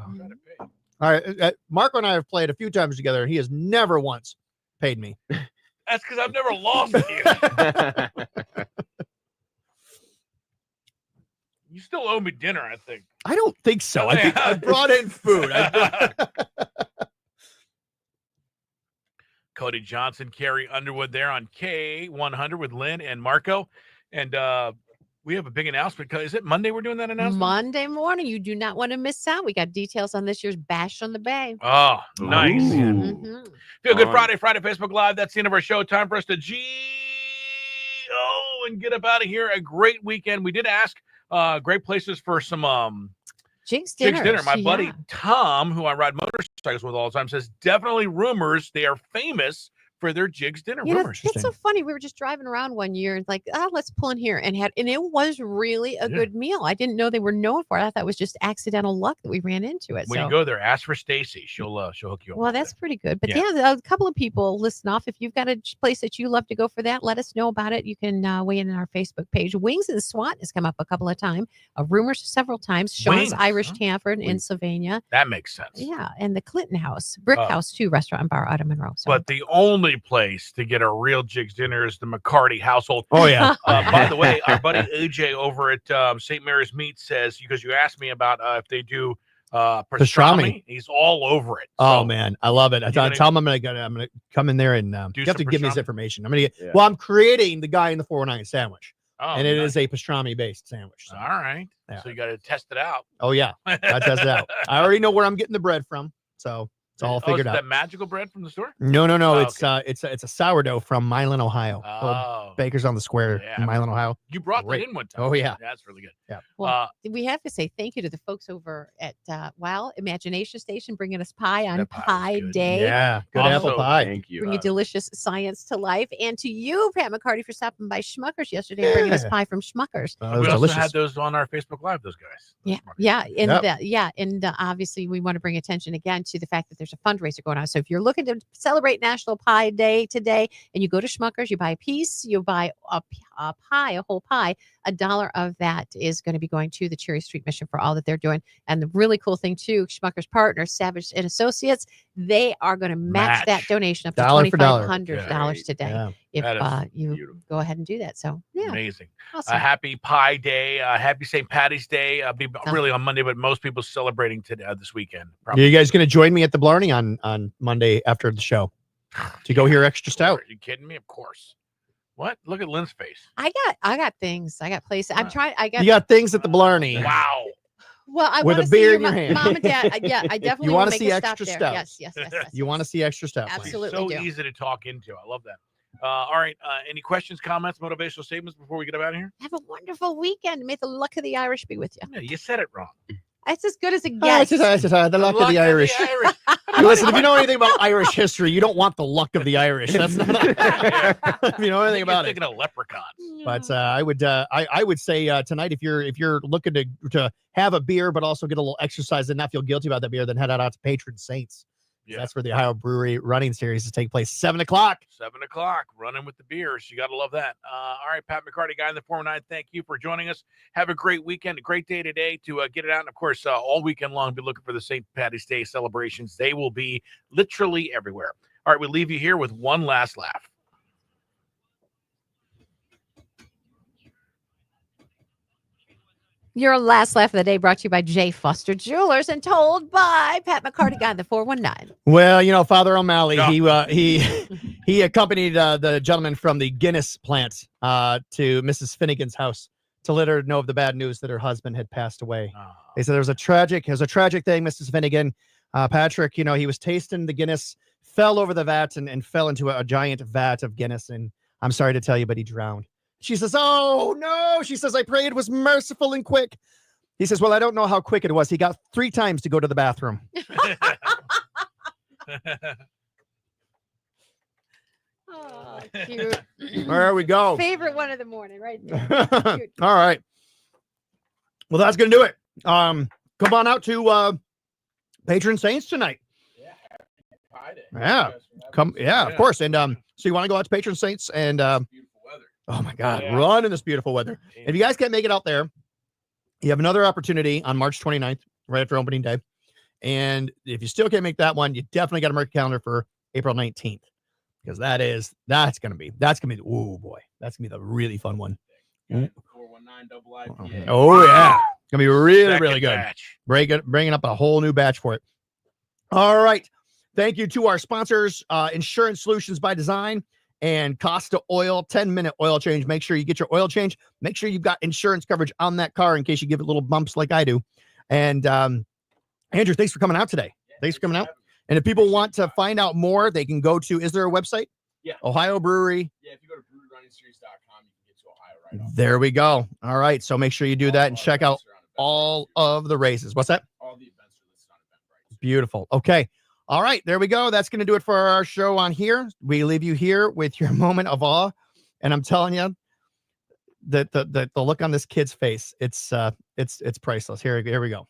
C: All right. Marco and I have played a few times together, and he has never once paid me.
V: That's because I've never lost to you. You still owe me dinner, I think.
C: I don't think so. I think I brought in food.
V: Cody Johnson, Carrie Underwood there on K100 with Lyn and Marco. And we have a big announcement. Is it Monday we're doing that announcement?
N: Monday morning. You do not want to miss out. We got details on this year's Bash on the Bay.
V: Oh, nice.
N: Mhm.
V: Feel Good Friday Facebook Live. That's the end of our show. Time for us to and get up out of here. A great weekend. We did ask great places for some
N: Jigs
V: dinner.
N: dinners,
V: My buddy Tom, who I ride motorcycles with all the time, says definitely rumors they are famous for their Jigs dinner.
N: You know,
V: Rumors.
N: it's so funny. We were just driving around one year and like, let's pull in here and it was really a good meal. I didn't know they were known for it. I thought it was just accidental luck that we ran into it.
V: When you go there, ask for Stacy. She'll hook you up.
N: Well, that's pretty good. But yeah, a couple of people listen off. If you've got a place that you love to go for that, let us know about it. You can weigh in our Facebook page. Wings and SWAT has come up a couple of times. Rumors several times. Sean's
V: Wings,
N: Irish Tavern in Sylvania.
V: That makes sense.
N: Yeah, and the Clinton House, Brick House too, restaurant and bar out of Monroe. So.
V: But the only place to get a real Jigs dinner is the McCarty household.
C: Oh, yeah.
V: By the way, our buddy AJ over at St. Mary's Meat says, because you asked me about if they do pastrami, he's all over it.
C: Oh man, I love it. I tell him I'm gonna come in there and you have to give me his information. I'm gonna get. Well, I'm creating the guy in the 409 sandwich, and it is a pastrami based sandwich. So.
V: All right, so you got to test it out.
C: Oh yeah, I test it out. I already know where I'm getting the bread from, so it's all figured out.
V: That magical bread from the store?
C: No.
V: Oh,
C: it's a sourdough from Milan, Ohio. Baker's on the Square in Milan, Ohio.
V: You brought that in one time.
C: Oh yeah,
V: that's really good.
C: Yeah.
N: Well, we have to say thank you to the folks over at Imagination Station bringing us pie on Pie Day.
C: Yeah, good apple pie.
V: Thank you.
N: Bringing delicious science to life, and to you, Pat McCarty, for stopping by Schmuckers yesterday and bringing us pie from Schmuckers.
V: We also had those on our Facebook Live. Those guys.
N: And obviously we want to bring attention again to the fact that there's a fundraiser going on. So if you're looking to celebrate National Pie Day today, and you go to Schmuckers, you buy a piece, you buy a pie, a whole pie, $1 of that is going to be going to the Cherry Street Mission for all that they're doing. And the really cool thing too, Schmuckers partners, Savage and Associates, they are going to match that donation up to $2,500 today if you go ahead and do that. So yeah,
V: amazing.
N: Awesome.
V: Happy Pie Day, happy St. Patty's Day. Be really on Monday, but most people celebrating today this weekend.
C: Are you guys going to join me at the Blarney on Monday after the show to go hear Extra Stout?
V: Are you kidding me? Of course. What? Look at Lyn's face.
N: I got things. I got places. I'm trying.
C: You got things at the Blarney.
V: Wow.
N: Well, I
C: with
N: want
C: a
N: to
C: beer
N: see
C: in your hand.
N: Mom and Dad. Yeah, I definitely
C: you want to
N: make
C: see
N: a
C: Extra
N: stop
C: Stout.
N: there. Yes.
C: You want to see Extra Stout.
N: Absolutely.
V: So
N: do.
V: easy to talk into. I love that. All right. Any questions, comments, motivational statements before we get out of here?
N: Have a wonderful weekend. May the luck of the Irish be with you.
V: Yeah, you said it wrong.
N: It's as good as it gets.
C: The luck of the Irish. Listen, if you know anything about Irish history, you don't want the luck of the Irish. That's not. If you know anything about it.
V: Thinking of leprechauns.
C: But I would say tonight, if you're looking to have a beer but also get a little exercise and not feel guilty about that beer, then head out to Patron Saints. Yeah. That's where the Ohio Brewery running series is taking place. 7 o'clock.
V: 7 o'clock. Running with the beers. You got to love that. All right, Pat McCarty, guy in the 409. Thank you for joining us. Have a great weekend. A great day today to get it out. And of course, all weekend long, be looking for the St. Patty's Day celebrations. They will be literally everywhere. All right, we leave you here with one last laugh.
N: Your last laugh of the day brought to you by J. Foster Jewelers and told by Pat McCarty, guy in the 419.
C: Well, Father O'Malley, he accompanied the gentleman from the Guinness plant to Mrs. Finnegan's house to let her know of the bad news that her husband had passed away. They said it was a tragic thing, Mrs. Finnegan. Patrick, he was tasting the Guinness, fell over the vat and fell into a giant vat of Guinness. And I'm sorry to tell you, but he drowned. She says, "Oh, no." She says, "I pray it was merciful and quick." He says, "Well, I don't know how quick it was. He got 3 times to go to the bathroom."
N: Oh, cute.
C: There we go.
N: Favorite one of the morning, right there. Cute.
C: All right. Well, that's going to do it. Come on out to Patron Saints tonight. Yeah. Of course. And so you want to go out to Patron Saints and oh my God, run in this beautiful weather. If you guys can't make it out there, you have another opportunity on March 29th, right after opening day. And if you still can't make that one, you definitely got to mark your calendar for April 19th, because that's going to be, oh boy, that's going to be the really fun one.
V: 419 double IPA.
C: Oh yeah. Gonna be really,
V: Second
C: really good.
V: Batch.
C: Bringing up a whole new batch for it. All right. Thank you to our sponsors, Insurance Solutions by Design and Costa Oil, 10-minute oil change. Make sure you get your oil change. Make sure you've got insurance coverage on that car in case you give it little bumps like I do. And Andrew, thanks for coming out today. Thanks for coming out. And if people want to find out more, they can go to, is there a website?
O: Yeah.
C: Ohio Brewery.
O: Yeah, if you go to breweryrunningseries.com, you can get to Ohio right off.
C: There we go. All right. So make sure you do that and check out all of the races. What's that?
O: All the events are listed on Eventbrite.
C: Beautiful. Okay. All right. There we go. That's going to do it for our show on here. We leave you here with your moment of awe. And I'm telling you, the look on this kid's face, it's priceless. Here we go.